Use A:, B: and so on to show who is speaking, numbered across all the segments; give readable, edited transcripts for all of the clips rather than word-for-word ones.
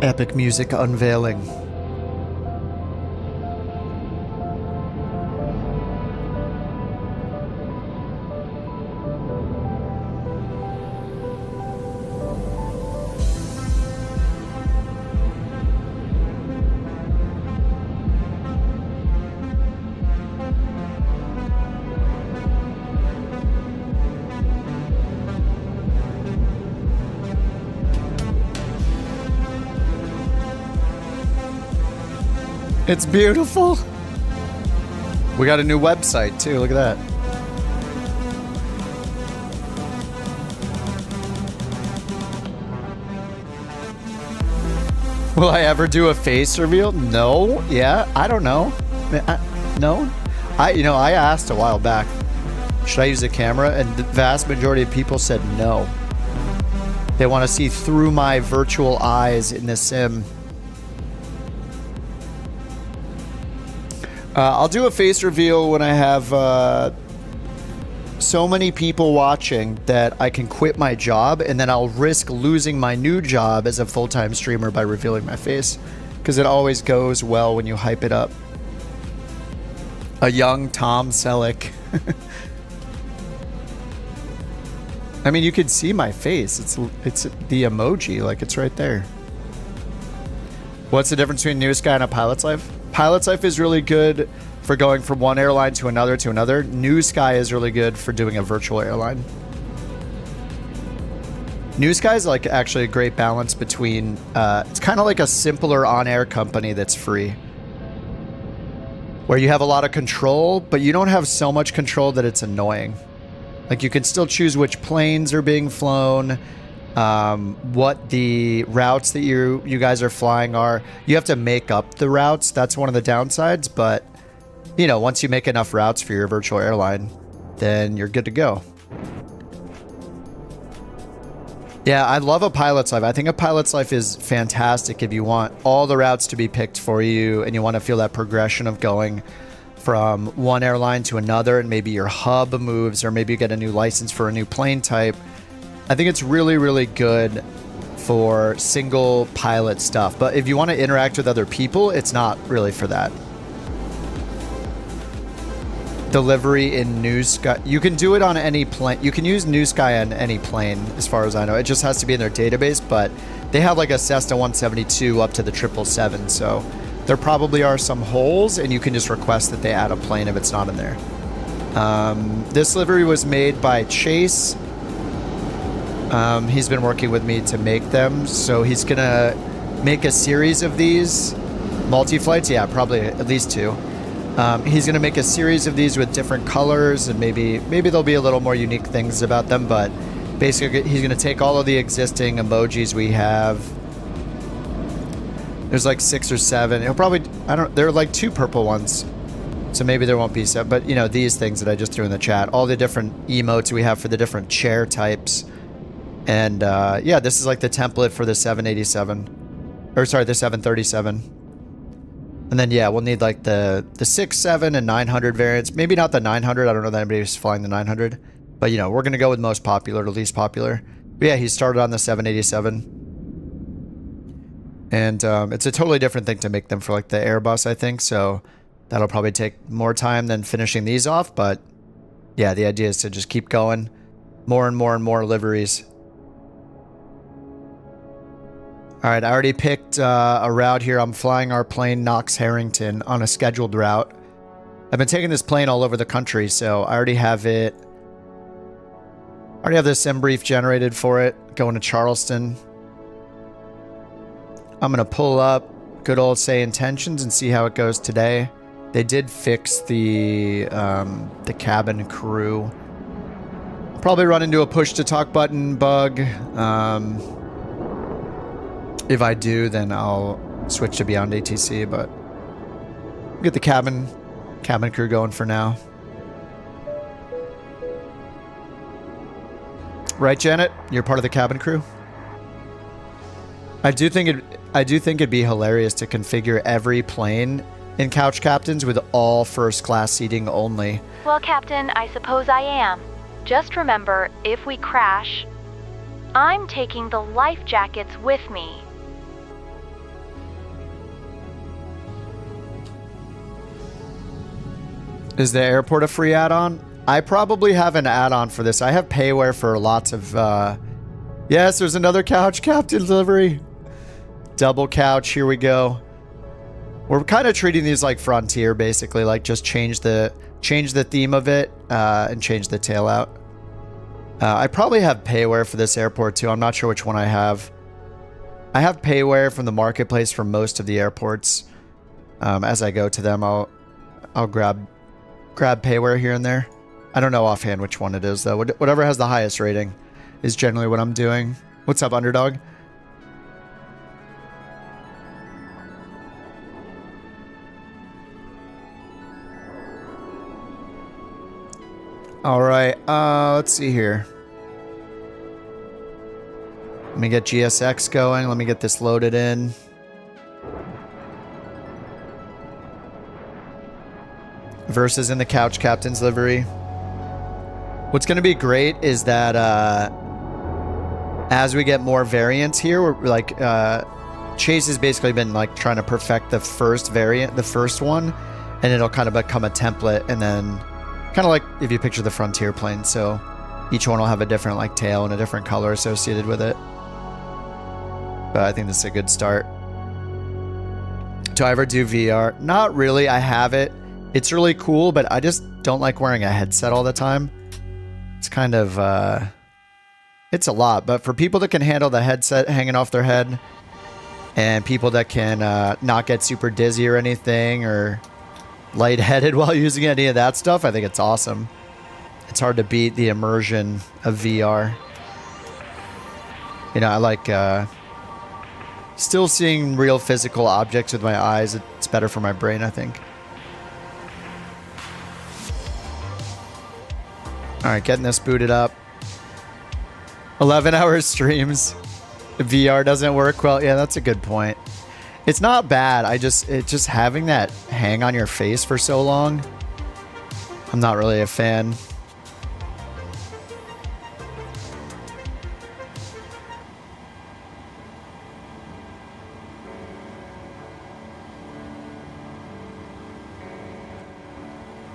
A: Epic music unveiling. It's beautiful. We got a new website too. Look at that. Will I ever do a face reveal? No. Yeah. I don't know. No. I asked a while back, should I use a camera? And the vast majority of people said no. They want to see through my virtual eyes in the sim. I'll do a face reveal when I have so many people watching that I can quit my job, and then I'll risk losing my new job as a full-time streamer by revealing my face, because it always goes well when you hype it up. A young Tom Selleck. I mean, you could see my face. It's the emoji, like it's right there. What's the difference between NewSky and a pilot's life? Pilot's life is really good for going from one airline to another to another. NewSky is really good for doing a virtual airline. NewSky is like actually a great balance between, it's kind of like a simpler on-air company that's free, where you have a lot of control, but you don't have so much control that it's annoying. Like you can still choose which planes are being flown, what the routes that you guys are flying are. You have to make up the routes. That's one of the downsides, but you know, once you make enough routes for your virtual airline, then you're good to go. Yeah, I love a pilot's life. I think a pilot's life is fantastic if you want all the routes to be picked for you and you want to feel that progression of going from one airline to another, and maybe your hub moves, or maybe you get a new license for a new plane type. I think it's really, really good for single pilot stuff. But if you want to interact with other people, it's not really for that. Delivery in NewSky. You can do it on any plane. You can use NewSky on any plane, as far as I know. It just has to be in their database, but they have like a Cessna 172 up to the 777. So there probably are some holes, and you can just request that they add a plane if it's not in there. This livery was made by Chase. He's been working with me to make them, so he's gonna make a series of these multi-flights. Yeah, probably at least 2. He's gonna make a series of these with different colors, and maybe there'll be a little more unique things about them, but basically he's gonna take all of the existing emojis we have. There's like 6 or 7. He'll probably, there are like 2 purple ones, so maybe there won't be 7, but you know, these things that I just threw in the chat, all the different emotes we have for the different chair types. And yeah, this is like the template for the 787, or sorry, the 737. And then yeah, we'll need like the 6, 7, and 900 variants. Maybe not the 900. I don't know that anybody's flying the 900, but you know, we're gonna go with most popular to least popular. But yeah, he started on the 787, and it's a totally different thing to make them for like the Airbus, I think. So that'll probably take more time than finishing these off. But yeah, the idea is to just keep going, more and more and more liveries. All right, I already picked a route here. I'm flying our plane Knox-Harrington on a scheduled route. I've been taking this plane all over the country, so I already have it. I already have the sim brief generated for it, going to Charleston. I'm going to pull up good old say intentions and see how it goes today. They did fix the cabin crew. Probably run into a push to talk button bug. If I do, then I'll switch to Beyond ATC, but get the cabin crew going for now. Right, Janet? You're part of the cabin crew? I do think it'd be hilarious to configure every plane in Couch Captains with all first class seating only.
B: Well, Captain, I suppose I am. Just remember, if we crash, I'm taking the life jackets with me.
A: Is the airport a free add-on? I probably have an add-on for this. I have payware for lots of... Yes, there's another couch captain delivery. Double couch, here we go. We're kind of treating these like Frontier, basically. Like, just change the theme of it and change the tail out. I probably have payware for this airport, too. I'm not sure which one I have. I have payware from the marketplace for most of the airports. As I go to them, I'll grab payware here and there. I don't know offhand which one it is, though. Whatever has the highest rating is generally what I'm doing. What's up, Underdog? All right, let's see here. Let me get GSX going. Let me get this loaded in. Versus in the couch captain's livery. What's going to be great is that as we get more variants here, we're like Chase has basically been like trying to perfect the first variant, the first one, and it'll kind of become a template, and then kind of like if you picture the Frontier plane, so each one will have a different like tail and a different color associated with it. But I think this is a good start. Do I ever do VR? Not really. I have it. It's really cool, but I just don't like wearing a headset all the time. It's kind of, it's a lot. But for people that can handle the headset hanging off their head, and people that can not get super dizzy or anything, or lightheaded while using any of that stuff, I think it's awesome. It's hard to beat the immersion of VR. You know, I like still seeing real physical objects with my eyes. It's better for my brain, I think. All right, getting this booted up. 11-hour streams. VR doesn't work well. Yeah, that's a good point. It's not bad. It's just having that hang on your face for so long. I'm not really a fan.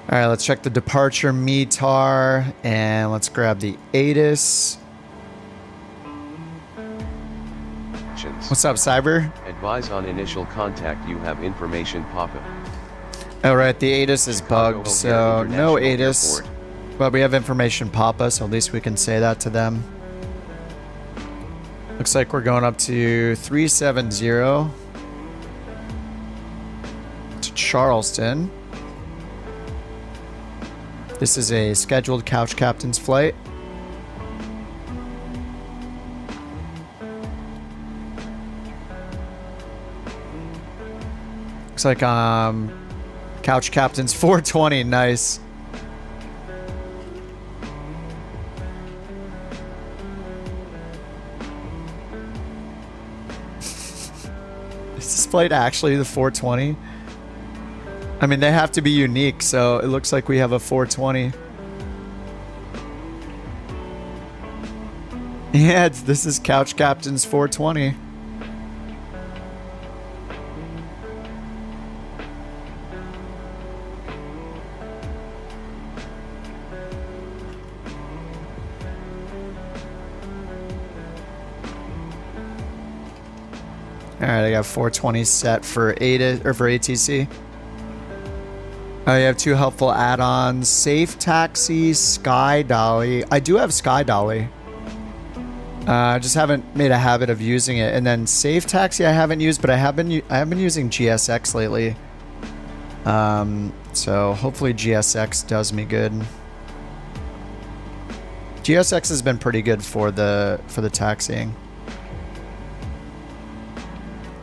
A: All right, let's check the departure METAR, and let's grab the ATIS. What's up, Cyber?
C: Advise on initial contact, you have information pop-up.
A: All right, the ATIS is bugged, so no ATIS. But we have information pop-up, so at least we can say that to them. Looks like we're going up to 370 to Charleston. This is a scheduled couch captain's flight. Looks like couch captain's 420. Nice. Is this flight actually the 420? I mean, they have to be unique, so it looks like we have a 420. Yeah, this is Couch Captain's 420. All right, I got 420 set for ATC. You have two helpful add-ons: Safe Taxi, Sky Dolly. I do have Sky Dolly. I just haven't made a habit of using it. And then Safe Taxi I haven't used, but I have been using GSX lately. So hopefully GSX does me good. GSX has been pretty good for the taxiing.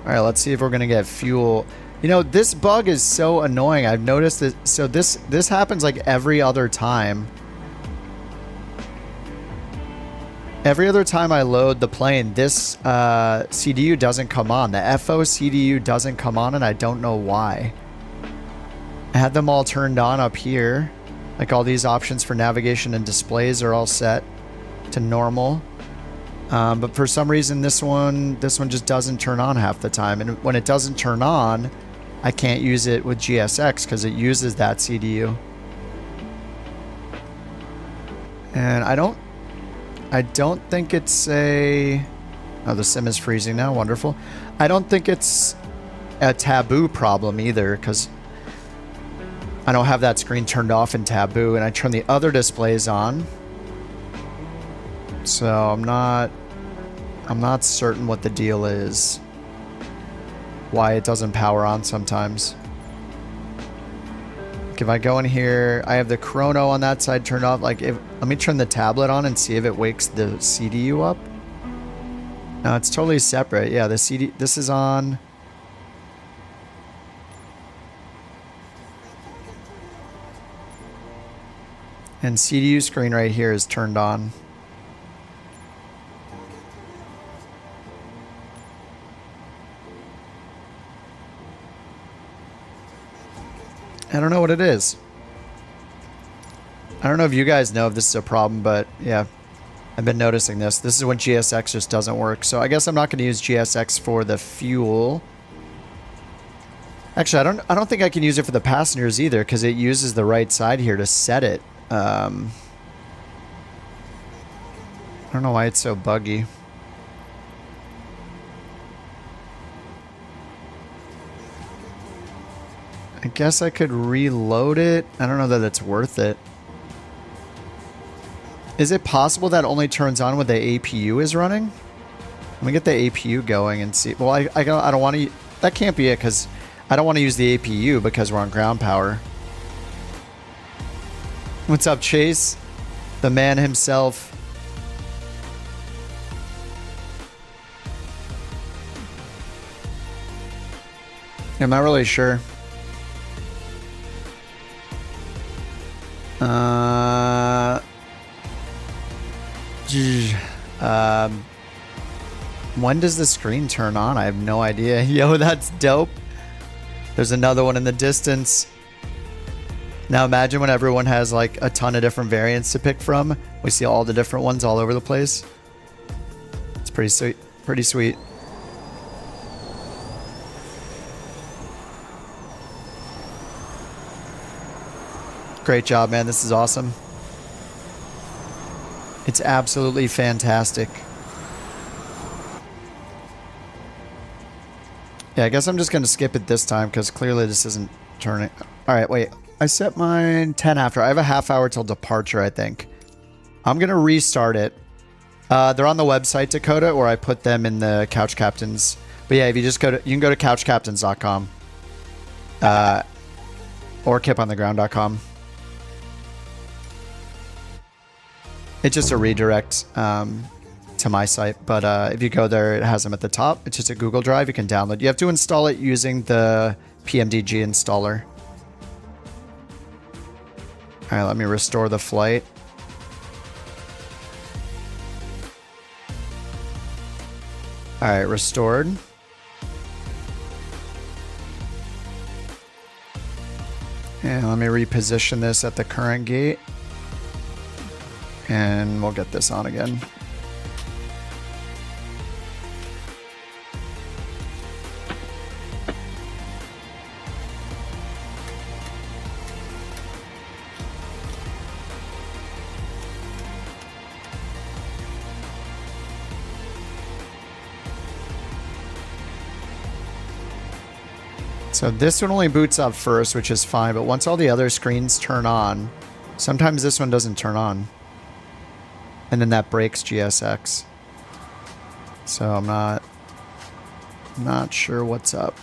A: All right, let's see if we're gonna get fuel. You know, this bug is so annoying. I've noticed that. So this happens like every other time. Every other time I load the plane, this CDU doesn't come on. The FO CDU doesn't come on, and I don't know why. I had them all turned on up here. Like all these options for navigation and displays are all set to normal. But for some reason, this one just doesn't turn on half the time. And when it doesn't turn on, I can't use it with GSX because it uses that CDU. And I don't think it's a... Oh, the sim is freezing now. Wonderful. I don't think it's a taboo problem either, because I don't have that screen turned off in taboo, and I turn the other displays on. So I'm not certain what the deal is. Why it doesn't power on sometimes. Like if I go in here, I have the chrono on that side turned off. Like let me turn the tablet on and see if it wakes the CDU up. No, it's totally separate. Yeah, the CD, this is on. And CDU screen right here is turned on. I don't know what it is. I don't know if you guys know if this is a problem, but yeah, I've been noticing this. This is when GSX just doesn't work. So I guess I'm not going to use GSX for the fuel. Actually, I don't think I can use it for the passengers either, because it uses the right side here to set it. I don't know why it's so buggy. I guess I could reload it. I don't know that it's worth it. Is it possible that only turns on when the APU is running? Let me get the APU going and see. Well, I don't want to... That can't be it, because I don't want to use the APU because we're on ground power. What's up, Chase? The man himself. I'm not really sure. When does the screen turn on? I have no idea. Yo, that's dope. There's another one in the distance. Now imagine when everyone has like a ton of different variants to pick from. We see all the different ones all over the place. It's pretty sweet. Pretty sweet. Great job, man. This is awesome. It's absolutely fantastic. Yeah, I guess I'm just going to skip it this time because clearly this isn't turning. All right, wait. I set mine 10 after. I have a half hour till departure, I think. I'm going to restart it. They're on the website, Dakota, or I put them in the Couch Captains. But yeah, if you just go to, you can go to couchcaptains.com. Or kipontheground.com. It's just a redirect to my site, but if you go there, it has them at the top. It's just a Google Drive you can download. You have to install it using the PMDG installer. All right, let me restore the flight. All right, restored. And let me reposition this at the current gate. And we'll get this on again. So this one only boots up first, which is fine, but once all the other screens turn on, sometimes this one doesn't turn on. And then that breaks GSX. So I'm not sure what's up.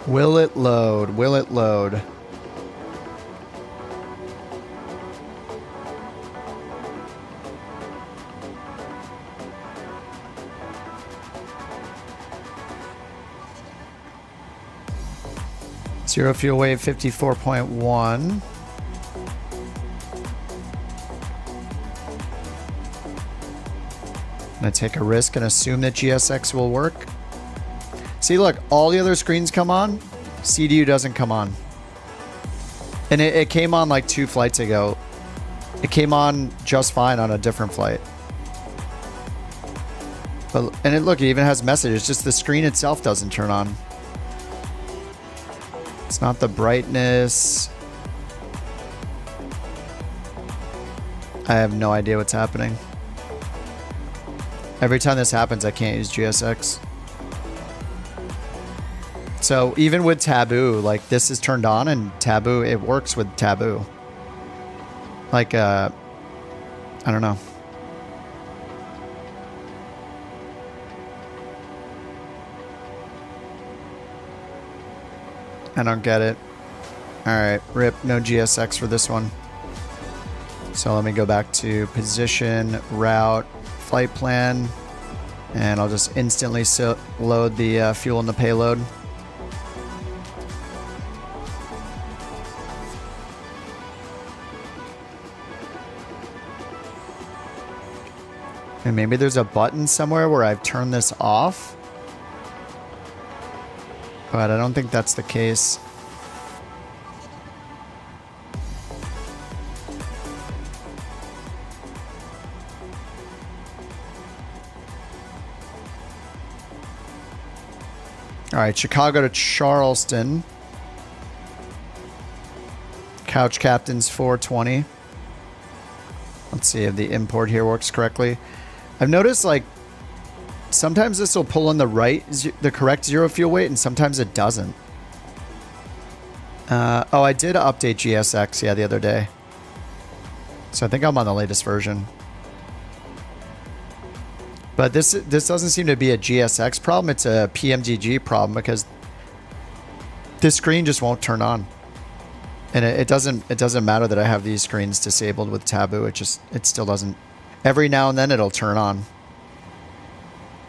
A: Will it load? Will it load? Zero fuel wave 54.1. Gonna take a risk and assume that GSX will work. See, look, all the other screens come on. CDU doesn't come on. And it came on like 2 flights ago. It came on just fine on a different flight. But, and look, it even has messages. Just the screen itself doesn't turn on. It's not the brightness. I have no idea what's happening. Every time this happens, I can't use GSX. So even with Taboo, like this is turned on and Taboo, it works with Taboo. Like, I don't know. I don't get it. All right, rip, no GSX for this one. So let me go back to position, route, flight plan, and I'll just instantly load the fuel and the payload. And maybe there's a button somewhere where I've turned this off. But I don't think that's the case. All right, Chicago to Charleston. Couch Captain's 420. Let's see if the import here works correctly. I've noticed like sometimes this will pull in the correct zero fuel weight, and sometimes it doesn't. Oh, I did update GSX, yeah, the other day. So I think I'm on the latest version. But this doesn't seem to be a GSX problem. It's a PMDG problem because this screen just won't turn on. And it doesn't matter that I have these screens disabled with Taboo. It still doesn't. Every now and then it'll turn on.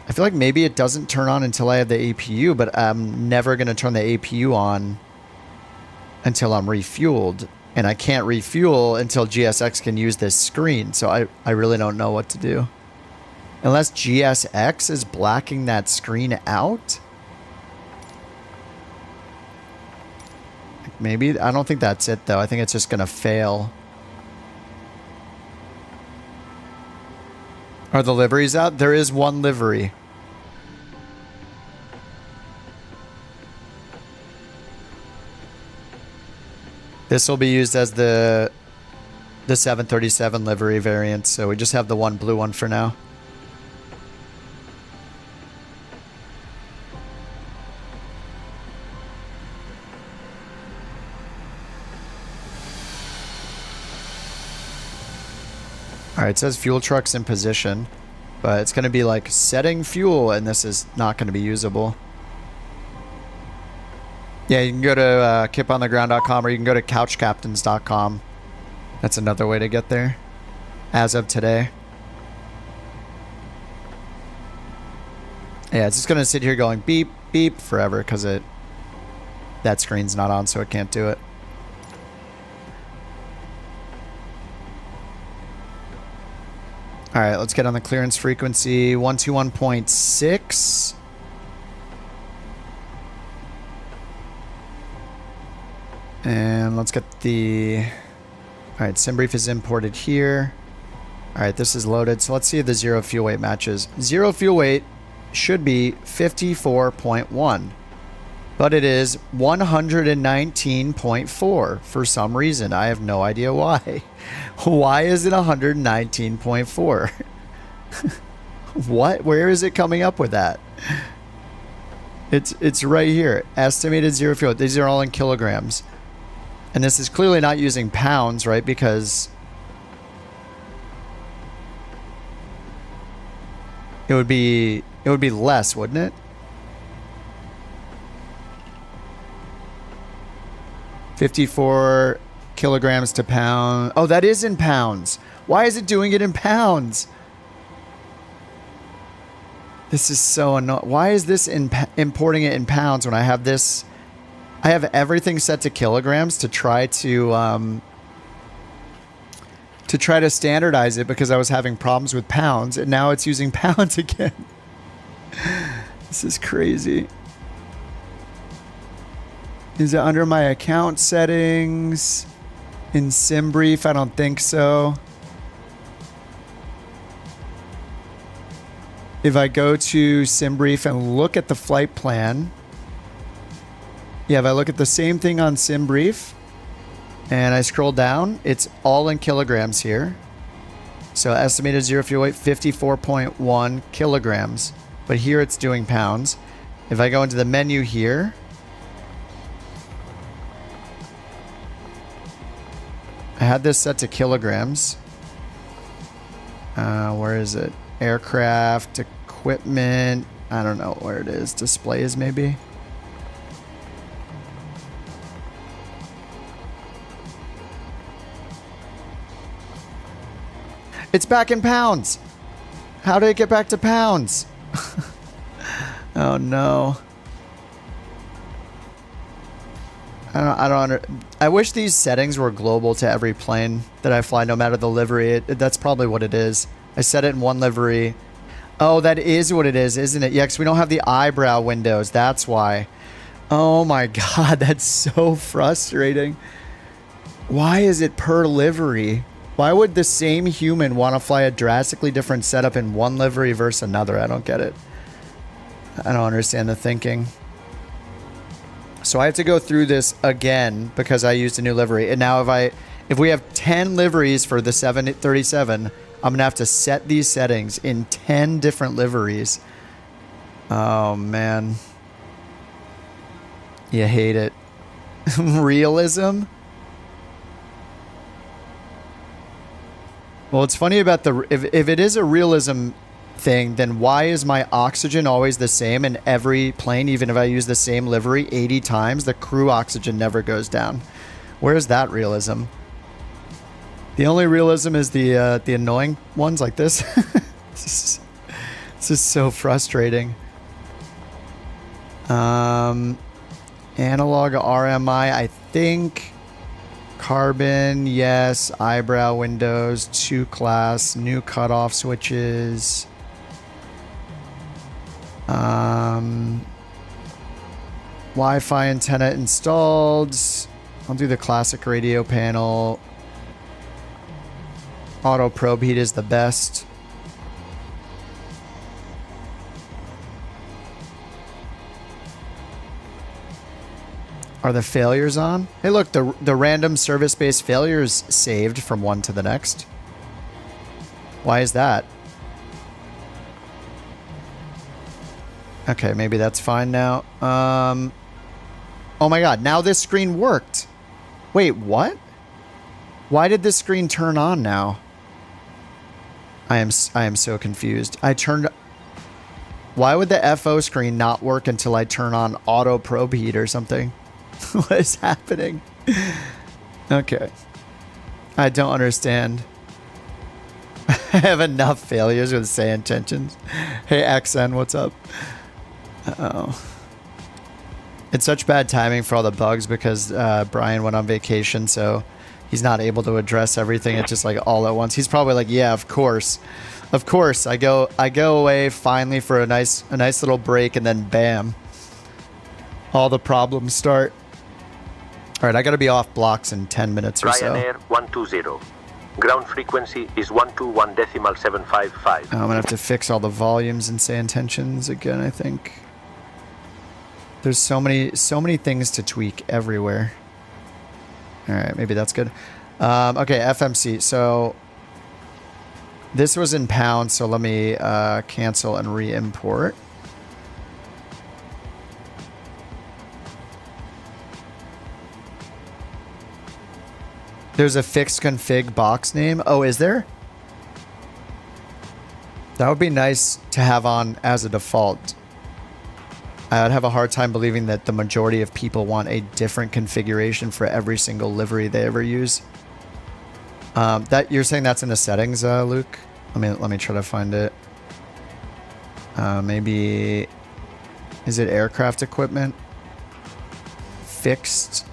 A: I feel like maybe it doesn't turn on until I have the APU, but I'm never going to turn the APU on until I'm refueled. And I can't refuel until GSX can use this screen. So I really don't know what to do. Unless GSX is blacking that screen out. Maybe. I don't think that's it, though. I think it's just going to fail. Are the liveries out? There is one livery. This will be used as the 737 livery variant, so we just have the one blue one for now. Alright, it says fuel trucks in position, but it's going to be like setting fuel, and this is not going to be usable. Yeah, you can go to kipontheground.com or you can go to couchcaptains.com. That's another way to get there as of today. Yeah, it's just going to sit here going beep, beep forever because that screen's not on, so it can't do it. All right, let's get on the clearance frequency, 121.6. And let's get the... All right, SimBrief is imported here. All right, this is loaded. So let's see if the zero fuel weight matches. Zero fuel weight should be 54.1, but it is 119.4 for some reason. I have no idea why. Why is it 119.4? What? Where is it coming up with that? It's right here. Estimated zero fuel. These are all in kilograms. And this is clearly not using pounds, right? Because it would be less, wouldn't it? $54 kilograms to pound. Oh, that is in pounds. Why is it doing it in pounds? This is so annoying. Why is this importing it in pounds when I have this? I have everything set to kilograms to try to to try to standardize it because I was having problems with pounds, and now it's using pounds again. This is crazy. Is it under my account settings? In SimBrief? I don't think so. If I go to SimBrief and look at the flight plan, yeah, if I look at the same thing on SimBrief and I scroll down, it's all in kilograms here. So estimated zero fuel weight, 54.1 kilograms. But here it's doing pounds. If I go into the menu here, I had this set to kilograms. Where is it? Aircraft, equipment. I don't know where it is. Displays, maybe. It's back in pounds. How did it get back to pounds? Oh no. I wish these settings were global to every plane that I fly, no matter the livery. That's probably what it is. I set it in one livery. Oh, that is what it is, isn't it? Yeah, because we don't have the eyebrow windows. That's why. Oh my God, that's so frustrating. Why is it per livery? Why would the same human want to fly a drastically different setup in one livery versus another? I don't get it. I don't understand the thinking. So I have to go through this again because I used a new livery. And now if we have 10 liveries for the 737, I'm going to have to set these settings in 10 different liveries. Oh, man. You hate it. Realism? Well, it's funny about if it is a realism thing, then why is my oxygen always the same in every plane? Even if I use the same livery 80 times, the crew oxygen never goes down. Where's that realism? The only realism is the annoying ones like this. This is so frustrating. Analog RMI, I think. Carbon, yes. Eyebrow windows, 2 class, new cutoff switches. Wi-Fi antenna installed. I'll do the classic radio panel. Auto probe heat is the best. Are the failures on? Hey, look, the random service-based failures saved from one to the next. Why is that? Okay, maybe that's fine now. Oh my God, now this screen worked. Wait, what? Why did this screen turn on now? I am so confused. Why would the FO screen not work until I turn on auto probe heat or something? What is happening? Okay. I don't understand. I have enough failures with say intentions. Hey, XN, what's up? Uh-oh. It's such bad timing for all the bugs because Brian went on vacation, so he's not able to address everything. It's just like all at once. He's probably like, yeah, of course. Of course. I go away finally for a nice little break, and then bam. All the problems start. All right, I got to be off blocks in 10 minutes or so.
D: Ryanair 120. Ground frequency is 121.755.
A: I'm going to have to fix all the volumes and say intentions again, I think. There's so many things to tweak everywhere. All right, maybe that's good. Okay, FMC. So this was in pounds, so let me cancel and re-import. There's a fixed config box name. Oh, is there? That would be nice to have on as a default. I would have a hard time believing that the majority of people want a different configuration for every single livery they ever use. That you're saying that's in the settings, Luke? Let me try to find it. Maybe is it aircraft equipment? Fixed.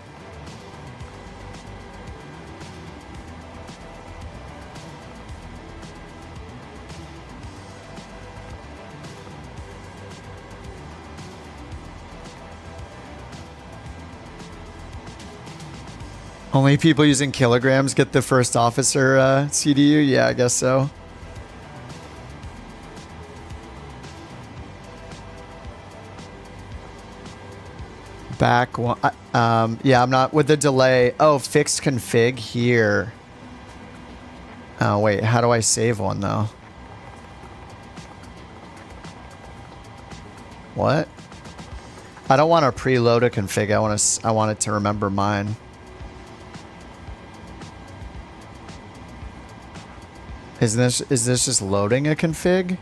A: Only people using kilograms get the first officer CDU? Yeah, I guess so. Back one. Yeah, I'm not with the delay. Oh, fixed config here. Oh, wait. How do I save one, though? What? I don't want to preload a config. I want it to remember mine. Is this just loading a config?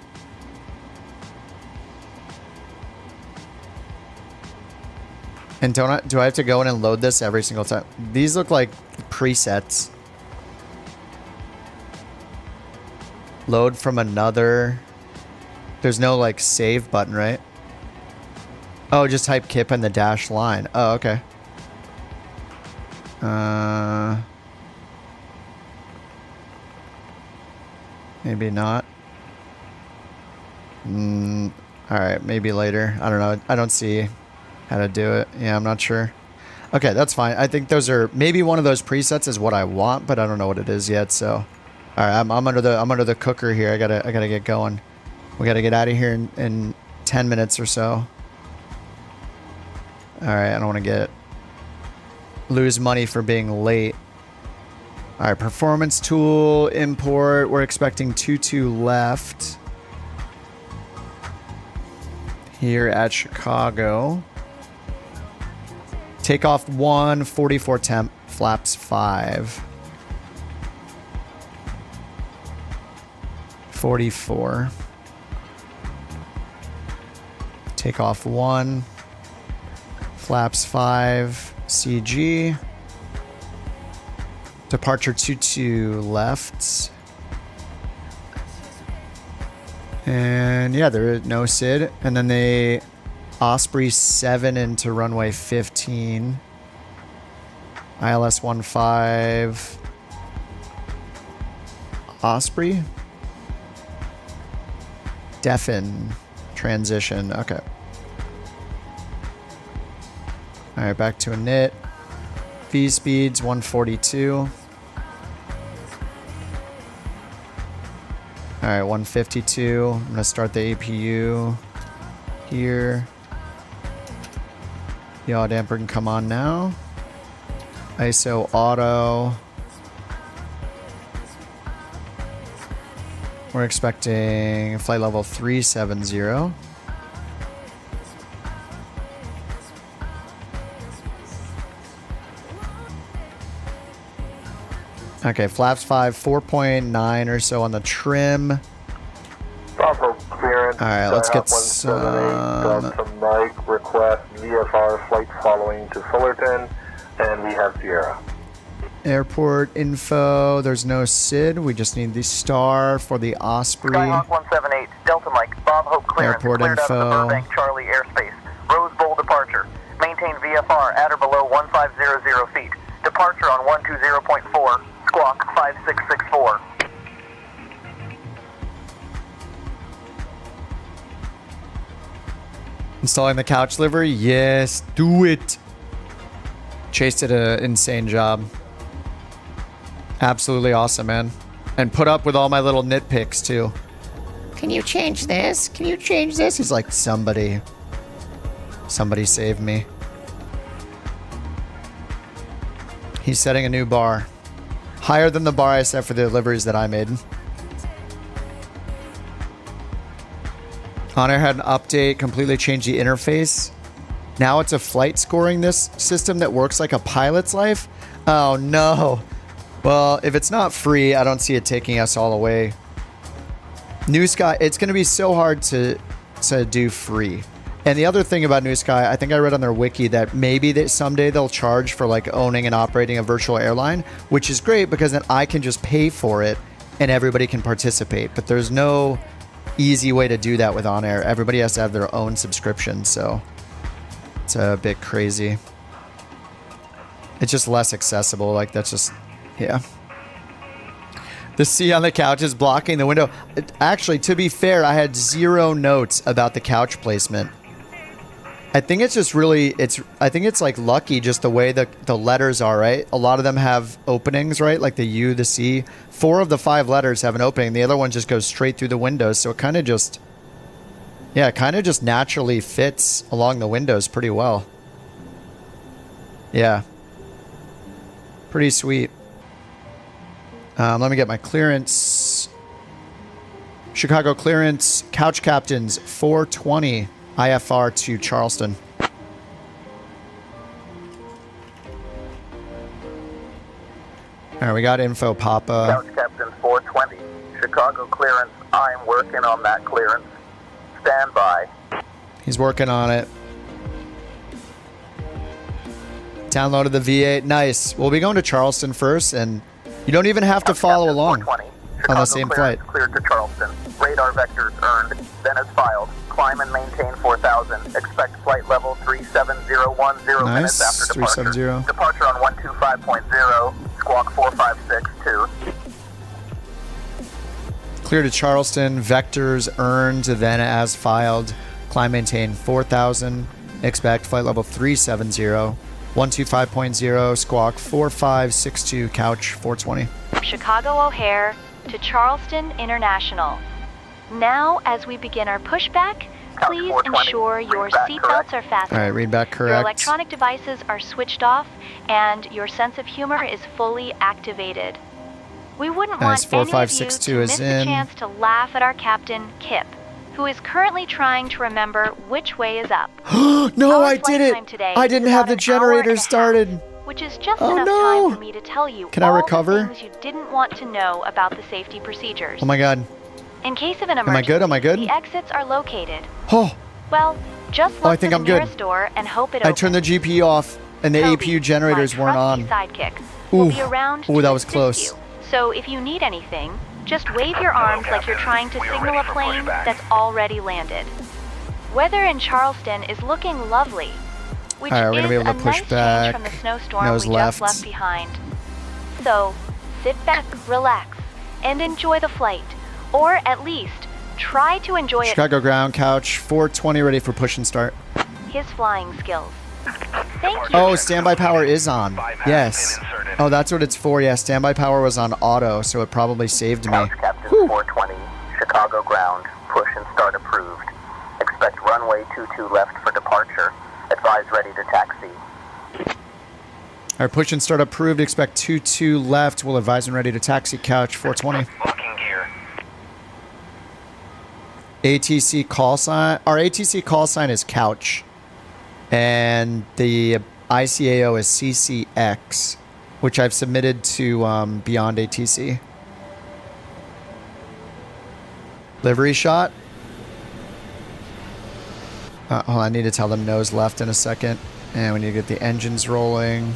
A: And do I have to go in and load this every single time? These look like presets. Load from another. There's no like save button, right? Oh, just type kip in the dash line. Oh, okay. Maybe not. All right, maybe later. I don't know. I don't see how to do it. Yeah, I'm not sure. Okay, that's fine. I think those are maybe one of those presets is what I want, but I don't know what it is yet. So, all right, I'm under the cooker here. I gotta get going. We gotta get out of here in 10 minutes or so. All right, I don't want to lose money for being late. All right, performance tool import. We're expecting 22 left here at Chicago. Takeoff 1, 44 temp, flaps 5. 44. Takeoff 1, flaps 5, CG. Departure 22 left. And yeah, there is no SID. And then they Osprey 7 into runway 15. ILS 15. Osprey. Deafen. Transition. Okay. All right, back to a knit. V speeds 142. All right, 152. I'm going to start the APU here. Yaw damper can come on now. ISO auto. We're expecting flight level 370. Okay, flaps 5, 4.9 or so on the trim.
E: Clearance.
A: All right, let's get some.
E: Mike request VFR flight following to Fullerton, and we have Sierra.
A: Airport info. There's no SID. We just need the star for the Osprey.
F: Skyhawk 178, Delta Mike, Bob Hope clearance.
A: Airport
F: cleared
A: info.
F: out of the Burbank Charlie airspace. Rose Bowl departure. Maintain VFR at or below 1500 feet. Departure on 120.4. Squawk 5664.
A: Installing the couch livery? Yes, do it. Chase did an insane job. Absolutely awesome, man. And put up with all my little nitpicks, too. Can you change this? Can you change this? He's like, somebody save me. He's setting a new bar. Higher than the bar I set for the deliveries that I made. Honor had an update, completely changed the interface. Now it's a flight scoring this system that works like a pilot's life. Oh no. Well, if it's not free, I don't see it taking us all away. NewSky, it's going to be so hard to do free. And the other thing about NewSky, I think I read on their wiki that maybe someday they'll charge for like owning and operating a virtual airline, which is great because then I can just pay for it and everybody can participate. But there's no easy way to do that with On Air. Everybody has to have their own subscription, so it's a bit crazy. It's just less accessible. Like that's just, yeah. The C on the couch is blocking the window. Actually, to be fair, I had 0 notes about the couch placement. I think it's just really, I think it's like lucky just the way the letters are, right? A lot of them have openings, right? Like the U, the C. 4 of the 5 letters have an opening. The other one just goes straight through the windows. So it kind of just, yeah, it kind of just naturally fits along the windows pretty well. Yeah. Pretty sweet. Let me get my clearance. Chicago clearance, Couch Captains, 420 IFR to Charleston. All right, we got info, Papa.
F: Couch Captain 420, Chicago clearance. I'm working on that clearance. Stand by.
A: He's working on it. Downloaded the V8. Nice. We'll be going to Charleston first, and you don't even have to follow along on the same flight.
F: Cleared to Charleston. Radar vectors earned, then as filed. Climb and maintain 4,000. Expect flight level 37010 minutes after departure.
A: 370.
F: Departure on 125.0, squawk 4562.
A: Clear to Charleston. Vectors earned, then as filed. Climb, maintain 4,000. Expect flight level 370. 125.0, squawk 4562, couch 420.
B: Chicago O'Hare to Charleston International. Now, as we begin our pushback, please ensure your seatbelts are fastened.
A: All right, read back correct.
B: Your electronic devices are switched off, and your sense of humor is fully activated. We wouldn't want any of you to miss the chance to laugh at our captain, Kip, who is currently trying to remember which way is up.
A: No, I did it! I didn't have the generator started.
B: Which is just enough time for me to tell you all the things you didn't want to know about the safety procedures.
A: Oh my god.
B: In case of an emergency,
A: Am I good?
B: The exits are located.
A: Oh.
B: Well, just look
A: I think
B: for
A: I'm
B: the
A: good.
B: nearest door and hope it opens.
A: I turned the GPU off, and the
B: Toby,
A: APU generators
B: my
A: weren't on.
B: Sidekick, will be around
A: Ooh, that
B: to
A: was
B: assist
A: close.
B: you. So if you need anything, just wave your arms like you're trying to signal a plane that's already landed. Weather in Charleston is looking lovely, which
A: All right, we're
B: is
A: gonna be able
B: a
A: to push
B: nice
A: back.
B: change from the snowstorm
A: Nose
B: we
A: left.
B: just left behind. So sit back, relax, and enjoy the flight, or at least try to enjoy
A: Chicago ground, couch 420, ready for push and start.
B: his flying skills. Thank you.
A: Oh, standby power is on. Yes. Oh, that's what it's for. Yeah, standby power was on auto, so it probably saved me.
F: Couch Captain 420, Chicago ground. Push and start approved. Expect runway 22 left for departure. Advise ready to taxi.
A: All right, push and start approved. Expect 22 left. We'll advise and ready to taxi, couch 420.
F: Locking gear.
A: ATC call sign. Our ATC call sign is couch. And the ICAO is CCX, which I've submitted to Beyond ATC. Livery shot. Oh, I need to tell them nose left in a second. And we need to get the engines rolling.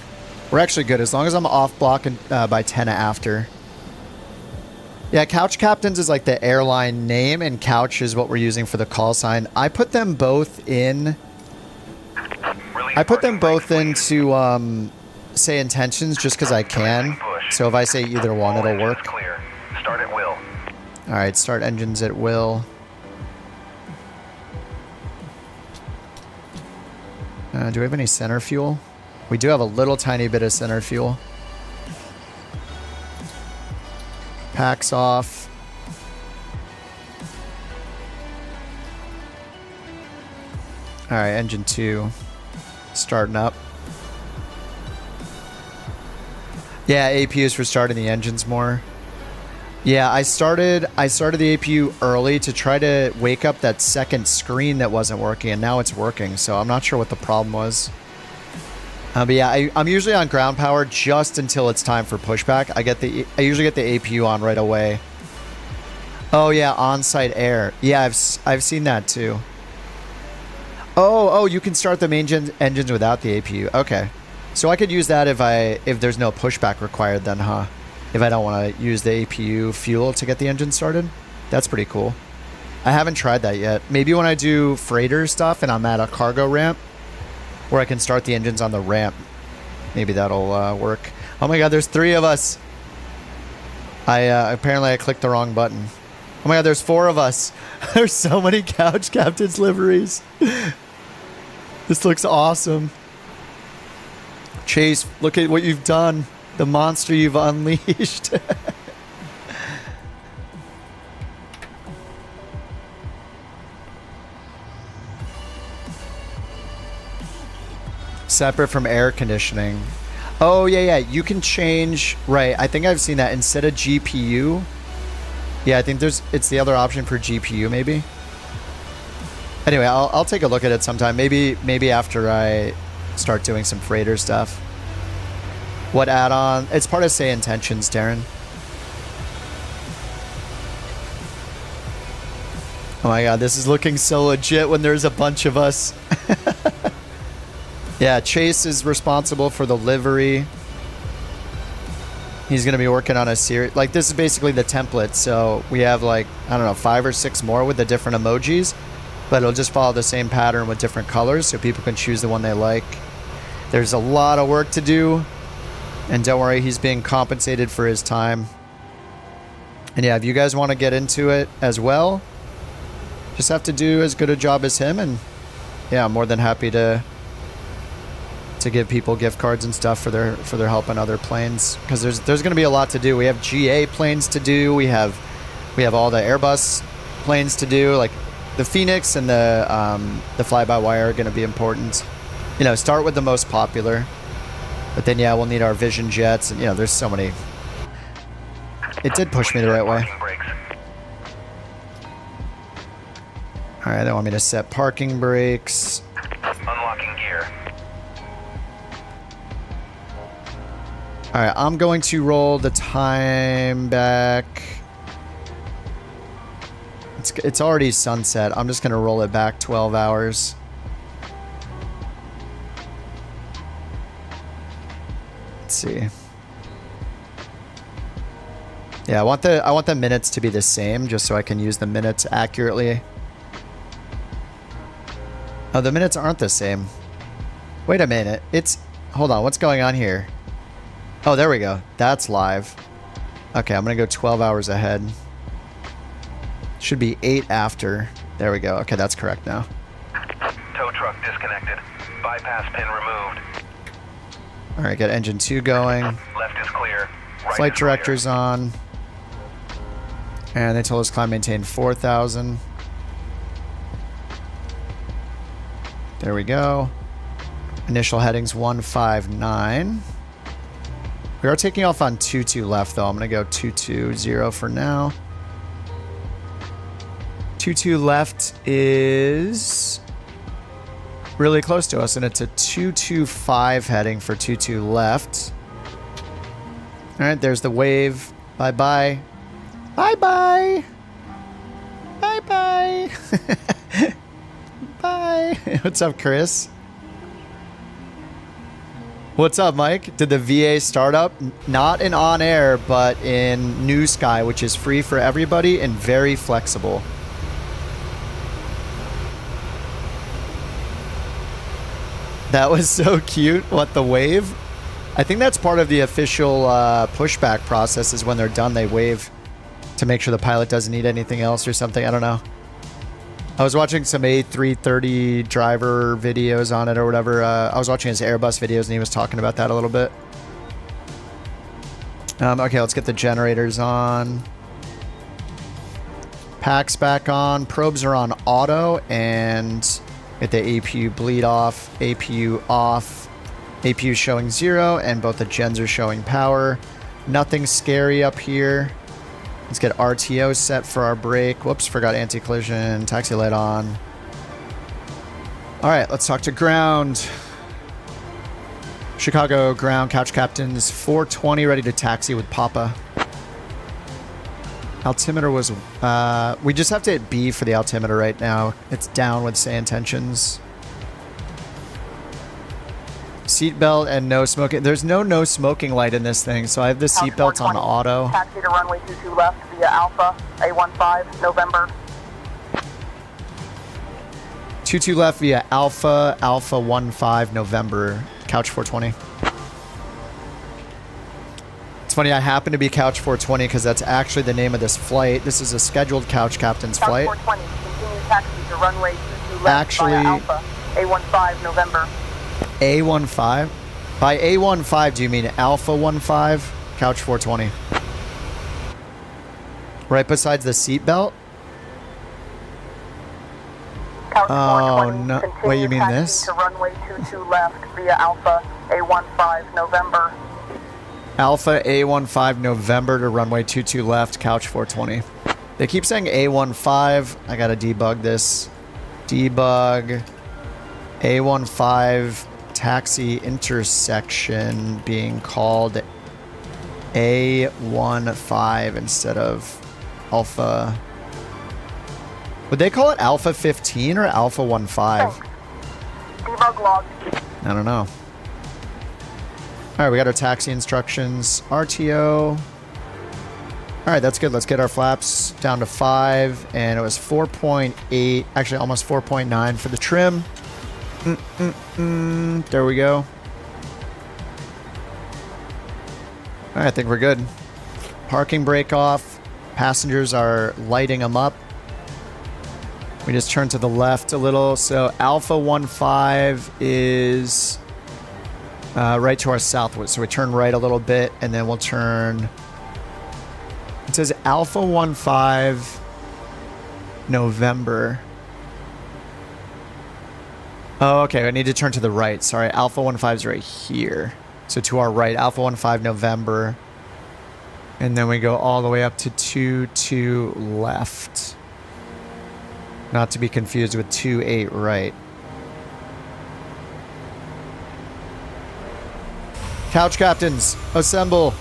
A: We're actually good as long as I'm off block by 10 after. Yeah, Couch Captains is like the airline name, and Couch is what we're using for the call sign. I put them both in. I put them both into say intentions just because I can. So if I say either one, it'll work.
F: Start at will.
A: All right, start engines at will. Do we have any center fuel? We do have a little tiny bit of center fuel. Packs off. All right, engine 2 starting up. Yeah, APU is for starting the engines more. Yeah, I started the APU early to try to wake up that second screen that wasn't working, and now it's working, so I'm not sure what the problem was. But yeah, I'm usually on ground power just until it's time for pushback. I usually get the APU on right away. Oh yeah, on-site air. Yeah, I've seen that too. Oh, you can start the main engines without the APU. Okay, so I could use that if there's no pushback required then, huh? If I don't want to use the APU fuel to get the engine started. That's pretty cool. I haven't tried that yet. Maybe when I do freighter stuff and I'm at a cargo ramp where I can start the engines on the ramp, maybe that'll work. Oh my god, there's 3 of us. Apparently I clicked the wrong button. Oh my god, there's 4 of us. There's so many Couch Captains liveries. This looks awesome. Chase, look at what you've done. The monster you've unleashed. Separate from air conditioning. Oh, yeah. You can change. Right. I think I've seen that instead of GPU. Yeah, I think it's the other option for GPU maybe. Anyway, I'll take a look at it sometime. Maybe after I start doing some freighter stuff. What add-on? It's part of Say Intentions, Darren. Oh my god, this is looking so legit when there's a bunch of us. Yeah, Chase is responsible for the livery. He's going to be working on a series. Like, this is basically the template. So we have, like, I don't know, 5 or 6 more with the different emojis. But it'll just follow the same pattern with different colors so people can choose the one they like. There's a lot of work to do. And don't worry, he's being compensated for his time. And yeah, if you guys want to get into it as well, just have to do as good a job as him. And yeah, I'm more than happy to give people gift cards and stuff for their help on other planes, because there's going to be a lot to do. We have GA planes to do. We have all the Airbus planes to do. Like the Phoenix and the fly-by-wire are going to be important. You know, start with the most popular, but then yeah, we'll need our Vision jets, and you know, there's so many. It did push me the right way. All right, they want me to set parking brakes.
F: Unlocking gear.
A: All right, I'm going to roll the time back. It's already sunset. I'm just going to roll it back 12 hours. Let's see. Yeah, I want the minutes to be the same just so I can use the minutes accurately. Oh, the minutes aren't the same. Wait a minute. Hold on. What's going on here? Oh, there we go. That's live. Okay, I'm going to go 12 hours ahead. Should be 8 after. There we go. Okay, that's correct now.
F: Tow truck disconnected. Bypass pin removed.
A: All right, got engine 2 going.
F: Left is clear. Right
A: Flight
F: is
A: director's
F: clear.
A: on. And they told us climb maintain 4,000. There we go. Initial headings 159. We are taking off on 22 left, though. I'm going to go 220 for now. 22 left is really close to us, and it's a 225 heading for 22 left. All right, there's the wave. Bye-bye. Bye-bye. Bye-bye. Bye. What's up, Chris? What's up, Mike? Did the VA start up? Not in on air, but in NewSky, which is free for everybody and very flexible. That was so cute. What, the wave? I think that's part of the official pushback process, is when they're done, they wave to make sure the pilot doesn't need anything else or something. I don't know. I was watching some A330 driver videos on it or whatever. I was watching his Airbus videos and he was talking about that a little bit. Okay, let's get the generators on. Packs back on. Probes are on auto, and get the APU bleed off. APU off. APU showing 0, and both the gens are showing power. Nothing scary up here. Let's get RTO set for our brake. Whoops, forgot anti-collision. Taxi light on. All right, let's talk to ground. Chicago ground couch captains 420 ready to taxi with Papa. Altimeter was... we just have to hit B for the altimeter right now. It's down with Say Intentions. Seatbelt and no smoking. There's no smoking light in this thing, so I have the seatbelts on auto.
F: Taxi to runway 22 left via Alpha, A15, November.
A: 22 left via Alpha 15, November. Couch 420. It's funny, I happen to be Couch 420 because that's actually the name of this flight. This is a scheduled Couch Captain's flight.
F: Couch 420, continue taxi to runway 22 left
A: Actually,
F: via Alpha, A15 November.
A: A15? By A15, do you mean Alpha 15? Couch 420. Right besides the seatbelt?
F: Couch
A: Oh,
F: 420,
A: no.
F: continue
A: Wait, you mean
F: taxiing
A: this?
F: to runway 22 left via Alpha A15 November.
A: Alpha A15 November to runway 22 left, couch 420. They keep saying A15. I gotta debug this. Debug. A15 taxi intersection being called A15 instead of Alpha. Would they call it Alpha 15 or Alpha 15?
F: Thanks. Debug log.
A: I don't know. All right, we got our taxi instructions. RTO. All right, that's good. Let's get our flaps down to 5. And it was 4.8, actually almost 4.9 for the trim. There we go. All right, I think we're good. Parking brake off. Passengers are lighting them up. We just turn to the left a little. So Alpha 15 is right to our southwest. So we turn right a little bit and then we'll turn. It says Alpha 15 November. Oh, okay. I need to turn to the right. Sorry. Alpha 15 is right here. So to our right, Alpha 15 November. And then we go all the way up to 22 left. Not to be confused with 28 right. Couch captains, assemble.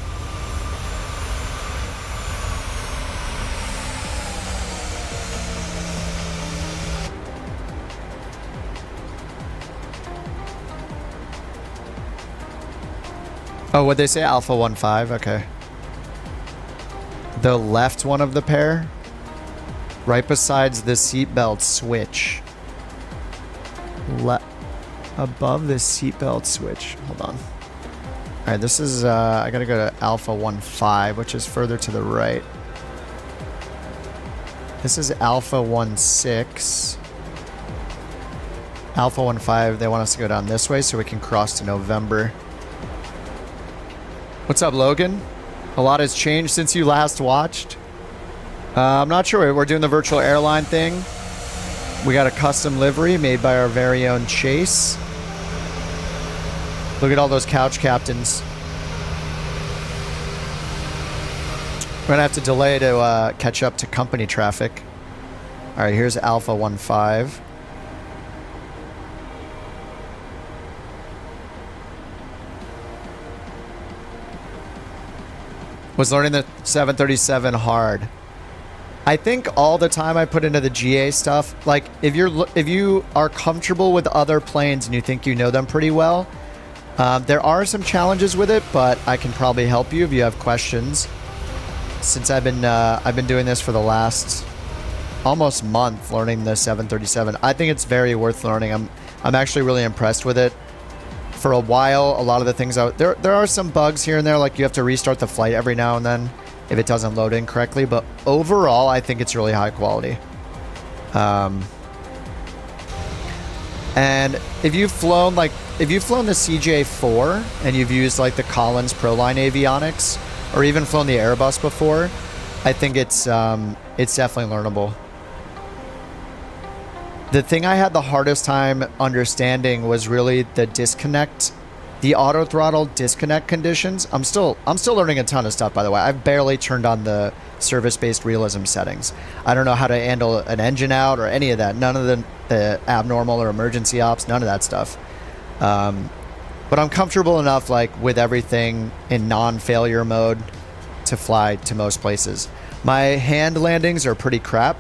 A: Oh, what'd they say? Alpha 15? Okay. The left one of the pair? Right besides the seatbelt switch. Above the seatbelt switch. Hold on. All right, this is, I gotta go to Alpha 15, which is further to the right. This is Alpha 16. Alpha 15, they want us to go down this way so we can cross to November. What's up, Logan? A lot has changed since you last watched. I'm not sure. We're doing the virtual airline thing. We got a custom livery made by our very own Chase. Look at all those couch captains. We're going to have to delay to catch up to company traffic. All right, here's Alpha 15. Was learning the 737 hard. I think all the time I put into the GA stuff, like if you are comfortable with other planes and you think you know them pretty well, there are some challenges with it, but I can probably help you if you have questions. Since I've been doing this for the last almost month, learning the 737, I think it's very worth learning. I'm actually really impressed with it. For a while, a lot of the things there are some bugs here and there, like you have to restart the flight every now and then if it doesn't load in correctly, but overall I think it's really high quality. And if you've flown the CJ4 and you've used like the Collins Proline avionics or even flown the Airbus before, I think it's definitely learnable. The thing I had the hardest time understanding was really the disconnect, the auto throttle disconnect conditions. I'm still learning a ton of stuff, by the way. I've barely turned on the service-based realism settings. I don't know how to handle an engine out or any of that. None of the abnormal or emergency ops, none of that stuff. But I'm comfortable enough, like, with everything in non-failure mode to fly to most places. My hand landings are pretty crap.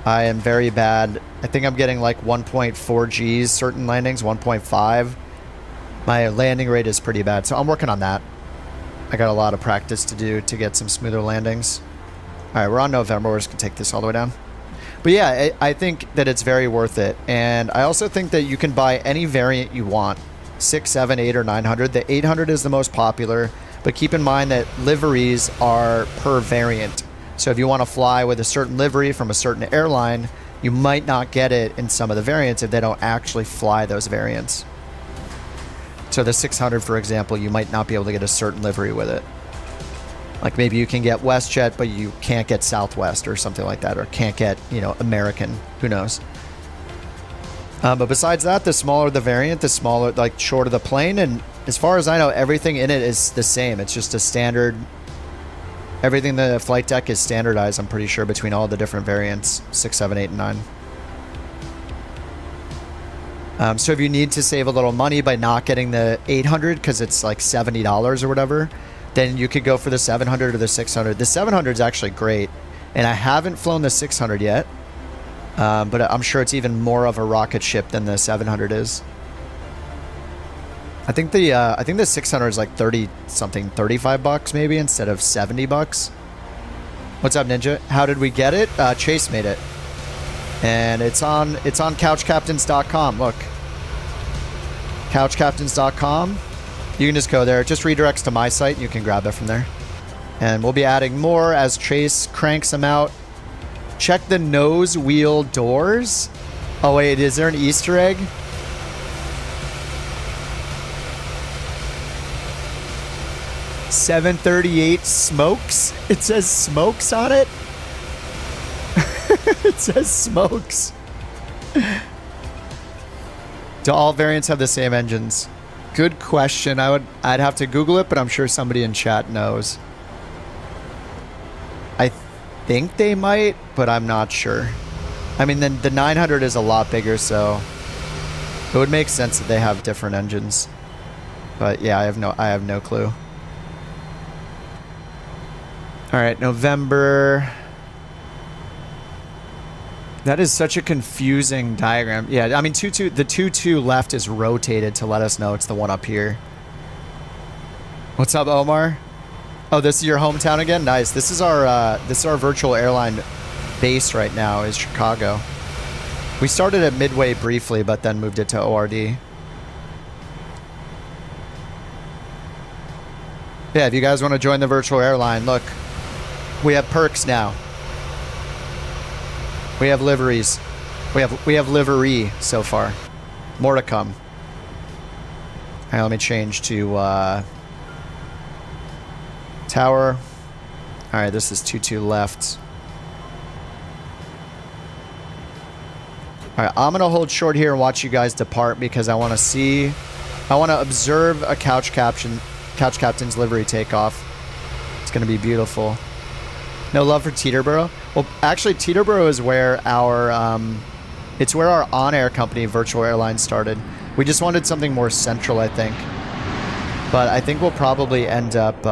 A: I am very bad. I think I'm getting like 1.4 Gs certain landings, 1.5. My landing rate is pretty bad, so I'm working on that. I got a lot of practice to do to get some smoother landings. All right, we're on November. We're just gonna take this all the way down. But yeah, I think that it's very worth it. And I also think that you can buy any variant you want. 6, 7, 8, or 900. The 800 is the most popular, but keep in mind that liveries are per variant. So if you want to fly with a certain livery from a certain airline, You might not get it in some of the variants if they don't actually fly those variants. So the 600, for example, you might not be able to get a certain livery with it. Like maybe you can get WestJet, but you can't get Southwest or something like that, or can't get, you know, American. Who knows? But besides that, the smaller the variant, the smaller, like shorter the plane. And as far as I know, everything in it is the same. It's just a standard. Everything the flight deck is standardized, I'm pretty sure, between all the different variants, 6, 7, 8, and 9. So if you need to save a little money by not getting the 800 because it's like $70 or whatever, then you could go for the 700 or the 600. The 700 is actually great, and I haven't flown the 600 yet, but I'm sure it's even more of a rocket ship than the 700 is. I think the 600 is like 30 something, $35 maybe instead of $70. What's up, Ninja? How did we get it? Chase made it, and it's on couchcaptains.com. Look, couchcaptains.com. You can just go there. It just redirects to my site. You can grab it from there, and we'll be adding more as Chase cranks them out. Check the nose wheel doors. Oh wait, is there an Easter egg? $738 smokes. It says smokes on it. It says smokes. Do all variants have the same engines? Good question. I'd have to Google it, but I'm sure somebody in chat knows. I think they might, but I'm not sure. I mean, then the 900 is a lot bigger, so it would make sense that they have different engines. But yeah, I have no clue. All right, November. That is such a confusing diagram. Yeah, I mean, the 2-2 left is rotated to let us know it's the one up here. What's up, Omar? Oh, this is your hometown again? Nice. This is our virtual airline base right now, is Chicago. We started at Midway briefly, but then moved it to ORD. Yeah, if you guys want to join the virtual airline, look, we have perks now. We have liveries. We have livery so far. More to come. All right, let me change to tower. All right, this is 2-2 left. All right, I'm gonna hold short here and watch you guys depart because I want to observe a Couch Captain's livery takeoff. It's gonna be beautiful. No love for Teterboro? Well, actually, Teterboro is where our it's where our on-air company, Virtual Airlines, started. We just wanted something more central, I think. But I think we'll probably end up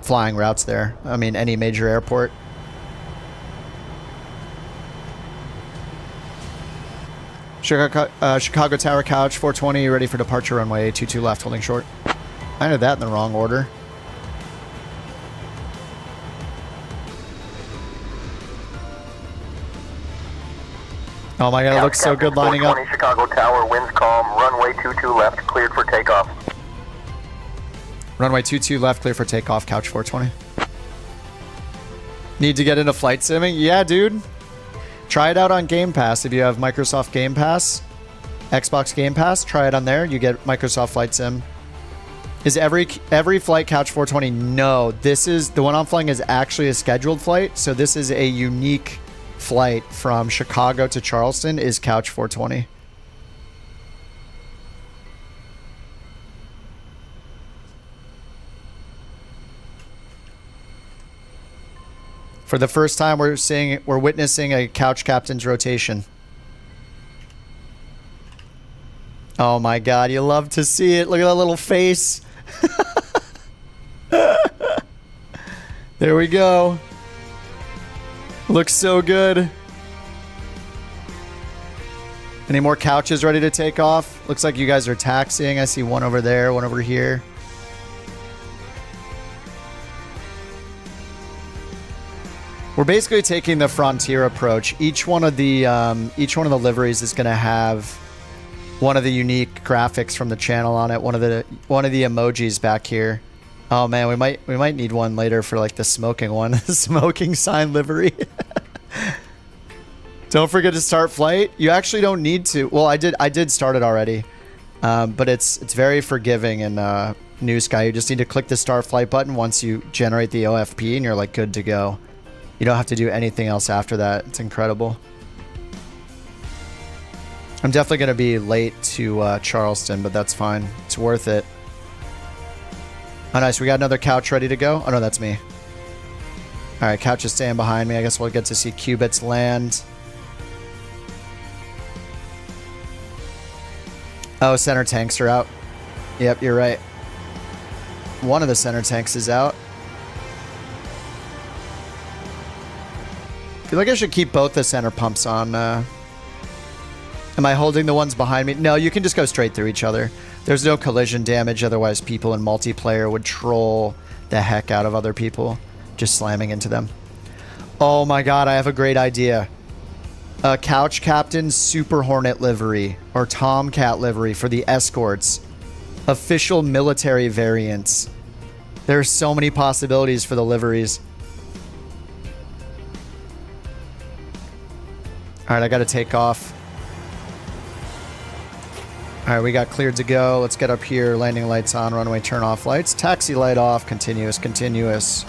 A: flying routes there. I mean, any major airport. Chicago Tower Couch 420, ready for departure runway 22 left, holding short. I did that in the wrong order. Oh my god, it looks so good lining up.
F: Chicago Tower, winds calm, runway 22 left, cleared for takeoff.
A: Runway 22 left, clear for takeoff, Couch 420. Need to get into flight simming? Yeah, dude. Try it out on Game Pass. If you have Microsoft Game Pass, Xbox Game Pass, try it on there. You get Microsoft Flight Sim. Is every flight Couch 420? No, this is the one I'm flying is actually a scheduled flight. So this is a unique flight from Chicago to Charleston is Couch 420. For the first time, we're witnessing a Couch Captain's rotation. Oh my god, you love to see it. Look at that little face. There we go. Looks so good. Any more couches ready to take off? Looks like you guys are taxiing. I see one over there, one over here. We're basically taking the Frontier approach. Each one of the liveries is going to have one of the unique graphics from the channel on it. One of the emojis back here. Oh man, we might need one later for like the smoking one. Smoking sign livery. Don't forget to start flight. You actually don't need to. Well, I did start it already. But it's very forgiving in NewSky. You just need to click the start flight button once you generate the OFP and you're like good to go. You don't have to do anything else after that. It's incredible. I'm definitely going to be late to Charleston, but that's fine. It's worth it. Oh, nice. We got another couch ready to go. Oh, no, that's me. All right, couch is staying behind me. I guess we'll get to see Qubits land. Oh, center tanks are out. Yep, you're right. One of the center tanks is out. I feel like I should keep both the center pumps on. Am I holding the ones behind me? No, you can just go straight through each other. There's no collision damage, otherwise people in multiplayer would troll the heck out of other people, just slamming into them. Oh my god, I have a great idea. A Couch Captain Super Hornet livery, or Tomcat livery for the escorts. Official military variants. There are so many possibilities for the liveries. Alright, I gotta take off. Alright, we got cleared to go. Let's get up here. Landing lights on, runway turn off lights. Taxi light off, continuous, continuous.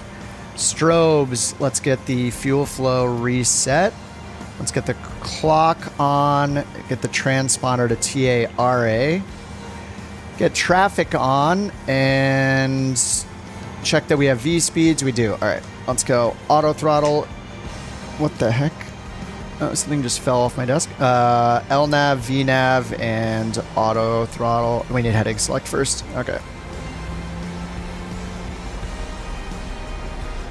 A: Strobes. Let's get the fuel flow reset. Let's get the clock on. Get the transponder to TARA. Get traffic on and check that we have V speeds. We do. Alright, let's go. Auto throttle. What the heck? Oh, something just fell off my desk. LNAV, VNAV, and auto throttle. We need heading select first. Okay.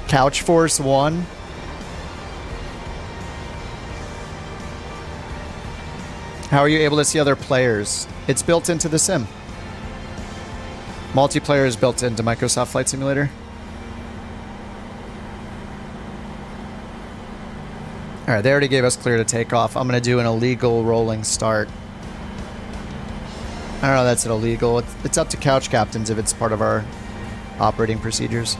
A: Couch Force 1. How are you able to see other players? It's built into the sim. Multiplayer is built into Microsoft Flight Simulator. Alright, they already gave us clear to take off. I'm going to do an illegal rolling start. I don't know if that's an illegal. It's up to couch captains if it's part of our operating procedures.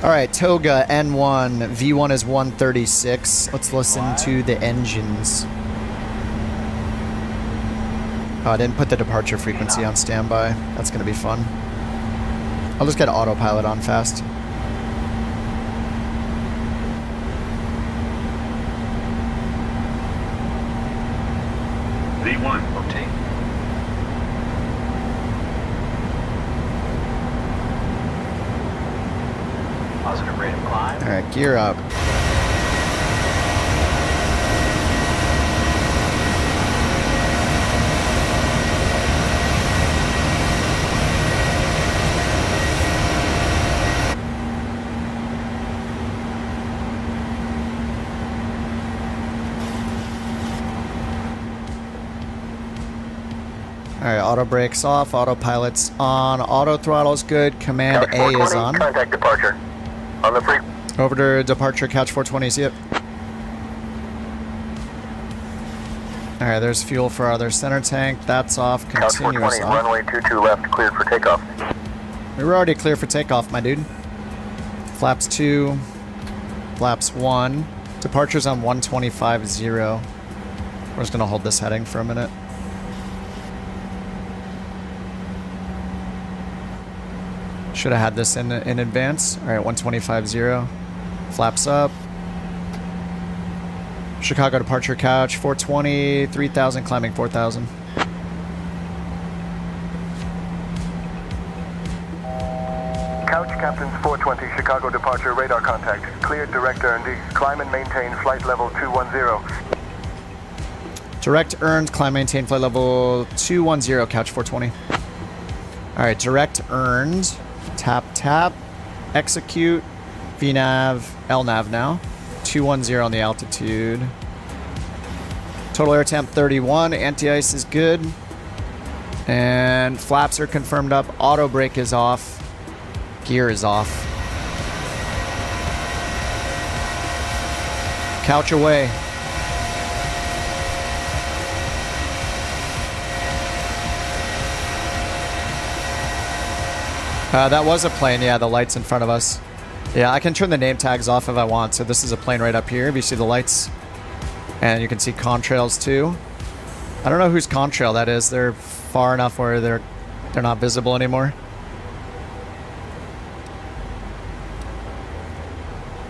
A: Alright, Toga, N1. V1 is 136. Let's listen to the engines. Oh, I didn't put the departure frequency on standby. That's going to be fun. I'll just get autopilot on fast.
G: V1, rotate. Positive rate of climb.
A: Alright, gear up. Alright, auto brakes off, autopilot's on, auto throttle's good, command A is on.
F: Contact departure. On the free.
A: Over to departure, couch 420, see it. Alright, there's fuel for our other center tank, that's off,
F: Couch
A: continuous
F: 420,
A: off.
F: runway 22 left, cleared for takeoff.
A: We were already clear for takeoff, my dude. Flaps 2, flaps 1. Departure's on 125.0. We're just gonna hold this heading for a minute. Should have had this in advance. All right, 125.0. Flaps up. Chicago departure couch, 420, 3,000, climbing 4,000.
H: Couch Captain's 420, Chicago departure, radar contact. Cleared direct earned. Climb and maintain flight level 210.
A: Direct earned, climb maintain flight level 210, couch 420. All right, direct earned. Tap, tap, execute, VNAV, LNAV now. 210 on the altitude. Total air temp 31, anti-ice is good. And flaps are confirmed up, auto brake is off, gear is off. Couch away. That was a plane, yeah, the lights in front of us. Yeah, I can turn the name tags off if I want. So this is a plane right up here. If you see the lights, and you can see contrails too. I don't know whose contrail that is. They're far enough where they're not visible anymore.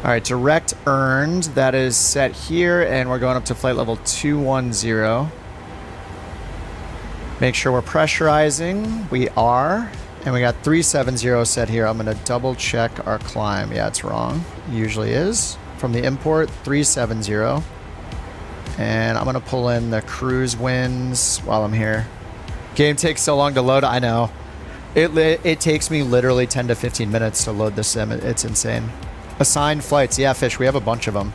A: All right, direct earned. That is set here, and we're going up to flight level 210. Make sure we're pressurizing. We are. And we got 370 set here. I'm going to double check our climb. Yeah, it's wrong. It usually is. From the import, 370. And I'm going to pull in the cruise winds while I'm here. Game takes so long to load. I know. It takes me literally 10 to 15 minutes to load the sim. It's insane. Assigned flights. Yeah, Fish, we have a bunch of them.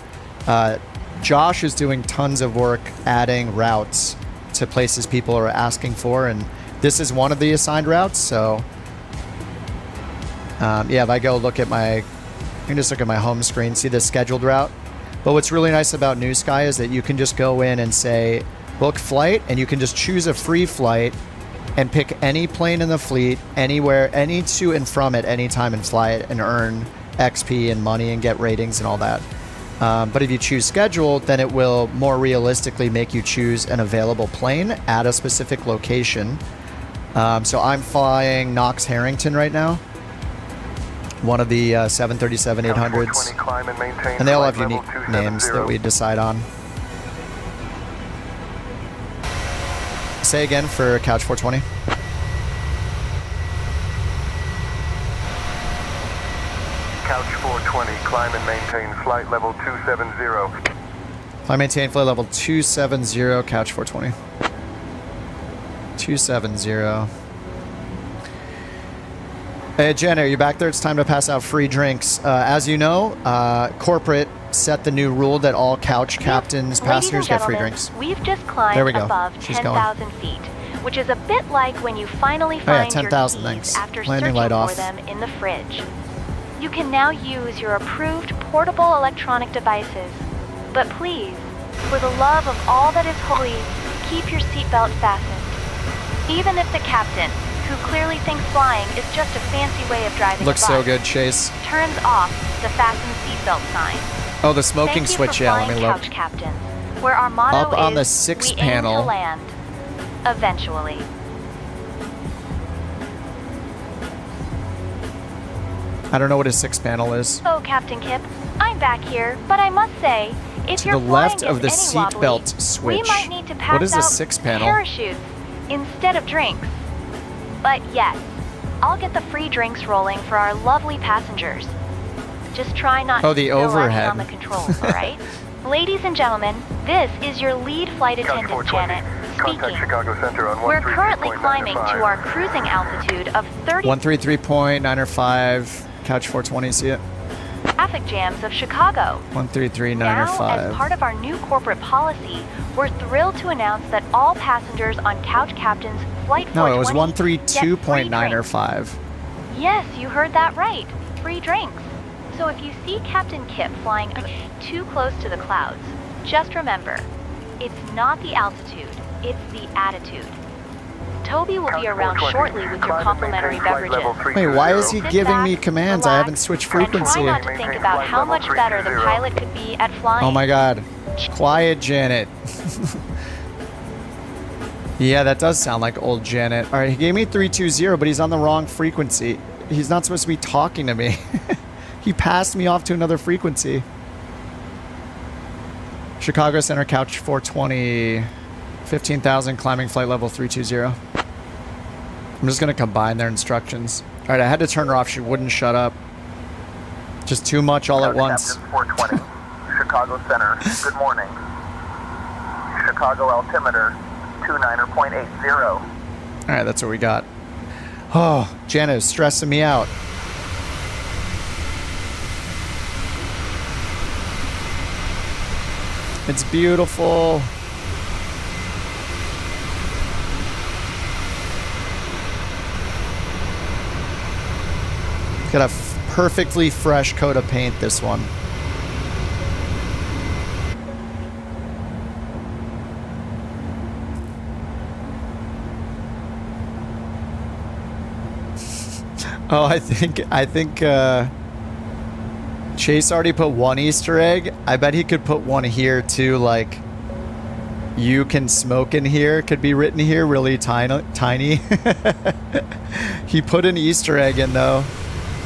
A: Josh is doing tons of work adding routes to places people are asking for, and this is one of the assigned routes. So yeah, if I go look at my, you can just look at my home screen, see the scheduled route. But what's really nice about NewSky is that you can just go in and say book flight, and you can just choose a free flight and pick any plane in the fleet anywhere, any to and from at any time, and fly it and earn XP and money and get ratings and all that. But if you choose schedule, then it will more realistically make you choose an available plane at a specific location. So I'm flying Knox Harrington right now, one of the 737-800s, and they all have unique names that we decide on. Say again for Couch 420.
H: Couch 420, climb and maintain flight level 270.
A: I maintain flight level 270, Couch 420. 270. Hey, Jen, are you back there? It's time to pass out free drinks. As you know, corporate set the new rule that all couch captains, passengers get free drinks.
B: We've just climbed above 10,000 feet, which is a bit like when you finally find
A: 10,000,
B: your keys
A: thanks.
B: after
A: Landing
B: searching
A: light off.
B: for them in the fridge. You can now use your approved portable electronic devices. But please, for the love of all that is holy, keep your seatbelt fastened. Even if the captain, who clearly thinks flying is just a fancy way of driving
A: Looks
B: a bus,
A: so good, Chase.
B: turns off the fasten seatbelt sign.
A: Oh, the smoking switch, yeah, let me look.
B: Couch captains, where our motto
A: Up on
B: is,
A: the sixth
B: we
A: panel.
B: aim to land. Eventually.
A: I don't know what a 6 panel is.
B: Oh, Captain Kip, I'm back here, but I must say, if
A: To
B: your
A: the left
B: flying
A: of the
B: is
A: seat
B: any wobbly,
A: belt switch.
B: we might need to pass
A: What is a
B: out
A: 6 panel?
B: parachutes instead of drinks. But yes, I'll get the free drinks rolling for our lovely passengers. Just try not to
A: the
B: spill any
A: overhead.
B: on the controls, all right? Ladies and gentlemen, this is your lead flight
H: Couch
B: attendant,
H: 420,
B: Janet,
H: contact
B: speaking.
H: Chicago Center on
B: We're currently
H: 133.95.
B: climbing to our cruising altitude of 30
A: 133.905. Couch 420, see it?
B: traffic jams of Chicago.
A: 133.905.
B: Now, as part of our new corporate policy, we're thrilled to announce that all passengers on Couch Captain's Flight 420
A: No, it was
B: get free drinks.
A: 132.905.
B: Yes, you heard that right. Free drinks. So if you see Captain Kip flying too close to the clouds, just remember, it's not the altitude, it's the attitude. Toby will be around shortly with your complimentary beverages.
A: Wait, why is he
B: Sit
A: giving
B: back,
A: me commands? I
B: relax,
A: haven't switched
B: and
A: frequency.
B: try not to think about how much better the pilot could be at flying.
A: Oh my god. Quiet, Janet. Yeah, that does sound like old Janet. Alright, he gave me 320, but he's on the wrong frequency. He's not supposed to be talking to me. He passed me off to another frequency. Chicago Center, Couch 420, 15,000, climbing flight level 320. I'm just going to combine their instructions. All right, I had to turn her off. She wouldn't shut up. Just too much all at once.
F: 420, Chicago Center, good morning. Chicago altimeter, 29.80.
A: All right, that's what we got. Oh, Janet is stressing me out. It's beautiful. It's got a perfectly fresh coat of paint, this one. Oh, I think Chase already put one Easter egg. I bet he could put one here too, like you can smoke in here could be written here really tiny. He put an Easter egg in though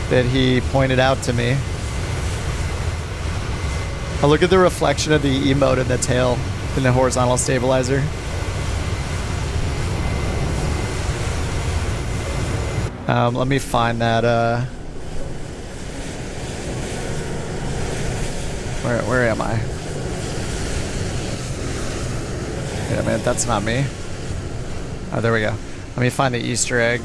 A: that he pointed out to me. Oh, look at the reflection of the emote in the tail in the horizontal stabilizer. Let me find that. Where am I? Wait a minute, that's not me. Oh, there we go. Let me find the Easter egg.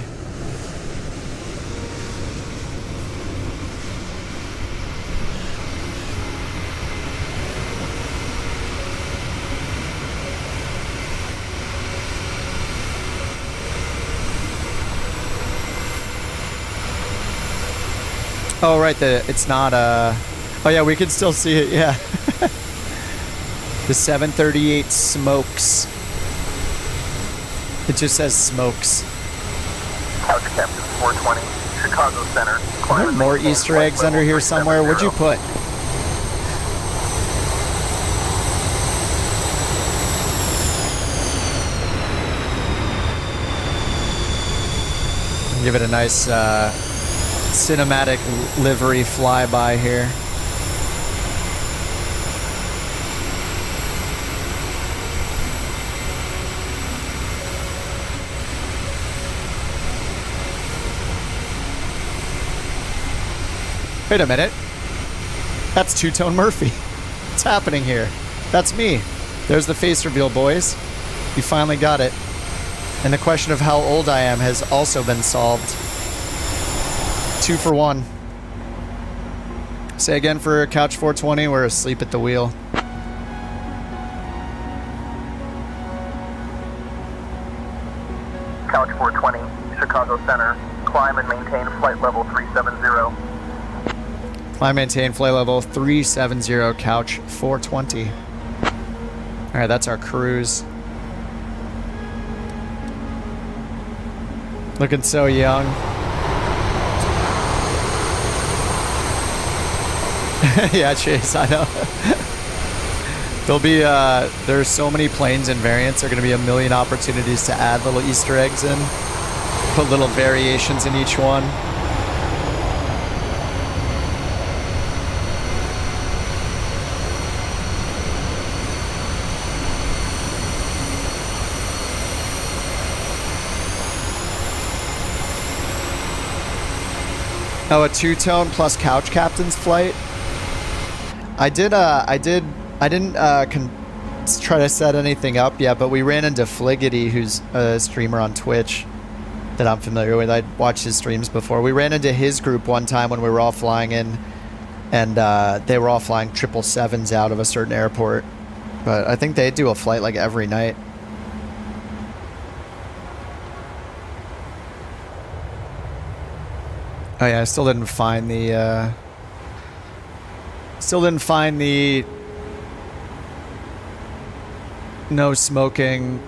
A: Oh, right, it's not, oh yeah, we can still see it, yeah. The 738 smokes. It just says smokes.
F: Couch Captain 420, Chicago Center.
A: Are there more Easter eggs under here somewhere? What'd you put? Give it a nice, cinematic livery flyby here. Wait a minute. That's Two-Tone Murphy. What's happening here? That's me. There's the face reveal, boys. We finally got it. And the question of how old I am has also been solved. 2 for 1. Say again for Couch 420, we're asleep at the wheel.
F: Couch 420, Chicago Center. Climb and maintain flight level 370.
A: Climb, maintain flight level 370, Couch 420. Alright, that's our cruise. Looking so young. Yeah, Chase, I know. There'll be, there's so many planes and variants. There are going to be a million opportunities to add little Easter eggs in. Put little variations in each one. Oh, a two-tone plus Couch Captain's flight. I didn't try to set anything up yet, but we ran into Fliggity, who's a streamer on Twitch that I'm familiar with. I'd watched his streams before. We ran into his group one time when we were all flying in, and they were all flying 777s out of a certain airport. But I think they do a flight like every night. Oh yeah, I still didn't find the no smoking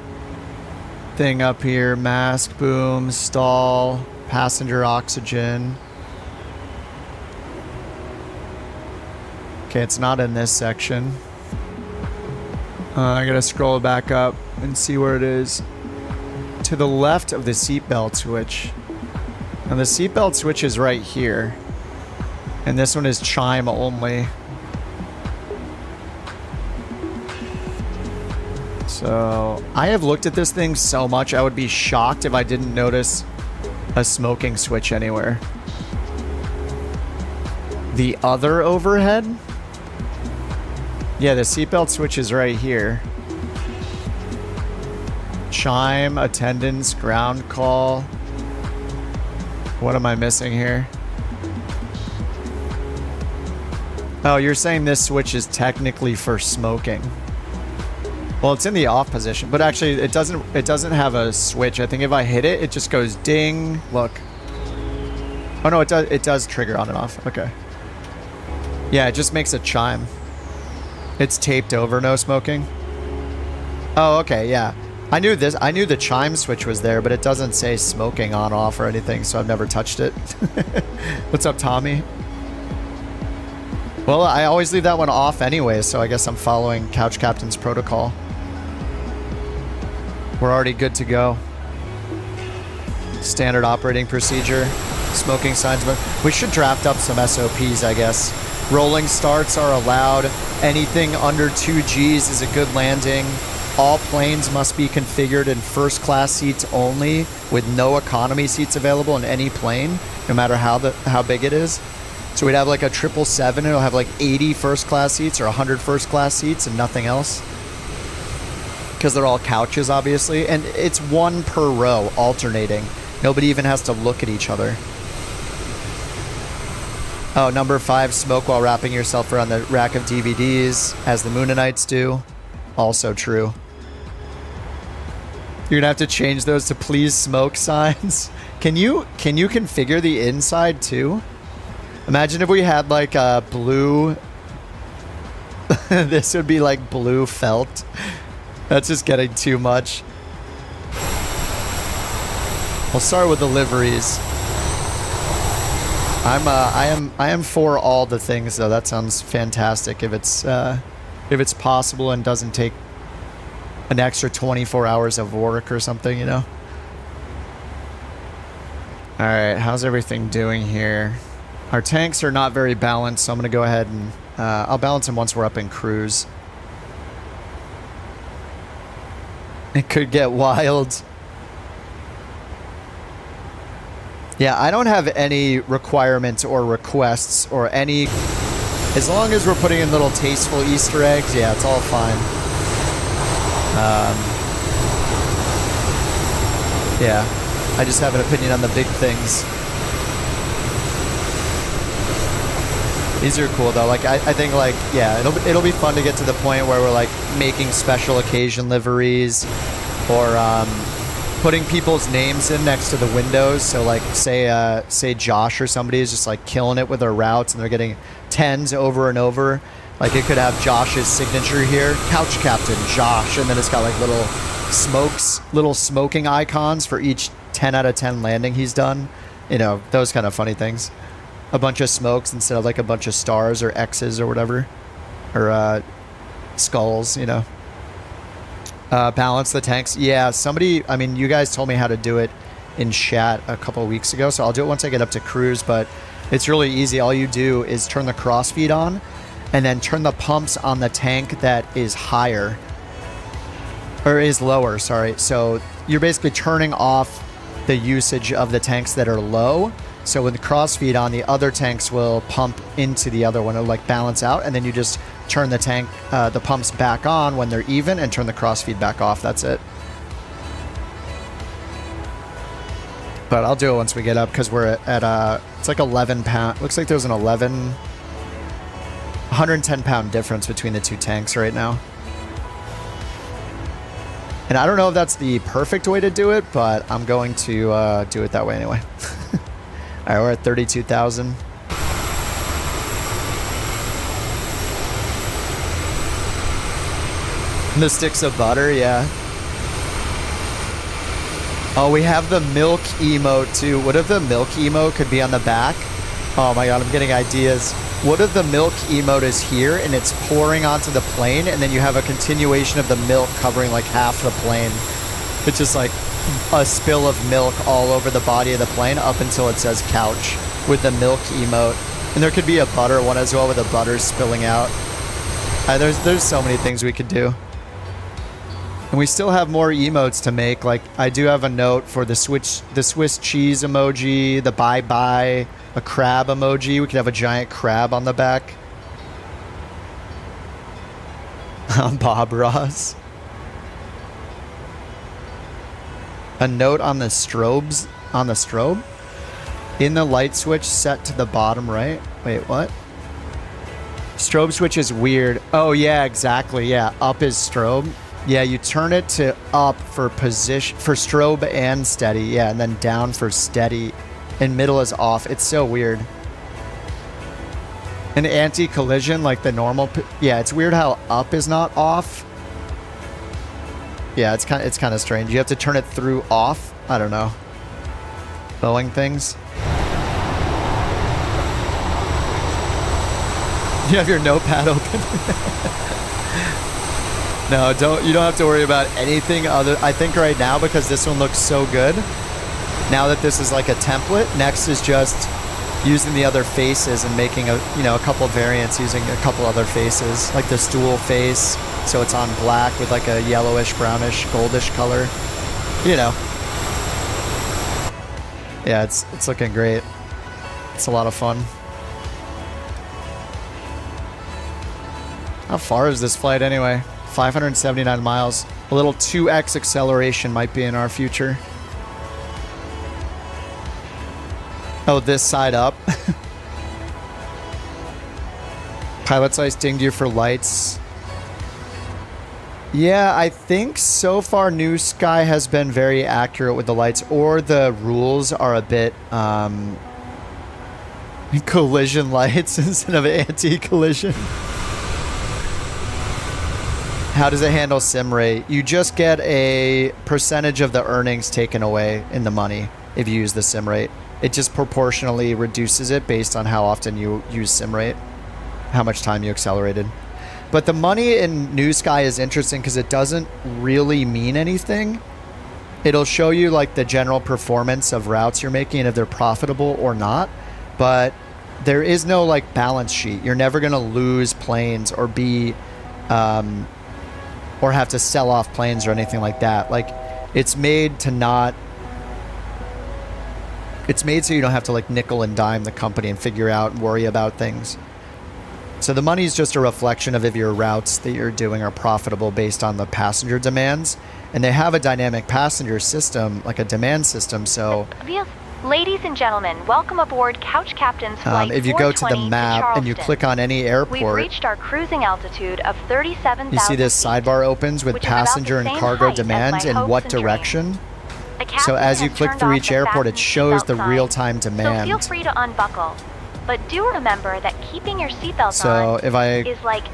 A: thing up here. Mask, boom, stall, passenger oxygen. Okay, it's not in this section. I gotta scroll back up and see where it is. To the left of the seatbelt switch. And the seatbelt switch is right here. And this one is chime only. So, I have looked at this thing so much, I would be shocked if I didn't notice a smoking switch anywhere. The other overhead? Yeah, the seatbelt switch is right here. Chime, attendance, ground call. What am I missing here? Oh, you're saying this switch is technically for smoking. Well, it's in the off position, but actually it doesn't have a switch. I think if I hit it, it just goes ding. Look. Oh no, it does trigger on and off. Okay. Yeah, it just makes a chime. It's taped over no smoking. Oh, okay, yeah. I knew the chime switch was there, but it doesn't say smoking on, off, or anything, so I've never touched it. What's up, Tommy? Well, I always leave that one off anyway, so I guess I'm following Couch Captain's protocol. We're already good to go. Standard operating procedure. Smoking signs. We should draft up some SOPs, I guess. Rolling starts are allowed. Anything under 2 Gs is a good landing. All planes must be configured in first class seats only, with no economy seats available in any plane, no matter how big it is. So we'd have like a 777, it'll have like 80 first class seats or 100 first class seats and nothing else. Because they're all couches, obviously. And it's one per row, alternating. Nobody even has to look at each other. Oh, number 5, smoke while wrapping yourself around the rack of DVDs, as the Moonanites do. Also true. You're gonna have to change those to please smoke signs. Can you configure the inside too? Imagine if we had like a blue. This would be like blue felt. That's just getting too much. We'll start with the liveries. I am for all the things though. That sounds fantastic. If it's possible and doesn't take an extra 24 hours of work or something, you know. All right, how's everything doing here? Our tanks are not very balanced, so I'm gonna go ahead and I'll balance them once we're up in cruise. It could get wild. Yeah, I don't have any requirements or requests or any... As long as we're putting in little tasteful Easter eggs, yeah, it's all fine. Yeah, I just have an opinion on the big things. These are cool though. Like I think like, yeah, it'll be fun to get to the point where we're like making special occasion liveries or putting people's names in next to the windows. So like say Josh or somebody is just like killing it with their routes and they're getting 10s over and over. Like it could have Josh's signature here, Couch Captain Josh, and then it's got like little smoking icons for each 10 out of 10 landing he's done. You know, those kind of funny things. A bunch of smokes instead of like a bunch of stars or X's or whatever, or skulls, you know. Balance the tanks. Yeah, somebody, I mean, you guys told me how to do it in chat a couple of weeks ago, so I'll do it once I get up to cruise, but it's really easy. All you do is turn the crossfeed on and then turn the pumps on the tank that is higher, or is lower, sorry. So you're basically turning off the usage of the tanks that are low. So with the crossfeed on, the other tanks will pump into the other one. It'll like balance out, and then you just turn the tank, the pumps back on when they're even, and turn the crossfeed back off. That's it. But I'll do it once we get up because we're at it's like 11 pound. Looks like there's an 110 pound difference between the two tanks right now. And I don't know if that's the perfect way to do it, but I'm going to do it that way anyway. All right, we're at 32,000. The sticks of butter, yeah. Oh, we have the milk emote too. What if the milk emote could be on the back? Oh my god, I'm getting ideas. What if the milk emote is here and it's pouring onto the plane, and then you have a continuation of the milk covering like half the plane? It's just like a spill of milk all over the body of the plane up until it says couch with the milk emote. And there could be a butter one as well with the butter spilling out. There's so many things we could do. And we still have more emotes to make. Like I do have a note for the Swiss cheese emoji, the bye-bye, a crab emoji. We could have a giant crab on the back. Bob Ross. A note on the strobes, on the strobe? In the light switch set to the bottom right. Wait, what? Strobe switch is weird. Oh yeah, exactly. Yeah, up is strobe. Yeah, you turn it to up for position, for strobe and steady. Yeah, and then down for steady. And middle is off. It's so weird. An anti-collision like the normal. Yeah, it's weird how up is not off. Yeah, it's kind of strange. You have to turn it through off. I don't know. Boeing things. You have your notepad open. No, you don't have to worry about anything other. I think right now, because this one looks so good, now that this is like a template, next is just using the other faces and making a couple variants using a couple other faces, like the stool face, so it's on black with like a yellowish, brownish, goldish color. You know. Yeah, it's looking great. It's a lot of fun. How far is this flight anyway? 579 miles. A little 2x acceleration might be in our future. Oh, this side up. Pilot's ice dinged you for lights. Yeah, I think so far NewSky has been very accurate with the lights, or the rules are a bit collision lights instead of anti-collision. How does it handle sim rate? You just get a percentage of the earnings taken away in the money if you use the sim rate. It just proportionally reduces it based on how often you use sim rate, how much time you accelerated. But the money in NewSky is interesting because it doesn't really mean anything. It'll show you like the general performance of routes you're making and if they're profitable or not. But there is no like balance sheet. You're never going to lose planes or be... or have to sell off planes or anything like that. Like, it's made to not... It's made so you don't have to, like, nickel and dime the company and figure out and worry about things. So the money is just a reflection of if your routes that you're doing are profitable based on the passenger demands. And they have a dynamic passenger system, like a demand system, so...
B: Ladies and gentlemen, welcome aboard Couch Captain's Flight 420
A: if you go to the map and you click on any airport,
B: we've reached our cruising altitude of 37,000
A: you see this sidebar opens with passenger and cargo demands in what direction. So as you click through each airport, it shows the real-time demand.
B: So feel free to unbuckle. But do remember that keeping your seatbelt
A: so if I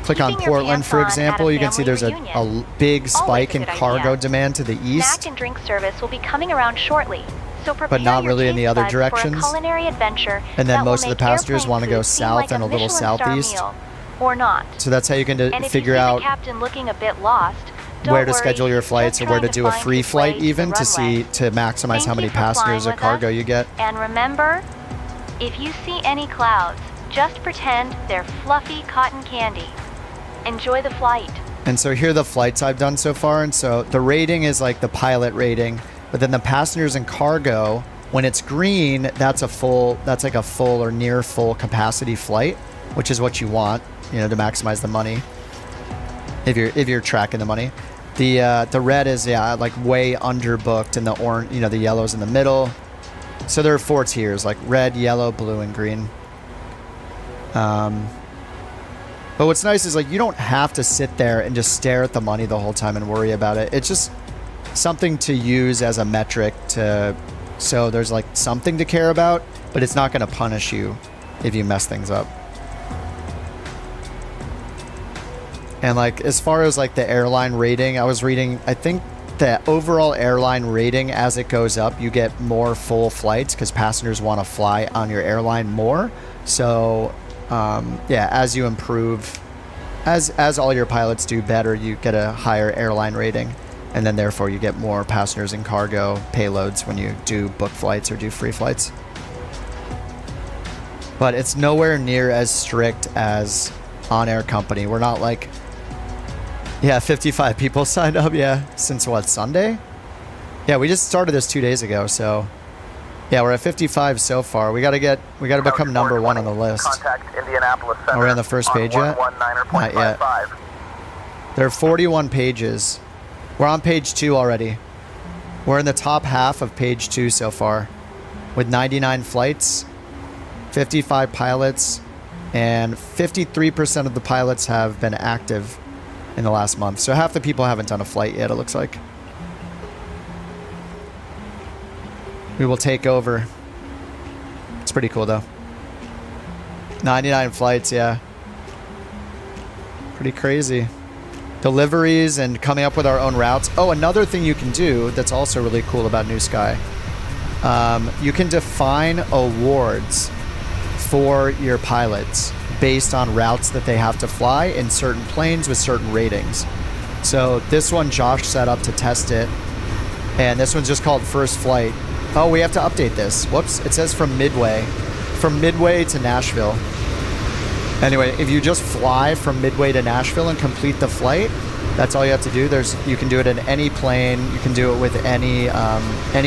A: click on Portland, for example, you can see there's a big spike in cargo demand to the east.
B: Snack and drink service will be coming around shortly. So
A: but not really in the other directions. And then most of the passengers want to go south and a little southeast.
B: Or not.
A: So that's how you can figure out where to schedule your flights or where to do a free flight even to maximize how many passengers or cargo you get.
B: And remember, if you see any clouds, just pretend they're fluffy cotton candy. Enjoy the flight.
A: And so here are the flights I've done so far. And so the rating is like the pilot rating. But then the passengers and cargo, when it's green, that's like a full or near full capacity flight, which is what you want, to maximize the money. If you're tracking the money, the red is like way underbooked, and the orange, the yellow's in the middle. So there are 4 tiers, like red, yellow, blue, and green. But what's nice is like you don't have to sit there and just stare at the money the whole time and worry about it. It's just something to use as a metric so there's like something to care about, but it's not going to punish you if you mess things up. And like as far as like the airline rating, I was reading, I think the overall airline rating as it goes up, you get more full flights because passengers want to fly on your airline more. So as you improve, as all your pilots do better, you get a higher airline rating. And then therefore you get more passengers and cargo payloads when you do book flights or do free flights. But it's nowhere near as strict as On-Air Company. We're not like, 55 people signed up, since what, Sunday? Yeah, we just started this 2 days ago, so we're at 55 so far. We gotta become number 1 on the list. Are we on the first page yet? Not yet. There are 41 pages. We're on page 2 already. We're in the top half of page 2 so far, with 99 flights, 55 pilots, and 53% of the pilots have been active in the last month. So half the people haven't done a flight yet, it looks like. We will take over. It's pretty cool though. 99 flights, yeah. Pretty crazy. deliveries and coming up with our own routes. Oh, another thing you can do that's also really cool about NewSky, you can define awards for your pilots based on routes that they have to fly in certain planes with certain ratings. So this one Josh set up to test it, and this one's just called first flight. Oh, we have to update this. Whoops, it says from Midway to Nashville. Anyway, if you just fly from Midway to Nashville and complete the flight, that's all you have to do. You can do it in any plane. You can do it with any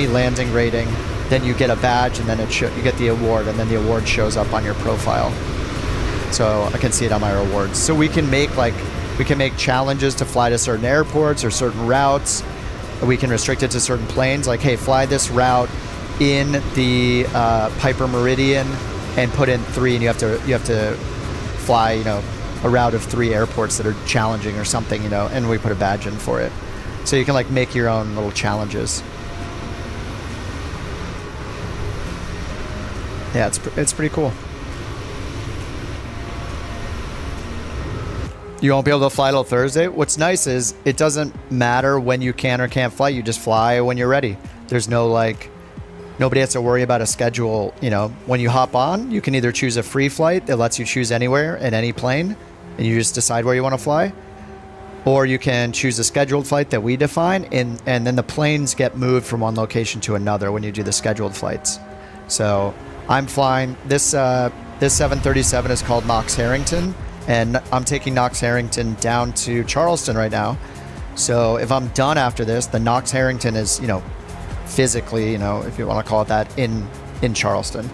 A: landing rating. Then you get a badge, and then you get the award, and then the award shows up on your profile. So I can see it on my rewards. So we can make challenges to fly to certain airports or certain routes. We can restrict it to certain planes. Like, hey, fly this route in the Piper Meridian and put in 3, and you have to fly, a route of 3 airports that are challenging or something, and we put a badge in for it. So you can like make your own little challenges. Yeah, it's pretty cool. You won't be able to fly till Thursday. What's nice is it doesn't matter when you can or can't fly. You just fly when you're ready. There's no nobody has to worry about a schedule. When you hop on, you can either choose a free flight that lets you choose anywhere in any plane, and you just decide where you want to fly, or you can choose a scheduled flight that we define, and then the planes get moved from one location to another when you do the scheduled flights. So I'm flying this 737 is called Knox Harrington, and I'm taking Knox Harrington down to Charleston right now. So if I'm done after this, the Knox Harrington is, physically, if you want to call it that, in Charleston.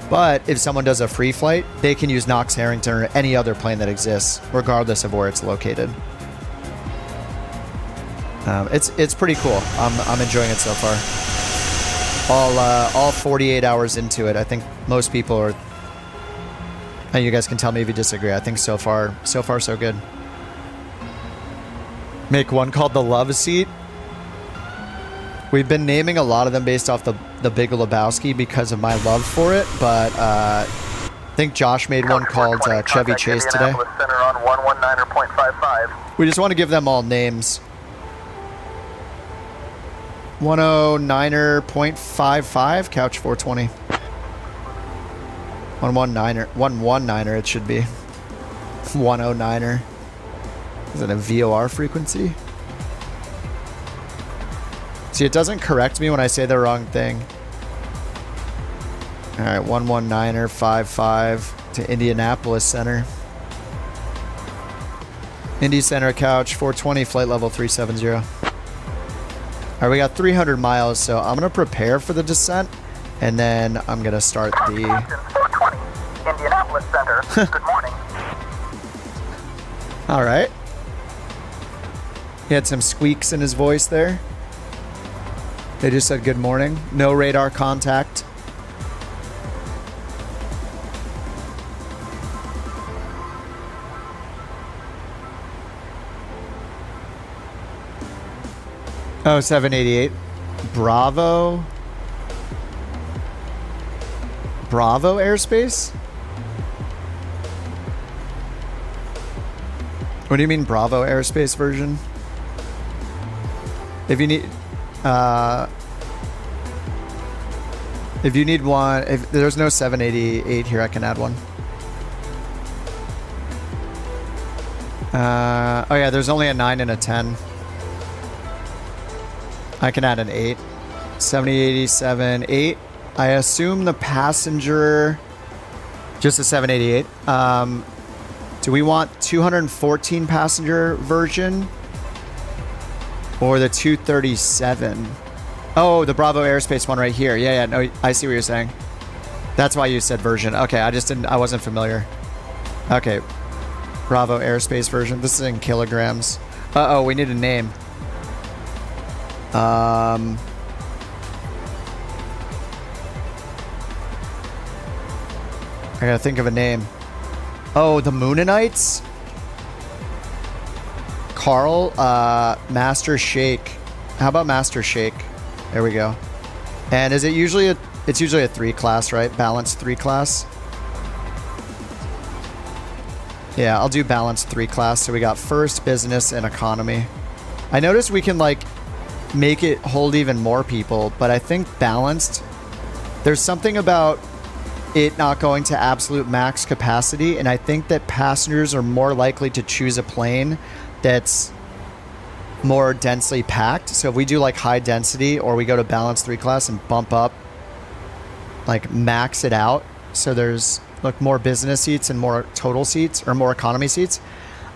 A: But if someone does a free flight, they can use Knox Harrington or any other plane that exists, regardless of where it's located. It's pretty cool. I'm enjoying it so far. All 48 hours into it, I think most people are. And you guys can tell me if you disagree. I think so far so good. Make one called the Love Seat. We've been naming a lot of them based off the Big Lebowski because of my love for it, but I think Josh made one called Chevy Chase today.
F: Center on 119.55.
A: We just want to give them all names. 109.55, Couch 420. 119er it should be. 109er. Is it a VOR frequency? See, it doesn't correct me when I say the wrong thing. All right, 119er 55 to Indianapolis Center. Indy Center, Couch 420, flight level 370. All right, we got 300 miles, so I'm gonna prepare for the descent, and then I'm gonna start the.
F: 420, Indianapolis Center. Good morning.
A: All right. He had some squeaks in his voice there. They just said good morning. No radar contact. Oh, 788. Bravo airspace? What do you mean Bravo airspace version? If you need one, if there's no 788 here, I can add one. Oh yeah, there's only a 9 and a 10. I can add an 8. 7087 8. I assume the passenger, just a 788. Do we want 214 passenger version or the 237? Oh, the Bravo airspace one right here. Yeah, no, I see what you're saying. That's why you said version. Okay, I wasn't familiar. Okay, Bravo airspace version. This is in kilograms. Uh-oh, we need a name. I gotta think of a name. Oh, the Moonanites? Carl, Master Shake. How about Master Shake? There we go. And is it usually it's usually a 3 class, right? Balanced 3 class. Yeah, I'll do balanced 3 class. So we got first, business, and economy. I noticed we can like make it hold even more people, but I think balanced, there's something about it not going to absolute max capacity, and I think that passengers are more likely to choose a plane that's more densely packed. So if we do like high density, or we go to balanced 3 class and bump up, like max it out, so there's like more business seats and more total seats, or more economy seats,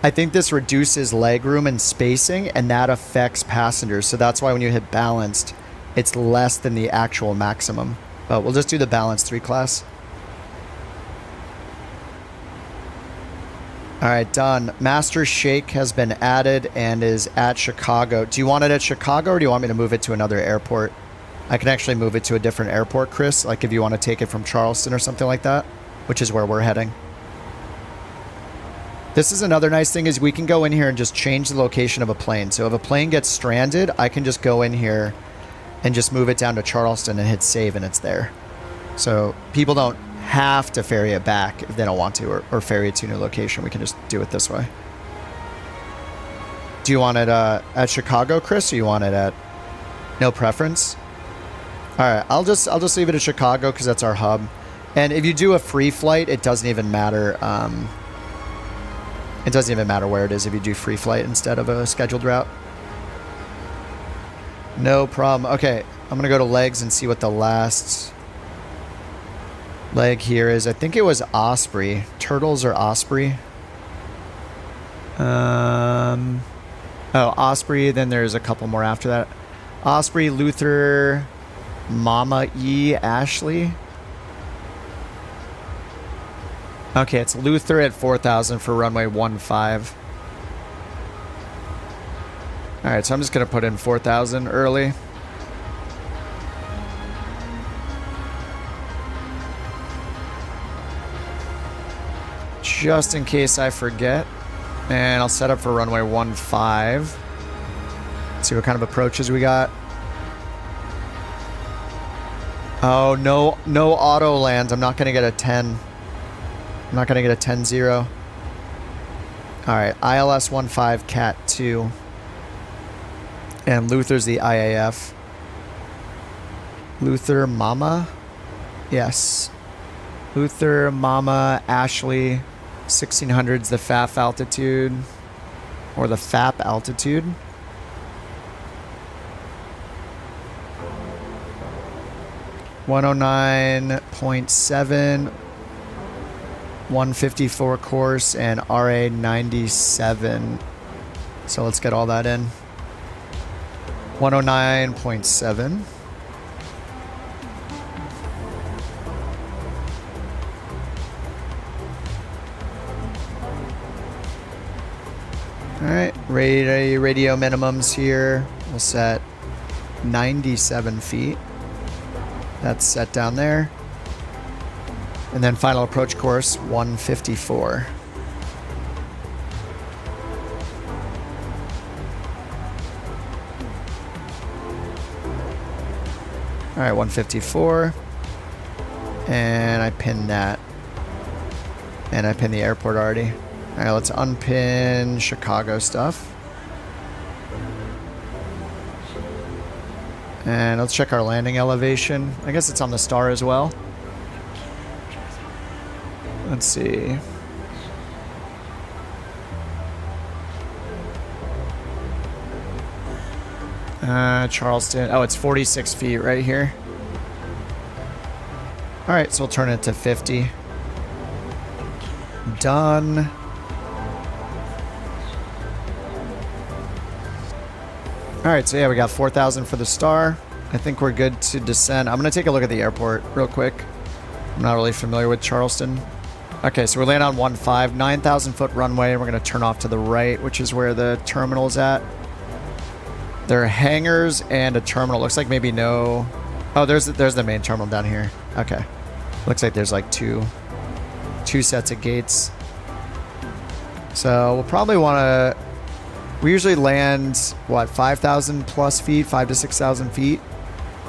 A: I think this reduces legroom and spacing, and that affects passengers. So that's why when you hit balanced, it's less than the actual maximum. But we'll just do the balanced 3 class. All right, done. Master Shake has been added and is at Chicago. Do you want it at Chicago, or do you want me to move it to another airport? I can actually move it to a different airport, Chris, like if you want to take it from Charleston or something like that, which is where we're heading. This is another nice thing, is we can go in here and just change the location of a plane. So if a plane gets stranded, I can just go in here and just move it down to Charleston and hit save, and it's there. So people don't have to ferry it back if they don't want to, or ferry it to a new location. We can just do it this way. Do you want it at Chicago, Chris, or you want it at no preference? All right, I'll just leave it at Chicago because that's our hub. And if you do a free flight, it doesn't even matter. It doesn't even matter where it is if you do free flight instead of a scheduled route. No problem. Okay, I'm gonna go to legs and see what the last leg here is. I think it was Osprey. Turtles or Osprey? Oh, Osprey. Then there's a couple more after that. Osprey, Luther, Mama E, Ashley. Okay, it's Luther at 4,000 for runway 15. All right, so I'm just going to put in 4,000 early. Just in case I forget. And I'll set up for runway 15. See what kind of approaches we got. Oh, no auto lands. I'm not going to get a 10. I'm not going to get a 10-0. All right, ILS 15, Cat 2. And Luther's the IAF. Luther, Mama? Yes. Luther, Mama, Ashley. 1600's the FAF altitude. Or the FAP altitude. .7 154 course and RA 97. So let's get all that in. 109.7. All right, radio minimums here. We'll set 97 feet. That's set down there. And then final approach course, 154. All right, 154. And I pinned that. And I pinned the airport already. All right, let's unpin Chicago stuff. And let's check our landing elevation. I guess it's on the star as well. Let's see. Charleston. Oh, it's 46 feet right here. All right, so we'll turn it to 50. Done. All right, so yeah, we got 4,000 for the star. I think we're good to descend. I'm going to take a look at the airport real quick. I'm not really familiar with Charleston. Okay, so we're laying on 15, 9,000 foot runway, and we're going to turn off to the right, which is where the terminal's at. There are hangars and a terminal. Looks like maybe no... Oh, there's the main terminal down here. Okay. Looks like there's like two sets of gates. So we'll probably want to... We usually land, what, 5,000 plus feet, 5,000 to 6,000 feet.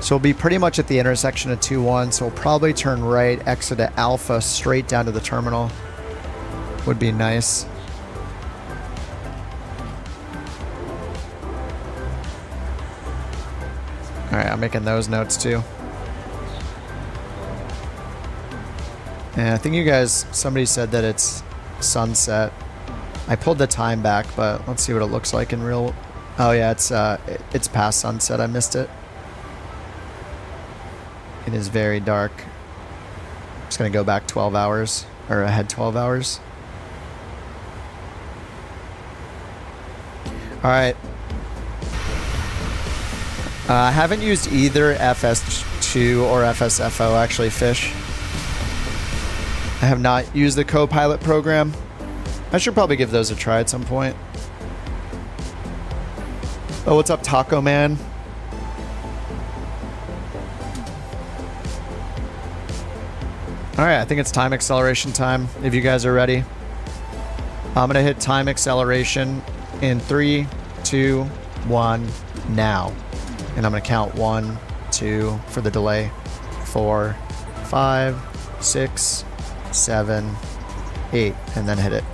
A: So we'll be pretty much at the intersection of 2-1. So we'll probably turn right, exit at Alpha, straight down to the terminal. would be nice. All right, I'm making those notes too. And I think you guys, somebody said that it's sunset. I pulled the time back, but let's see what it looks like in real. Oh yeah, it's past sunset. I missed it. It is very dark. I'm just gonna go back 12 hours, or ahead 12 hours. All right. I haven't used either FS2 or FSFO actually, Fish. I have not used the co-pilot program. I should probably give those a try at some point. Oh, what's up, Taco Man? All right, I think it's time acceleration time, if you guys are ready. I'm gonna hit time acceleration in 3, 2, 1, now. And I'm gonna count 1, 2 for the delay, 4, 5, 6, 7, 8, and then hit it.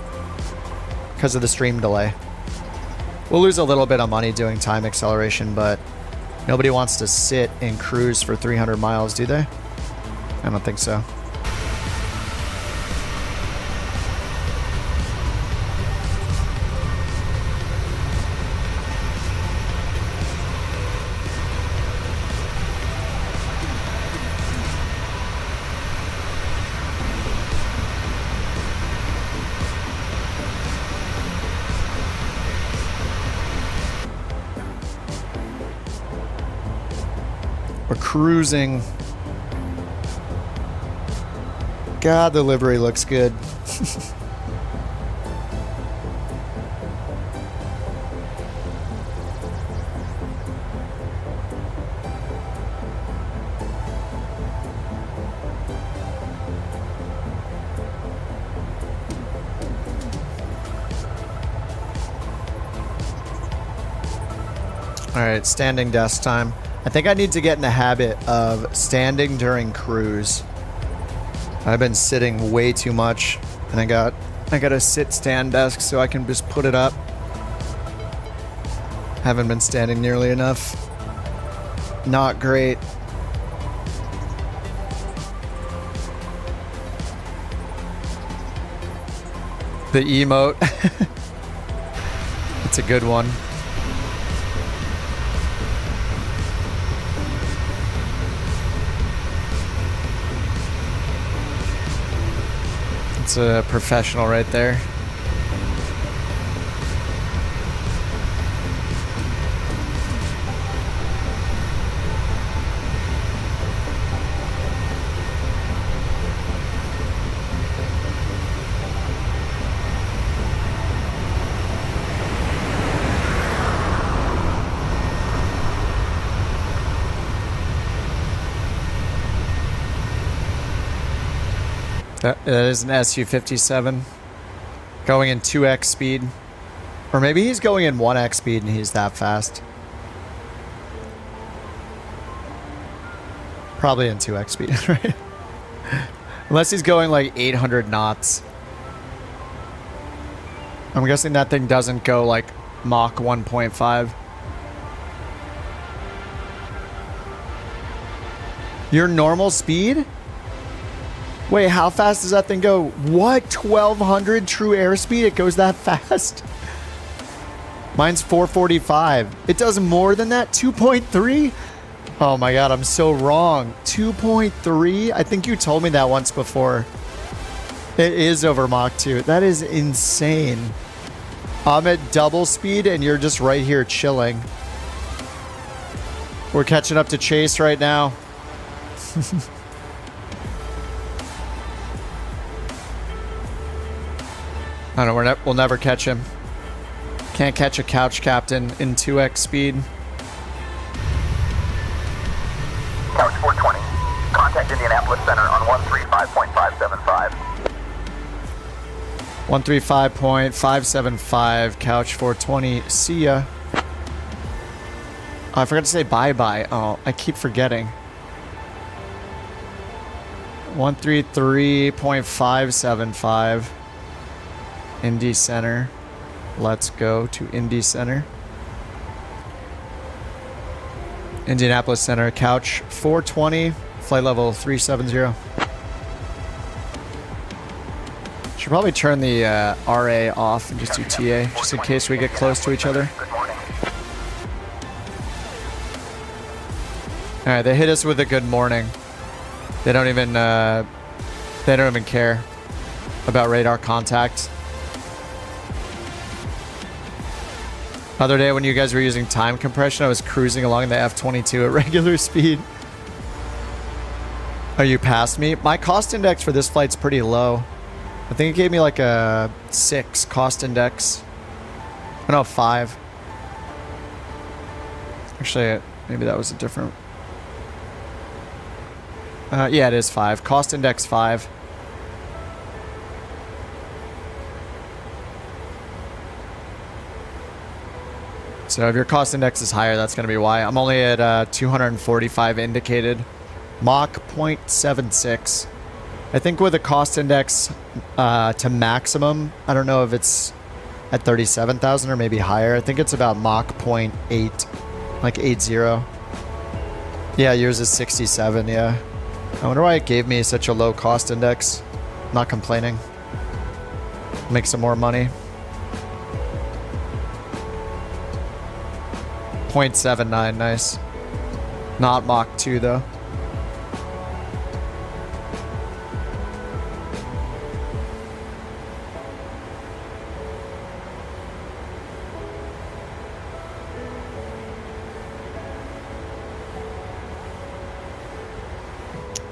A: Because of the stream delay. We'll lose a little bit of money doing time acceleration, but nobody wants to sit and cruise for 300 miles, do they? I don't think so. We're cruising. God, the livery looks good. All right, standing desk time. I think I need to get in the habit of standing during cruise. I've been sitting way too much, and I got a sit-stand desk so I can just put it up. Haven't been standing nearly enough. Not great. The emote. It's a good one. It's a professional right there. That is an SU-57 going in 2x speed, or maybe he's going in 1x speed and he's that fast. Probably in 2x speed, right? Unless he's going like 800 knots. I'm guessing that thing doesn't go like Mach 1.5. Your normal speed? Wait, how fast does that thing go? What? 1200 true airspeed? It goes that fast? Mine's 445. It does more than that? 2.3? Oh my god, I'm so wrong. 2.3? I think you told me that once before. It is over Mach 2. That is insane. I'm at double speed and you're just right here chilling. We're catching up to Chase right now. I don't know, we'll never catch him. Can't catch a couch captain in 2x speed.
F: Couch 420. Contact Indianapolis Center on 135.575.
A: 135.575, couch 420. See ya. Oh, I forgot to say bye-bye. Oh, I keep forgetting. 133.575. Indy Center. Let's go to Indy Center. Indianapolis Center, couch 420, flight level 370. Should probably turn the RA off and just do TA, just in case we get close to each other. All right, they hit us with a good morning. They don't even care about radar contact. Other day when you guys were using time compression, I was cruising along the F-22 at regular speed. Are you past me? My cost index for this flight's pretty low. I think it gave me like a 6 cost index. Oh, no, 5. Actually, maybe that was a different... yeah, it is 5. Cost index 5. So if your cost index is higher, that's going to be why. I'm only at 245 indicated. Mach 0.76. I think with a cost index to maximum, I don't know if it's at 37,000 or maybe higher. I think it's about Mach 0.8, like 80. Yeah, yours is 67, yeah. I wonder why it gave me such a low cost index. Not complaining. Make some more money. 0.79, nice. Not Mach 2 though.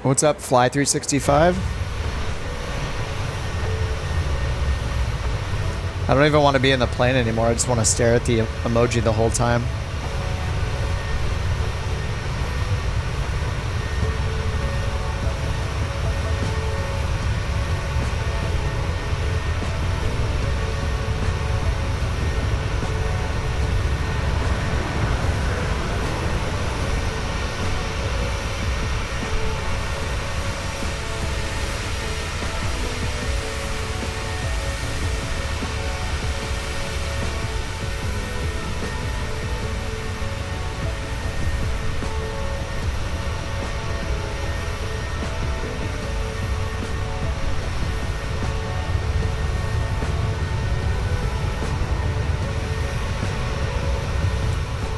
A: What's up, Fly 365? I don't even want to be in the plane anymore. I just want to stare at the emoji the whole time.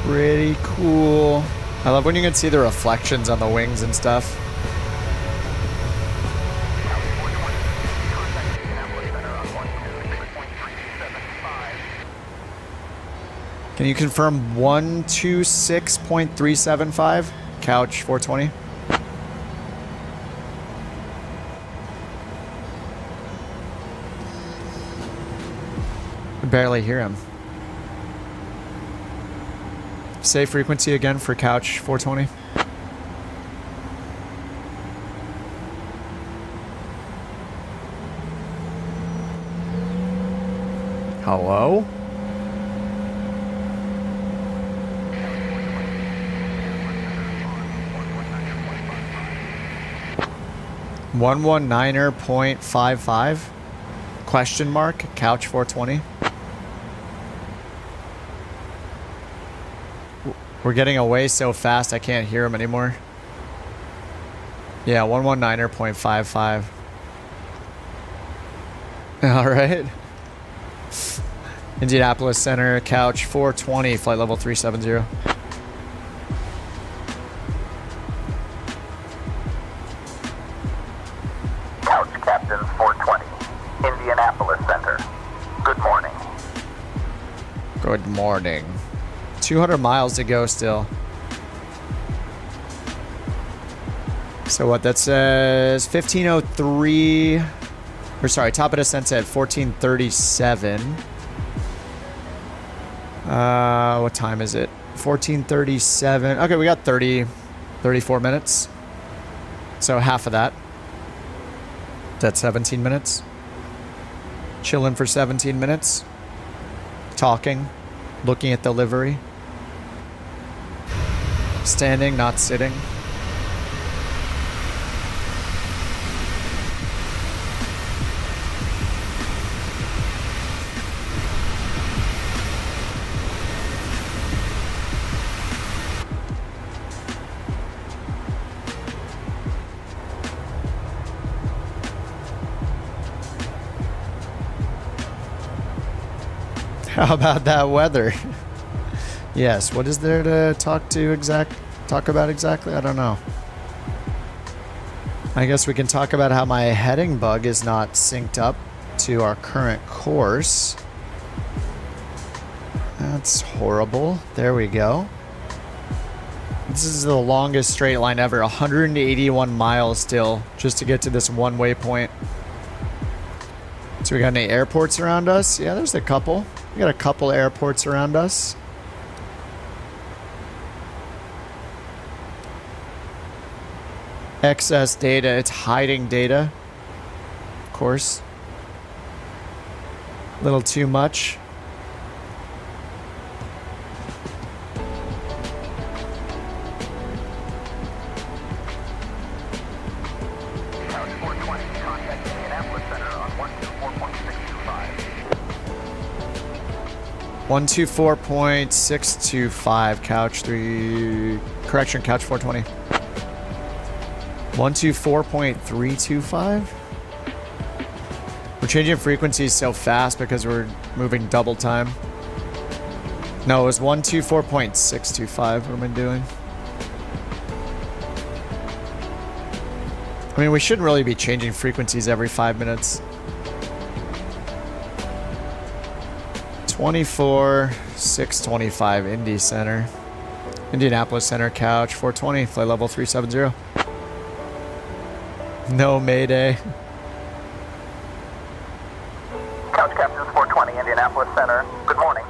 A: Pretty cool. I love when you can see the reflections on the wings and stuff. Can you confirm 126.375? Couch 420. I barely hear him. Say frequency again for couch 420. Hello? .55? Question mark? Couch 420? We're getting away so fast I can't hear him anymore. Yeah, 119.55. All right. Indianapolis Center, couch 420, flight level 370.
F: Couch Captain 420, Indianapolis Center. Good morning.
A: Good morning. 200 miles to go still. So what that says, 1503, or sorry, top of descent at 1437. What time is it? 1437. Okay, we got 34 minutes. So half of that. That's 17 minutes. Chilling for 17 minutes. Talking. Looking at the livery. Standing, not sitting. How about that weather? Yes, what is there to talk about exactly? I don't know. I guess we can talk about how my heading bug is not synced up to our current course. That's horrible. There we go. This is the longest straight line ever. 181 miles still just to get to this one waypoint. So we got any airports around us? Yeah, there's a couple. We got a couple airports around us. Excess data. It's hiding data. Of course. A little too much.
F: Couch 420, contact Indianapolis Center on 124.625.
A: 124.625, couch 3. Correction, couch 420. 124.325? We're changing frequencies so fast because we're moving double time. No, it was 124.625. What am I doing? I mean, we shouldn't really be changing frequencies every 5 minutes. 24.625, Indy Center. Indianapolis Center, couch 420, flight level 370. No Mayday.
F: Couch Captains 420, Indianapolis Center. Good morning.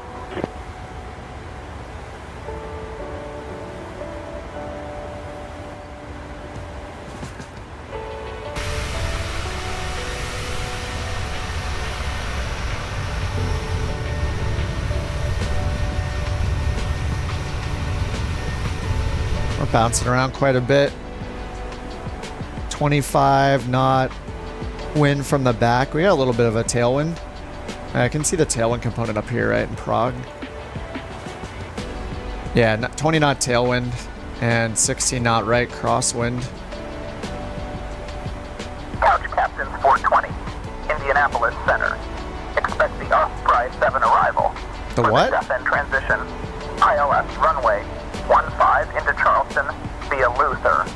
A: We're bouncing around quite a bit. 25 knot wind from the back. We got a little bit of a tailwind. I can see the tailwind component up here, right, in Prague. Yeah, 20 knot tailwind and 16 knot right crosswind.
F: Couch Captains 420, Indianapolis Center. Expect the Osprey 7 arrival.
A: The
F: For
A: what?
F: The death end transition. ILS runway 15 into Charleston via Luther.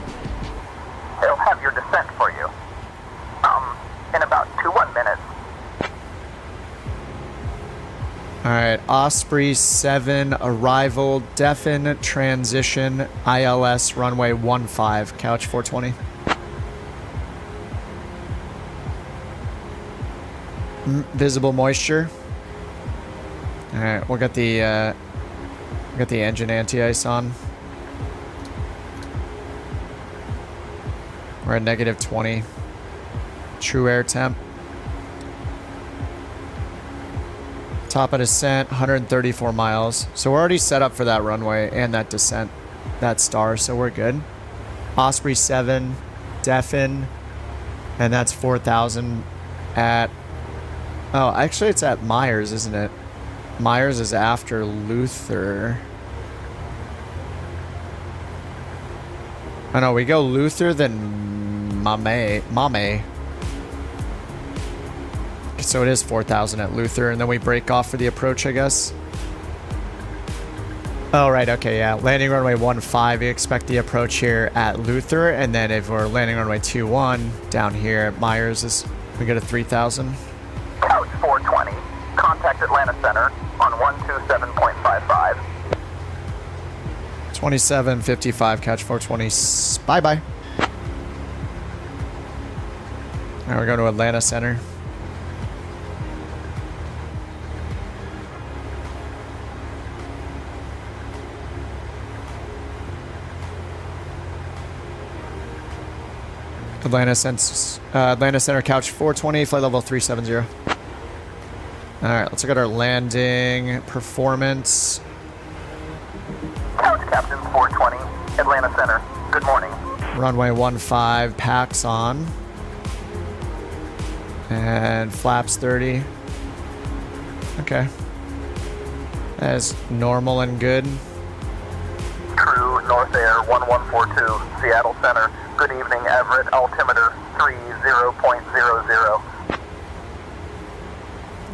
F: They'll have your descent for you. In about 1 minute.
A: Alright, Osprey 7 arrival, deafen transition, ILS runway 15, couch 420. Visible moisture. Alright, we'll get the engine anti-ice on. We're at negative 20. True air temp. Top of descent, 134 miles. So we're already set up for that runway and that descent, that star, so we're good. Osprey 7, deafen, and that's 4,000 at... Oh, actually it's at Myers, isn't it? Myers is after Luther. Oh no, we go Luther, then Mame. So it is 4,000 at Luther, and then we break off for the approach, I guess. Oh, right, okay, yeah. Landing runway 15, we expect the approach here at Luther, and then if we're landing runway 21 down here at Myers, we get a 3,000.
F: Couch 420, contact Atlanta Center on 127.55.
A: 2755, catch 420. Bye-bye. Now we're going to Atlanta Center. Atlanta Center, couch 420, flight level 370. All right, let's look at our landing performance.
F: Couch Captains 420, Atlanta Center. Good morning.
A: Runway 15, packs on. And flaps 30. Okay. That is normal and good.
F: True, North Air 1142, Seattle Center. Good evening, Everett. Altimeter 30.00.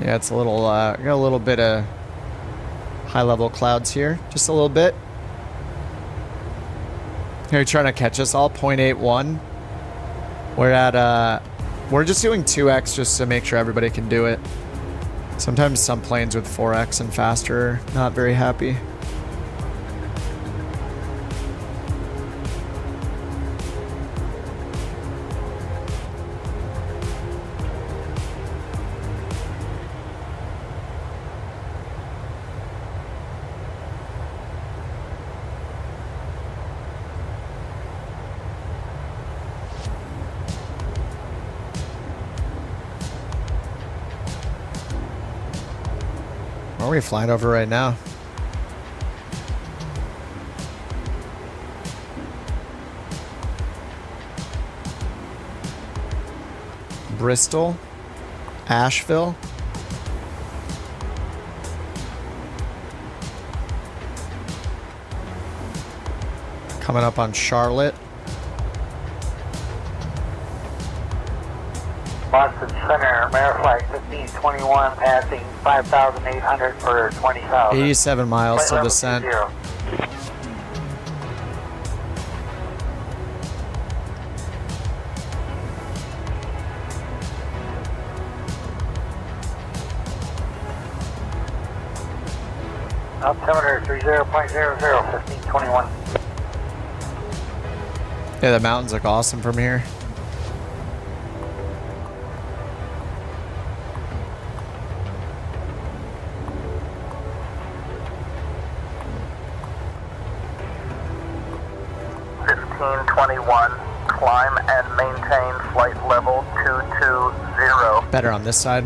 A: Yeah, it's a little, got a little bit of high-level clouds here, just a little bit. Here, trying to catch us all, 0.81. We're at, we're just doing 2x just to make sure everybody can do it. Sometimes some planes with 4x and faster are not very happy. Where are we flying over right now? Bristol, Asheville. Coming up on Charlotte.
F: Boston Center, Flight 1521, passing 5,800 for 20,000.
A: 87 miles to descent.
F: 20. Altimeter 30.00, 1521.
A: Yeah, the mountains look awesome from here.
F: Climb and maintain flight level 220.
A: Better on this side.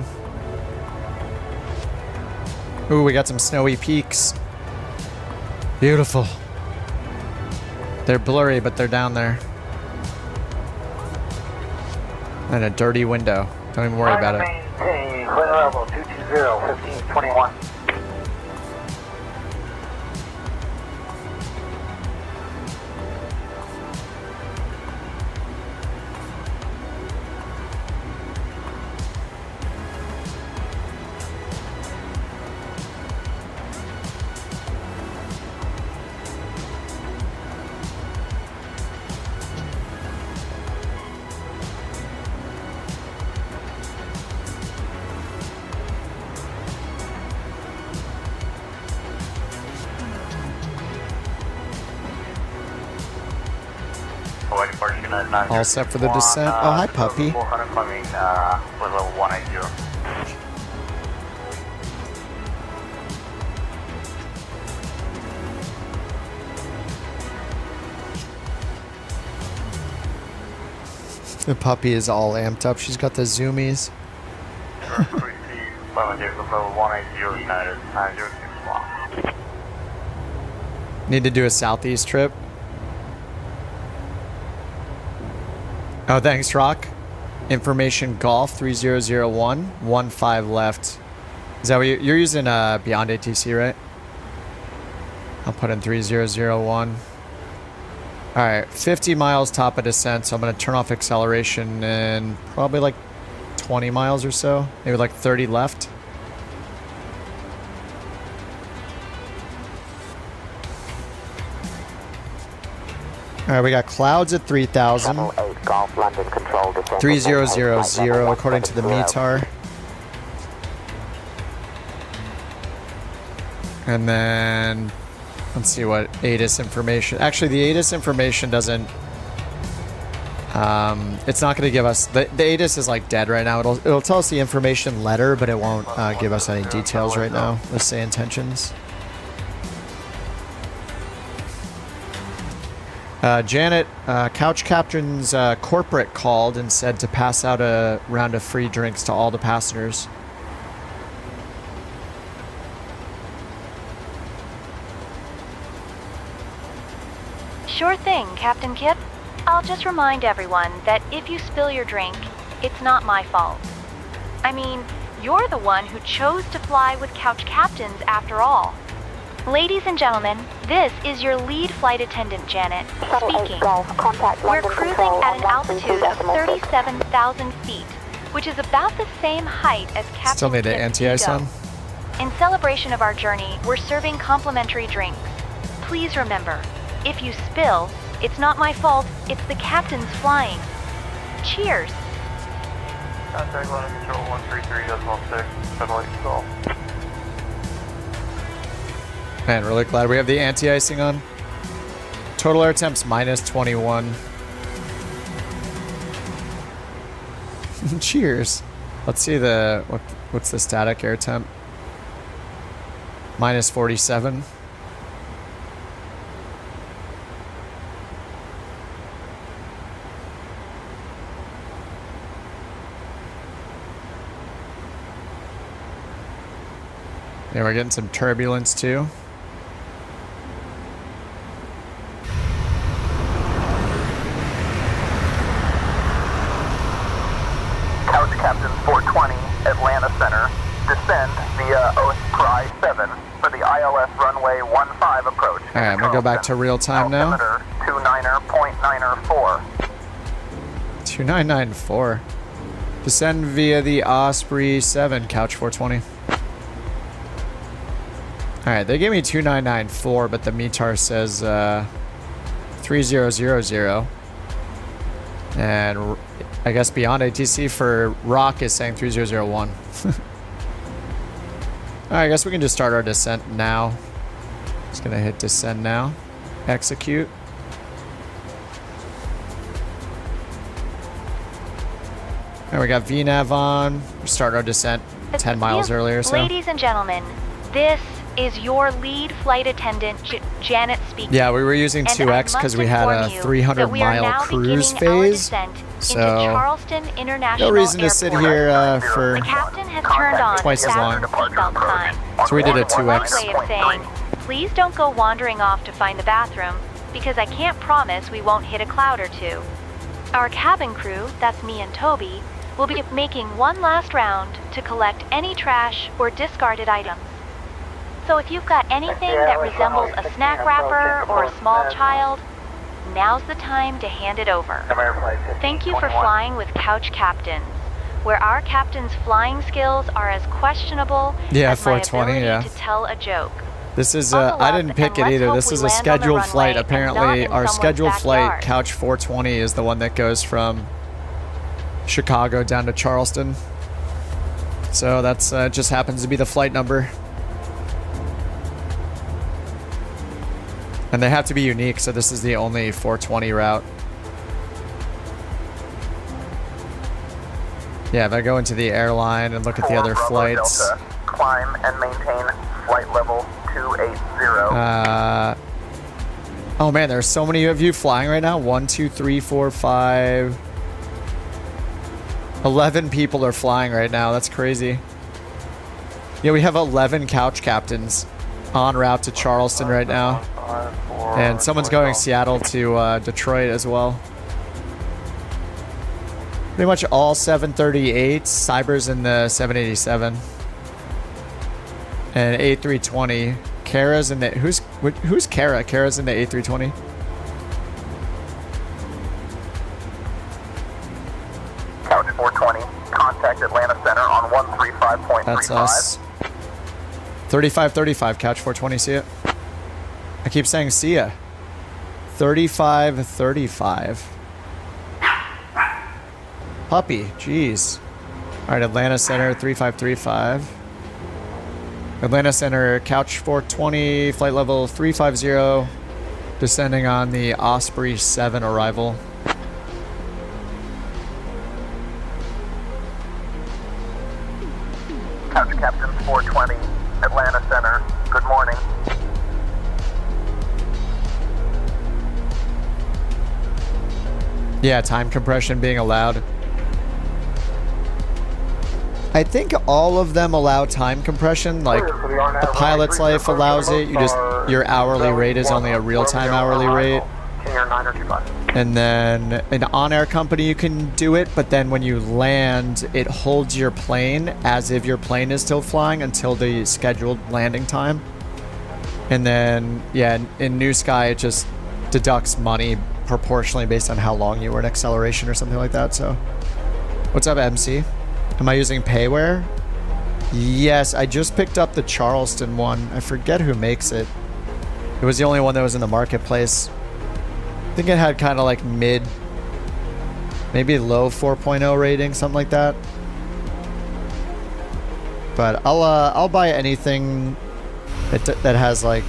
A: Ooh, we got some snowy peaks. Beautiful. They're blurry, but they're down there. And a dirty window. Don't even worry about it.
F: Maintain flight level 220, 1521.
A: All set for the descent. Oh, hi, puppy.
F: 400 coming with level 180.
A: The puppy is all amped up. She's got the zoomies. Need to do a southeast trip. Oh, thanks, Rock. Information Golf 3001, 15 left. Is that what you're using? Beyond ATC, right? I'll put in 3001. All right, 50 miles top of descent, so I'm going to turn off acceleration in probably like 20 miles or so. Maybe like 30 left. All right, we got clouds at 3,000. 3000 according to the METAR. And then let's see what ATIS information. Actually, the ATIS information doesn't. It's not going to give us the ATIS is like dead right now. It'll tell us the information letter, but it won't give us any details right now. Let's say intentions. Janet, Couch Captain's corporate called and said to pass out a round of free drinks to all the passengers.
B: Sure thing, Captain Kip. I'll just remind everyone that if you spill your drink, it's not my fault. I mean, you're the one who chose to fly with Couch Captains after all. Ladies and gentlemen, this is your lead flight attendant, Janet, speaking. We're cruising at an altitude of 37,000 feet, which is about the same height as Captain
A: Still need the
B: Kip's
A: anti-ice
B: ego.
A: on?
B: In celebration of our journey, we're serving complimentary drinks. Please remember, if you spill, it's not my fault, it's the captain's flying. Cheers!
E: Contact line control 133.6, satellite stall.
A: Man, really glad we have the anti-icing on. Total air temps minus 21. Cheers. Let's see the what's the static air temp? Minus 47. Yeah, we're getting some turbulence too.
F: Couch Captain 420, Atlanta Center. Descend via Osprey 7 for the ILS runway 15 approach.
A: All right, I'm gonna go back to real time now.
F: Altimeter 29.94.
A: 2994. Descend via the Osprey 7, Couch 420. All right, they gave me 2994, but the METAR says 3000. And I guess beyond ATC for Rock is saying 3001. All right, I guess we can just start our descent now. Just gonna hit descend now. Execute. And we got VNAV on. We start our descent 10 miles earlier. So.
B: Ladies and gentlemen, this is your lead flight attendant, Janet speaking.
A: Yeah, we were using 2X because we had a 300-mile cruise phase. So
B: Charleston International
A: no reason to sit here for
B: the captain has turned on
A: twice as long.
B: seatbelt sign.
A: So we did a 2X.
B: Way of saying, please don't go wandering off to find the bathroom, because I can't promise we won't hit a cloud or two. Our cabin crew, that's me and Toby, will be making one last round to collect any trash or discarded items. So if you've got anything that resembles a snack wrapper or a small child, now's the time to hand it over. Thank you for flying with Couch Captains, where our captain's flying skills are as questionable as my ability to tell a joke.
A: This is, I didn't pick it either. This is a scheduled flight. Apparently, our scheduled flight, Couch 420, is the one that goes from Chicago down to Charleston. So that's just happens to be the flight number. And they have to be unique, so this is the only 420 route. Yeah, if I go into the airline and look at the other flights.
F: Delta, climb and maintain flight level 280.
A: Oh man, there's so many of you flying right now. 1, 2, 3, 4, 5. 11 people are flying right now. That's crazy. Yeah, we have 11 couch captains en route to Charleston right now. And someone's going Seattle to Detroit as well. Pretty much all 738s. Cyber's in the 787. And A320. Kara's in the... Who's Kara? Kara's in the A320.
F: Couch 420. Contact Atlanta Center on 135.35.
A: That's us. 3535. Couch 420. See it? I keep saying see ya. 3535. Puppy, jeez. All right, Atlanta Center 3535. Atlanta Center, Couch 420, flight level 350, descending on the Osprey 7 arrival.
F: Couch Captain 420, Atlanta Center, good morning.
A: Yeah, time compression being allowed. I think all of them allow time compression. Like the Pilot's Life allows it. You just your hourly rate is only a real-time hourly rate. And then an on-air company you can do it, but then when you land, it holds your plane as if your plane is still flying until the scheduled landing time. And then yeah, in NewSky it just deducts money proportionally based on how long you were in acceleration or something like that. So what's up, MC? Am I using payware? Yes, I just picked up the Charleston one. I forget who makes it. It was the only one that was in the marketplace. I think it had kind of like mid, maybe low 4.0 rating, something like that. But I'll buy anything that has like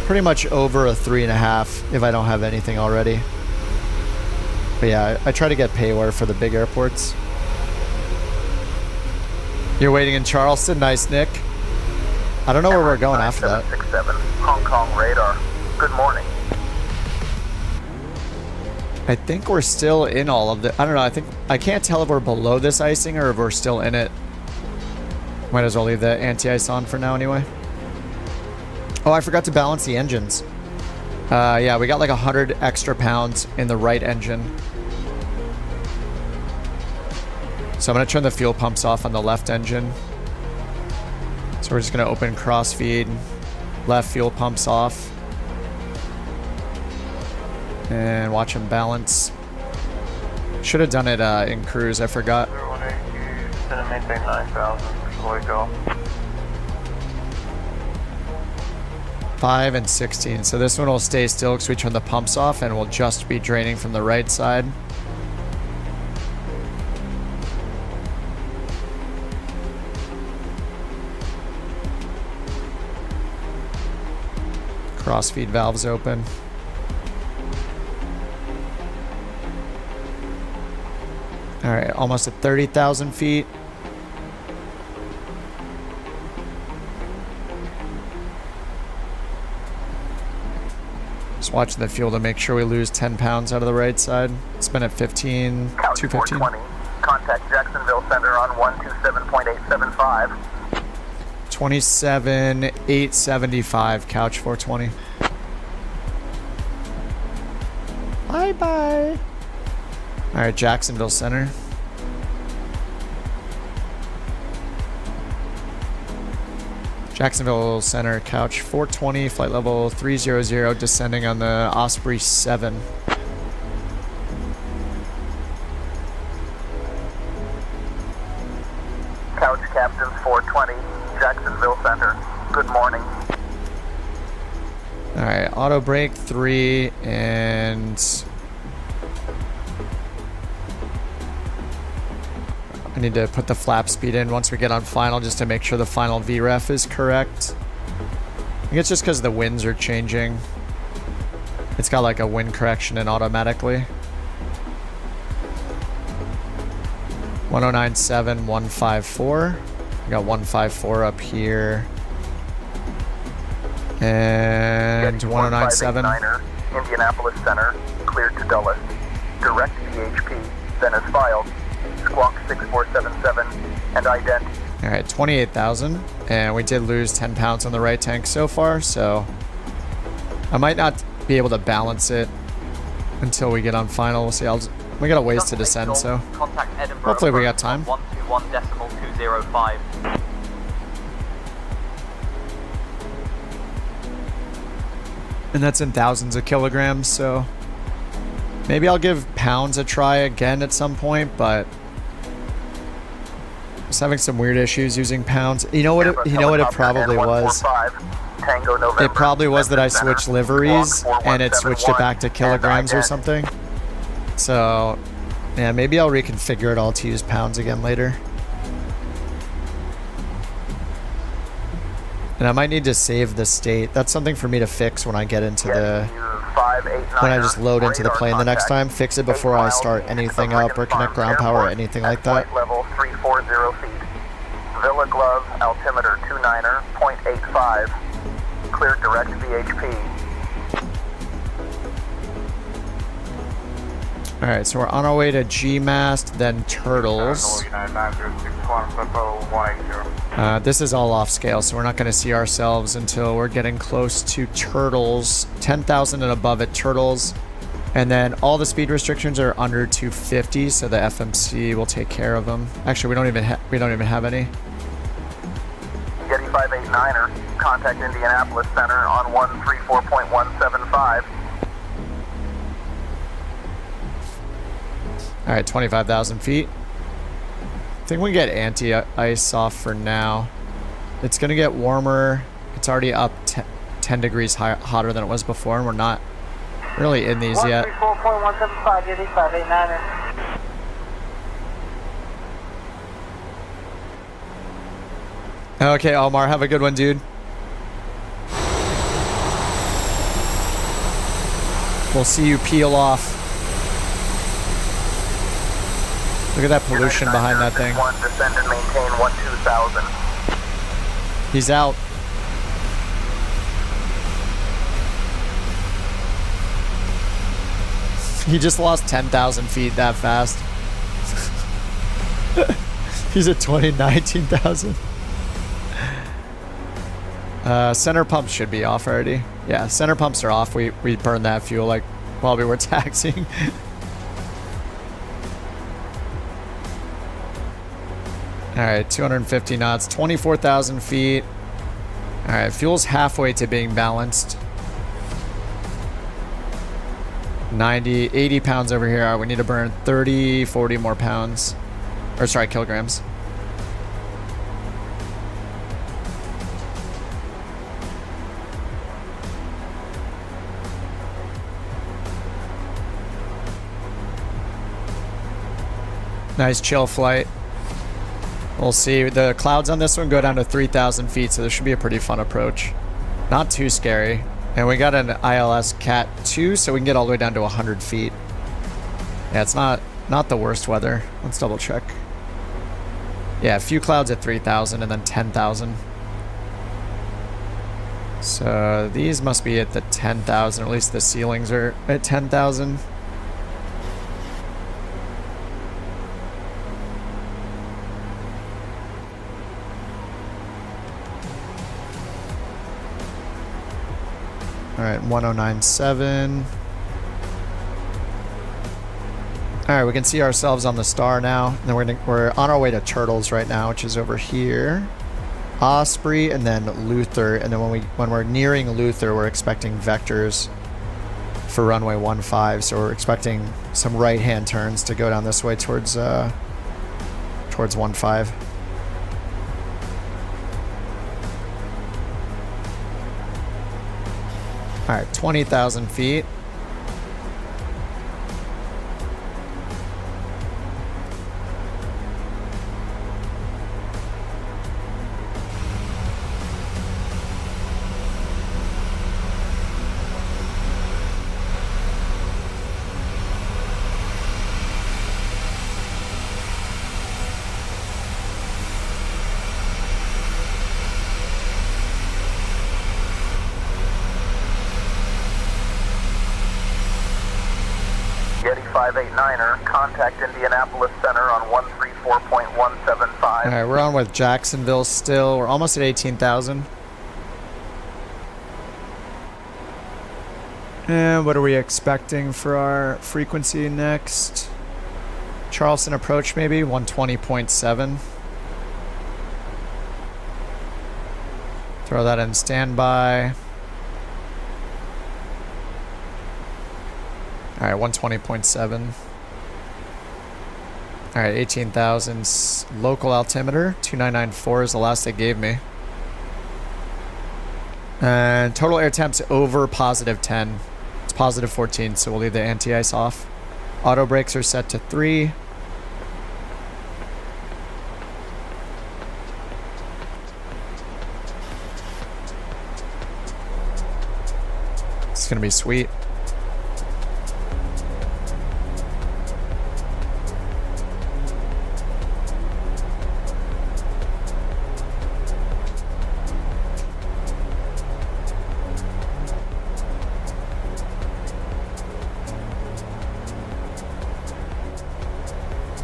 A: pretty much over a 3.5 if I don't have anything already. But yeah, I try to get payware for the big airports. You're waiting in Charleston? Nice, Nick. I don't know where we're going after that.
F: 767, Hong Kong radar. Good morning.
A: I think we're still in all of the... I don't know, I can't tell if we're below this icing or if we're still in it. Might as well leave the anti-ice on for now anyway. Oh, I forgot to balance the engines. Yeah, we got like 100 extra pounds in the right engine. So I'm going to turn the fuel pumps off on the left engine. So we're just going to open crossfeed, left fuel pumps off. And watch them balance. Should have done it in cruise, I forgot.
E: 018, maintain 9,000, fully go.
A: 5 and 16. So this one will stay still because we turn the pumps off and we'll just be draining from the right side. Crossfeed valves open. All right, almost at 30,000 feet. Just watching the fuel to make sure we lose 10 pounds out of the right side. It's been at 15,
F: Couch
A: 215.
F: 420. Contact Jacksonville Center on 127.875.
A: 27,875, couch 420. Bye-bye. All right, Jacksonville Center. Jacksonville Center, couch 420, flight level 300, descending on the Osprey 7.
F: Couch Captains 420, Jacksonville Center. Good morning.
A: All right, auto brake 3 and... I need to put the flap speed in once we get on final just to make sure the final VREF is correct. I think it's just because the winds are changing. It's got like a wind correction in automatically. 1097, 154. We got 154 up here. And 1097.
F: Indianapolis Center, cleared to Dulles. Direct VHP, then as filed. Squawk 6477 and ident.
A: All right, 28,000, and we did lose 10 pounds on the right tank so far, so I might not be able to balance it until we get on final. We'll see. We got a ways to descend, so hopefully we got time.
F: 121.205.
A: And that's in thousands of kilograms, so maybe I'll give pounds a try again at some point, but I was having some weird issues using pounds. You know what it probably was? It probably was that I switched liveries and it switched it back to kilograms or something. So, yeah, maybe I'll reconfigure it all to use pounds again later. And I might need to save the state. That's something for me to fix when I get into the... when I just load into the plane the next time. Fix it before I start anything up or connect ground power or anything like that.
F: Level 340 feet. Villa Glove, altimeter 29er, 0.85. Cleared direct VHP.
A: Alright, so we're on our way to G-mast, then Turtles. This is all off scale, so we're not going to see ourselves until we're getting close to Turtles. 10,000 and above at Turtles. And then all the speed restrictions are under 250, so the FMC will take care of them. Actually, we don't even have any.
F: Getty 589er, contact Indianapolis Center on 134.175.
A: All right, 25,000 feet. think we get anti-ice off for now. It's going to get warmer. It's already up 10 degrees hotter than it was before, and we're not really in these yet.
F: 134.175,
A: Okay, Omar, have a good one, dude. We'll see you peel off. Look at that pollution behind that thing.
F: Descend and maintain 12,000.
A: He's out. He just lost 10,000 feet that fast. He's at 19,000. Center pumps should be off already. Yeah, center pumps are off. We burned that fuel like while we were taxiing. All right, 250 knots, 24,000 feet. All right, fuel's halfway to being balanced. 90, 80 pounds over here. All right, we need to burn 30, 40 more pounds. Or sorry, kilograms. Nice chill flight. We'll see. The clouds on this one go down to 3,000 feet, so this should be a pretty fun approach. Not too scary. And we got an ILS Cat 2, so we can get all the way down to 100 feet. Yeah, it's not the worst weather. Let's double check. Yeah, a few clouds at 3,000 and then 10,000. So these must be at the 10,000, or at least the ceilings are at 10,000. All right, 1097. All right, we can see ourselves on the star now. And then we're on our way to Turtles right now, which is over here. Osprey and then Luther. And then when we're nearing Luther, we're expecting vectors for runway 15. So we're expecting some right-hand turns to go down this way towards 15. All right, 20,000 feet.
F: Yeti 589er, contact Indianapolis Center on 134.175.
A: All right, we're on with Jacksonville still. We're almost at 18,000. And what are we expecting for our frequency next? Charleston approach maybe, 120.7. Throw that in standby. All right, 120.7. All right, 18,000 local altimeter. 2994 is the last they gave me. And total air temps over positive 10. It's positive 14, so we'll leave the anti-ice off. Auto brakes are set to 3. It's gonna be sweet.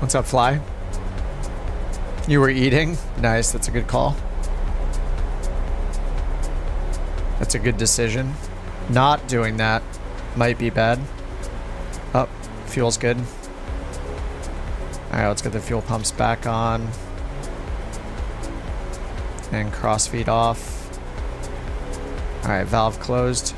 A: What's up, Fly? You were eating? Nice, that's a good call. That's a good decision. Not doing that might be bad. Oh, fuel's good. Alright, let's get the fuel pumps back on. And crossfeed off. Alright, valve closed.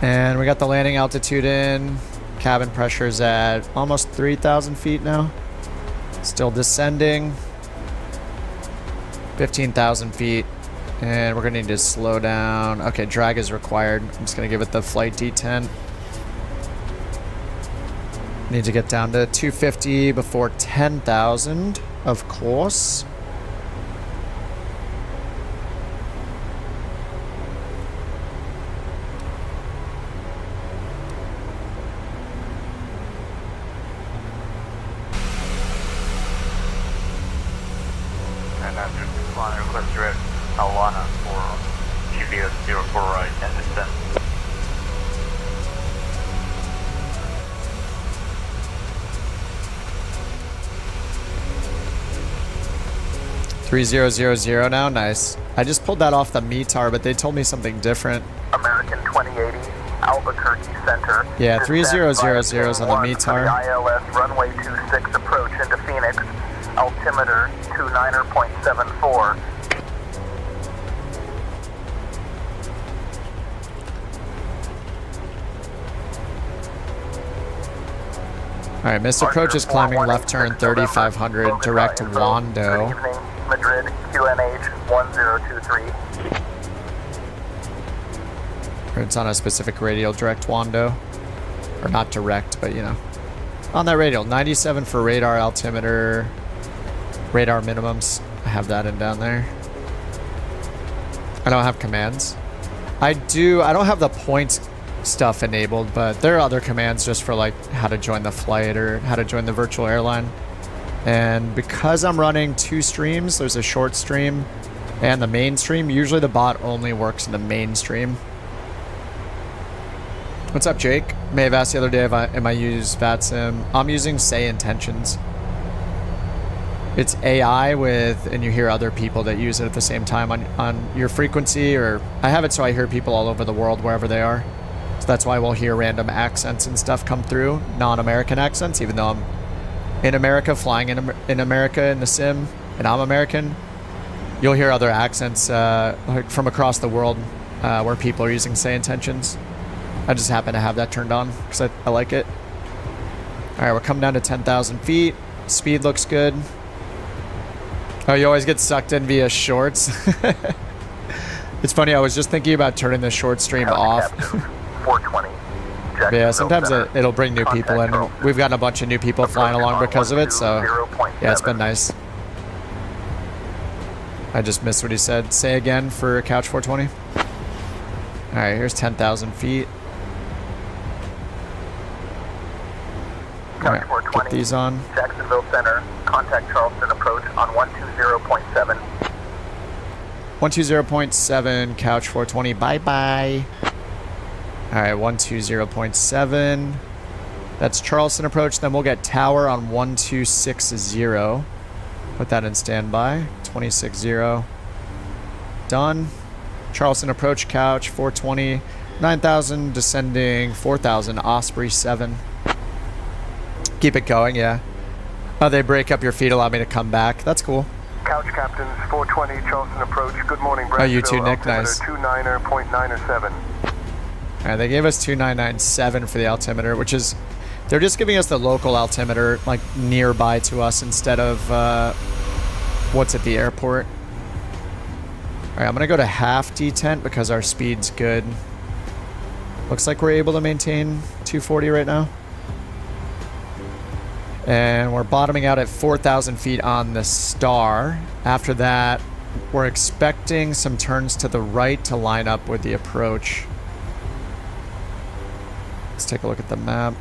A: And we got the landing altitude in. Cabin pressure's at almost 3,000 feet now. Still descending. 15,000 feet. And we're going to need to slow down. Okay, drag is required. I'm just going to give it the flight detent. Need to get down to 250 before 10,000, of course.
F: And after flying request direct Alana for GPS 04 right and descent.
A: 3000 now, nice. I just pulled that off the METAR, but they told me something different.
F: American 2080, Albuquerque Center.
A: Yeah, 3000 is on the METAR.
F: ILS runway 26 approach into Phoenix. Altimeter 29.74.
A: All right, missed approach is climbing left turn 3500 direct to Wando.
F: Good evening, Madrid, QNH 1023.
A: It's on a specific radial, direct Wando. Or not direct, but you know. On that radial, 97 for radar altimeter, radar minimums. I have that in down there. I don't have commands. I don't have the points stuff enabled, but there are other commands just for like how to join the flight or how to join the virtual airline. And because I'm running two streams, there's a short stream and the main stream. Usually the bot only works in the main stream. What's up, Jake? May have asked the other day if I use VATSIM. I'm using Say Intentions. It's AI with, and you hear other people that use it at the same time on your frequency, or I have it so I hear people all over the world wherever they are. So that's why we'll hear random accents and stuff come through, non-American accents, even though I'm in America, flying in America in the sim, and I'm American. You'll hear other accents like from across the world where people are using Say Intentions. I just happen to have that turned on because I like it. All right, we're coming down to 10,000 feet. Speed looks good. Oh, you always get sucked in via shorts. It's funny, I was just thinking about turning the short stream off.
F: 420.
A: Yeah, sometimes it'll bring new people in. We've gotten a bunch of new people flying along because of it, so yeah, it's been nice. I just missed what he said. Say again for Couch 420. All right, here's 10,000 feet. All right, put these on.
F: Jacksonville Center, contact Charleston approach on 120.7.
A: 120.7, Couch 420, bye-bye. All right, 120.7. That's Charleston approach. Then we'll get tower on 1260. Put that in standby. 260. Done. Charleston approach, Couch 420. 9,000, descending 4,000, Osprey 7. Keep it going, yeah. Oh, they break up your feed, allow me to come back. That's cool.
H: Couch Captains 420 Charleston approach. Good morning, Brad.
A: Oh, you too, Nick. Nice.
H: 29.97.
A: All right, they gave us 2997 for the altimeter, which is, they're just giving us the local altimeter, like nearby to us instead of what's at the airport. All right, I'm gonna go to half detent because our speed's good. Looks like we're able to maintain 240 right now. And we're bottoming out at 4,000 feet on the star. After that, we're expecting some turns to the right to line up with the approach. Let's take a look at the map.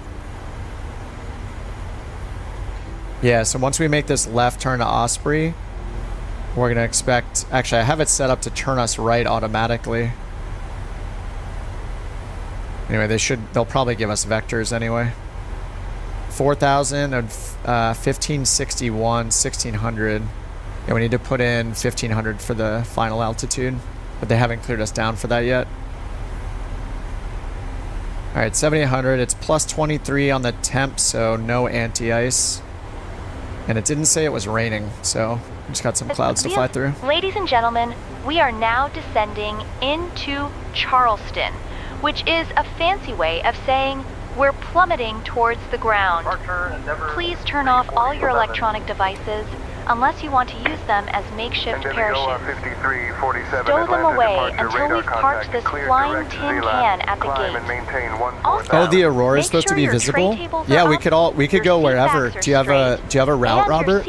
A: Yeah, so once we make this left turn to Osprey, we're gonna expect, actually I have it set up to turn us right automatically. Anyway, they'll probably give us vectors anyway. 4,000 and 1561, 1600. Yeah, we need to put in 1500 for the final altitude, but they haven't cleared us down for that yet. All right, 7800. It's plus 23 on the temp, so no anti-ice. And it didn't say it was raining, so we just got some clouds to fly through.
B: Ladies and gentlemen, we are now descending into Charleston, which is a fancy way of saying We're plummeting towards the ground. Please turn off all your electronic devices unless you want to use them as makeshift parachutes. Stow them away until we've parked this flying tin can at the gate. Also,
A: Oh, the Aurora is supposed to be visible? Yeah, we could go wherever. Do you have a route, Robert?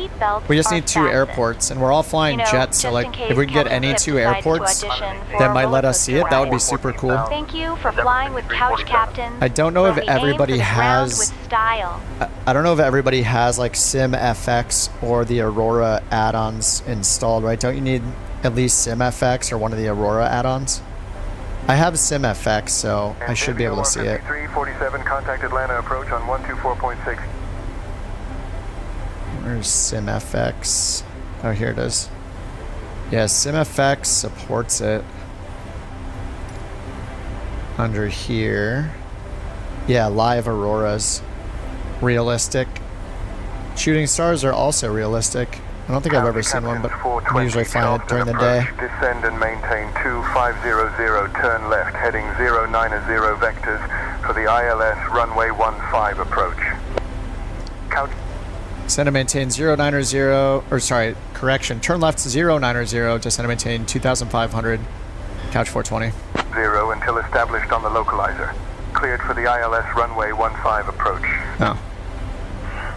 A: We just need 2 airports, and we're all flying jets, so like if we can get any 2 airports that might let us see it, that would be super cool.
B: Thank you for flying with Couch Captain.
A: I don't know if everybody has. I don't know if everybody has like SimFX or the Aurora add-ons installed, right? Don't you need at least SimFX or one of the Aurora add-ons? I have SimFX, so I should be able to see it.
H: 347 contact Atlanta approach on 124.6.
A: Where's SimFX? Oh, here it is. Yeah, SimFX supports it. Under here. Yeah, live Auroras. Realistic. Shooting stars are also realistic. I don't think I've ever seen one, but I'm usually flying it during the day.
H: Descend and maintain 2500, turn left, heading 090 vectors for the ILS runway 15 approach. Couch.
A: Descend and maintain 090, or sorry, correction, turn left 090, descend and maintain 2500, couch 420.
H: 0 until established on the localizer. Cleared for the ILS runway 15 approach.
A: Oh.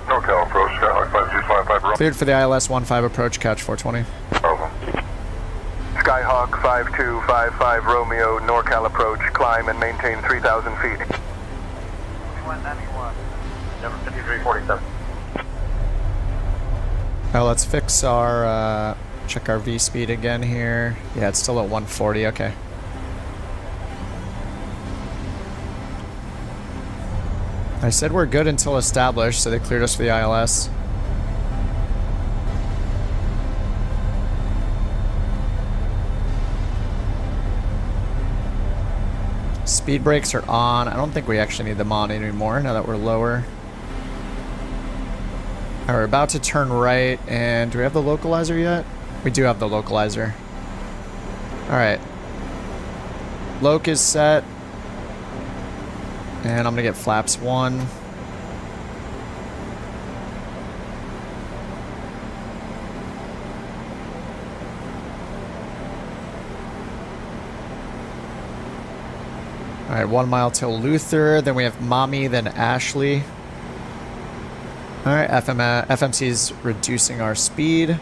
E: NorCal approach, Skyhawk 5255.
A: Cleared for the ILS 15 approach, couch 420.
E: Over.
H: Skyhawk 5255 Romeo, NorCal approach, climb and maintain 3,000 feet.
E: 191, number 5347.
A: Oh, let's fix our, check our V speed again here. Yeah, it's still at 140, okay. I said we're good until established, so they cleared us for the ILS. Speed brakes are on. I don't think we actually need them on anymore now that we're lower. Alright, we're about to turn right, and do we have the localizer yet? We do have the localizer. Alright. Loc is set. And I'm gonna get flaps 1. Alright, 1 mile till Luther, then we have Mommy, then Ashley. Alright, FMC's reducing our speed.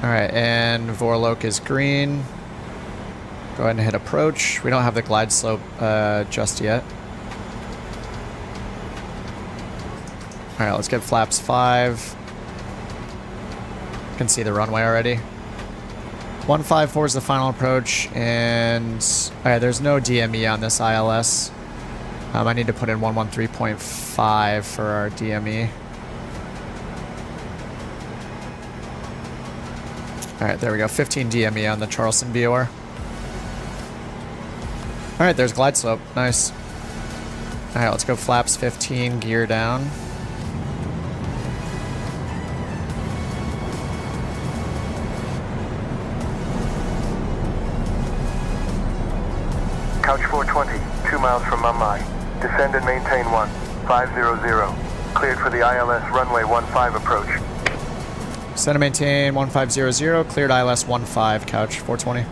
A: Alright, and Vorlok is green. Go ahead and hit approach. We don't have the glide slope just yet. Alright, let's get flaps 5. Can see the runway already. 154 is the final approach, and alright, there's no DME on this ILS. I need to put in 113.5 for our DME. Alright, there we go. 15 DME on the Charleston BOR. Alright, there's glide slope. Nice. Alright, let's go flaps 15, gear down.
H: Couch 420, 2 miles from Mumbai. Descend and maintain 1500. Cleared for the ILS runway 15 approach.
A: Descend and maintain 1500, cleared ILS 15, couch 420.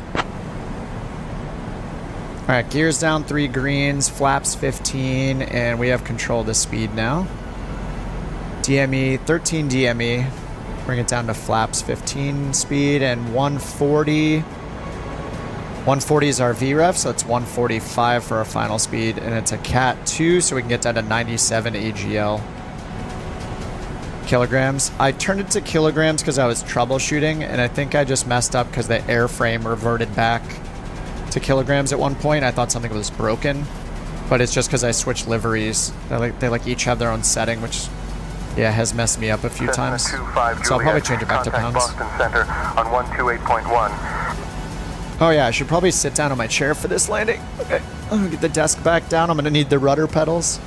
A: Alright, gears down 3 greens, flaps 15, and we have control of the speed now. DME, 13 DME. Bring it down to flaps 15 speed, and 140. 140 is our VREF, so it's 145 for our final speed, and it's a Cat 2, so we can get down to 97 AGL. Kilograms. I turned it to kilograms because I was troubleshooting, and I think I just messed up because the airframe reverted back to kilograms at one point. I thought something was broken, but it's just because I switched liveries. They like each have their own setting, which yeah has messed me up a few times. So I'll probably change it back to pounds.
H: Boston Center on 128.1.
A: Oh yeah, I should probably sit down on my chair for this landing. Okay, I'm gonna get the desk back down. I'm gonna need the rudder pedals.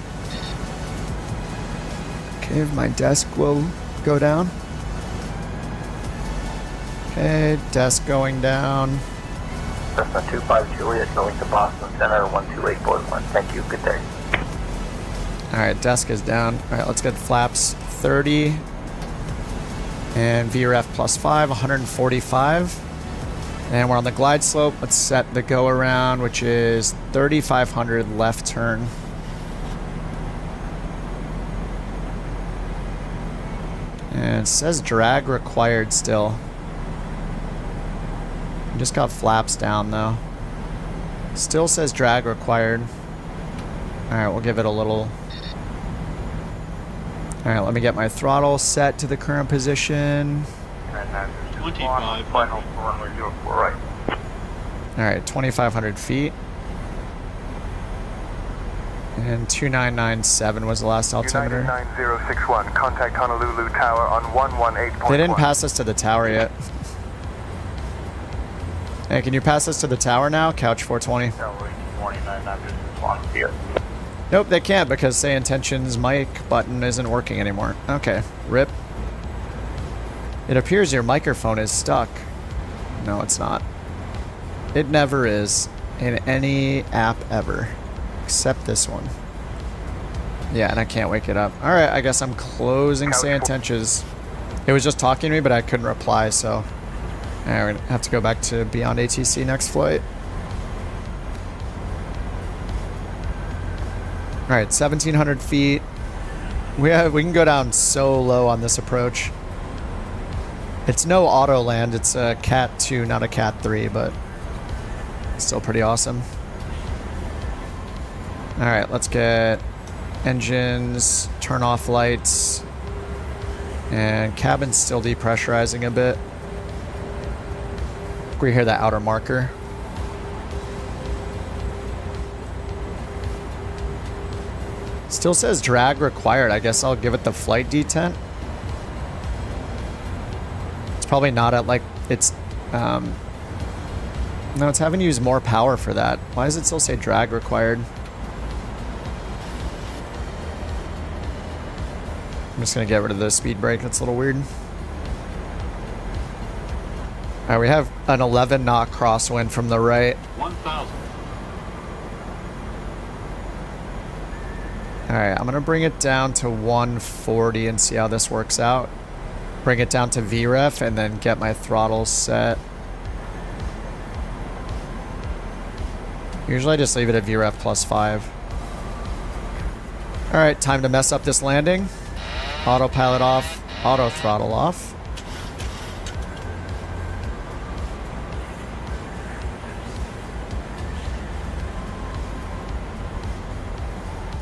A: Okay, my desk will go down. Okay, desk going down.
E: Cessna 25 Juliet going to Boston Center 128.1. Thank you. Good day.
A: Alright, desk is down. Alright, let's get flaps 30. And VREF +5, 145. And we're on the glide slope. Let's set the go around, which is 3,500 left turn. And it says drag required still. Just got flaps down though. Still says drag required. Alright, we'll give it a little. Alright, let me get my throttle set to the current position.
G: 25.
E: Final for runway 04 right.
A: Alright, 2,500 feet. And 2997 was the last altimeter.
H: 9061, contact Honolulu Tower on 118.1.
A: They didn't pass us to the tower yet. Hey, can you pass us to the tower now? Couch 420.
E: Tower 2991 here.
A: Nope, they can't because say intentions mic button isn't working anymore. Okay, rip. It appears your microphone is stuck. No, it's not. It never is in any app ever. Except this one. Yeah, and I can't wake it up. Alright, I guess I'm closing say intentions. It was just talking to me, but I couldn't reply, so... Alright, we're gonna have to go back to Beyond ATC next flight. Alright, 1,700 feet. We can go down so low on this approach. It's no auto land, it's a Cat 2, not a Cat 3, but still pretty awesome. Alright, let's get engines, turn off lights, and cabin's still depressurizing a bit. We hear that outer marker. Still says drag required. I guess I'll give it the flight detent. It's probably not at like, it's, no, it's having to use more power for that. Why does it still say drag required? I'm just gonna get rid of the speed brake. That's a little weird. Alright, we have an 11 knot crosswind from the right.
G: 1,000.
A: Alright, I'm gonna bring it down to 140 and see how this works out. Bring it down to VREF and then get my throttle set. Usually I just leave it at VREF +5. Alright, time to mess up this landing. Autopilot off, auto throttle off.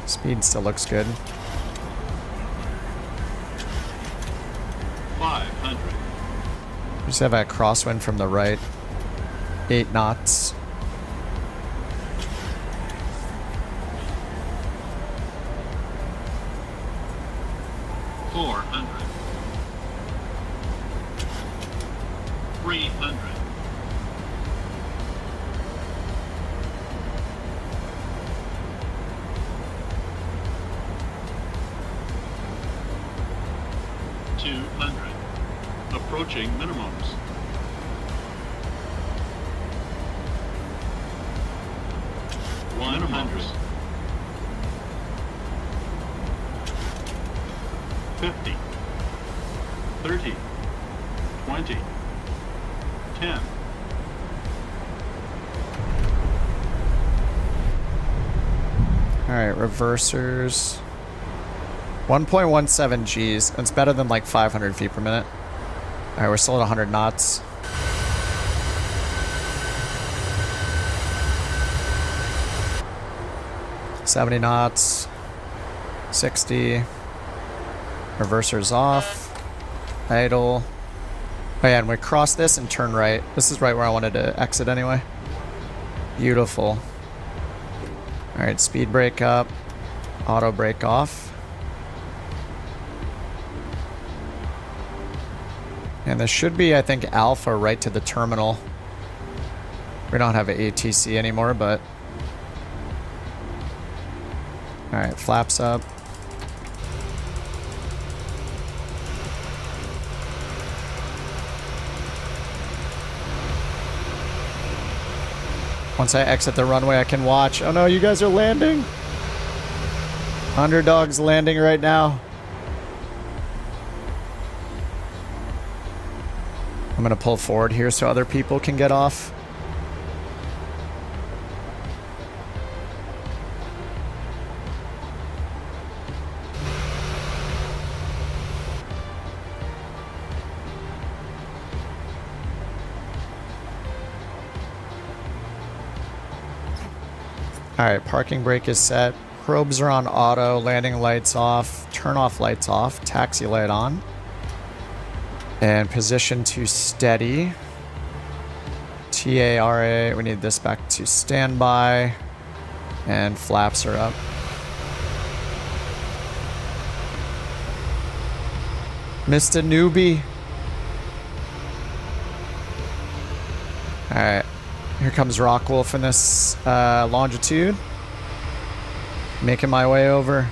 A: Speed still looks good.
G: 500.
A: Just have a crosswind from the right. 8 knots.
G: $400. 300. 200. Approaching minimums. 100. 50. 30. 20. 10.
A: Alright, reversers. 1.17 Gs. That's better than like 500 feet per minute. Alright, we're still at 100 knots. $70 knots. 60. Reversers off. Idle. Oh yeah, and we cross this and turn right. This is right where I wanted to exit anyway. Beautiful. Alright, speed brake up. Auto brake off. And this should be, I think, alpha right to the terminal. We don't have an ATC anymore, but... Alright, flaps up. Once I exit the runway, I can watch. Oh no, you guys are landing. Underdog's landing right now. I'm gonna pull forward here so other people can get off. Alright, parking brake is set. Probes are on auto, landing lights off, turn off lights off, taxi light on. And position to steady. TARA, we need this back to standby. And flaps are up. Mr. Newbie. Alright. Here comes Rockwolf in this longitude. Making my way over.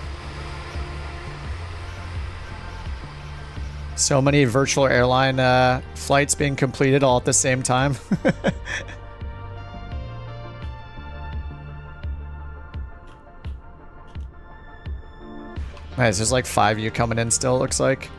A: So many virtual airline flights being completed all at the same time. Nice, there's like 5 of you coming in still, it looks like.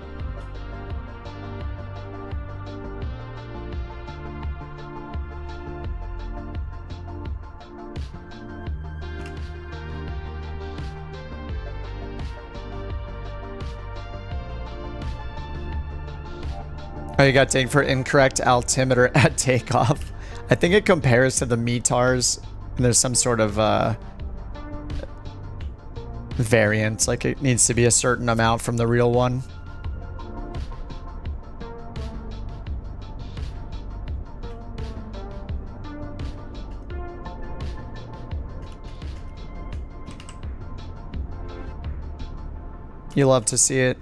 A: Oh, you got dinged for incorrect altimeter at takeoff. I think it compares to the METARs, and there's some sort of variance, like it needs to be a certain amount from the real one. You love to see it.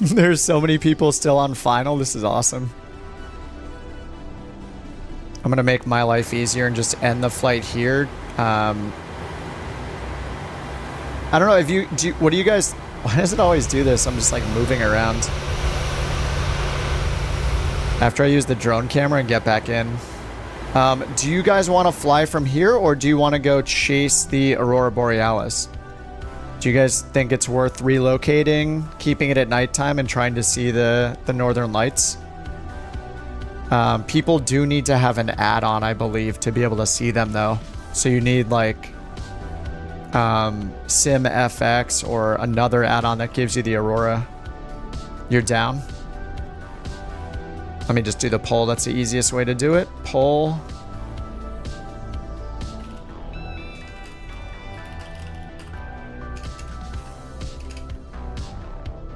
A: There's so many people still on final. This is awesome. I'm gonna make my life easier and just end the flight here. I don't know if what do you guys, why does it always do this? I'm just like moving around. After I use the drone camera and get back in. Do you guys want to fly from here, or do you want to go chase the Aurora Borealis? Do you guys think it's worth relocating, keeping it at nighttime, and trying to see the northern lights? People do need to have an add-on, I believe, to be able to see them, though. So you need, like, SimFX or another add-on that gives you the Aurora. You're down? Let me just do the poll. That's the easiest way to do it. Poll.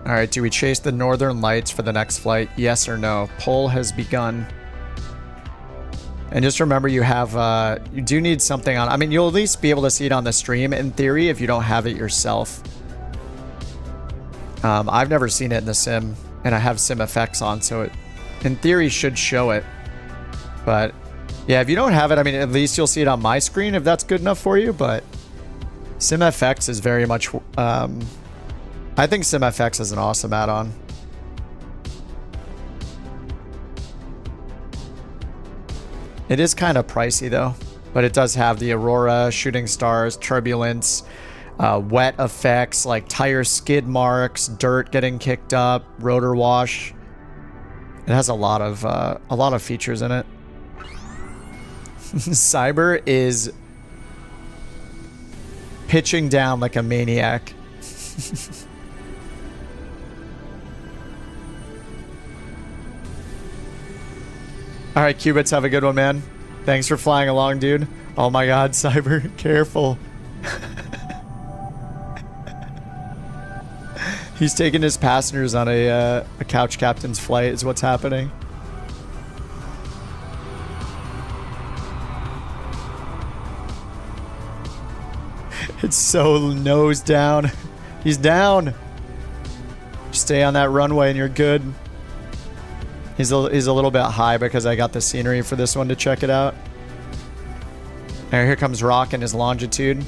A: Alright, do we chase the northern lights for the next flight? Yes or no? Poll has begun. And just remember, you have, you do need something on. I mean, you'll at least be able to see it on the stream, in theory, if you don't have it yourself. I've never seen it in the sim, and I have SimFX on, so it, in theory, should show it. But, yeah, if you don't have it, I mean, at least you'll see it on my screen, if that's good enough for you, but SimFX is very much, I think SimFX is an awesome add-on. It is kind of pricey though, but it does have the Aurora, shooting stars, turbulence, wet effects like tire skid marks, dirt getting kicked up, rotor wash. It has a lot of features in it. Cyber is pitching down like a maniac. Alright, Cubits, have a good one, man. Thanks for flying along, dude. Oh my god, Cyber, careful. He's taking his passengers on a couch captain's flight is what's happening. It's so nose down. He's down. Stay on that runway and you're good. He's a little bit high because I got the scenery for this one to check it out. Now here comes Rock and his longitude.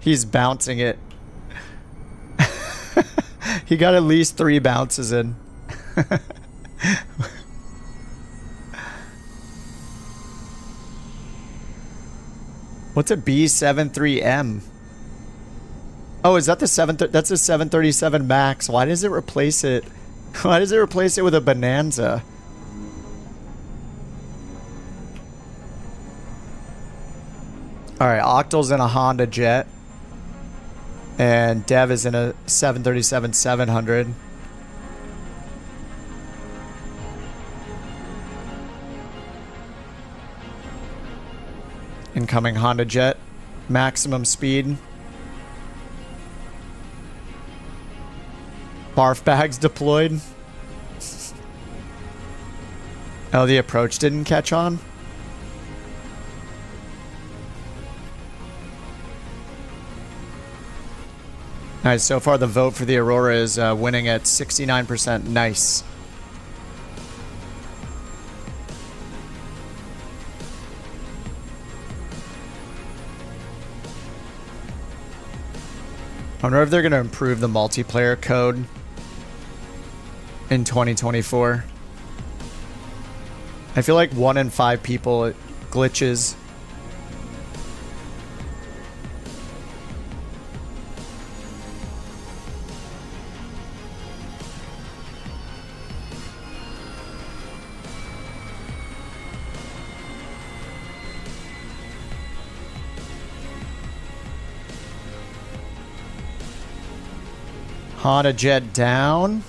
A: He's bouncing it. He got at least 3 bounces in. What's a B73M? Oh, is that the that's a 737 Max. Why does it replace it? Why does it replace it with a Bonanza? Alright, Octal's in a Honda Jet. And Dev is in a 737-700. Incoming Honda Jet. Maximum speed. Barf bags deployed. Oh, the approach didn't catch on? Alright, so far the vote for the Aurora is winning at 69%. Nice. I wonder if they're going to improve the multiplayer code in 2024. I feel like 1 in 5 people it glitches. Honda Jet down.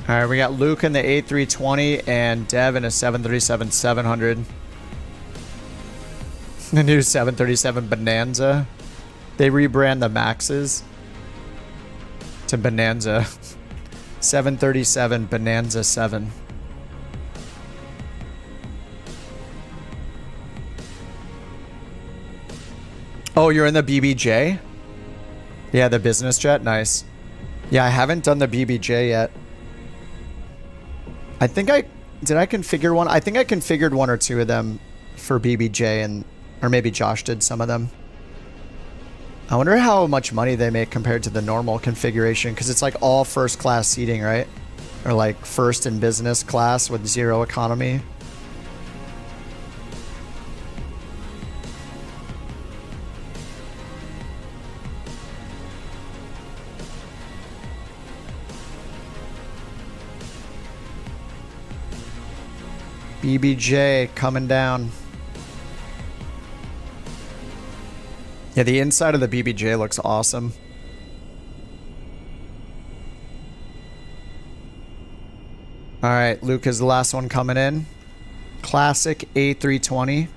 A: Alright, we got Luke in the A320 and Dev in a 737-700. The new 737 Bonanza. They rebrand the Maxes to Bonanza. 737 Bonanza 7. Oh, you're in the BBJ? Yeah, the business jet? Nice. Yeah, I haven't done the BBJ yet. I think did I configure one? I think I configured 1 or 2 of them for BBJ, or maybe Josh did some of them. I wonder how much money they make compared to the normal configuration, because it's like all first class seating, right? Or like first and business class with 0 economy. BBJ coming down. Yeah, the inside of the BBJ looks awesome. Alright, Luke is the last one coming in. Classic A320.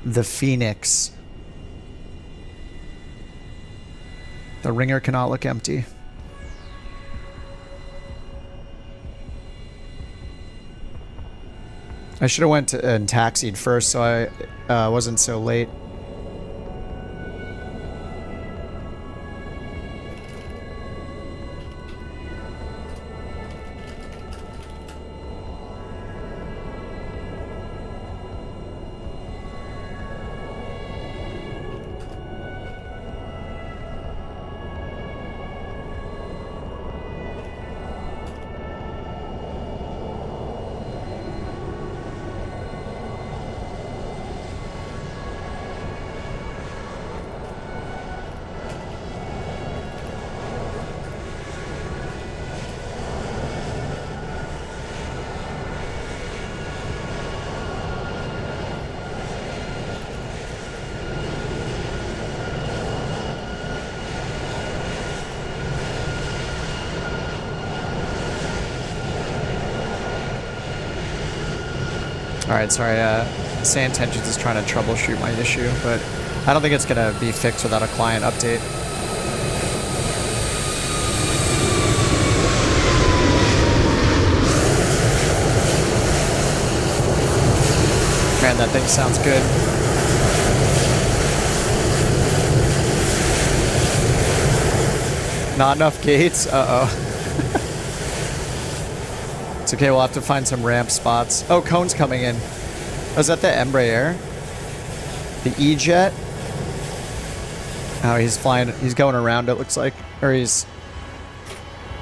A: The Phoenix. The ringer cannot look empty. I should have went and taxied first, so I wasn't so late. Alright, sorry, Sand Tensions is trying to troubleshoot my issue, but I don't think it's going to be fixed without a client update. Man, that thing sounds good. Not enough gates? Uh-oh. It's okay, we'll have to find some ramp spots. Oh, Cone's coming in. Oh, is that the Embraer? The E-Jet? Oh, he's flying. He's going around, it looks like. Or he's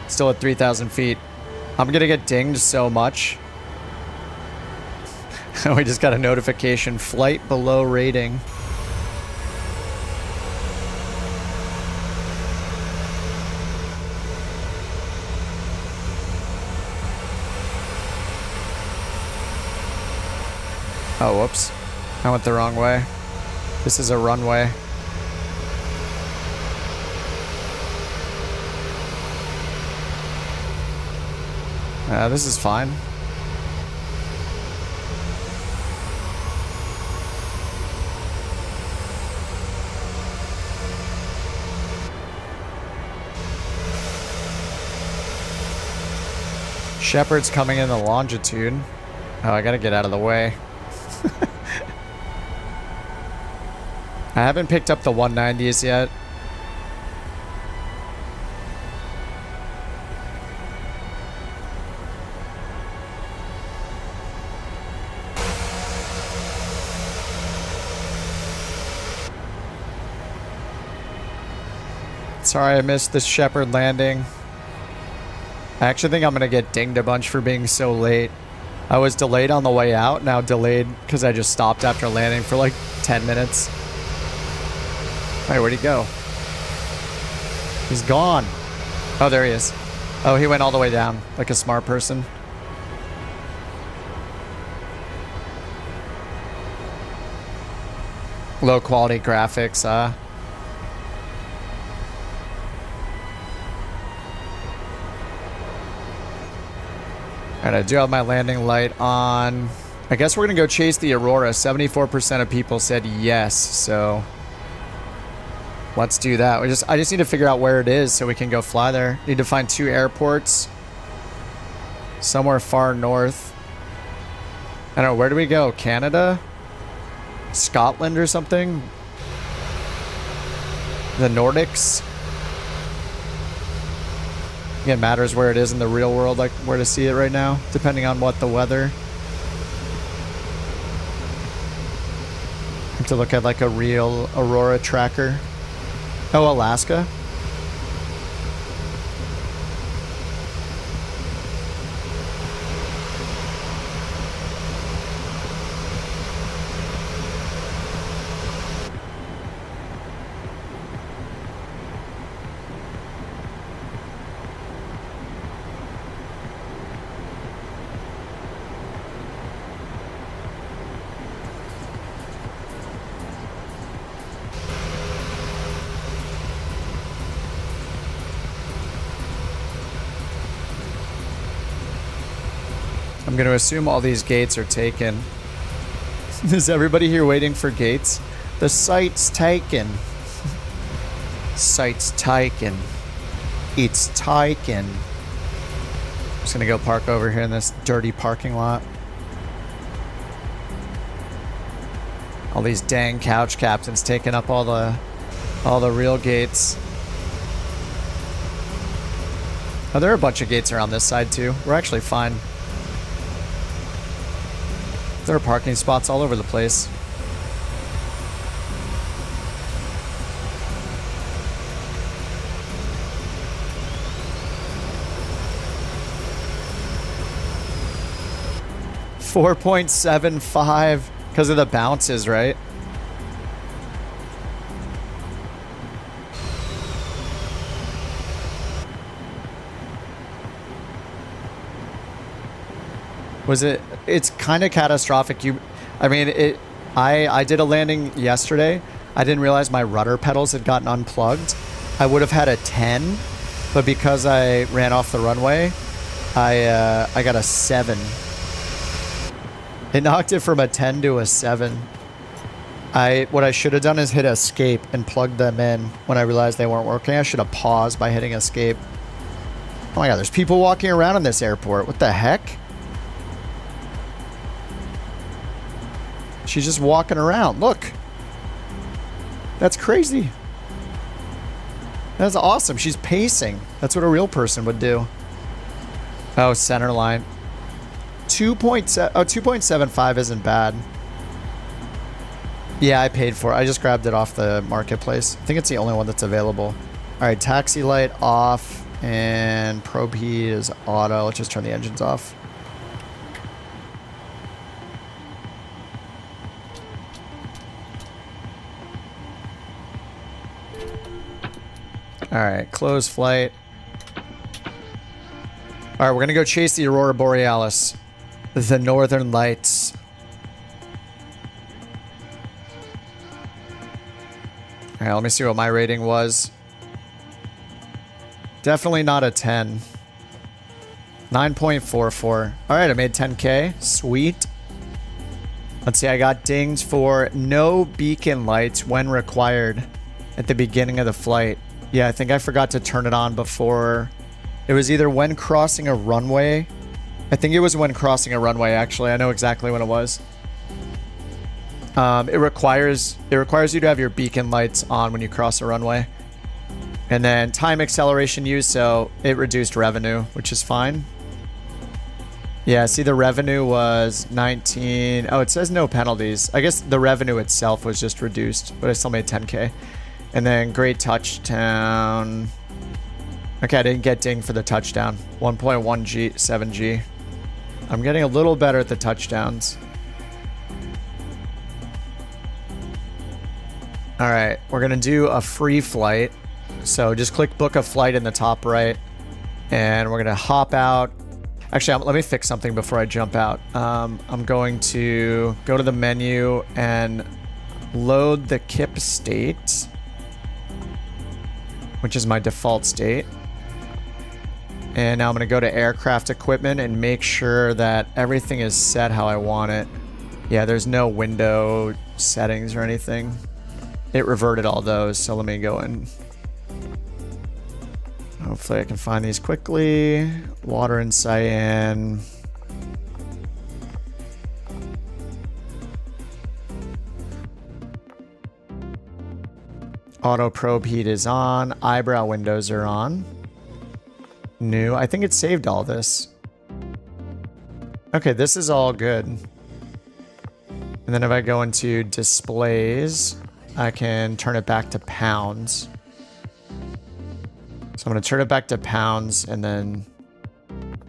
A: still at 3,000 feet. I'm going to get dinged so much. We just got a notification. Flight below rating. Oh, whoops. I went the wrong way. This is a runway. This is fine. Shepard's coming in the longitude. Oh, I gotta get out of the way. I haven't picked up the 190s yet. Sorry I missed the Shepard landing. I actually think I'm going to get dinged a bunch for being so late. I was delayed on the way out, now delayed because I just stopped after landing for like 10 minutes. Hey, where'd he go? He's gone. Oh, there he is. Oh, he went all the way down, like a smart person. Low quality graphics, Alright, I do have my landing light on. I guess we're going to go chase the Aurora. 74% of people said yes, so let's do that. I just need to figure out where it is so we can go fly there. Need to find 2 airports. Somewhere far north. I don't know, where do we go? Canada? Scotland or something? The Nordics? It matters where it is in the real world, like where to see it right now, depending on what the weather. I have to look at like a real Aurora tracker. Oh, Alaska? I'm going to assume all these gates are taken. Is everybody here waiting for gates? The site's taken. Site's taken. It's taken. I'm just going to go park over here in this dirty parking lot. All these dang couch captains taking up all the real gates. Oh, there are a bunch of gates around this side too. We're actually fine. There are parking spots all over the place. $4.75 because of the bounces, right? Was it? It's kind of catastrophic. I did a landing yesterday. I didn't realize my rudder pedals had gotten unplugged. I would have had a 10, but because I ran off the runway, I got a 7. It knocked it from a 10 to a 7. What I should have done is hit escape and plugged them in when I realized they weren't working. I should have paused by hitting escape. Oh my god, there's people walking around in this airport. What the heck? She's just walking around. Look. That's crazy. That's awesome. She's pacing. That's what a real person would do. Oh, center line. 2.75 isn't bad. Yeah, I paid for it. I just grabbed it off the marketplace. I think it's the only one that's available. All right, taxi light off and probe heat is auto. Let's just turn the engines off. All right, close flight. All right, we're gonna go chase the Aurora Borealis, the Northern Lights. All right, let me see what my rating was. Definitely not a 10. 9.44. All right, I made 10K. Sweet. Let's see, I got dinged for no beacon lights when required at the beginning of the flight. Yeah, I think I forgot to turn it on before. It was either when crossing a runway. I think it was when crossing a runway, actually. I know exactly when it was. It requires you to have your beacon lights on when you cross a runway. And then time acceleration use, so it reduced revenue, which is fine. Yeah, see, the revenue was 19. Oh, it says no penalties. I guess the revenue itself was just reduced, but I still made 10K. And then great touchdown. Okay, I didn't get dinged for the touchdown. 1.17G. I'm getting a little better at the touchdowns. All right, we're gonna do a free flight. So just click book a flight in the top right, and we're gonna hop out. Actually, let me fix something before I jump out. I'm going to go to the menu and load the KIP state, which is my default state. And now I'm gonna go to aircraft equipment and make sure that everything is set how I want it. Yeah, there's no window settings or anything. It reverted all those, so let me go in. Hopefully I can find these quickly. Water and cyan. Auto probe heat is on. Eyebrow windows are on. New. I think it saved all this. Okay, this is all good. And then if I go into displays, I can turn it back to pounds. So I'm going to turn it back to pounds and then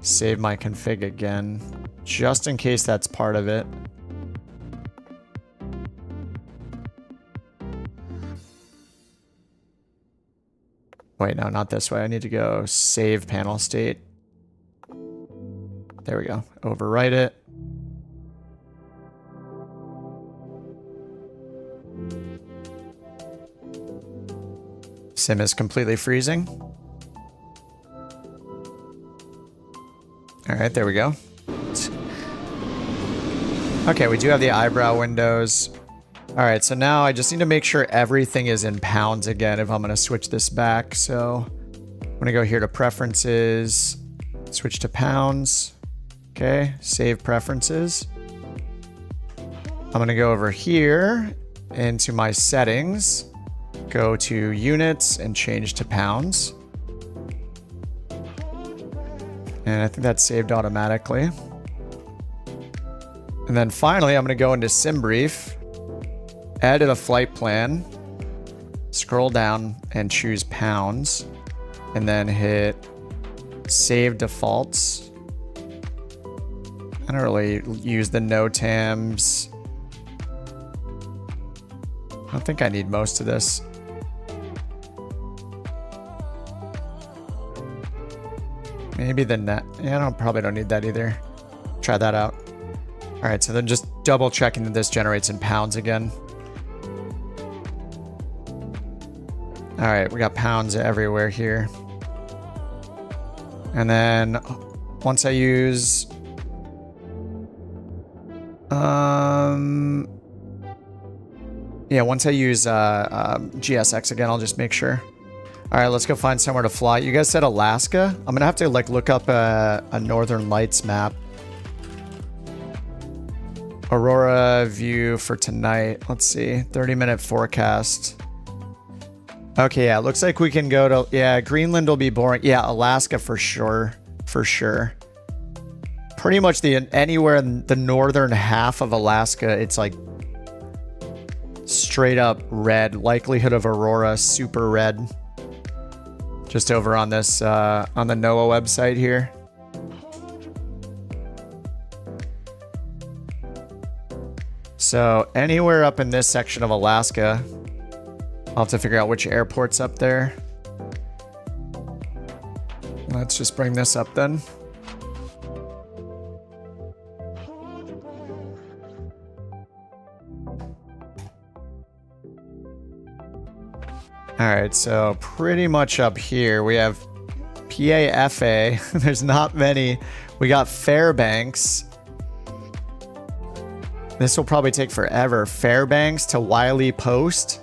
A: save my config again, just in case that's part of it. Wait, no, not this way. I need to go save panel state. There we go. Overwrite it. Sim is completely freezing. All right, there we go. Okay, we do have the eyebrow windows. All right, so now I just need to make sure everything is in pounds again if I'm going to switch this back. So I'm going to go here to preferences, switch to pounds. Okay, save preferences. I'm going to go over here into my settings, go to units and change to pounds. And I think that's saved automatically. And then finally, I'm going to go into SimBrief, edit a flight plan, scroll down and choose pounds, and then hit save defaults. I don't really use the NOTAMs. I don't think I need most of this. Maybe the net. Yeah, probably don't need that either. Try that out. All right, so then just double checking that this generates in pounds again. All right, we got pounds everywhere here. And then once I use Yeah, once I use GSX again, I'll just make sure. All right, let's go find somewhere to fly. You guys said Alaska? I'm gonna have to like look up a Northern Lights map. Aurora view for tonight. Let's see, 30-minute forecast. Okay, yeah, looks like we can go to, yeah, Greenland will be boring. Yeah, Alaska for sure, for sure. Pretty much anywhere in the northern half of Alaska, it's like straight up red. Likelihood of Aurora, super red. Just over on this, on the NOAA website here. So anywhere up in this section of Alaska, I'll have to figure out which airport's up there. Let's just bring this up then. All right, so pretty much up here we have PAFA. There's not many. We got Fairbanks. This will probably take forever. Fairbanks to Wiley Post.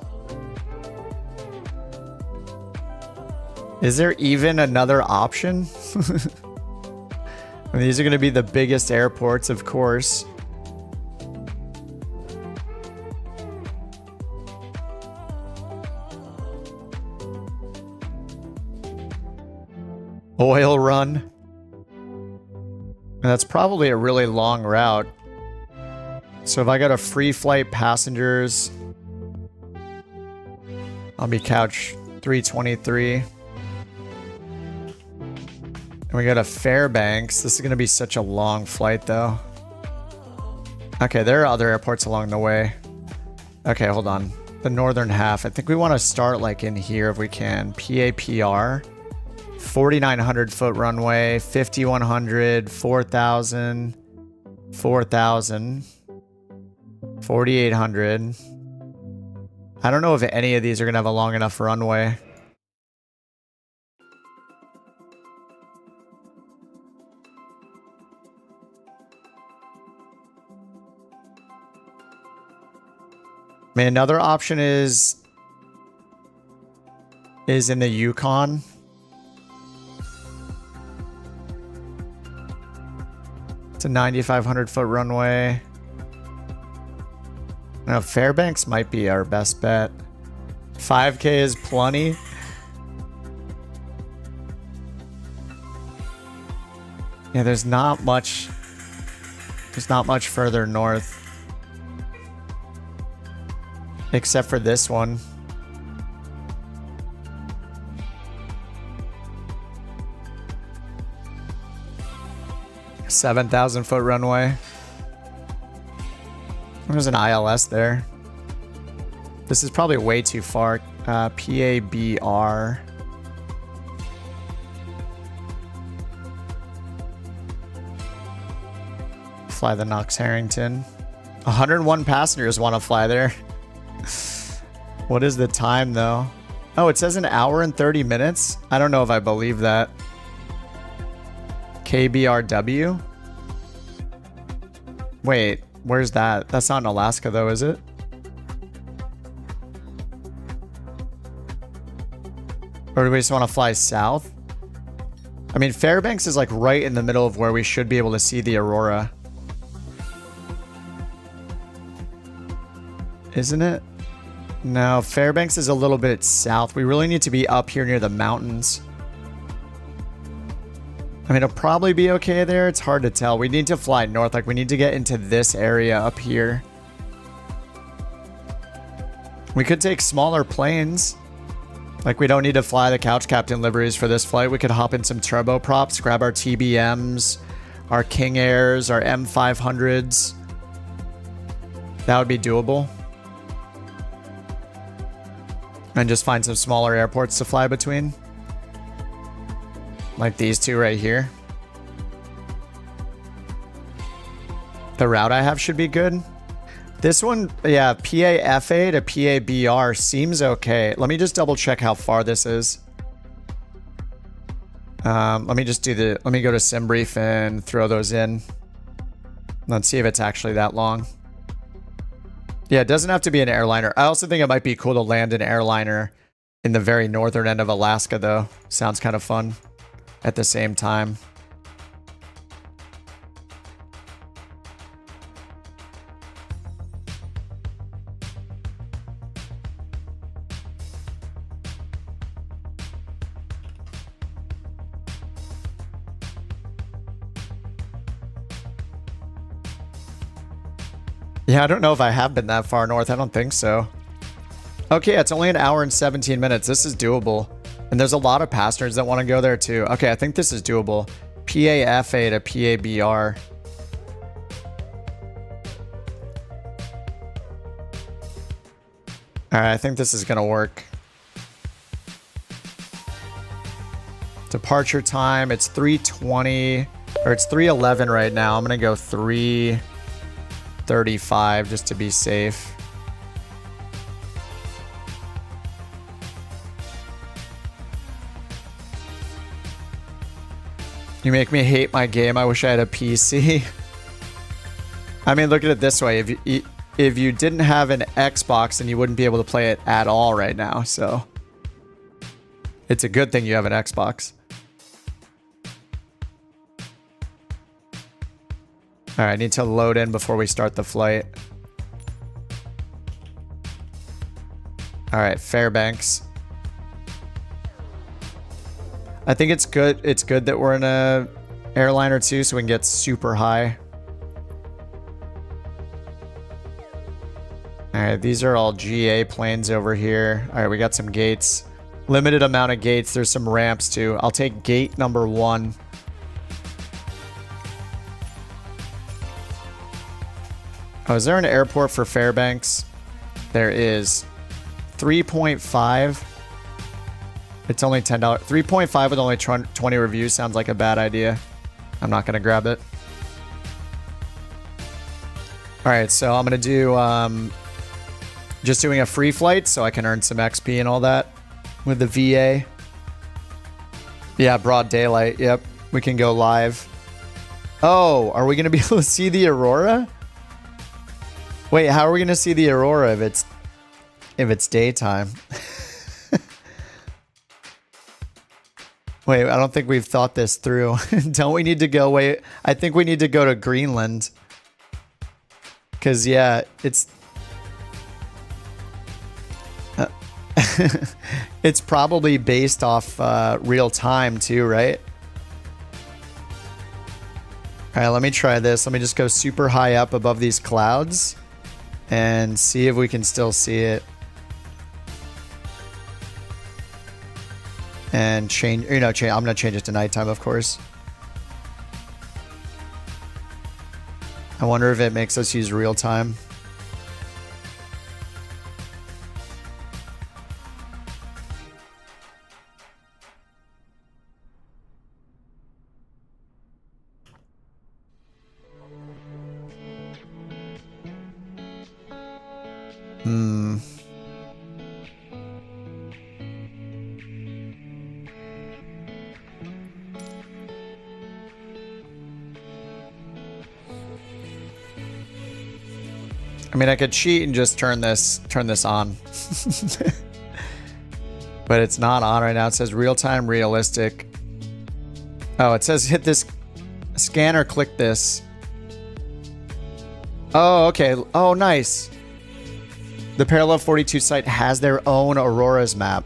A: Is there even another option? I mean, these are going to be the biggest airports, of course. Oil Run. And that's probably a really long route. So if I got a free flight passengers, I'll be couch 323. And we got a Fairbanks. This is going to be such a long flight, though. Okay, there are other airports along the way. Okay, hold on. The northern half. I think we want to start like in here if we can. PAPR. 4,900 foot runway. 5,100. 4,000. 4,000. 4,800. I don't know if any of these are going to have a long enough runway. I mean, another option is in the Yukon. It's a 9,500 foot runway. No, Fairbanks might be our best bet. 5K is plenty. Yeah, there's not much further north. Except for this one. A 7,000 foot runway. There's an ILS there. This is probably way too far. PABR. Fly the Knox Harrington. 101 passengers want to fly there. What is the time though? Oh, it says an hour and 30 minutes. I don't know if I believe that. KBRW? Wait, where's that? That's not in Alaska though, is it? Or do we just want to fly south? I mean, Fairbanks is like right in the middle of where we should be able to see the Aurora. Isn't it? No, Fairbanks is a little bit south. We really need to be up here near the mountains. I mean, it'll probably be okay there. It's hard to tell. We need to fly north. Like, we need to get into this area up here. We could take smaller planes. Like, we don't need to fly the couch captain liveries for this flight. We could hop in some turboprops, grab our TBMs, our King Airs, our M500s. That would be doable. And just find some smaller airports to fly between. Like these two right here. The route I have should be good. This one, yeah, PAFA to PABR seems okay. Let me just double check how far this is. Let me go to SimBrief and throw those in. Let's see if it's actually that long. Yeah, it doesn't have to be an airliner. I also think it might be cool to land an airliner in the very northern end of Alaska, though. Sounds kind of fun at the same time. Yeah, I don't know if I have been that far north. I don't think so. Okay, it's only an hour and 17 minutes. This is doable. And there's a lot of passengers that want to go there too. Okay, I think this is doable. PAFA to PABR. All right, I think this is going to work. Departure time, it's 3:20, or it's 3:11 right now. I'm going to go 3:35 just to be safe. You make me hate my game. I wish I had a PC. I mean, look at it this way. If you didn't have an Xbox, then you wouldn't be able to play it at all right now. So it's a good thing you have an Xbox. All right, I need to load in before we start the flight. All right, Fairbanks. I think it's good. It's good that we're in a airliner too, so we can get super high. All right, these are all GA planes over here. All right, we got some gates. Limited amount of gates. There's some ramps too. I'll take gate number 1. Oh, is there an airport for Fairbanks? There is. 3.5. It's only $10. 3.5 with only 20 reviews sounds like a bad idea. I'm not going to grab it. All right, so I'm going to do just doing a free flight so I can earn some XP and all that with the VA. Yeah, broad daylight. Yep, we can go live. Oh, are we going to be able to see the Aurora? Wait, how are we going to see the Aurora if it's daytime? Wait, I don't think we've thought this through. Don't we need to go? Wait, I think we need to go to Greenland. Because, yeah, it's... it's probably based off real time, too, right? All right, let me try this. Let me just go super high up above these clouds and see if we can still see it. And change, I'm going to change it to nighttime, of course. I wonder if it makes us use real time. I mean, I could cheat and just turn this on. But it's not on right now. It says real-time realistic. Oh, it says hit this scan or click this. Oh, okay. Oh, nice. The Parallel 42 site has their own Aurora's map.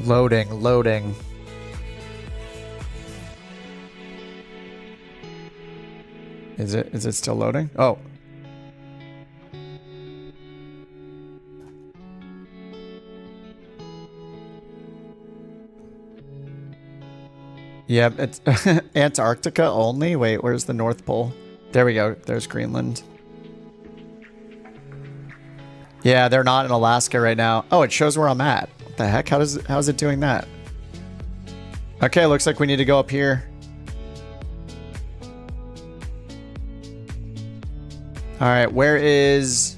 A: Loading. Is it still loading? Oh. Yep, it's Antarctica only? Wait, where's the North Pole? There we go. There's Greenland. Yeah, they're not in Alaska right now. Oh, it shows where I'm at. What the heck? How's it doing that? Okay, looks like we need to go up here. All right, where is...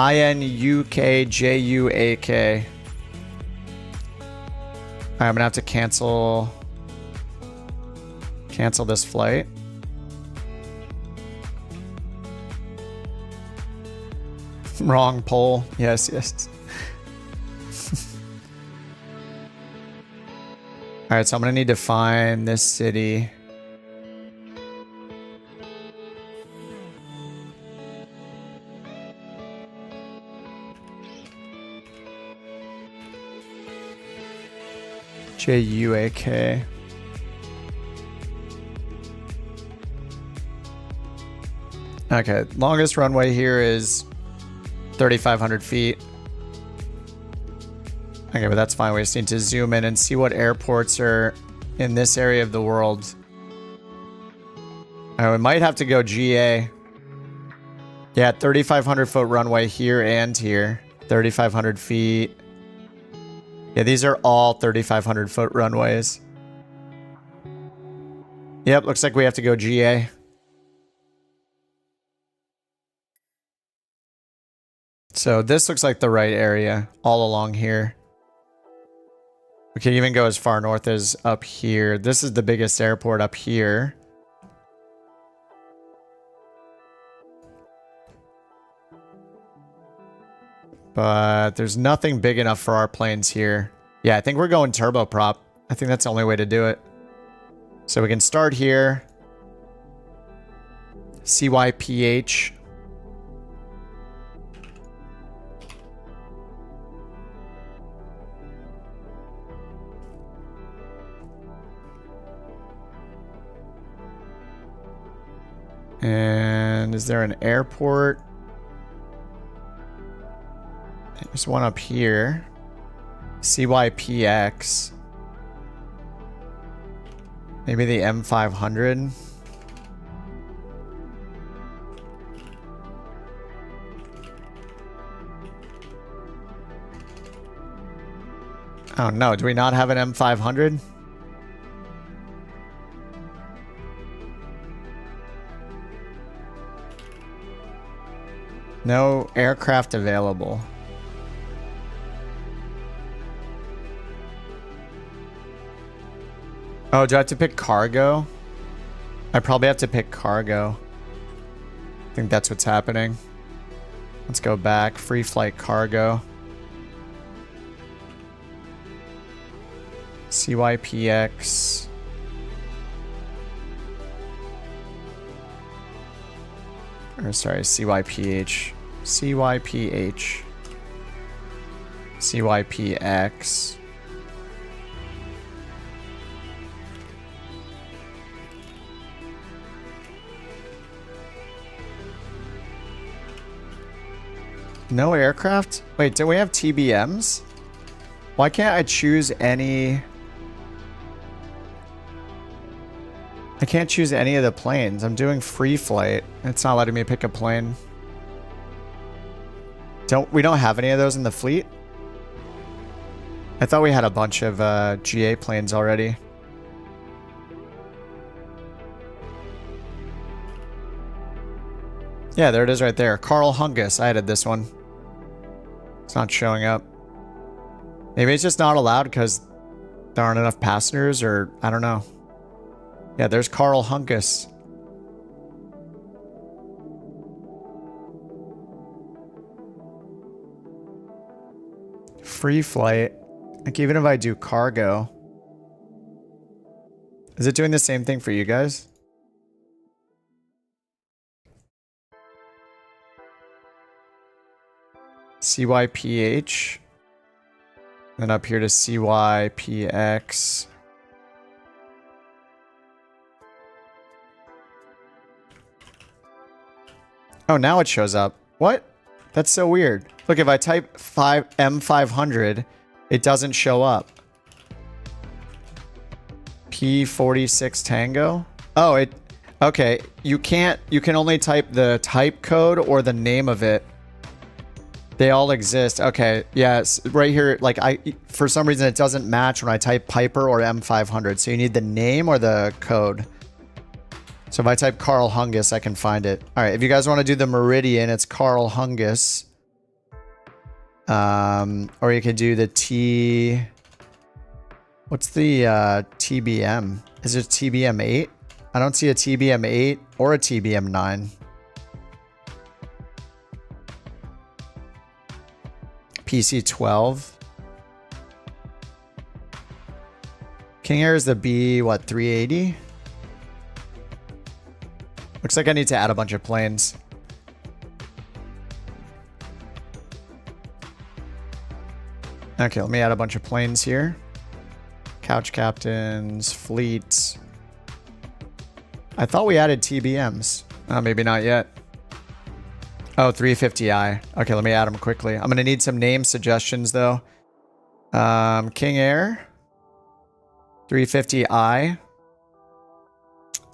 A: INUKJUAK. I'm gonna have to cancel this flight. Wrong pole. Yes, yes. All right, so I'm gonna need to find this city. JUAK. Okay, longest runway here is 3,500 feet. Okay, but that's fine. We just need to zoom in and see what airports are in this area of the world. We might have to go GA. Yeah, 3,500 foot runway here and here. 3,500 feet. Yeah, these are all 3,500 foot runways. Yep, looks like we have to go GA. So this looks like the right area all along here. We can even go as far north as up here. This is the biggest airport up here. But there's nothing big enough for our planes here. Yeah, I think we're going turboprop. I think that's the only way to do it. So we can start here. CYPH. And is there an airport? There's one up here. CYPX. Maybe the M500. Oh no, do we not have an M500? No aircraft available. Oh, do I have to pick cargo? I probably have to pick cargo. I think that's what's happening. Let's go back. Free flight cargo. CYPX. Or sorry, CYPH. CYPH. CYPX. No aircraft? Wait, do we have TBMs? Why can't I choose any? I can't choose any of the planes. I'm doing free flight. It's not letting me pick a plane. We don't have any of those in the fleet? I thought we had a bunch of GA planes already. Yeah, there it is right there. Carl Hungus. I added this one. It's not showing up. Maybe it's just not allowed because there aren't enough passengers, or I don't know. Yeah, there's Carl Hunkus. Free flight. Like even if I do cargo. Is it doing the same thing for you guys? CYPH. Then up here to CYPX. Oh, now it shows up. What? That's so weird. Look, if I type M500, it doesn't show up. P46 Tango? Oh, it... Okay, you can only type the type code or the name of it. They all exist. Okay, yes, right here, like for some reason it doesn't match when I type Piper or M500. So you need the name or the code. So if I type Carl Hungus, I can find it. All right, if you guys want to do the Meridian, it's Carl Hungus. Or you could do the T... What's the TBM? Is it TBM 8? I don't see a TBM 8 or a TBM 9. PC 12. King Air is the B, what, 380? Looks like I need to add a bunch of planes. Okay, let me add a bunch of planes here. Couch captains, fleets. I thought we added TBMs. Maybe not yet. Oh, 350i. Okay, let me add them quickly. I'm going to need some name suggestions, though. King Air. 350i.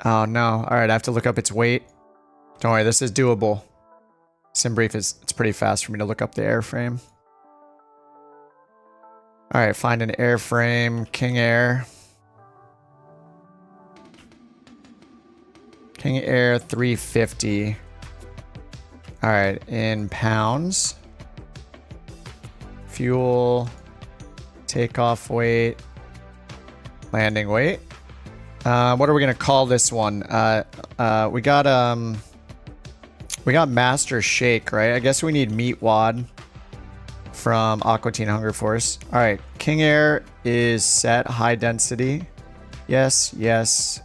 A: Oh, no. All right, I have to look up its weight. Don't worry, this is doable. SimBrief it's pretty fast for me to look up the airframe. All right, find an airframe. King Air. King Air 350. All right, in pounds. Fuel. Takeoff weight. Landing weight. What are we gonna call this one? We got Master Shake, right? I guess we need Meat Wad from Aqua Teen Hunger Force. All right, King Air is set, high density. Yes, yes,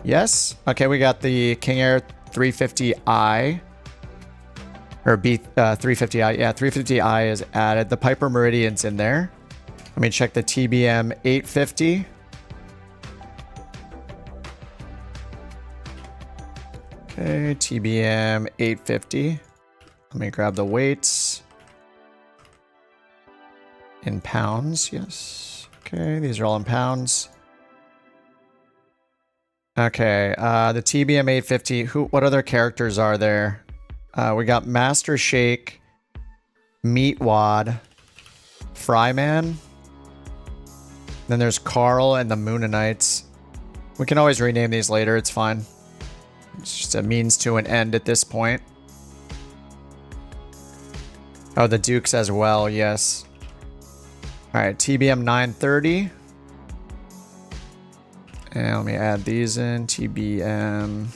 A: yes. Okay, we got the King Air 350i. Or B 350i. Yeah, 350i is added. The Piper Meridian's in there. Let me check the TBM 850. Okay, TBM 850. Let me grab the weights. In pounds, yes. Okay, these are all in pounds. Okay, the TBM 850. What other characters are there? We got Master Shake, Meat Wad, Fryman. Then there's Carl and the Moonanites. We can always rename these later, it's fine. It's just a means to an end at this point. Oh, the Dukes as well, yes. Alright, TBM 930. And let me add these in. TBM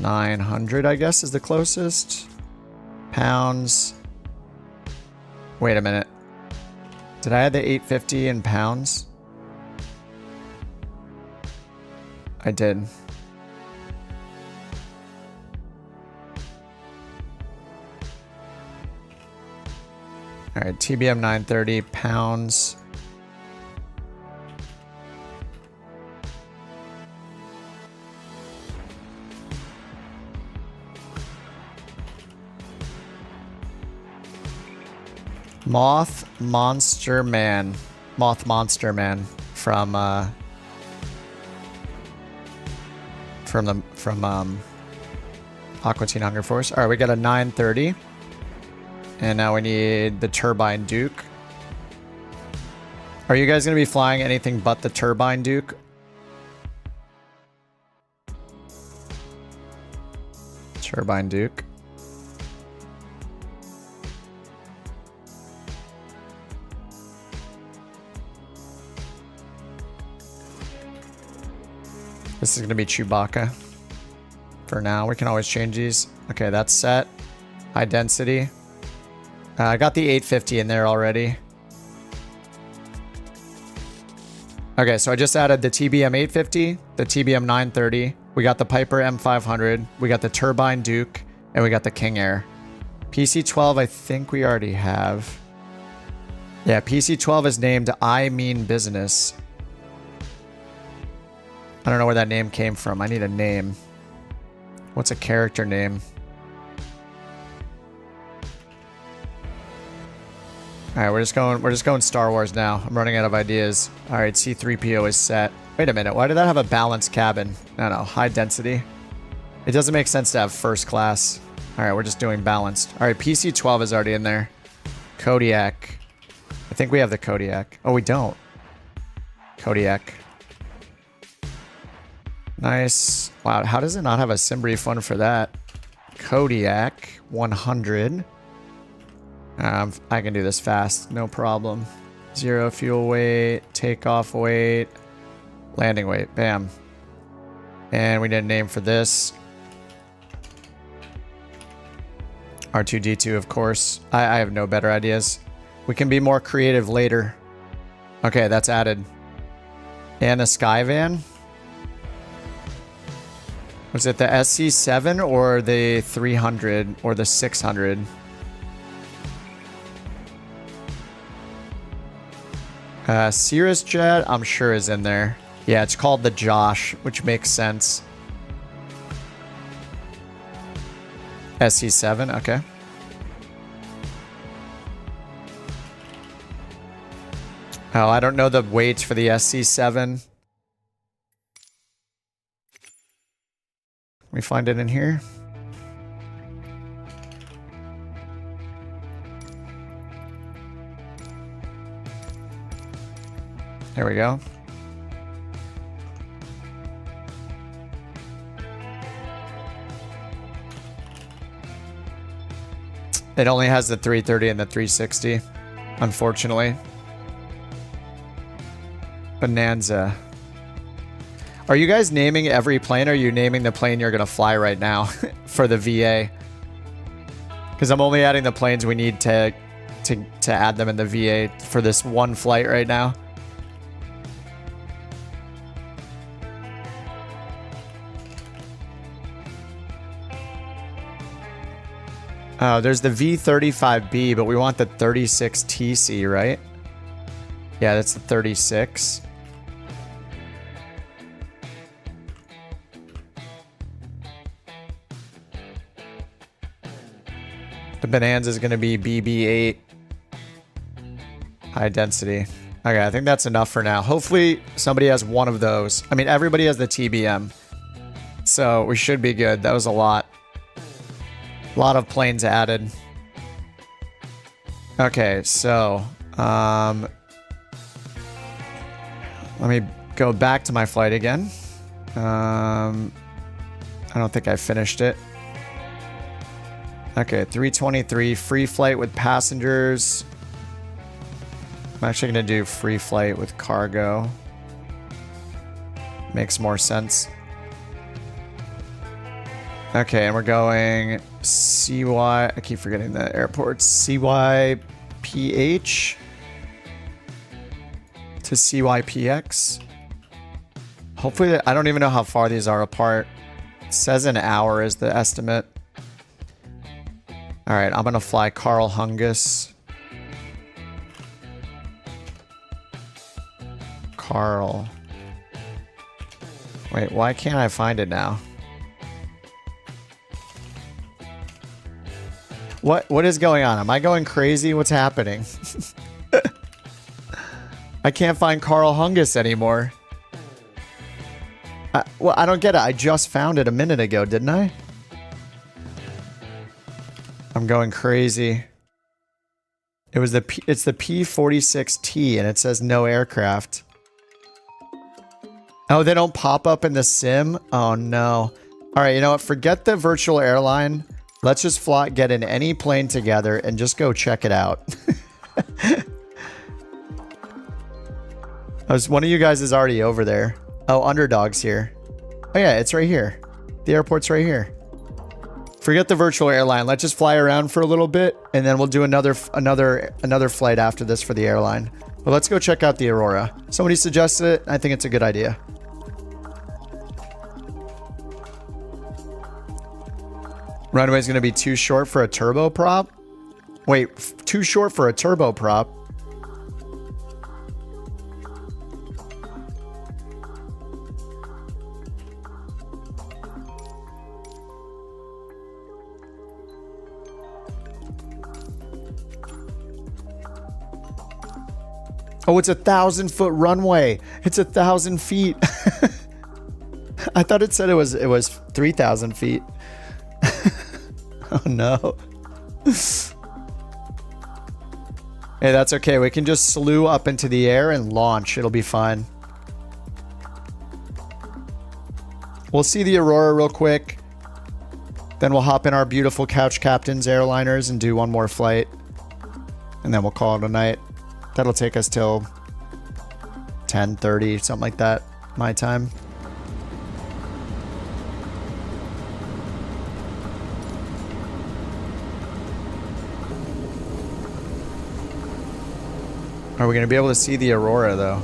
A: 900, I guess, is the closest. Pounds. Wait a minute. Did I add the 850 in pounds? I did. All right, TBM 930 pounds. Moth Monster Man from Aqua Teen Hunger Force. All right, we got a 930. And now we need the Turbine Duke. Are you guys going to be flying anything but the Turbine Duke? Turbine Duke. This is going to be Chewbacca. For now, we can always change these. Okay, that's set. High density. I got the 850 in there already. Okay, so I just added the TBM 850, the TBM 930. We got the Piper M500. We got the Turbine Duke. And we got the King Air. PC-12, I think we already have. Yeah, PC-12 is named I Mean Business. I don't know where that name came from. I need a name. What's a character name? All right, we're just going Star Wars now. I'm running out of ideas. All right, C-3PO is set. Wait a minute, why did that have a balanced cabin? No, high density. It doesn't make sense to have first class. All right, we're just doing balanced. All right, PC-12 is already in there. Kodiak. I think we have the Kodiak. Oh, we don't. Kodiak. Nice. Wow, how does it not have a SimBrief one for that? Kodiak 100. I can do this fast, no problem. 0 fuel weight, takeoff weight, landing weight, bam. And we need a name for this. R2-D2, of course. I have no better ideas. We can be more creative later. Okay, that's added. And a Skyvan. Was it the SC7 or the 300 or the 600? Cirrus Jet, I'm sure is in there. Yeah, it's called the Josh, which makes sense. SC7, okay. Oh, I don't know the weights for the SC7. Let me find it in here. There we go. It only has the 330 and the 360, unfortunately. Bonanza. Are you guys naming every plane, or are you naming the plane you're going to fly right now for the VA? Because I'm only adding the planes we need to add them in the VA for this one flight right now. Oh, there's the V35B, but we want the 36TC, right? Yeah, that's the 36. The Bonanza is going to be BB8. High density. Okay, I think that's enough for now. Hopefully somebody has one of those. I mean, everybody has the TBM. So we should be good. That was a lot. A lot of planes added. Okay, so let me go back to my flight again. I don't think I finished it. Okay, 323, free flight with passengers. I'm actually going to do free flight with cargo. Makes more sense. Okay, and we're going CY, I keep forgetting the airports, CYPH to CYPX. Hopefully, I don't even know how far these are apart. It says an hour is the estimate. All right, I'm going to fly Carl Hungus. Carl. Wait, why can't I find it now? What is going on? Am I going crazy? What's happening? I can't find Carl Hungus anymore. Well, I don't get it. I just found it a minute ago, didn't I? I'm going crazy. It's the P46T and it says no aircraft. Oh, they don't pop up in the sim? Oh no. All right, you know what? Forget the virtual airline. Let's just get in any plane together and just go check it out. One of you guys is already over there. Oh, Underdog's here. Oh yeah, it's right here. The airport's right here. Forget the virtual airline. Let's just fly around for a little bit, and then we'll do another flight after this for the airline. But let's go check out the Aurora. Somebody suggested it. I think it's a good idea. Runway's going to be too short for a turboprop? Wait, too short for a turboprop? Oh, it's 1,000-foot runway. It's 1,000 feet. I thought it said it was 3,000 feet. Oh no. Hey, that's okay. We can just slew up into the air and launch. It'll be fine. We'll see the Aurora real quick. Then we'll hop in our beautiful Couch Captains airliners and do one more flight. and then we'll call it a night. That'll take us till 10:30, something like that, my time. Are we going to be able to see the Aurora, though?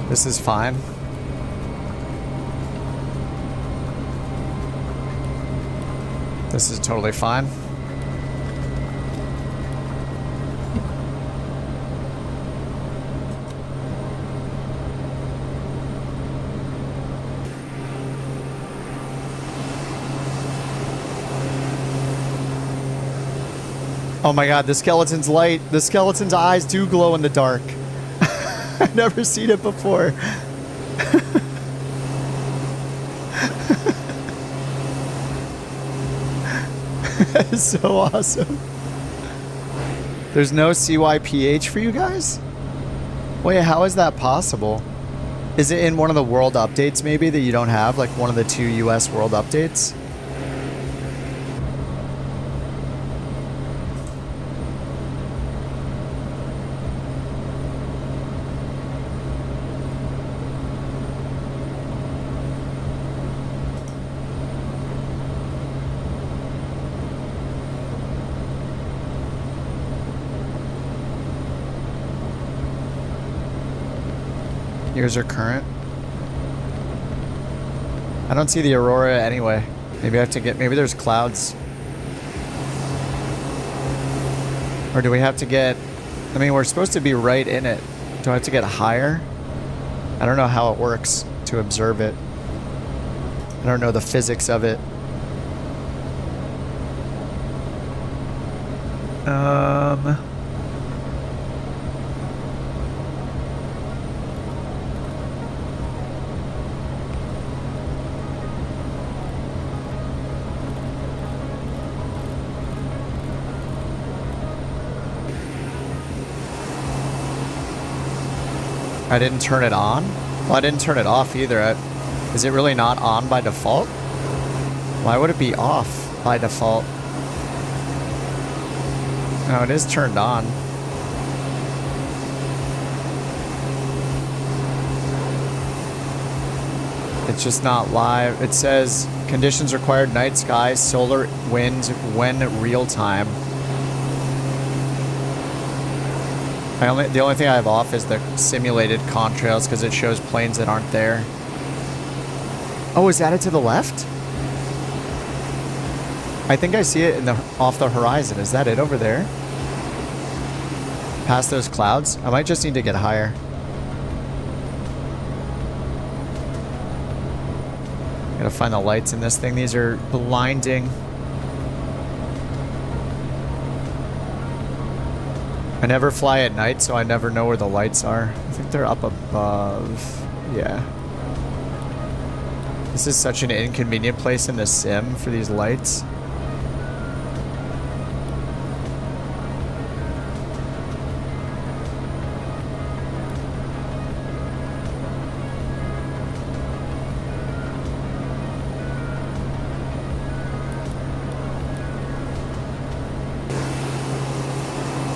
A: This is fine. This is totally fine. Oh my god, the skeleton's light. The skeleton's eyes do glow in the dark. I've never seen it before. That is so awesome. There's no CYPH for you guys? Wait, how is that possible? Is it in one of the world updates maybe that you don't have? Like one of the 2 US world updates? Yours are current. I don't see the Aurora anyway. Maybe I have to get, maybe there's clouds. Or do we have to get, I mean, we're supposed to be right in it. Do I have to get higher? I don't know how it works to observe it. I don't know the physics of it. I didn't turn it on? Well, I didn't turn it off either. Is it really not on by default? Why would it be off by default? No, it is turned on. It's just not live. It says conditions required: night sky, solar, wind, when real time. The only thing I have off is the simulated contrails because it shows planes that aren't there. Oh, is that it to the left? I think I see it in the off the horizon. Is that it over there? Past those clouds? I might just need to get higher. Gotta find the lights in this thing. These are blinding. I never fly at night, so I never know where the lights are. I think they're up above. Yeah. This is such an inconvenient place in the sim for these lights.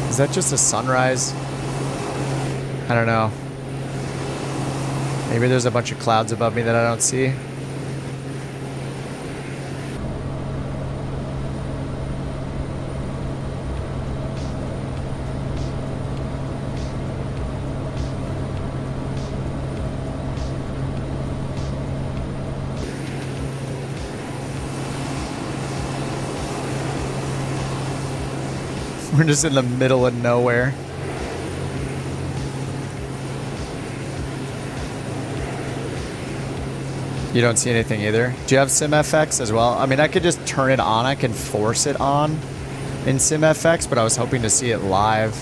A: Is that just a sunrise? I don't know. Maybe there's a bunch of clouds above me that I don't see. We're just in the middle of nowhere. You don't see anything either. Do you have SimFX as well? I mean, I could just turn it on. I can force it on in SimFX, but I was hoping to see it live.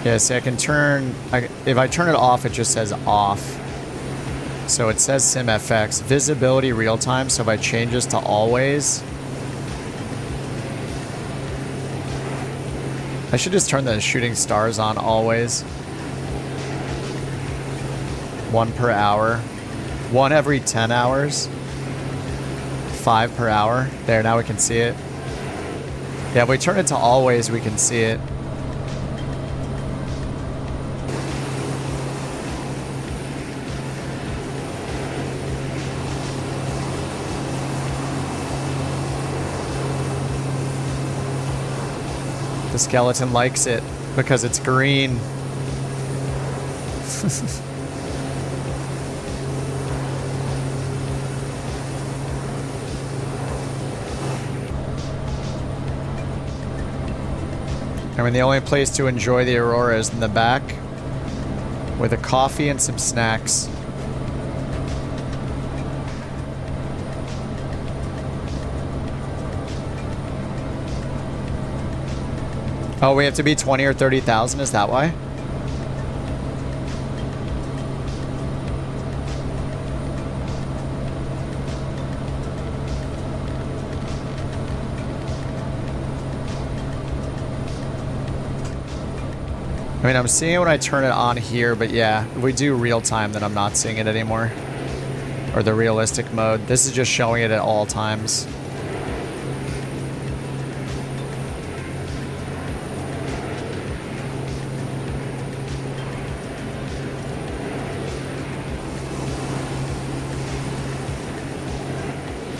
A: Yeah, see, I can turn... if I turn it off, it just says off. So it says SimFX. Visibility real time, so if I change this to always... I should just turn the shooting stars on always. 1 per hour. 1 every 10 hours. 5 per hour. There, now we can see it. Yeah, if we turn it to always, we can see it. The skeleton likes it because it's green. I mean, the only place to enjoy the Aurora is in the back with a coffee and some snacks. Oh, we have to be 20 or 30,000, is that why? I mean, I'm seeing it when I turn it on here, but yeah, if we do real time, then I'm not seeing it anymore. Or the realistic mode. This is just showing it at all times.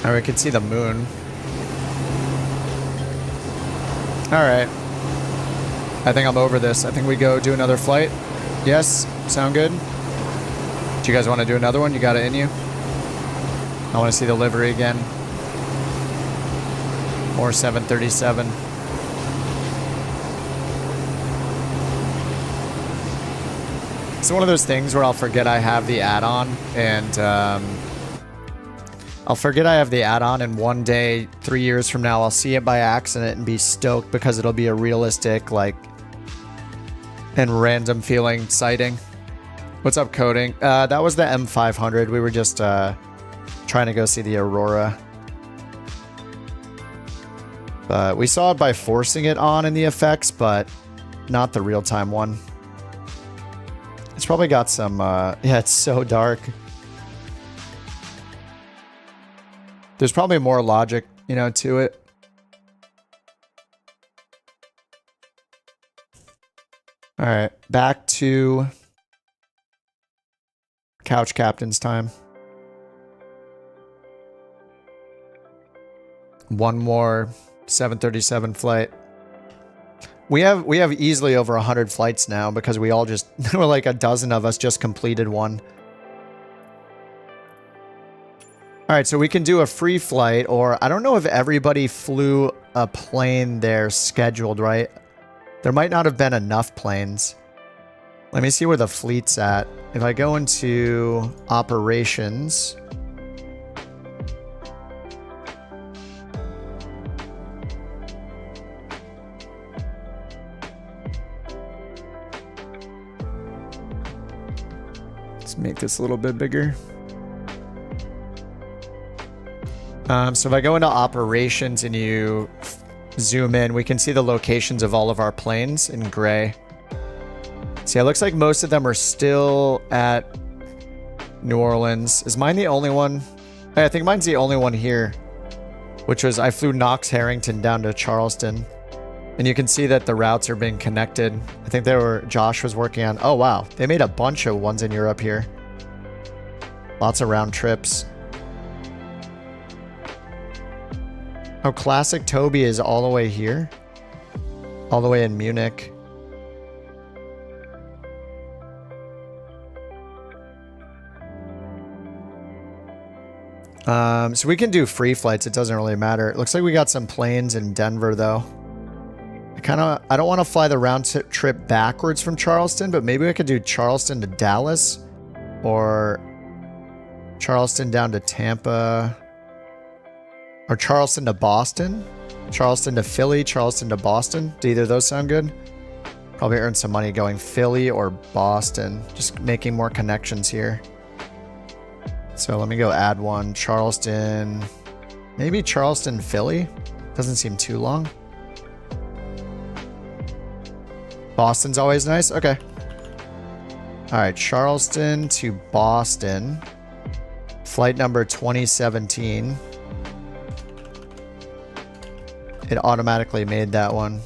A: Alright, we can see the moon. Alright. I think I'm over this. I think we go do another flight. Yes? Sound good? Do you guys want to do another one? You got it in you? I want to see the livery again. More 737. It's one of those things where I'll forget I have the add-on, and I'll forget I have the add-on, and one day, 3 years from now, I'll see it by accident and be stoked because it'll be a realistic, like, and random feeling sighting. What's up, Coding? That was the M500. We were just trying to go see the Aurora. But we saw it by forcing it on in the effects, but not the real-time one. It's probably got some, yeah, it's so dark. There's probably more logic, you know, to it. All right, back to Couch Captain's time. One more 737 flight. We have easily over 100 flights now because we all just, there were like a dozen of us just completed one. All right, so we can do a free flight, or I don't know if everybody flew a plane there scheduled, right? There might not have been enough planes. Let me see where the fleet's at. If I go into operations. Let's make this a little bit bigger. So if I go into operations and you zoom in, we can see the locations of all of our planes in gray. See, it looks like most of them are still at New Orleans. Is mine the only one? I think mine's the only one here, which was I flew Knox Harrington down to Charleston. And you can see that the routes are being connected. I think Josh was working on, oh wow, they made a bunch of ones in Europe here. Lots of round trips. Oh, classic Toby is all the way here. All the way in Munich. So we can do free flights. It doesn't really matter. It looks like we got some planes in Denver though. I don't want to fly the round trip backwards from Charleston, but maybe we could do Charleston to Dallas or Charleston down to Tampa or Charleston to Boston, Charleston to Philly, Charleston to Boston. Do either of those sound good? Probably earn some money going Philly or Boston, just making more connections here. So let me go add one. Charleston, maybe Charleston, Philly. Doesn't seem too long. Boston's always nice. Okay. All right, Charleston to Boston. Flight number 2017. It automatically made that one.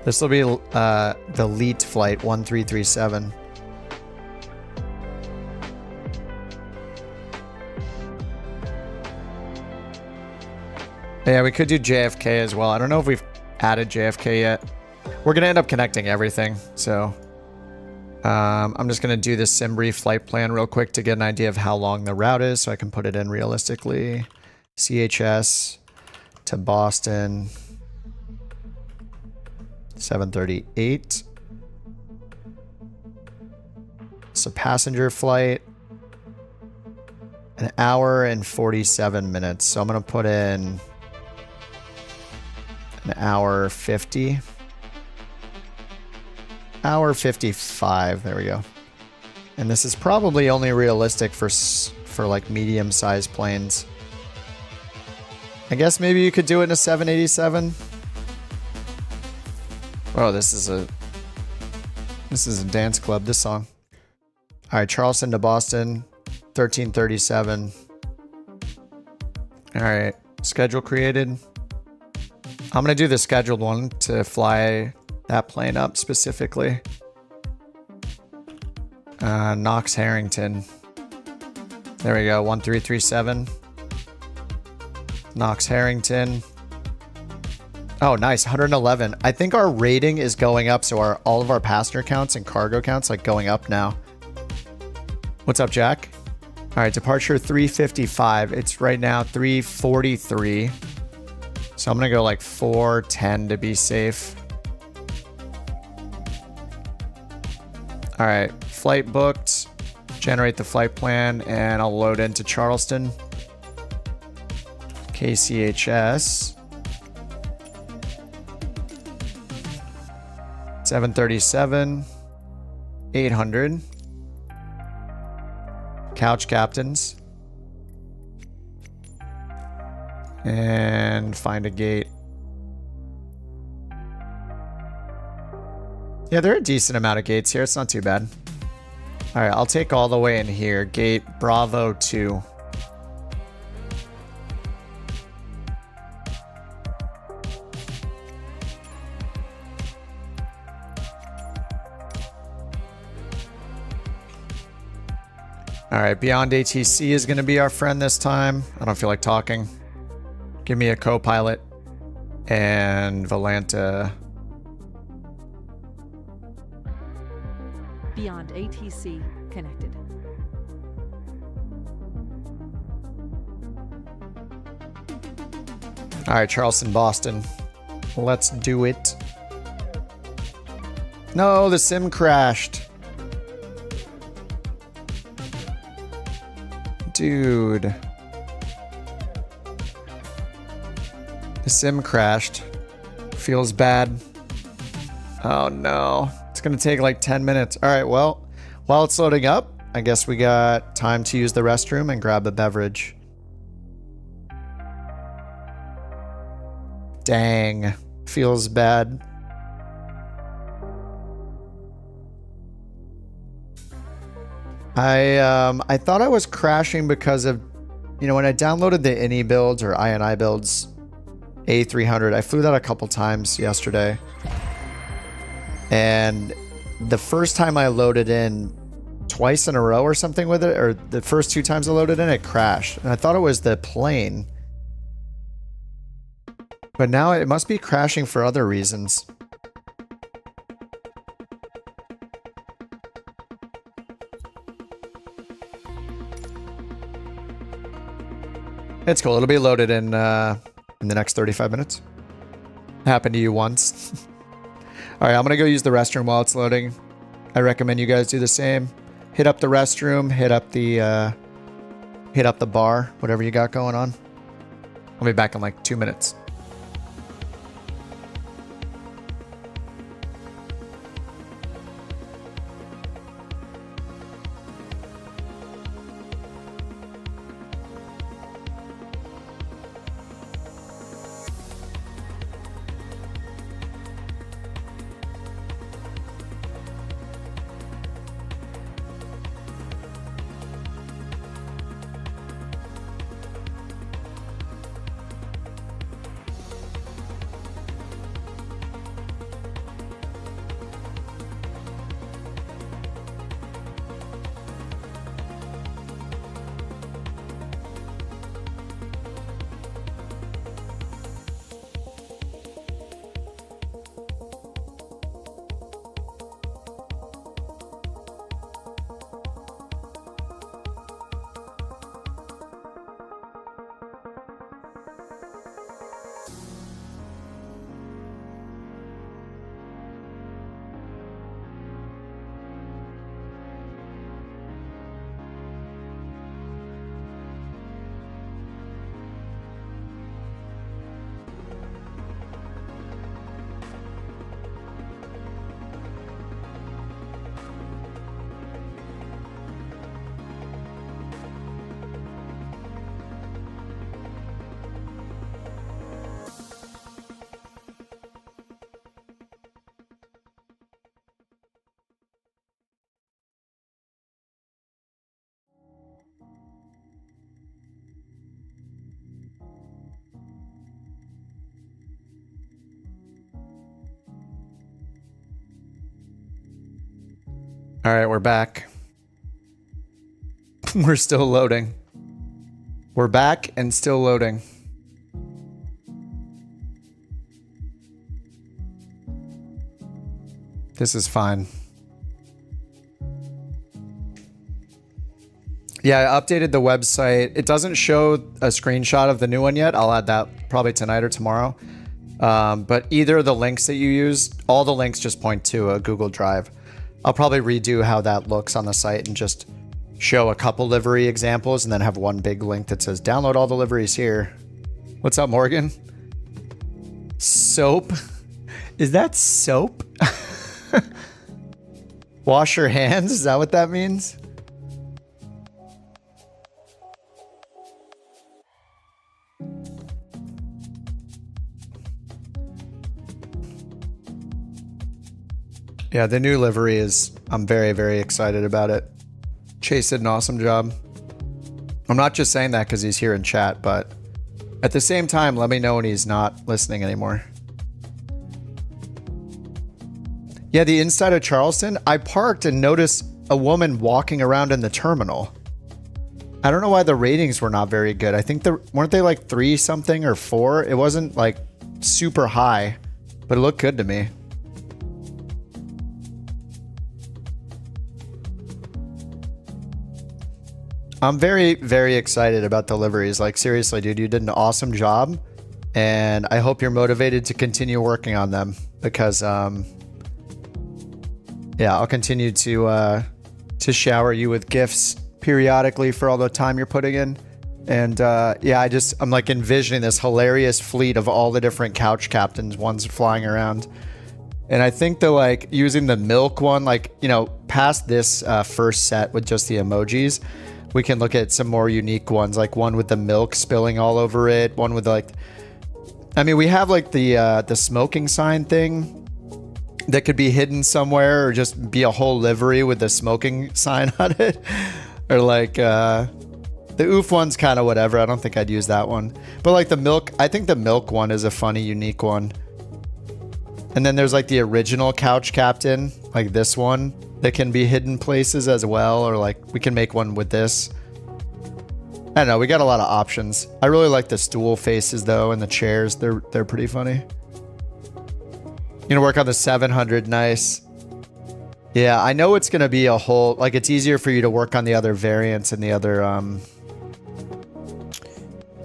A: This will be the elite flight 1337. Yeah, we could do JFK as well. I don't know if we've added JFK yet. We're going to end up connecting everything. So I'm just going to do the Simbri flight plan real quick to get an idea of how long the route is so I can put it in realistically. CHS to Boston. 738. It's a passenger flight. An hour and 47 minutes. So I'm going to put in an hour 50. Hour 55. There we go. And this is probably only realistic for like medium-sized planes. I guess maybe you could do it in a 787. Oh, this is a dance club, this song. All right, Charleston to Boston, 1337. All right, schedule created. I'm going to do the scheduled one to fly that plane up specifically. Knox Harrington. There we go, 1337. Knox Harrington. Oh, nice, 111. I think our rating is going up, so all of our passenger counts and cargo counts like going up now. What's up, Jack? All right, departure 355. It's right now 343. So I'm gonna go like 410 to be safe. All right, flight booked. Generate the flight plan, and I'll load into Charleston. KCHS. 737, 800, couch captains, and find a gate. Yeah, there are a decent amount of gates here. It's not too bad. All right, I'll take all the way in here. Gate Bravo 2. All right, Beyond ATC is going to be our friend this time. I don't feel like talking. Give me a co-pilot and Volanta.
I: Beyond ATC connected.
A: All right, Charleston, Boston. Let's do it. No, the sim crashed. Dude. The sim crashed. Feels bad. Oh no. It's gonna take like 10 minutes. All right, well, while it's loading up, I guess we got time to use the restroom and grab a beverage. Dang. Feels bad. I thought I was crashing because of, you know, when I downloaded the INI builds or INI builds, A300, I flew that a couple times yesterday. And the first time I loaded in twice in a row or something with it, or the first 2 times I loaded in, it crashed. And I thought it was the plane. But now it must be crashing for other reasons. It's cool. It'll be loaded in the next 35 minutes. Happened to you once. All right, I'm gonna go use the restroom while it's loading. I recommend you guys do the same. Hit up the restroom, hit up the bar, whatever you got going on. I'll be back in like 2 minutes. All right, we're back. We're still loading. We're back and still loading. This is fine. Yeah, I updated the website. It doesn't show a screenshot of the new one yet. I'll add that probably tonight or tomorrow. But either of the links that you use, all the links just point to a Google Drive. I'll probably redo how that looks on the site and just show a couple livery examples and then have one big link that says download all the liveries here. What's up, Morgan? Soap? Is that soap? Wash your hands? Is that what that means? Yeah, the new livery is, I'm very, very excited about it. Chase did an awesome job. I'm not just saying that because he's here in chat, but at the same time, let me know when he's not listening anymore. Yeah, the inside of Charleston, I parked and noticed a woman walking around in the terminal. I don't know why the ratings were not very good. I think weren't they like 3 something or 4? It wasn't like super high, but it looked good to me. I'm very, very excited about the liveries. Like, seriously, dude, you did an awesome job. And I hope you're motivated to continue working on them because, yeah, I'll continue to shower you with gifts periodically for all the time you're putting in. And, yeah, I'm like envisioning this hilarious fleet of all the different couch captains, ones flying around. And I think the, like, using the milk one, like, you know, past this first set with just the emojis, we can look at some more unique ones, like one with the milk spilling all over it, one with like, I mean, we have like the smoking sign thing that could be hidden somewhere or just be a whole livery with the smoking sign on it. Or like the oof one's kind of whatever. I don't think I'd use that one. But like the milk, I think the milk one is a funny, unique one. And then there's like the original couch captain, like this one. That can be hidden places as well, or like we can make one with this. I don't know, we got a lot of options. I really like the stool faces though, and the chairs. They're pretty funny. You gonna work on the 700, nice. Yeah, I know it's gonna be a whole, like it's easier for you to work on the other variants and the other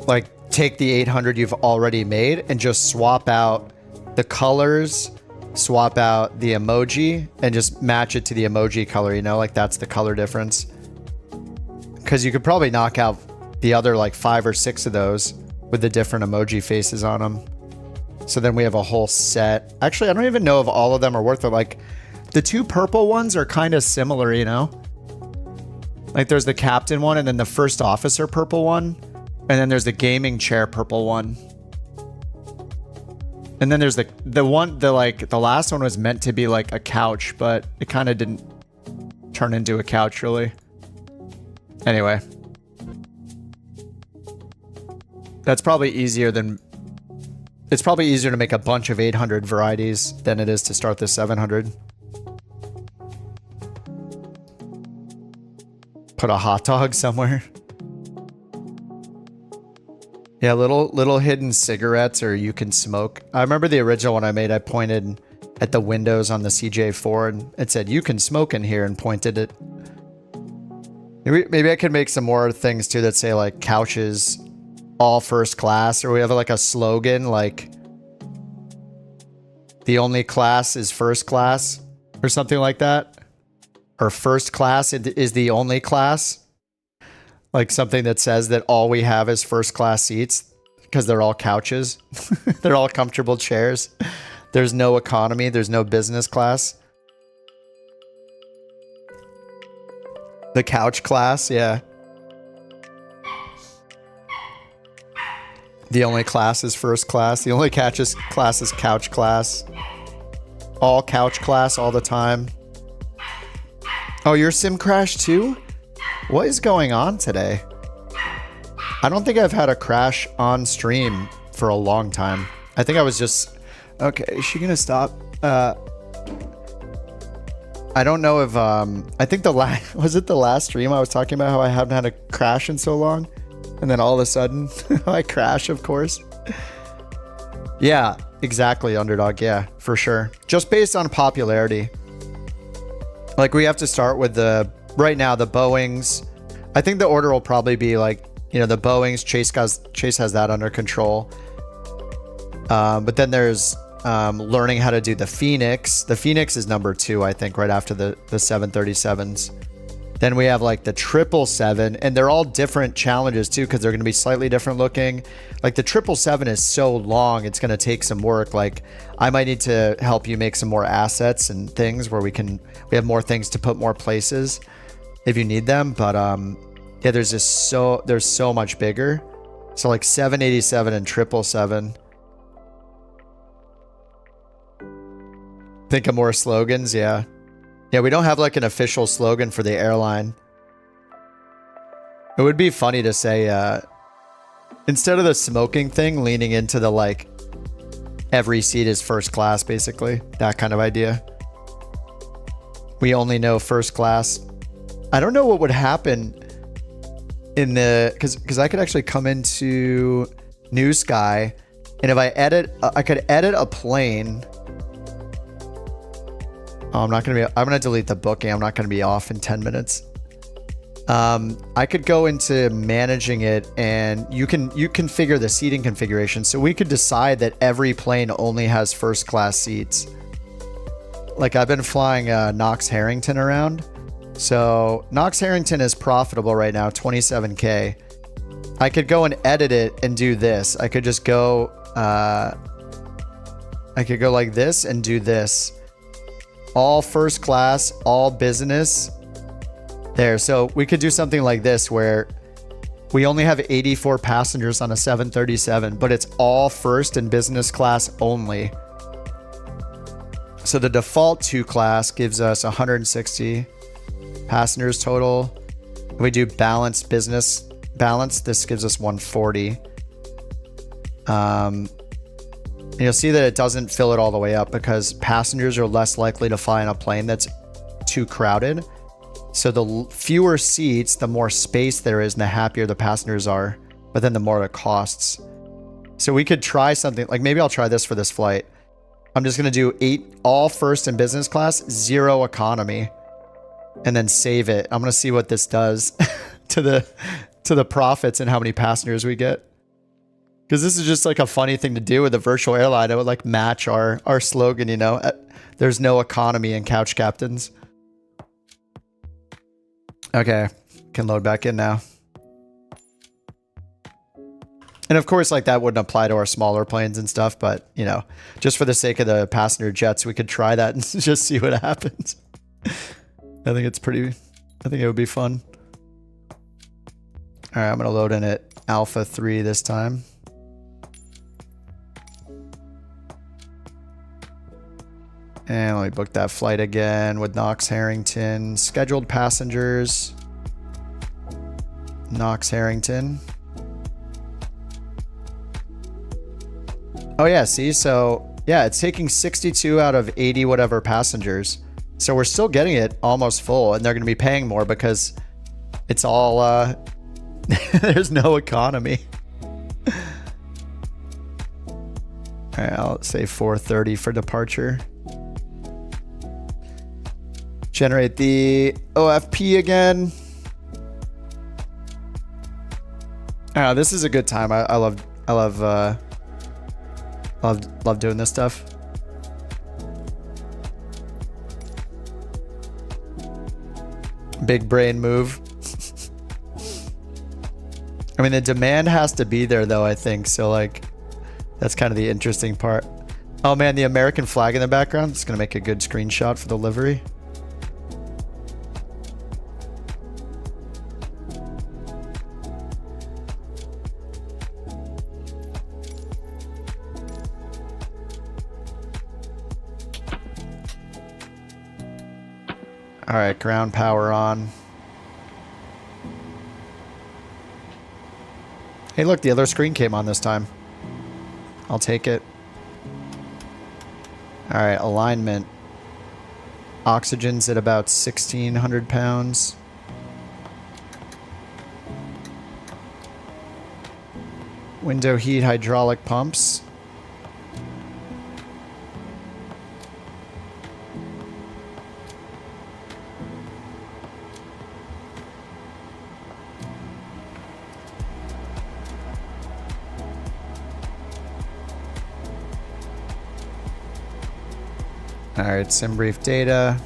A: like take the 800 you've already made and just swap out the colors, swap out the emoji, and just match it to the emoji color, you know, like that's the color difference. Because you could probably knock out the other like 5 or 6 of those with the different emoji faces on them. So then we have a whole set. Actually, I don't even know if all of them are worth it. Like the 2 purple ones are kind of similar, you know? Like there's the captain one and then the first officer purple one. And then there's the gaming chair purple one. And then there's the last one was meant to be like a couch, but it kind of didn't turn into a couch really. Anyway. That's probably easier than... It's probably easier to make a bunch of 800 varieties than it is to start the 700. Put a hot dog somewhere. Yeah, little hidden cigarettes or you can smoke. I remember the original one I made, I pointed at the windows on the CJ4 and it said, you can smoke in here, and pointed it. Maybe I could make some more things too that say like couches, all first class, or we have like a slogan like the only class is first class or something like that. Or first class is the only class. Like something that says that all we have is first class seats because they're all couches. They're all comfortable chairs. There's no economy. There's no business class. The couch class, yeah. The only class is first class. The only class is couch class. All couch class all the time. Oh, your sim crashed too? What is going on today? I don't think I've had a crash on stream for a long time. I think I was just... Okay, is she gonna stop? I don't know if... I think the last... Was it the last stream I was talking about how I haven't had a crash in so long? And then all of a sudden, I crash, of course. Yeah, exactly, Underdog. Yeah, for sure. Just based on popularity. Like, we have to start with the... Right now, the Boeings. I think the order will probably be like, you know, the Boeings. Chase has that under control. But then there's learning how to do the Phoenix. The Phoenix is number 2, I think, right after the 737s. Then we have like the 777, and they're all different challenges too, because they're going to be slightly different looking. Like the 777 is so long, it's going to take some work. Like I might need to help you make some more assets and things where we have more things to put more places if you need them. But yeah, there's so much bigger. So like 787 and 777. Think of more slogans, yeah. Yeah, we don't have like an official slogan for the airline. It would be funny to say, instead of the smoking thing, leaning into the like, every seat is first class, basically. That kind of idea. We only know first class. I don't know what would happen in the... Because I could actually come into NewSky, and if I could edit a plane... Oh, I'm going to delete the booking. I'm not going to be off in 10 minutes. I could go into managing it, and you configure the seating configuration. So we could decide that every plane only has first class seats. Like I've been flying Knox Harrington around. So Knox Harrington is profitable right now, 27K. I could go and edit it and do this. I could just go, I could go like this and do this. All first class, all business. There, so we could do something like this where we only have 84 passengers on a 737, but it's all first and business class only. So the default 2 class gives us 160 passengers total. If we do balanced business balance, this gives us 140. And you'll see that it doesn't fill it all the way up because passengers are less likely to fly in a plane that's too crowded. So the fewer seats, the more space there is and the happier the passengers are, but then the more it costs. So we could try something like, maybe I'll try this for this flight. I'm just going to do 8 all first and business class, 0 economy, and then save it. I'm going to see what this does to the profits and how many passengers we get. Because this is just like a funny thing to do with a virtual airline. It would like match our slogan, you know. There's no economy in couch captains. Okay, can load back in now. And of course, like that wouldn't apply to our smaller planes and stuff, but you know, just for the sake of the passenger jets, we could try that and just see what happens. I think it would be fun. All right, I'm gonna load in at Alpha 3 this time. And let me book that flight again with Knox Harrington. Scheduled passengers. Knox Harrington. Oh yeah, see, so yeah, it's taking 62 out of 80 whatever passengers. So we're still getting it almost full, and they're going to be paying more because it's all, there's no economy. All right, I'll say 4:30 for departure. Generate the OFP again. This is a good time. I love doing this stuff. Big brain move. I mean, the demand has to be there though, I think. So like, that's kind of the interesting part. Oh man, the American flag in the background. It's gonna make a good screenshot for the livery. All right, ground power on. Hey, look, the other screen came on this time. I'll take it. All right, alignment. Oxygen's at about 1,600 pounds. Window heat hydraulic pumps. All right, sim brief data.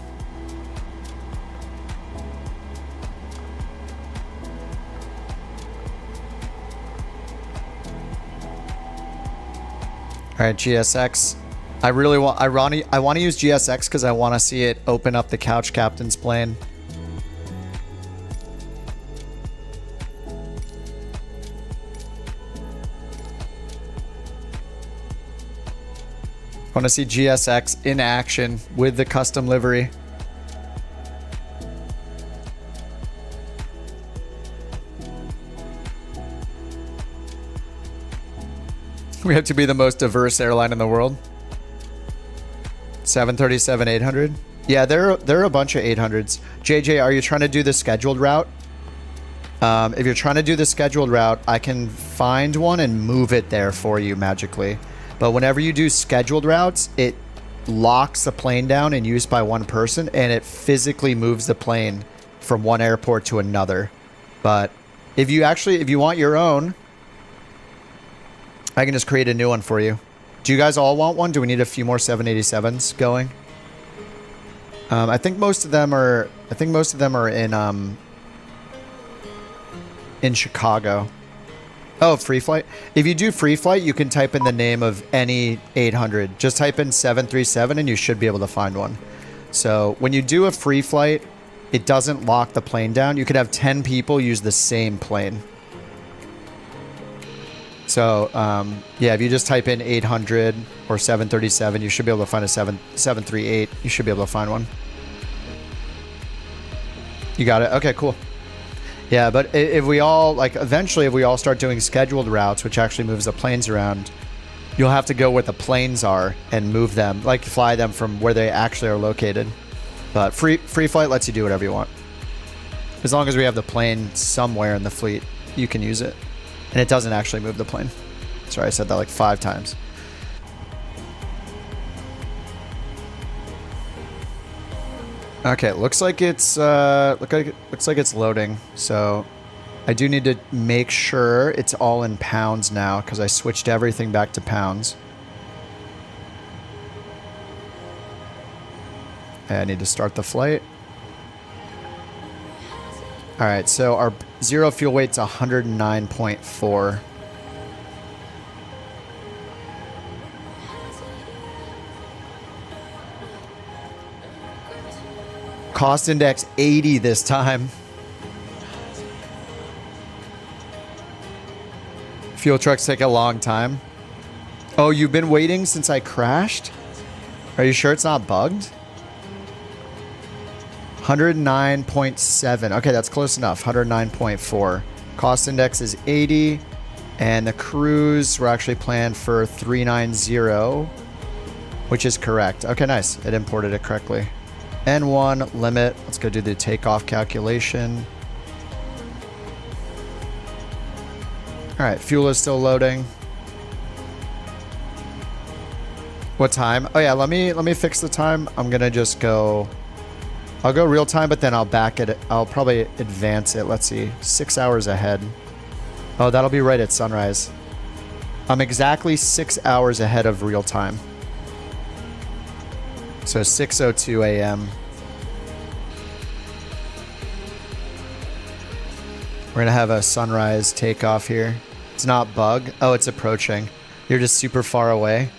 A: All right, GSX. I want to use GSX because I want to see it open up the couch captain's plane. I want to see GSX in action with the custom livery. We have to be the most diverse airline in the world. 737-800. Yeah, there are a bunch of 800s. JJ, are you trying to do the scheduled route? If you're trying to do the scheduled route, I can find one and move it there for you magically. But whenever you do scheduled routes, it locks the plane down in use by one person, and it physically moves the plane from one airport to another. But if you want your own, I can just create a new one for you. Do you guys all want one? Do we need a few more 787s going? I think most of them are in Chicago. Oh, free flight. If you do free flight, you can type in the name of any 800. Just type in 737 and you should be able to find one. So when you do a free flight, it doesn't lock the plane down. You could have 10 people use the same plane. So yeah, if you just type in 800 or 737, you should be able to find a 738. You should be able to find one. You got it? Okay, cool. Yeah, but if we all, like, eventually if we all start doing scheduled routes, which actually moves the planes around, you'll have to go where the planes are and move them, like fly them from where they actually are located. But free flight lets you do whatever you want. As long as we have the plane somewhere in the fleet, you can use it. And it doesn't actually move the plane. Sorry, I said that like 5 times. Okay, looks like it's loading. So I do need to make sure it's all in pounds now because I switched everything back to pounds. And I need to start the flight. All right, so our zero fuel weight's 109.4. Cost index 80 this time. Fuel trucks take a long time. Oh, you've been waiting since I crashed? Are you sure it's not bugged? 109.7. Okay, that's close enough. 109.4. Cost index is 80. And the cruise, we're actually planned for 390, which is correct. Okay, nice. It imported it correctly. N1 limit. Let's go do the takeoff calculation. All right, fuel is still loading. What time? Oh yeah, let me fix the time. I'm gonna just go. I'll go real time, but then I'll back it. I'll probably advance it. Let's see, 6 hours ahead. Oh, that'll be right at sunrise. I'm exactly 6 hours ahead of real time. So 6:02 a.m. We're gonna have a sunrise takeoff here. It's not bug. Oh, it's approaching. You're just super far away.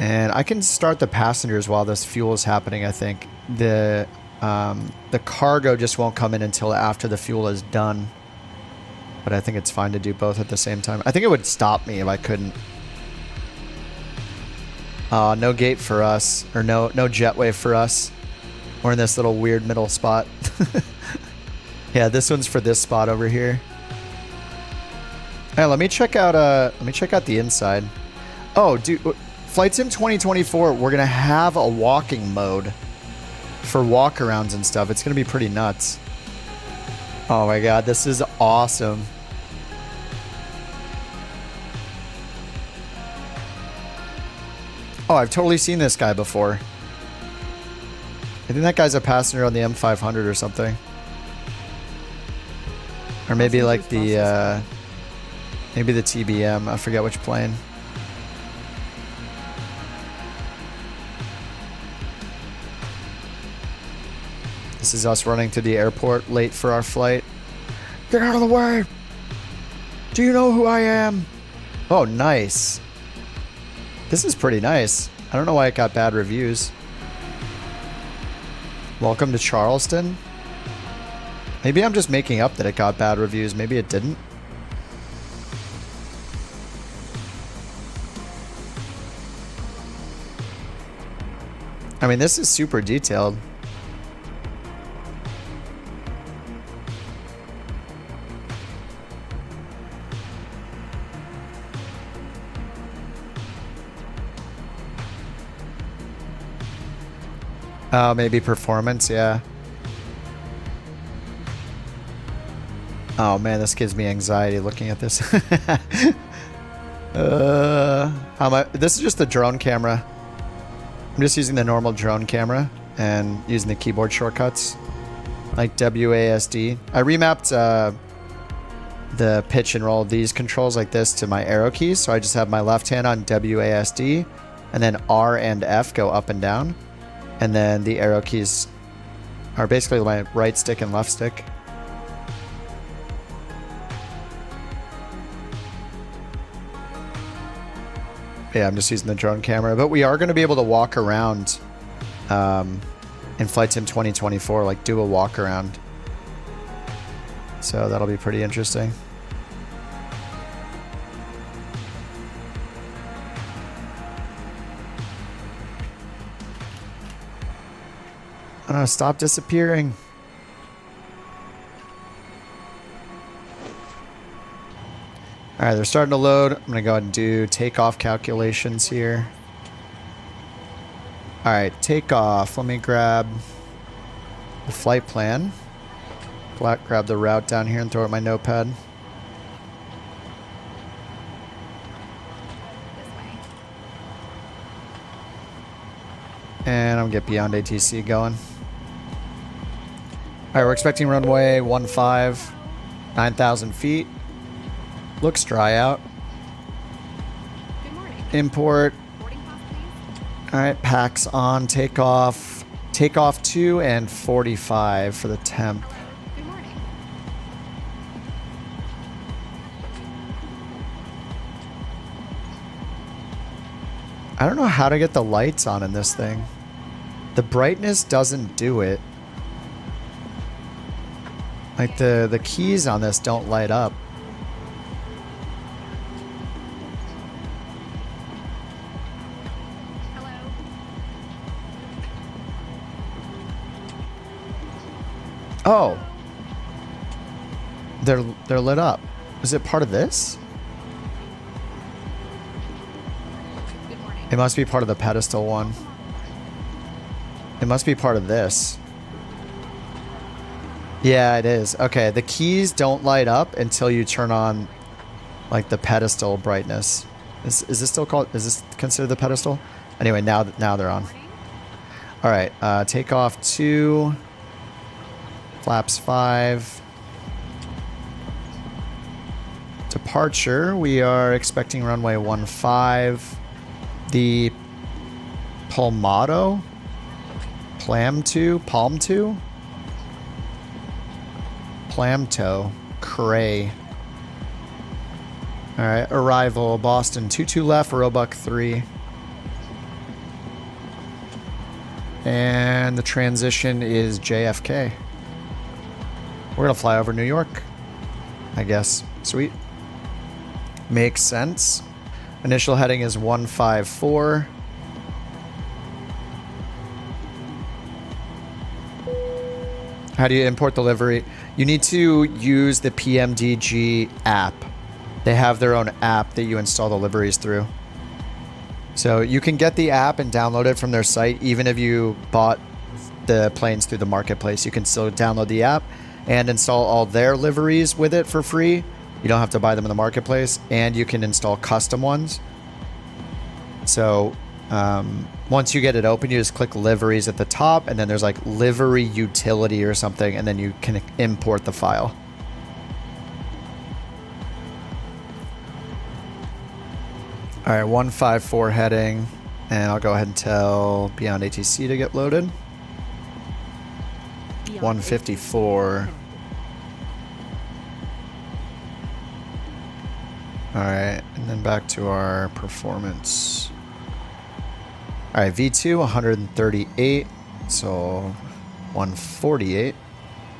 A: And I can start the passengers while this fuel is happening, I think. The cargo just won't come in until after the fuel is done. But I think it's fine to do both at the same time. I think it would stop me if I couldn't. No gate for us, or no jetway for us. We're in this little weird middle spot. Yeah, this one's for this spot over here. Hey, let me check out the inside. Oh, dude, Flight Sim 2024, we're gonna have a walking mode for walkarounds and stuff. It's gonna be pretty nuts. Oh my god, this is awesome. Oh, I've totally seen this guy before. I think that guy's a passenger on the M500 or something. Or maybe like the, maybe the TBM. I forget which plane. This is us running to the airport late for our flight. Get out of the way! Do you know who I am? Oh, nice. This is pretty nice. I don't know why it got bad reviews. Welcome to Charleston. Maybe I'm just making up that it got bad reviews. Maybe it didn't. I mean, this is super detailed. Oh, maybe performance, yeah. Oh man, this gives me anxiety looking at this. This is just the drone camera. I'm just using the normal drone camera and using the keyboard shortcuts, like WASD. I remapped the pitch and roll of these controls like this to my arrow keys, so I just have my left hand on WASD, and then R and F go up and down. And then the arrow keys are basically my right stick and left stick. Yeah, I'm just using the drone camera. But we are going to be able to walk around in Flight Sim 2024, like do a walk around. So that'll be pretty interesting. Stop disappearing. All right, they're starting to load. I'm going to go ahead and do takeoff calculations here. All right, takeoff. Let me grab the flight plan. Grab the route down here and throw it in my notepad. And I'm gonna get beyond ATC going. Alright, we're expecting runway 15, 9,000 feet. Looks dry out.
I: Good morning.
A: Import.
I: Boarding pass, please.
A: Alright, packs on, takeoff. Takeoff 2 and 45 for the temp.
I: Good morning.
A: I don't know how to get the lights on in this thing. The brightness doesn't do it. Like the keys on this don't light up.
I: Hello.
A: Oh. They're lit up. Is it part of this?
I: Good morning.
A: It must be part of the pedestal one. It must be part of this. Yeah, it is. Okay, the keys don't light up until you turn on like the pedestal brightness. Is this still called, is this considered the pedestal? Anyway, now they're on. All right, takeoff 2, flaps 5. Departure, we are expecting runway 15. The Palm 2, Plamto, Cray. All right, arrival, Boston 22 left, Roebuck 3. And the transition is JFK. We're gonna fly over New York, I guess. Sweet. Makes sense. Initial heading is 154. How do you import the livery? You need to use the PMDG app. They have their own app that you install the liveries through. So you can get the app and download it from their site. Even if you bought the planes through the marketplace, you can still download the app and install all their liveries with it for free. You don't have to buy them in the marketplace, and you can install custom ones. So once you get it open, you just click liveries at the top, and then there's like livery utility or something, and then you can import the file. All right, 154 heading, and I'll go ahead and tell Beyond ATC to get loaded.
I: Beyond
A: 154. All right, and then back to our performance. All right, V2, 138, so 148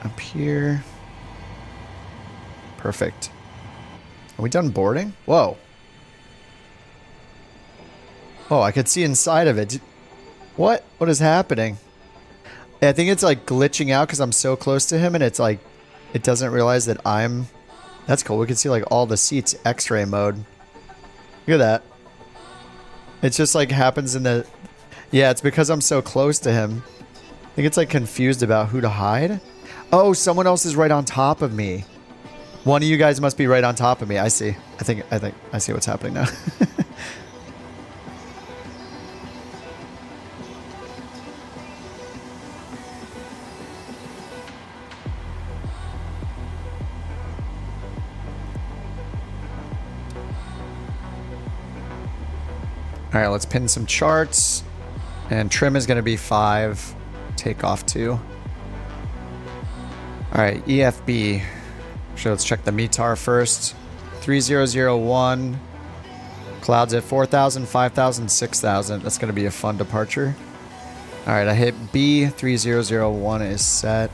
A: up here. Perfect. Are we done boarding? Whoa. Oh, I could see inside of it. What? What is happening? I think it's like glitching out because I'm so close to him, and it's like, it doesn't realize that I'm... That's cool. We can see like all the seats X-ray mode. Look at that. It just like happens in the... Yeah, it's because I'm so close to him. I think it's like confused about who to hide. Oh, someone else is right on top of me. One of you guys must be right on top of me. I see. I think I see what's happening now. All right, let's pin some charts. And trim is going to be 5. Takeoff 2. All right, EFB. So let's check the METAR first. 3001. Clouds at 4,000, 5,000, 6,000. That's going to be a fun departure. All right, I hit B. 3001 is set.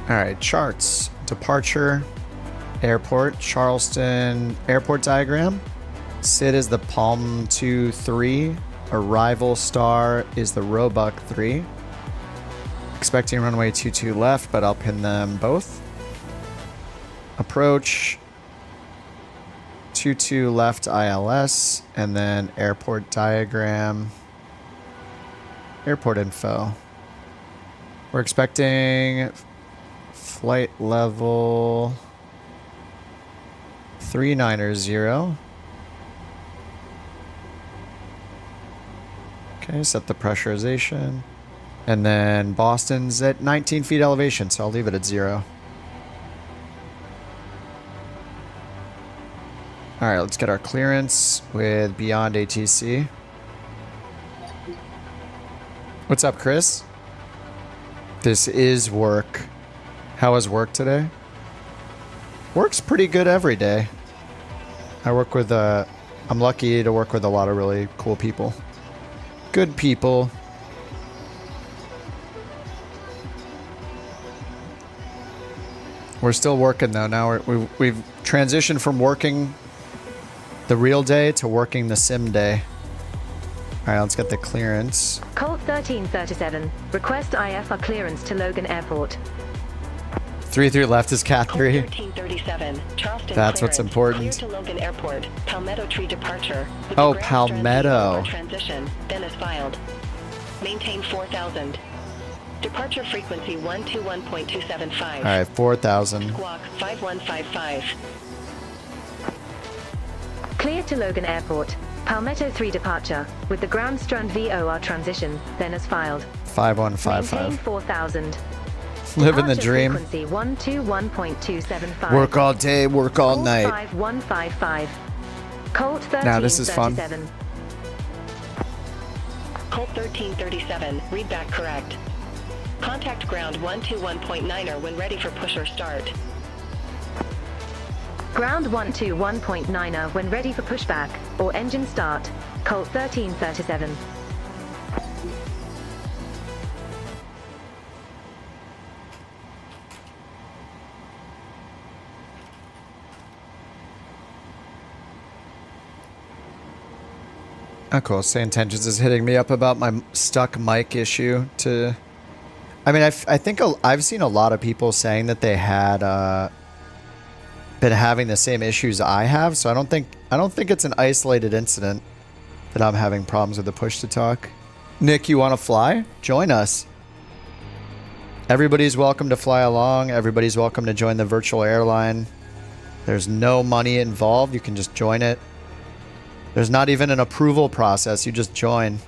A: All right, charts. Departure, airport, Charleston airport diagram. SID is the Palm 2-3. Arrival star is the Roebuck 3. Expecting runway 22 left, but I'll pin them both. Approach, 22 left ILS, and then airport diagram, airport info. We're expecting flight level 390. Okay, set the pressurization. And then Boston's at 19 feet elevation, so I'll leave it at 0. All right, let's get our clearance with Beyond ATC. What's up, Chris? This is work. How was work today? Work's pretty good every day. I work with, I'm lucky to work with a lot of really cool people. Good people. We're still working though. Now we've transitioned from working the real day to working the sim day. All right, let's get the clearance.
J: Colt 1337. Request IFR clearance to Logan Airport.
A: 33 left is Cat 3.
J: 1337. Charleston.
A: That's what's important.
J: Clear to Logan Airport. Palmetto Tree departure.
A: Oh, Palmetto.
J: Transition. Then is filed. Maintain 4000. Departure frequency 121.275.
A: All right, 4,000.
J: Squawk 5155. Clear to Logan Airport. Palmetto 3 departure. With the ground strand VOR transition. Then as filed.
A: 5155.
J: Maintain 4000.
A: Living the dream.
J: Frequency 121.275.
A: Work all day, work all night.
J: 5155. Colt 1337.
A: Now this is fun.
J: Colt 1337. Read back correct. Contact ground 121.9er when ready for push or start. Ground 121.9er when ready for pushback or engine start. Colt 1337.
A: Oh, cool. Say Intentions is hitting me up about my stuck mic issue. I mean, I think I've seen a lot of people saying that they had been having the same issues I have. So I don't think it's an isolated incident that I'm having problems with the push to talk. Nick, you want to fly? Join us. Everybody's welcome to fly along. Everybody's welcome to join the virtual airline. There's no money involved. You can just join it. There's not even an approval process. You just join.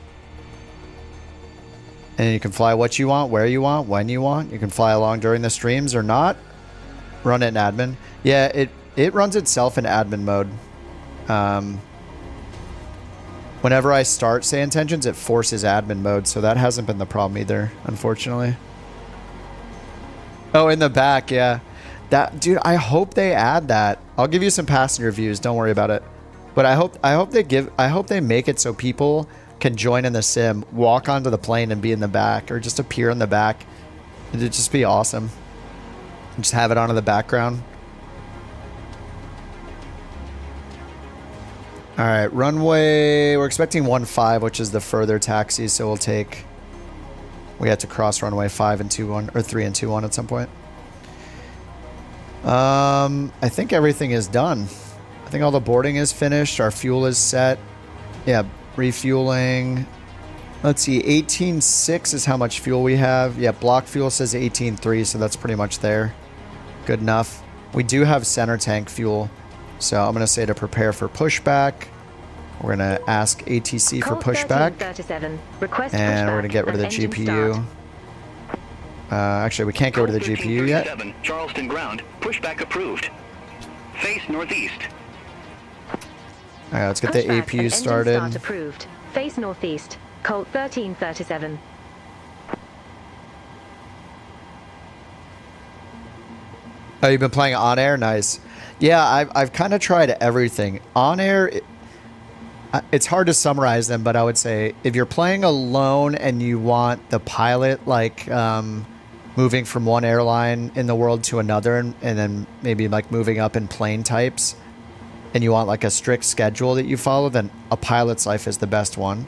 A: And you can fly what you want, where you want, when you want. You can fly along during the streams or not. Run it in admin. Yeah, it runs itself in admin mode. Whenever I start Say Intentions, it forces admin mode. So that hasn't been the problem either, unfortunately. Oh, in the back, yeah. Dude, I hope they add that. I'll give you some passenger views. Don't worry about it. But I hope they make it so people can join in the sim, walk onto the plane and be in the back, or just appear in the back. It'd just be awesome. Just have it on in the background. All right, runway. We're expecting 15, which is the further taxi, so we have to cross runway 5 and 21 or 3 and 21 at some point. I think everything is done. I think all the boarding is finished. Our fuel is set. Yeah, refueling. Let's see, 18.6 is how much fuel we have. Yeah, block fuel says 18.3, so that's pretty much there. Good enough. We do have center tank fuel, so I'm going to say to prepare for pushback. We're going to ask ATC for pushback.
J: Request
A: and we're going to get rid of the GPU. Actually, we can't get rid of the GPU yet.
K: Charleston ground. Pushback approved. Face northeast.
A: All right, let's get the APU started.
J: Start approved. Face northeast. Colt 1337.
A: Oh, you've been playing on air? Nice. Yeah, I've kind of tried everything. On air, it's hard to summarize them, but I would say if you're playing alone and you want the pilot, like moving from one airline in the world to another, and then maybe like moving up in plane types, and you want like a strict schedule that you follow, then A Pilot's Life is the best one.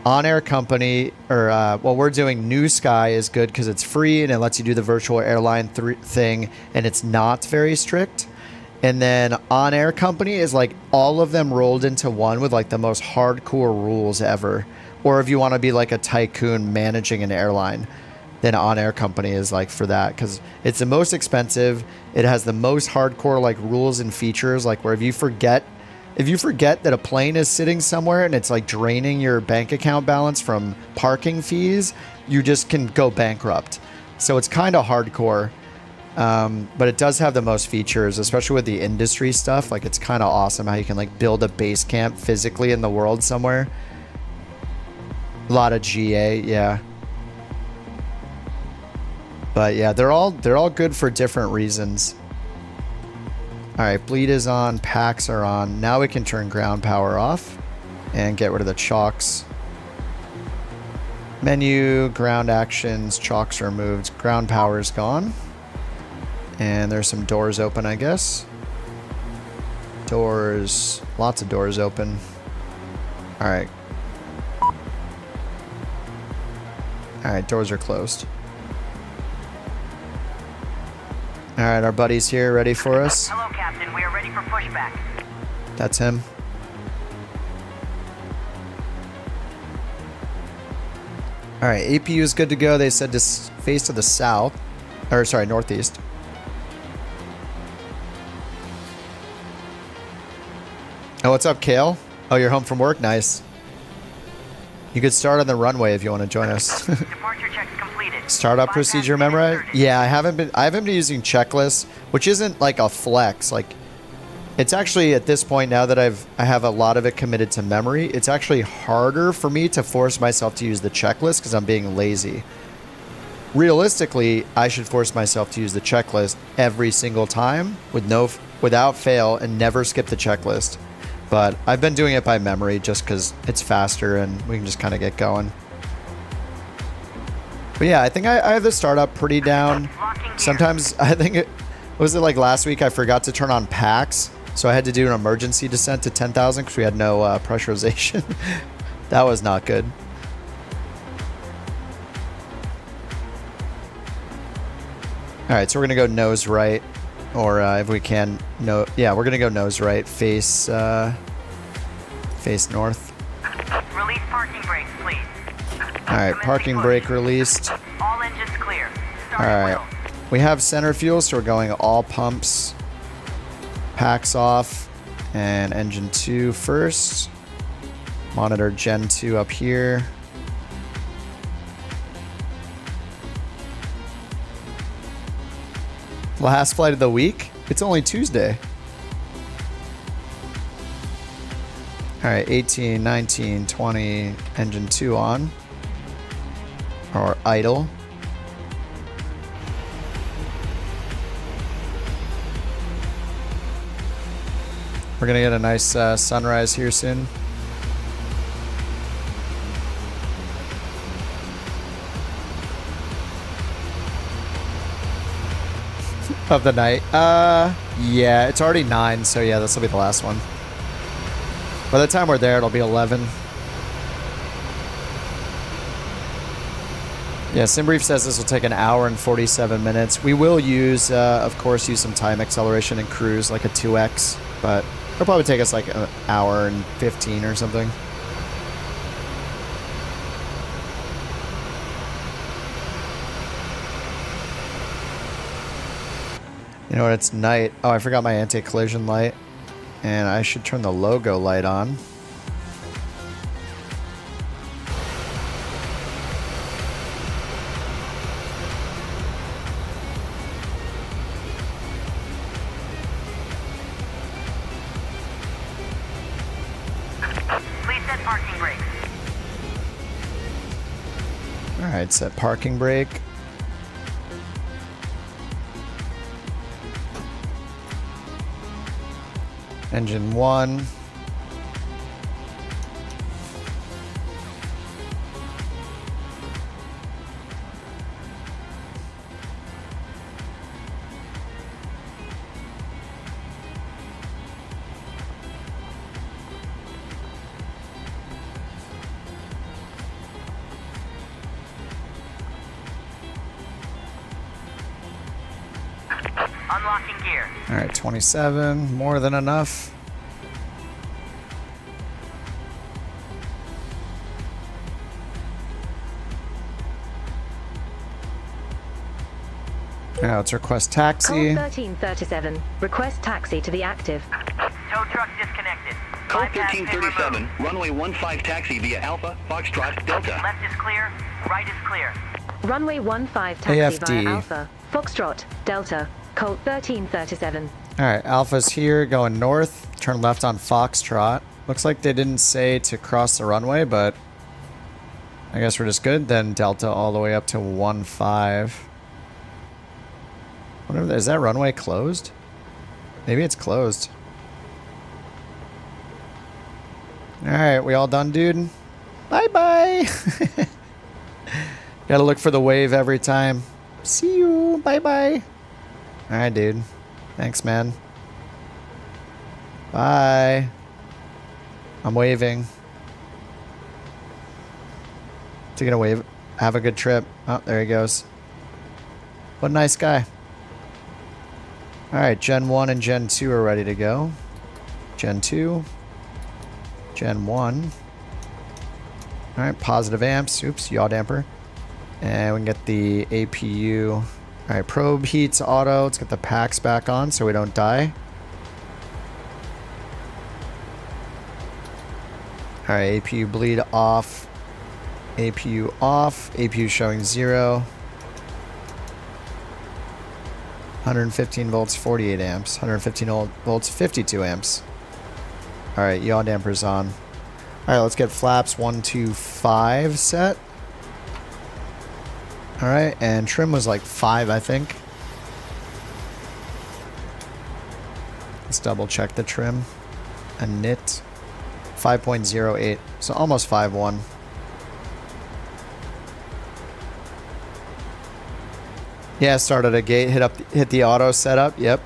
A: On-air company, or what we're doing, NewSky is good because it's free and it lets you do the virtual airline thing, and it's not very strict. And then On Air Company is like all of them rolled into one with like the most hardcore rules ever. Or if you want to be like a tycoon managing an airline, then On Air Company is like for that, because it's the most expensive. It has the most hardcore like rules and features, like where if you forget that a plane is sitting somewhere and it's like draining your bank account balance from parking fees, you just can go bankrupt. So it's kind of hardcore. But it does have the most features, especially with the industry stuff. Like it's kind of awesome how you can like build a base camp physically in the world somewhere. A lot of GA, yeah. But yeah, they're all good for different reasons. All right, bleed is on, packs are on. Now we can turn ground power off and get rid of the chocks. Menu, ground actions, chocks are removed. Ground power is gone. And there's some doors open, I guess. Doors, lots of doors open. All right. All right, doors are closed. All right, our buddy's here, ready for us.
F: Hello, Captain. We are ready for pushback.
A: That's him. All right, APU is good to go. They said to face to the south, or sorry, northeast. Oh, what's up, Kale? Oh, you're home from work? Nice. You could start on the runway if you want to join us.
F: Departure checks completed.
A: Startup procedure memorized? Yeah, I haven't been using checklists, which isn't like a flex. Like, it's actually at this point now that I have a lot of it committed to memory. It's actually harder for me to force myself to use the checklist because I'm being lazy. Realistically, I should force myself to use the checklist every single time without fail and never skip the checklist. But I've been doing it by memory just because it's faster and we can just kind of get going. But yeah, I think I have the startup pretty down. Sometimes I think was it like last week I forgot to turn on packs. So I had to do an emergency descent to 10,000 because we had no pressurization. That was not good. All right, so we're going to go nose right. Or if we can, no, yeah, we're gonna go nose right, face north.
F: Release parking brakes, please.
A: All right, parking brake released.
F: All engines clear.
A: All right, we have center fuel, so we're going all pumps. Packs off, and engine 2 first. Monitor Gen 2 up here. Last flight of the week? It's only Tuesday. All right, 18, 19, 20, engine 2 on. Or idle. We're gonna get a nice sunrise here soon. Of the night. Yeah, it's already 9, so yeah, this will be the last one. By the time we're there, it'll be 11. Yeah, SimBrief says this will take an hour and 47 minutes. We will use, of course, use some time acceleration and cruise, like a 2x, but it'll probably take us like an hour and 15 or something. You know what, it's night. Oh, I forgot my anti-collision light. And I should turn the logo light on.
F: Please set parking brakes.
A: Alright, set parking brake. Engine 1.
F: Unlocking gear.
L: clear.
A: All right, 27, more than enough. Now let's request taxi.
J: Call 1337. Request taxi to the active.
L: Tow truck disconnected.
K: Call
L: Bypass pin
K: 1337,
L: removed.
K: runway 15 taxi via Alpha, Foxtrot, Delta.
L: Left is clear. Right is clear.
J: Runway 15 taxi
A: AFD.
J: via Alpha, Foxtrot, Delta. Colt 1337.
A: All right, Alpha's here, going north. Turn left on Foxtrot. Looks like they didn't say to cross the runway, but I guess we're just good. Then Delta all the way up to 15. Whatever, is that runway closed? Maybe it's closed. All right, we all done, dude? Bye-bye. Gotta look for the wave every time. See you. Bye-bye. All right, dude. Thanks, man. Bye. I'm waving. Taking a wave. Have a good trip. Oh, there he goes. What a nice guy. All right, Gen 1 and Gen 2 are ready to go. Gen 2. Gen 1. All right, positive amps. Oops, yaw damper. And we can get the APU. All right, probe heats auto. Let's get the packs back on so we don't die. All right, APU bleed off. APU off. APU showing 0. 115 volts, 48 amps. 115 volts, 52 amps. All right, yaw dampers on. All right, let's get flaps 1, 2, 5 set. All right, and trim was like 5, I think. Let's double check the trim. A knit 5.08, so almost 5.1. Yeah, started a gate, hit the auto setup. Yep.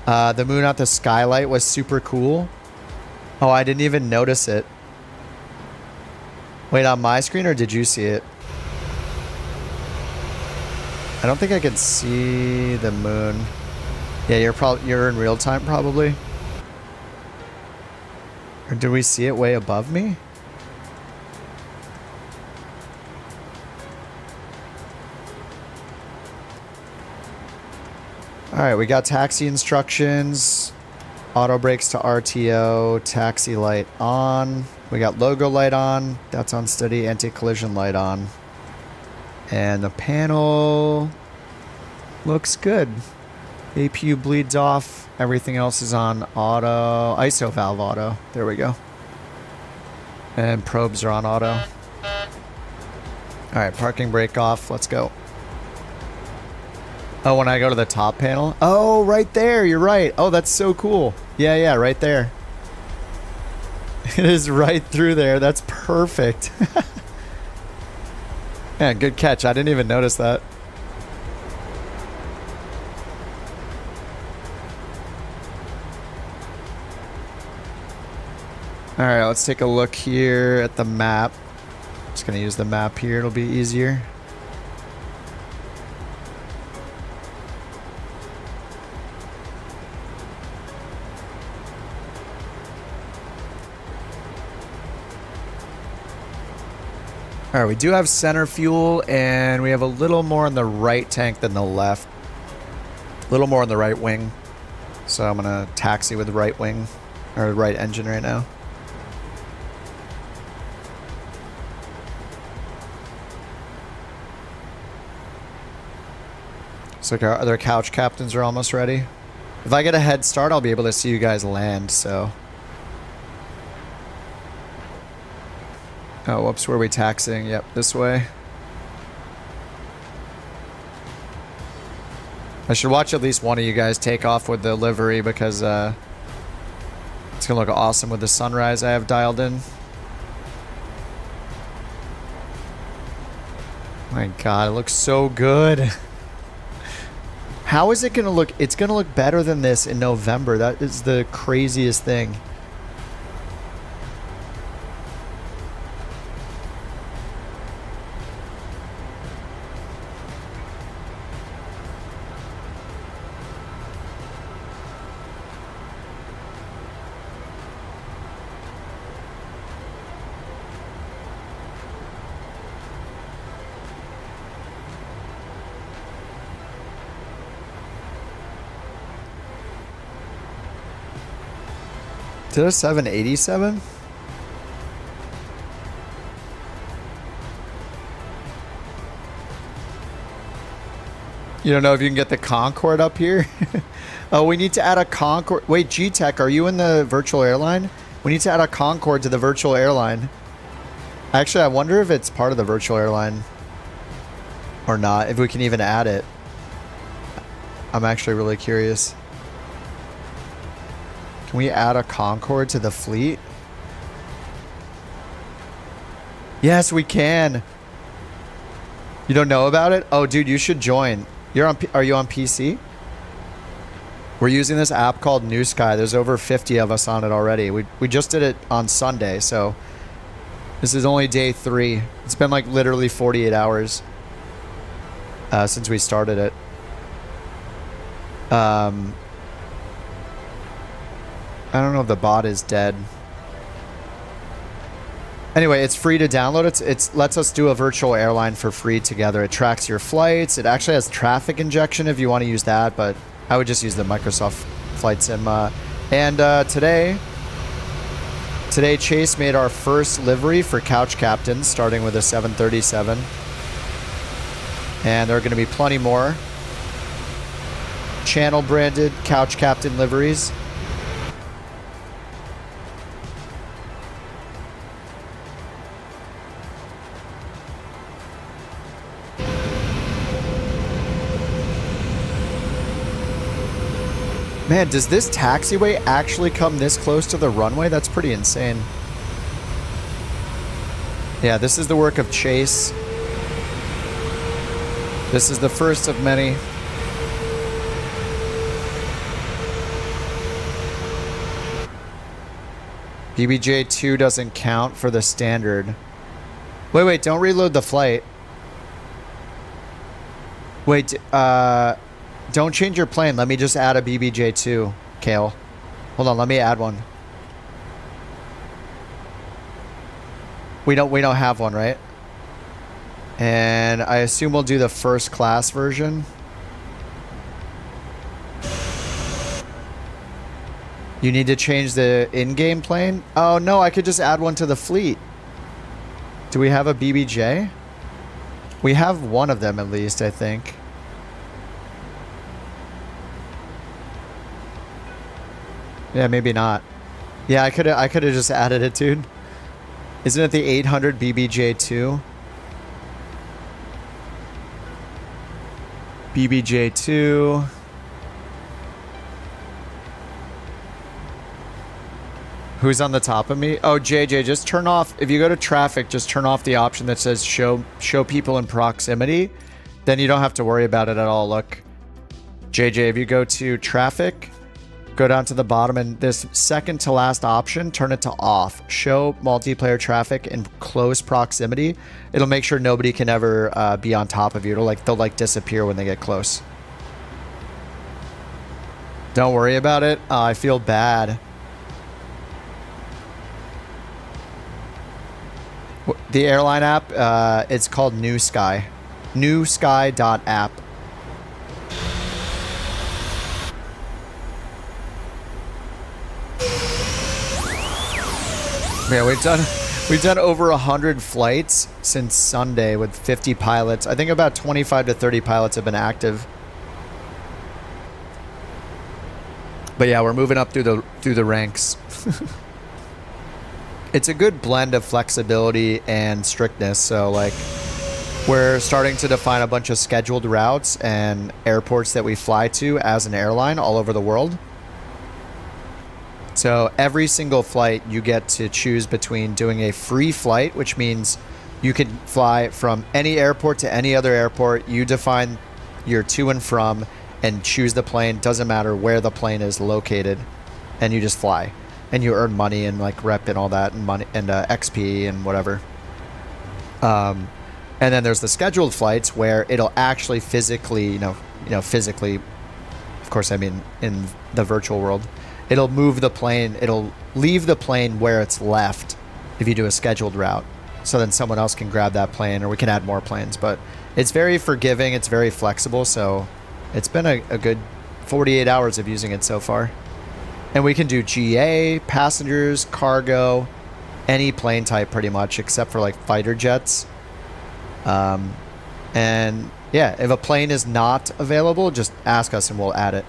A: The moon at the skylight was super cool. Oh, I didn't even notice it. Wait, on my screen, or did you see it? I don't think I could see the moon. Yeah, you're in real time probably. Or did we see it way above me? All right, we got taxi instructions. Auto brakes to RTO, taxi light on. We got logo light on. That's on steady. Anti-collision light on. And the panel looks good. APU bleeds off. Everything else is on auto. ISO valve auto. There we go. And probes are on auto. All right, parking brake off. Let's go. Oh, when I go to the top panel? Oh, right there. You're right. Oh, that's so cool. Yeah, right there. It is right through there. That's perfect. Yeah, good catch. I didn't even notice that. All right, let's take a look here at the map. Just going to use the map here. It'll be easier. All right, we do have center fuel, and we have a little more in the right tank than the left. A little more in the right wing. So I'm going to taxi with the right wing, or right engine right now. Looks like our other couch captains are almost ready. If I get a head start, I'll be able to see you guys land, so... Oh, whoops, where are we taxiing? Yep, this way. I should watch at least one of you guys take off with the livery because it's going to look awesome with the sunrise I have dialed in. My God, it looks so good. How is it going to look? It's going to look better than this in November. That is the craziest thing. Did a 787? You don't know if you can get the Concorde up here? Oh, we need to add a Concorde. Wait, G-Tech, are you in the virtual airline? We need to add a Concorde to the virtual airline. Actually, I wonder if it's part of the virtual airline or not, if we can even add it. I'm actually really curious. Can we add a Concorde to the fleet? Yes, we can. You don't know about it? Oh, dude, you should join. Are you on PC? We're using this app called NewSky. There's over 50 of us on it already. We just did it on Sunday, so this is only day 3. It's been like literally 48 hours since we started it. I don't know if the bot is dead. Anyway, it's free to download. It lets us do a virtual airline for free together. It tracks your flights. It actually has traffic injection if you want to use that, but I would just use the Microsoft Flight Sim. Today Chase made our first livery for Couch Captains, starting with a 737. And there are going to be plenty more channel branded Couch Captain liveries. Man, does this taxiway actually come this close to the runway? That's pretty insane. Yeah, this is the work of Chase. This is the first of many. BBJ2 doesn't count for the standard. Wait, don't reload the flight. Wait, don't change your plane. Let me just add a BBJ2, Kale. Hold on, let me add one. We don't have one, right? And I assume we'll do the first class version. You need to change the in-game plane? Oh no, I could just add one to the fleet. Do we have a BBJ? We have one of them at least, I think. Yeah, maybe not. Yeah, I could have just added it, dude. Isn't it the 800 BBJ2? BBJ2. Who's on the top of me? Oh, JJ, just turn off. If you go to traffic, just turn off the option that says show people in proximity. Then you don't have to worry about it at all. Look, JJ, if you go to traffic, go down to the bottom, and this second to last option, turn it to off. Show multiplayer traffic in close proximity. It'll make sure nobody can ever be on top of you. They'll like disappear when they get close. Don't worry about it. I feel bad. The airline app, it's called NewSky. NewSky.app. Yeah, we've done over 100 flights since Sunday with 50 pilots. I think about 25 to 30 pilots have been active. But yeah, we're moving up through the ranks. It's a good blend of flexibility and strictness. So like, we're starting to define a bunch of scheduled routes and airports that we fly to as an airline all over the world. So every single flight you get to choose between doing a free flight, which means you can fly from any airport to any other airport. You define your to and from and choose the plane. Doesn't matter where the plane is located, and you just fly. And you earn money and like rep and all that and money and XP and whatever. And then there's the scheduled flights where it'll actually physically, physically, of course, I mean in the virtual world, it'll move the plane. It'll leave the plane where it's left if you do a scheduled route. So then someone else can grab that plane, or we can add more planes. But it's very forgiving. It's very flexible. So it's been a good 48 hours of using it so far. And we can do GA, passengers, cargo, any plane type pretty much, except for like fighter jets. And yeah, if a plane is not available, just ask us and we'll add it.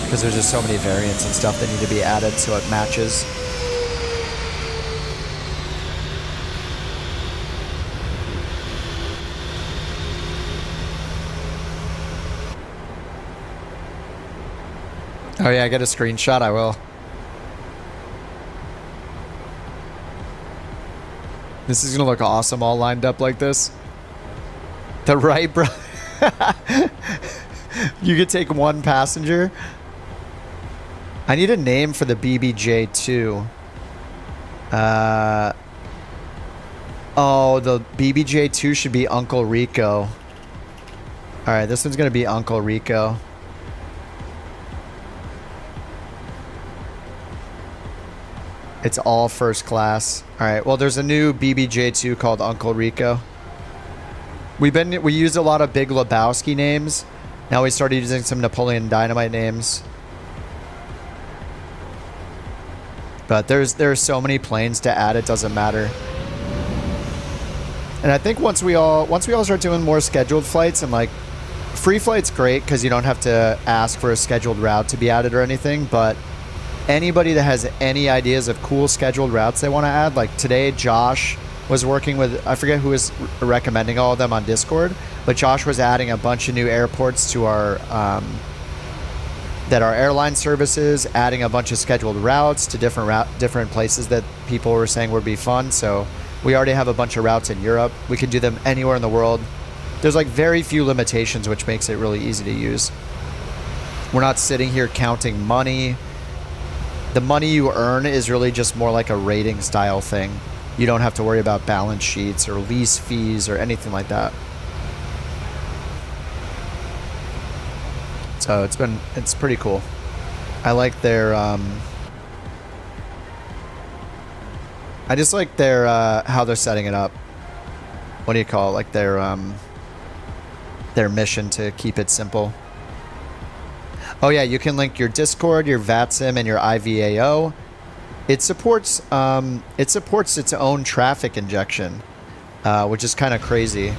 A: Because there's just so many variants and stuff that need to be added so it matches. Oh yeah, get a screenshot, I will. This is gonna look awesome all lined up like this. The right, bro. You could take one passenger. I need a name for the BBJ2. Oh, the BBJ2 should be Uncle Rico. Alright, this one's gonna be Uncle Rico. It's all first class. All right. Well, there's a new BBJ2 called Uncle Rico. We used a lot of Big Lebowski names. Now we started using some Napoleon Dynamite names. But there's so many planes to add, it doesn't matter. And I think once we all start doing more scheduled flights, and like free flight's great because you don't have to ask for a scheduled route to be added or anything, but anybody that has any ideas of cool scheduled routes they want to add, like today Josh was working with, I forget who was recommending all of them on Discord, but Josh was adding a bunch of new airports to our that are airline services, adding a bunch of scheduled routes to different places that people were saying would be fun. So we already have a bunch of routes in Europe. We can do them anywhere in the world. There's like very few limitations, which makes it really easy to use. We're not sitting here counting money. The money you earn is really just more like a rating style thing. You don't have to worry about balance sheets or lease fees or anything like that. So it's pretty cool. I like their I just like their how they're setting it up. What do you call it? Like their mission to keep it simple. Oh yeah, you can link your Discord, your VATSIM, and your IVAO. It supports its own traffic injection, which is kind of crazy.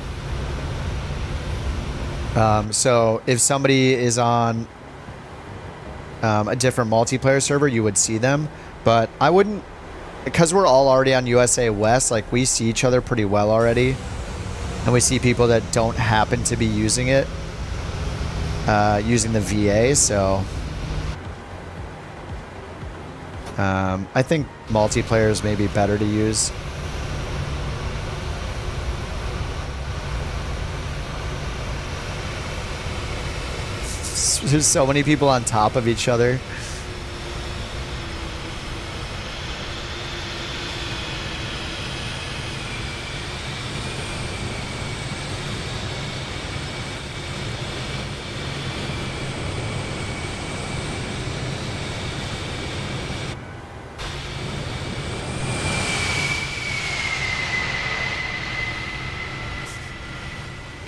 A: So if somebody is on a different multiplayer server, you would see them, but I wouldn't, because we're all already on USA West. Like we see each other pretty well already, and we see people that don't happen to be using it. Using the VA, so I think multiplayer may be better to use. There's so many people on top of each other.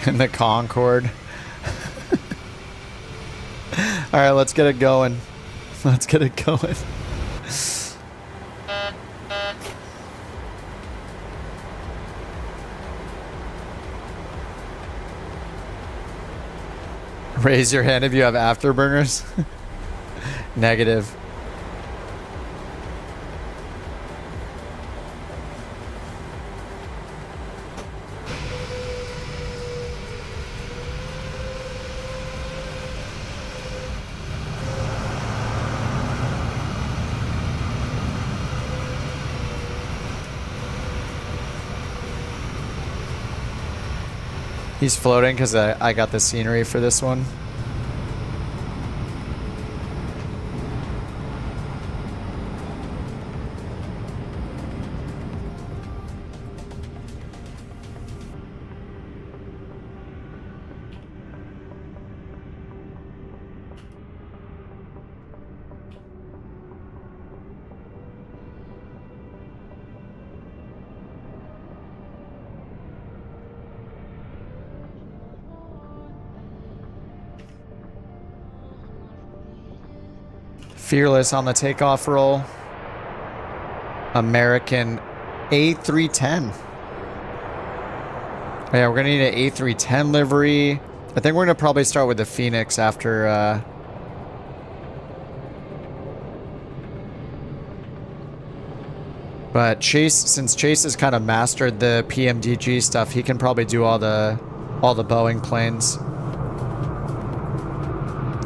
A: In the Concorde. All right, let's get it going. Let's get it going. Raise your hand if you have afterburners. Negative. He's floating because I got the scenery for this one. Fearless on the takeoff roll. American A310. Oh, yeah, we're gonna need an A310 livery. I think we're gonna probably start with the Phoenix after but Chase, since Chase has kind of mastered the PMDG stuff, he can probably do all the Boeing planes.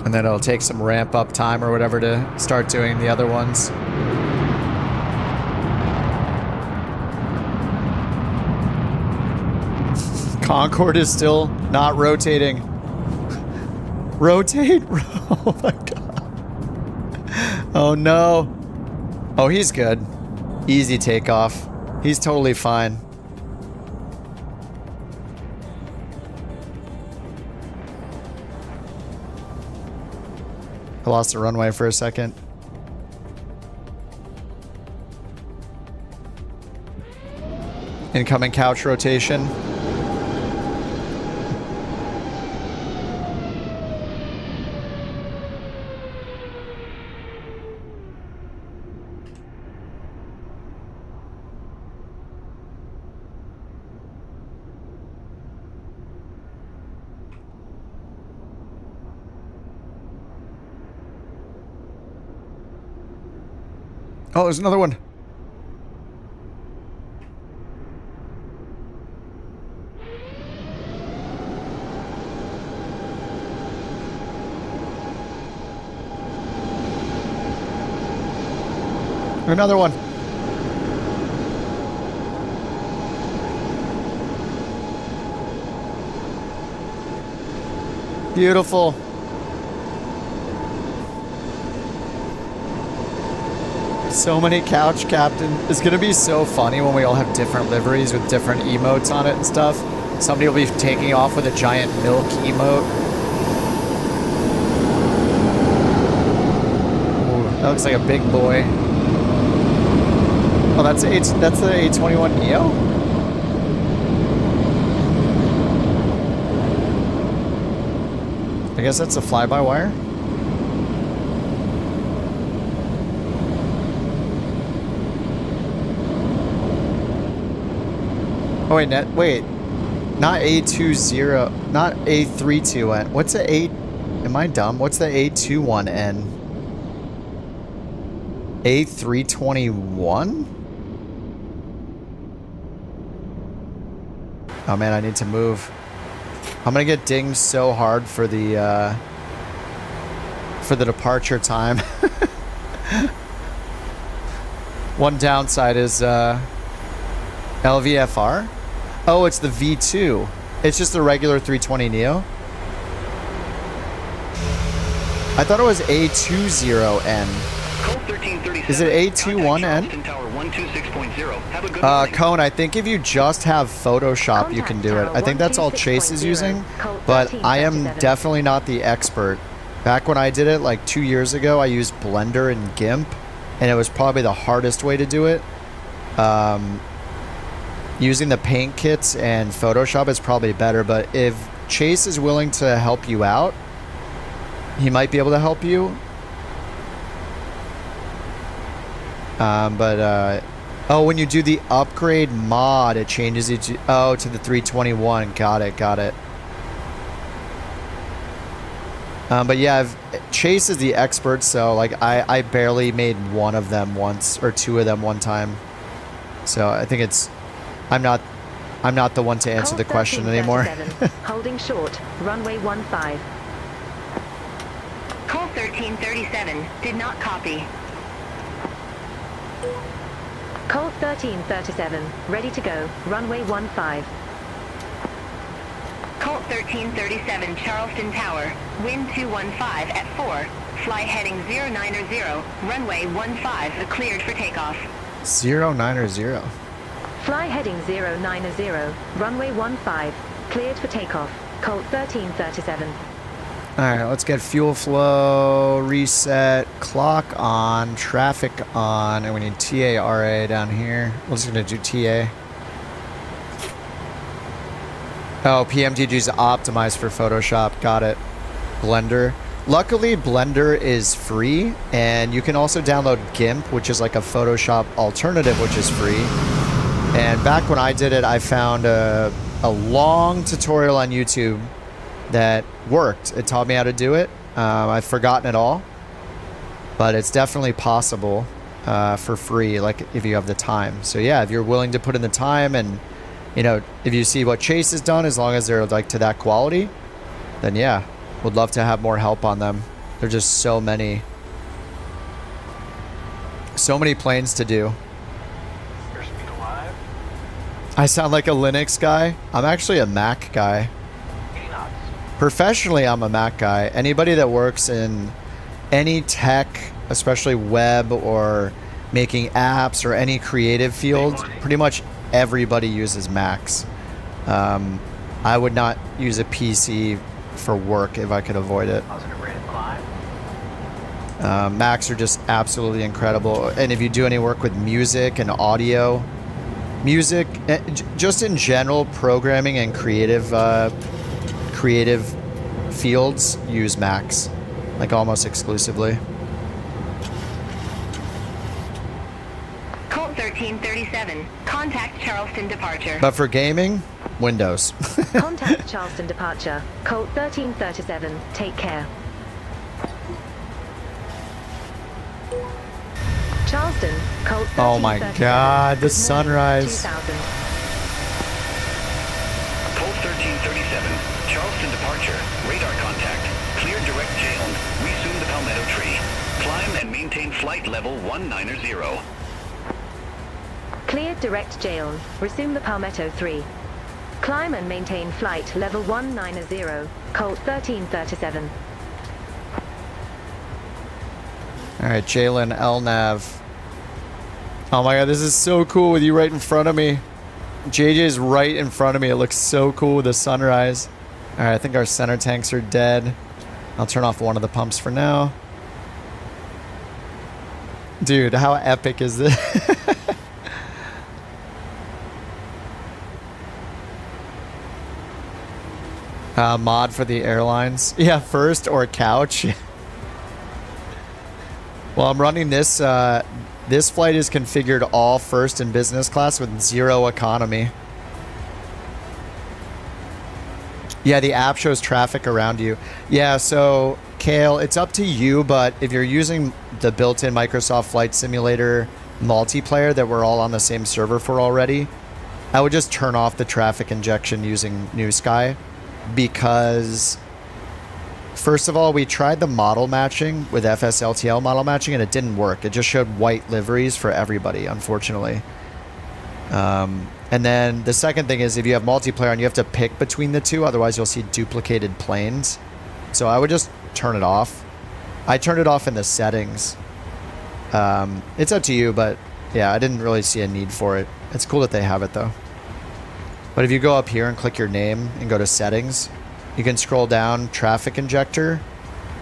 A: And then it'll take some ramp up time or whatever to start doing the other ones. Concorde is still not rotating. Rotate? Oh my god. Oh no. Oh, he's good. Easy takeoff. He's totally fine. I lost the runway for a second. Incoming couch rotation. Oh, there's another one. Another one. Beautiful. So many couch captain. It's gonna be so funny when we all have different liveries with different emotes on it and stuff. Somebody will be taking off with a giant milk emote. Ooh, that looks like a big boy. Oh, that's the A21 Neo? I guess that's a fly-by-wire. Oh wait, wait, not A20, not A32N. What's the A? Am I dumb? What's the A21N? A321? Oh man, I need to move. I'm gonna get dinged so hard for the departure time. One downside is LVFR. Oh, it's the V2. It's just the regular 320 Neo. I thought it was A20N. Is it A21N? Cone, I think if you just have Photoshop, you can do it. I think that's all Chase is using, but I am definitely not the expert. Back when I did it like 2 years ago, I used Blender and GIMP, and it was probably the hardest way to do it. Using the paint kits and Photoshop is probably better, but if Chase is willing to help you out, he might be able to help you. Oh, when you do the upgrade mod, it changes it to, oh, to the 321. Got it, got it. But yeah, Chase is the expert, so like I barely made one of them once, or two of them one time. So I think it's, I'm not the one to answer the question anymore.
J: Holding short, runway 15. Call 1337, did not copy. Call 1337, ready to go, runway 15. Call 1337, Charleston Tower, wind 215 at 4, fly heading 090, runway 15, cleared for takeoff.
A: 090.
J: Fly heading 090, runway 15, cleared for takeoff, Colt 1337.
A: Alright, let's get fuel flow, reset, clock on, traffic on, and we need TARA down here. We're just going to do TA. Oh, PMDG is optimized for Photoshop. Got it. Blender. Luckily, Blender is free, and you can also download GIMP, which is like a Photoshop alternative, which is free. And back when I did it, I found a long tutorial on YouTube that worked. It taught me how to do it. I've forgotten it all, but it's definitely possible for free, like if you have the time. So yeah, if you're willing to put in the time, and you know, if you see what Chase has done, as long as they're like to that quality, then yeah, would love to have more help on them. There's just so many planes to do. I sound like a Linux guy. I'm actually a Mac guy. Professionally, I'm a Mac guy. Anybody that works in any tech, especially web or making apps or any creative field, pretty much everybody uses Macs. I would not use a PC for work if I could avoid it. Macs are just absolutely incredible. And if you do any work with music and audio, music, just in general, programming and creative fields use Macs, like almost exclusively.
J: Colt 1337, contact Charleston departure.
A: But for gaming, Windows.
M: Contact Charleston departure. Colt 1337, take care. Charleston, Colt 1337.
A: Oh my God, the sunrise.
M: 2000.
K: Colt 1337, Charleston departure. Radar contact. Clear direct Jalen. Resume the Palmetto tree. Climb and maintain flight level 190.
M: Cleared direct Jayon. Resume the Palmetto 3. Climb and maintain flight level 190. Colt 1337.
A: Alright, Jalen LNAV. Oh my God, this is so cool with you right in front of me. JJ's right in front of me. It looks so cool with the sunrise. Alright, I think our center tanks are dead. I'll turn off one of the pumps for now. Dude, how epic is this? Mod for the airlines. Yeah, first or couch. Well, I'm running this. This flight is configured all first and business class with 0 economy. Yeah, the app shows traffic around you. Yeah, so Kale, it's up to you, but if you're using the built-in Microsoft Flight Simulator multiplayer that we're all on the same server for already, I would just turn off the traffic injection using NewSky, because first of all, we tried the model matching with FSLTL model matching and it didn't work. It just showed white liveries for everybody, unfortunately. And then the second thing is if you have multiplayer and you have to pick between the two, otherwise you'll see duplicated planes. So I would just turn it off. I turned it off in the settings. It's up to you, but yeah, I didn't really see a need for it. It's cool that they have it though. But if you go up here and click your name and go to settings, you can scroll down traffic injector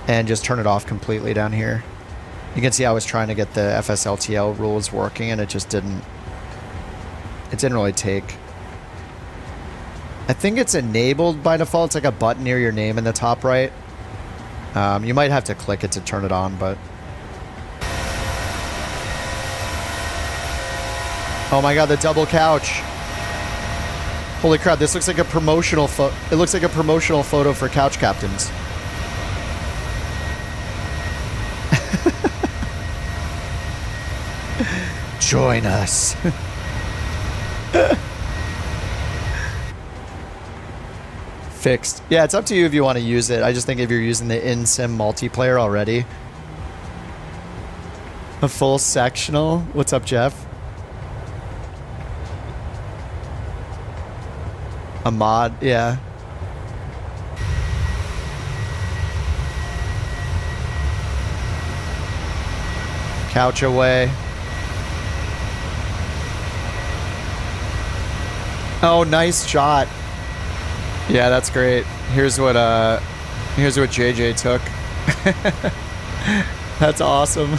A: and just turn it off completely down here. You can see I was trying to get the FSLTL rules working and it just didn't really take. I think it's enabled by default. It's like a button near your name in the top right. You might have to click it to turn it on, but oh my God, the double couch. Holy crap, this looks like a promotional it looks like a promotional photo for couch captains. Join us. Fixed. Yeah, it's up to you if you want to use it. I just think if you're using the in-sim multiplayer already. A full sectional? What's up, Jeff? A mod, yeah. Couch away. Oh, nice shot. Yeah, that's great. Here's what JJ took. That's awesome.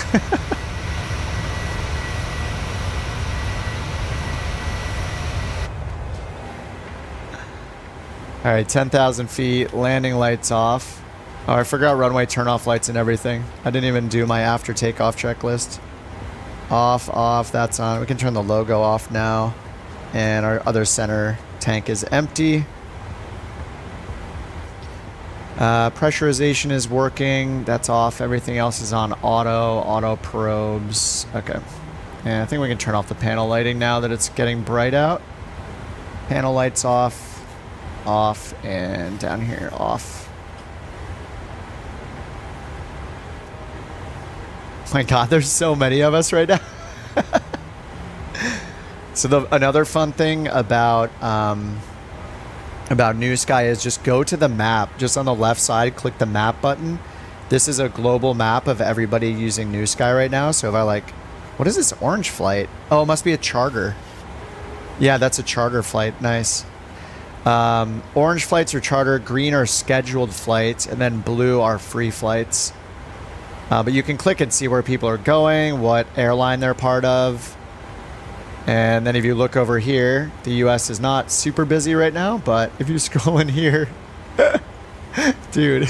A: All right, 10,000 feet, landing lights off. Oh, I forgot runway turn-off lights and everything. I didn't even do my after takeoff checklist. Off, off, that's on. We can turn the logo off now. And our other center tank is empty. Pressurization is working. That's off. Everything else is on auto probes. Okay. And I think we can turn off the panel lighting now that it's getting bright out. Panel lights off, and down here, off. My God, there's so many of us right now. So another fun thing about NewSky is just go to the map. Just on the left side, click the map button. This is a global map of everybody using NewSky right now. So if I like, what is this orange flight? Oh, it must be a charter. Yeah, that's a charter flight. Nice. Orange flights are charter, green are scheduled flights, and then blue are free flights. But you can click and see where people are going, what airline they're part of. And then if you look over here, the US is not super busy right now, but if you scroll in here, dude.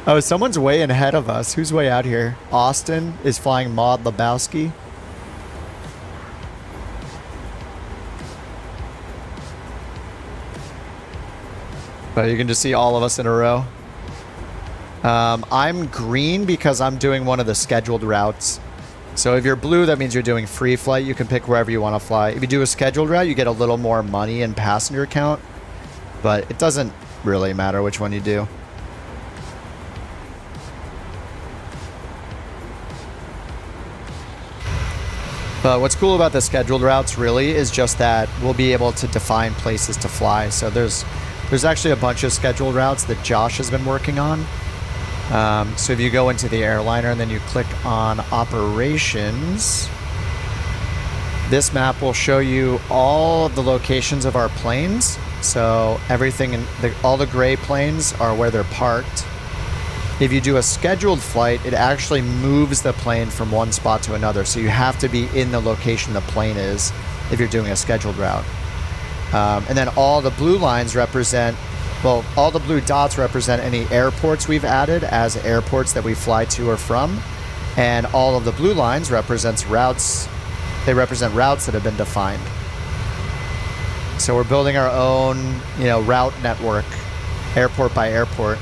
A: Oh, someone's way ahead of us. Who's way out here? Austin is flying Maud Lebowski. But you can just see all of us in a row. I'm green because I'm doing one of the scheduled routes. So if you're blue, that means you're doing free flight. You can pick wherever you want to fly. If you do a scheduled route, you get a little more money and passenger count. But it doesn't really matter which one you do. But what's cool about the scheduled routes really is just that we'll be able to define places to fly. So there's actually a bunch of scheduled routes that Josh has been working on. So if you go into the airliner and then you click on operations, this map will show you all the locations of our planes. So everything all the gray planes are where they're parked. If you do a scheduled flight, it actually moves the plane from one spot to another. So you have to be in the location the plane is if you're doing a scheduled route. And then all the blue lines represent, well, all the blue dots represent any airports we've added as airports that we fly to or from. And all of the blue lines represents routes. They represent routes that have been defined. So we're building our own, route network, airport by airport.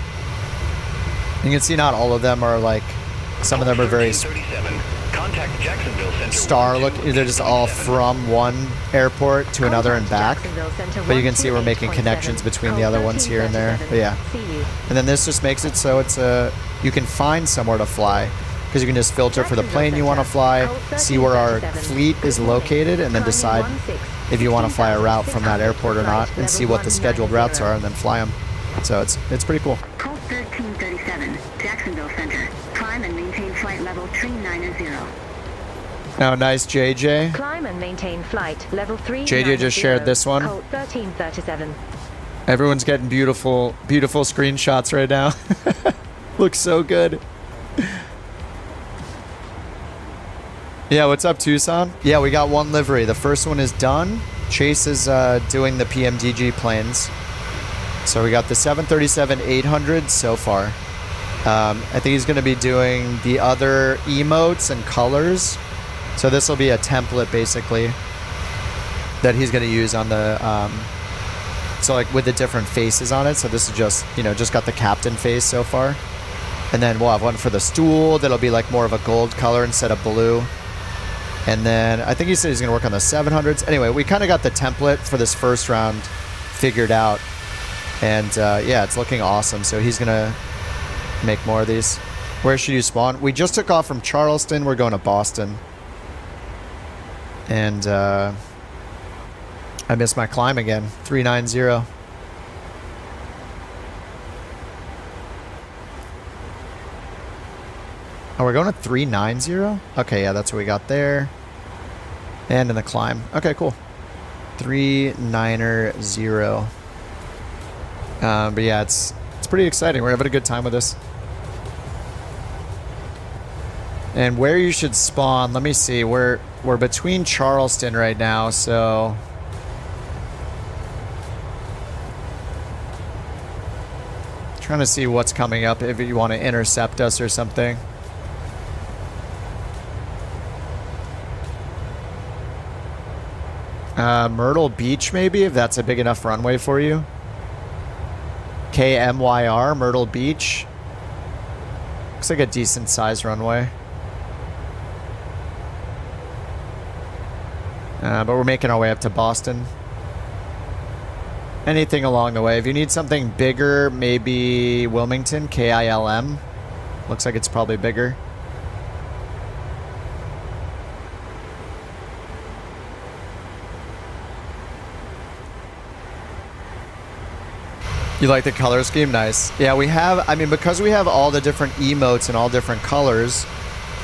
A: You can see not all of them are like, some of them are very star look. They're just all from one airport to another and back. But you can see we're making connections between the other ones here and there. But yeah. And then this just makes it so it's you can find somewhere to fly. Because you can just filter for the plane you want to fly, see where our fleet is located, and then decide if you want to fly a route from that airport or not, and see what the scheduled routes are, and then fly them. So it's pretty cool.
J: Colt 1337, Jacksonville Center. Climb and maintain flight level 390.
A: Oh, nice, JJ.
M: Climb and maintain flight level 3.
A: JJ just shared this one.
M: Colt 1337.
A: Everyone's getting beautiful, beautiful screenshots right now. Looks so good. Yeah, what's up, Tucson? Yeah, we got one livery. The first one is done. Chase is doing the PMDG planes. So we got the 737-800 so far. I think he's going to be doing the other emotes and colors. So this will be a template, basically, that he's going to use on the... so, like, with the different faces on it. So this is just, just got the captain face so far. And then we'll have one for the stool that'll be, like, more of a gold color instead of blue. And then I think he said he's going to work on the 700s. Anyway, we kind of got the template for this first round figured out. And yeah, it's looking awesome. So he's going to make more of these. Where should you spawn? We just took off from Charleston. We're going to Boston. And I missed my climb again. 390. Oh, we're going to 390? Okay, yeah, that's what we got there. And in the climb. Okay, cool. 390. But yeah, it's pretty exciting. We're having a good time with this. And where you should spawn, let me see. We're between Charleston right now, so... Trying to see what's coming up if you want to intercept us or something. Myrtle Beach, maybe, if that's a big enough runway for you. KMYR, Myrtle Beach. Looks like a decent sized runway. But we're making our way up to Boston. Anything along the way. If you need something bigger, maybe Wilmington, KILM. Looks like it's probably bigger. You like the color scheme? Nice. Yeah, we have, I mean, because we have all the different emotes and all different colors,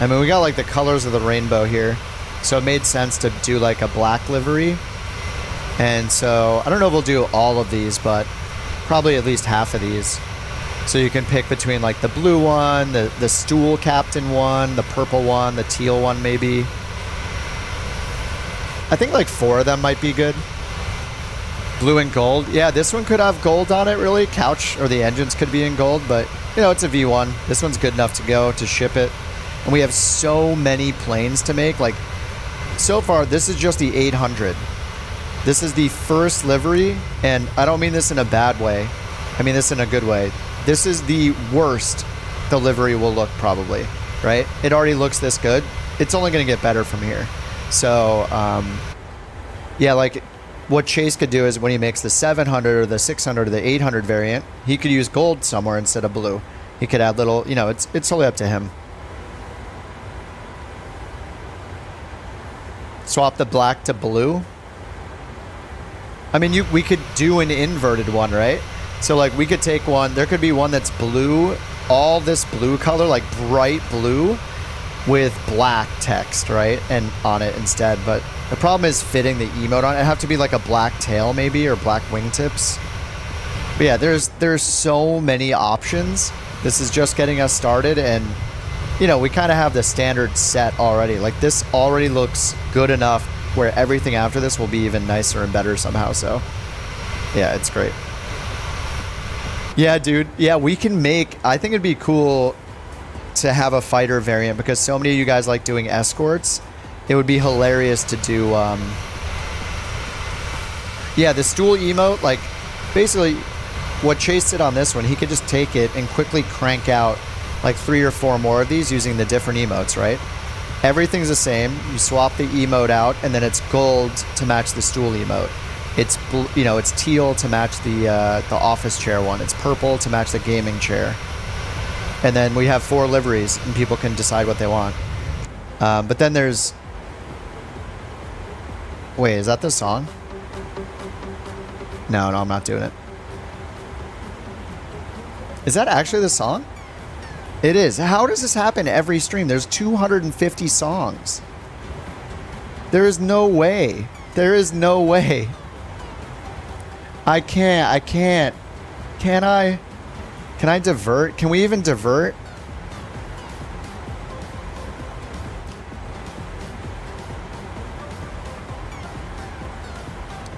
A: I mean, we got like the colors of the rainbow here. So it made sense to do like a black livery. And so, I don't know if we'll do all of these, but probably at least half of these. So you can pick between like the blue one, the stool captain one, the purple one, the teal one maybe. I think like 4 of them might be good. Blue and gold. Yeah, this one could have gold on it, really. Couch or the engines could be in gold, but, you know, it's a V1. This one's good enough to go, to ship it. And we have so many planes to make. Like, so far, this is just the 800. This is the first livery, and I don't mean this in a bad way. I mean this in a good way. This is the worst the livery will look, probably, right? It already looks this good. It's only going to get better from here. So, yeah, like... what Chase could do is when he makes the 700 or the 600 or the 800 variant, he could use gold somewhere instead of blue. He could add little, you know, it's totally up to him. Swap the black to blue. I mean, we could do an inverted one, right? So like we could take one, there could be one that's blue, all this blue color, like bright blue with black text, right? And on it instead, but the problem is fitting the emote on it. It'd have to be like a black tail maybe, or black wingtips. But yeah, there's so many options. This is just getting us started, and you know, we kind of have the standard set already. Like this already looks good enough where everything after this will be even nicer and better somehow. So yeah, it's great. Yeah, dude. Yeah, we can make, I think it'd be cool to have a fighter variant because so many of you guys like doing escorts. It would be hilarious to do, yeah, the stool emote, like, basically, what Chase did on this one, he could just take it and quickly crank out, like, 3 or 4 more of these using the different emotes, right? Everything's the same. You swap the emote out, and then it's gold to match the stool emote. It's, you know, it's teal to match the office chair one. It's purple to match the gaming chair. And then we have 4 liveries, and people can decide what they want. But then there's... Wait, is that the song? No, I'm not doing it. Is that actually the song? It is. How does this happen every stream? There's 250 songs. There is no way. There is no way. I can't. Can I? Can I divert? Can we even divert?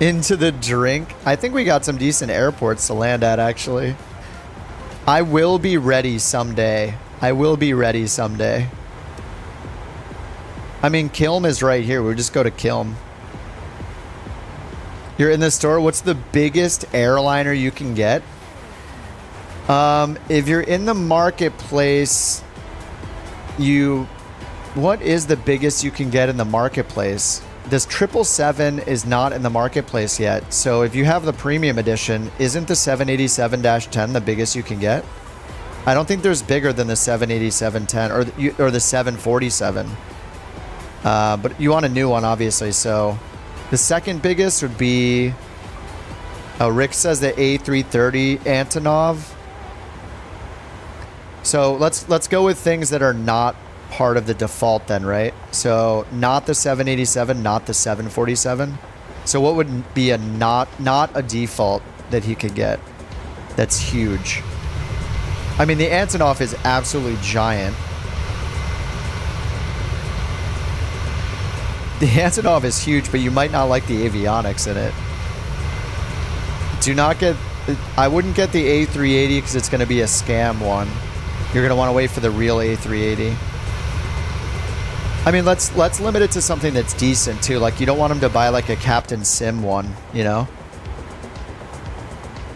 A: Into the drink. I think we got some decent airports to land at, actually. I will be ready someday. I will be ready someday. I mean, Kilm is right here. We'll just go to Kilm. You're in the store. What's the biggest airliner you can get? If you're in the marketplace, what is the biggest you can get in the marketplace? This 777 is not in the marketplace yet. So if you have the premium edition, isn't the 787-10 the biggest you can get? I don't think there's bigger than the 787-10 or the 747. But you want a new one, obviously. So the second biggest would be, Rick says the A330 Antonov. So let's go with things that are not part of the default then, right? So not the 787, not the 747. So what would be a not a default that he could get that's huge? I mean, the Antonov is absolutely giant. The Antonov is huge, but you might not like the avionics in it. Do not get I wouldn't get the A380 because it's going to be a scam one. You're going to want to wait for the real A380. I mean, let's limit it to something that's decent too. Like, you don't want him to buy like a Captain Sim one, you know?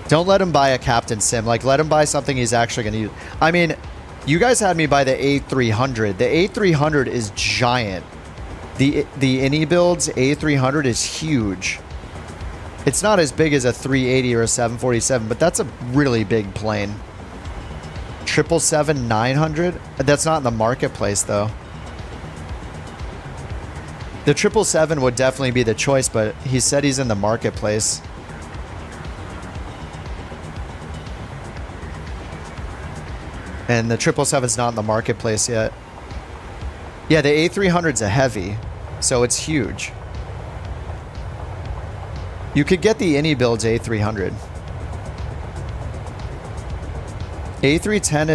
A: Don't let him buy a Captain Sim. Like, let him buy something he's actually going to use. I mean, you guys had me buy the A300. The A300 is giant. The Innie build's A300 is huge. It's not as big as a 380 or a 747, but that's a really big plane. 777-900? That's not in the marketplace, though. The 777 would definitely be the choice, but he said he's in the marketplace. And the 777's not in the marketplace yet. Yeah, the A300's a heavy, so it's huge. You could get the Innie build's A300. A310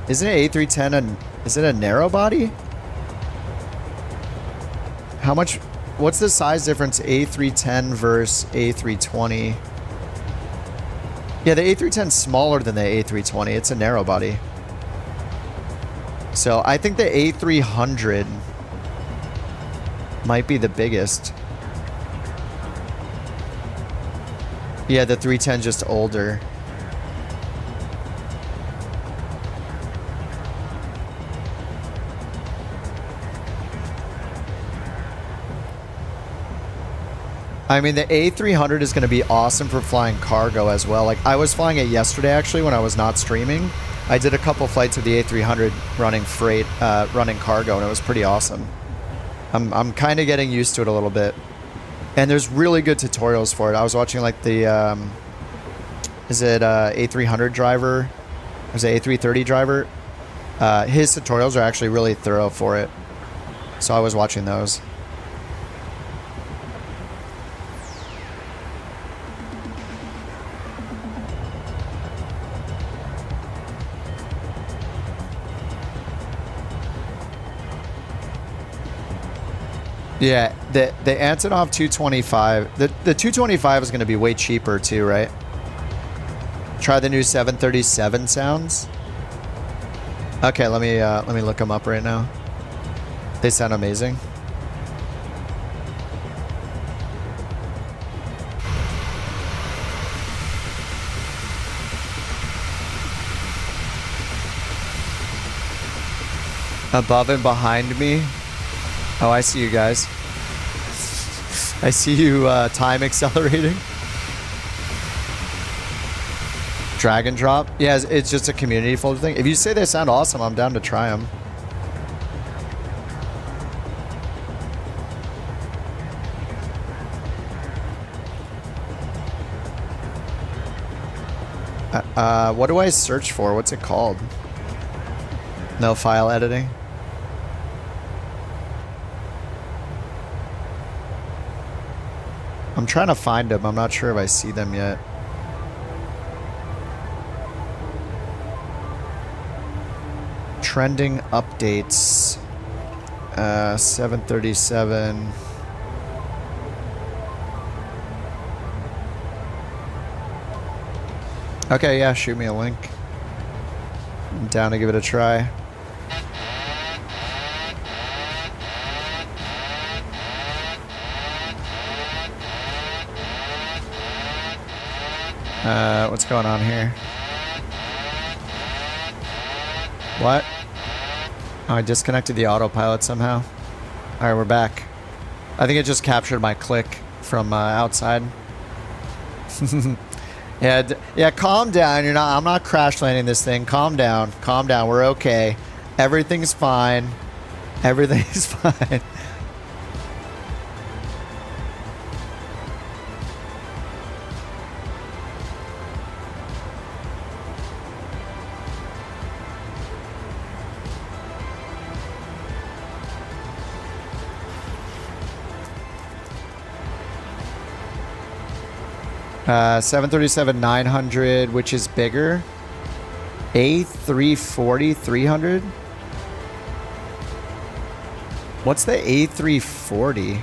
A: isn't it A310 is it a narrow body? How much, what's the size difference A310 versus A320? Yeah, the A310's smaller than the A320. It's a narrow body. So I think the A300 might be the biggest. Yeah, the 310's just older. I mean, the A300 is going to be awesome for flying cargo as well. Like, I was flying it yesterday, actually, when I was not streaming. I did a couple flights of the A300 running freight, running cargo, and it was pretty awesome. I'm kind of getting used to it a little bit. And there's really good tutorials for it. I was watching, like, the, is it A300 driver? Or is it A330 driver? His tutorials are actually really thorough for it. So I was watching those. Yeah, the Antonov 225, the 225 is going to be way cheaper too, right? Try the new 737 sounds. Okay, let me look them up right now. They sound amazing. Above and behind me. Oh, I see you guys. I see you time accelerating. Drag and drop. Yeah, it's just a community folder thing. If you say they sound awesome, I'm down to try them. What do I search for? What's it called? No file editing. I'm trying to find them. I'm not sure if I see them yet. Trending updates. 737. Okay, yeah, shoot me a link. I'm down to give it a try. What's going on here? What? Oh, I disconnected the autopilot somehow. Alright, we're back. I think it just captured my click from outside. Yeah, calm down. I'm not crash landing this thing. Calm down. Calm down. We're okay. Everything's fine. Everything's fine. Uh, 737-900, which is bigger. A340-300? What's the A340?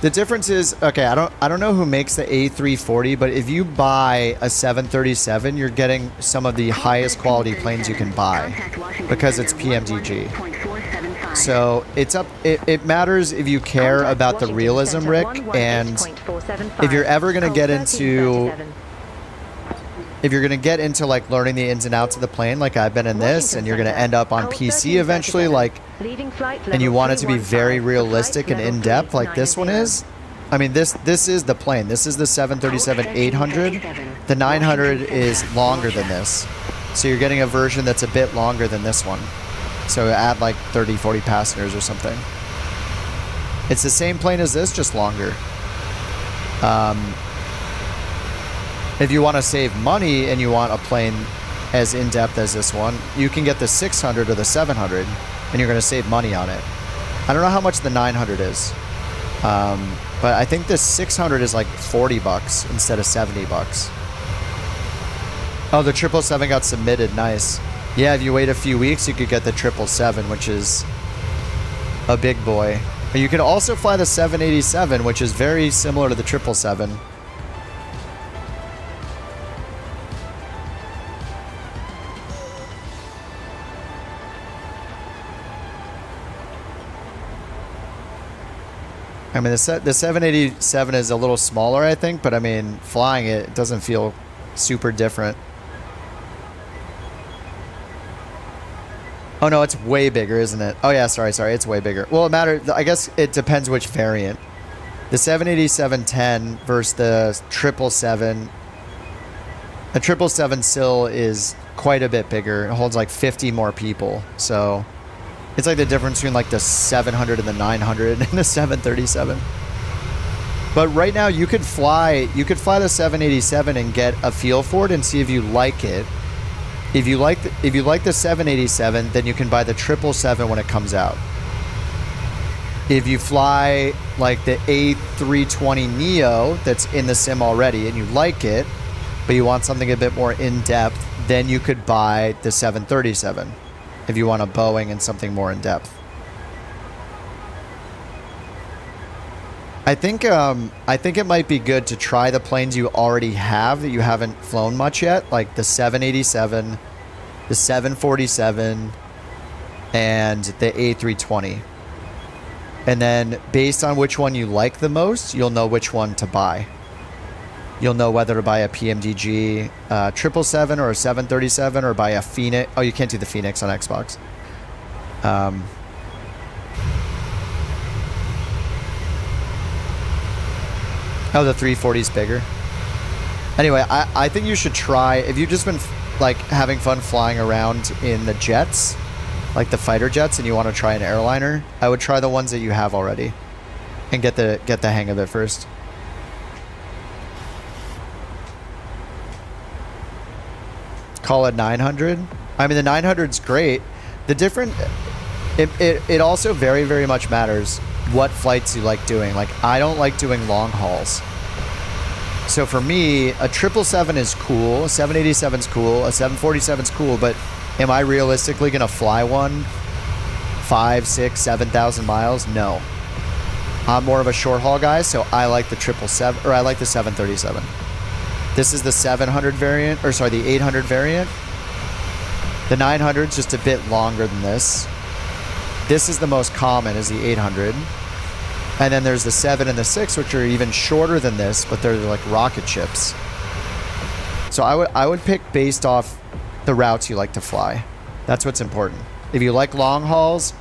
A: The difference is, okay, I don't know who makes the A340, but if you buy a 737, you're getting some of the highest quality planes you can buy because it's PMDG. So it matters if you care about the realism, Rick, and if you're ever going to get into like learning the ins and outs of the plane, like I've been in this, and you're going to end up on PC eventually, like, and you want it to be very realistic and in-depth like this one is. I mean, this is the plane. This is the 737-800. The 900 is longer than this. So you're getting a version that's a bit longer than this one. So add like 30, 40 passengers or something. It's the same plane as this, just longer. If you want to save money and you want a plane as in-depth as this one, you can get the 600 or the 700, and you're going to save money on it. I don't know how much the 900 is, but I think the 600 is like $40 instead of $70. Oh, the 777 got submitted. Nice. Yeah, if you wait a few weeks, you could get the 777, which is a big boy. But you can also fly the 787, which is very similar to the 777. I mean, the 787 is a little smaller, I think, but I mean, flying it doesn't feel super different. Oh no, it's way bigger, isn't it? Oh yeah, sorry, it's way bigger. Well, it matters. I guess it depends which variant. The 787-10 versus the 777. The 777 still is quite a bit bigger. It holds like 50 more people, so it's like the difference between like the 700 and the 900 and the 737. But right now you could fly the 787 and get a feel for it and see if you like it. If you like the 787, then you can buy the 777 when it comes out. If you fly like the A320neo that's in the sim already and you like it, but you want something a bit more in-depth, then you could buy the 737 if you want a Boeing and something more in-depth. I think it might be good to try the planes you already have that you haven't flown much yet, like the 787, the 747, and the A320. And then based on which one you like the most, you'll know which one to buy. You'll know whether to buy a PMDG 777 or a 737 or buy a Phoenix. Oh, you can't do the Phoenix on Xbox. Oh, the 340 is bigger. Anyway, I think you should try, if you've just been like having fun flying around in the jets, like the fighter jets, and you want to try an airliner, I would try the ones that you have already and get the hang of it first. Call it 900. I mean, the 900's great. The different, it also very, very much matters what flights you like doing. Like, I don't like doing long hauls. So for me, a 777 is cool, a 787's cool, a 747's cool, but am I realistically going to fly one 5, 6, 7,000 miles? No. I'm more of a short haul guy, so I like the 777, or I like the 737. This is the 700 variant, or sorry, the 800 variant. The 900 is just a bit longer than this. This is the most common, is the 800. And then there's the 7 and the 6, which are even shorter than this, but they're like rocket ships. So I would pick based off the routes you like to fly. That's what's important. If you like long hauls,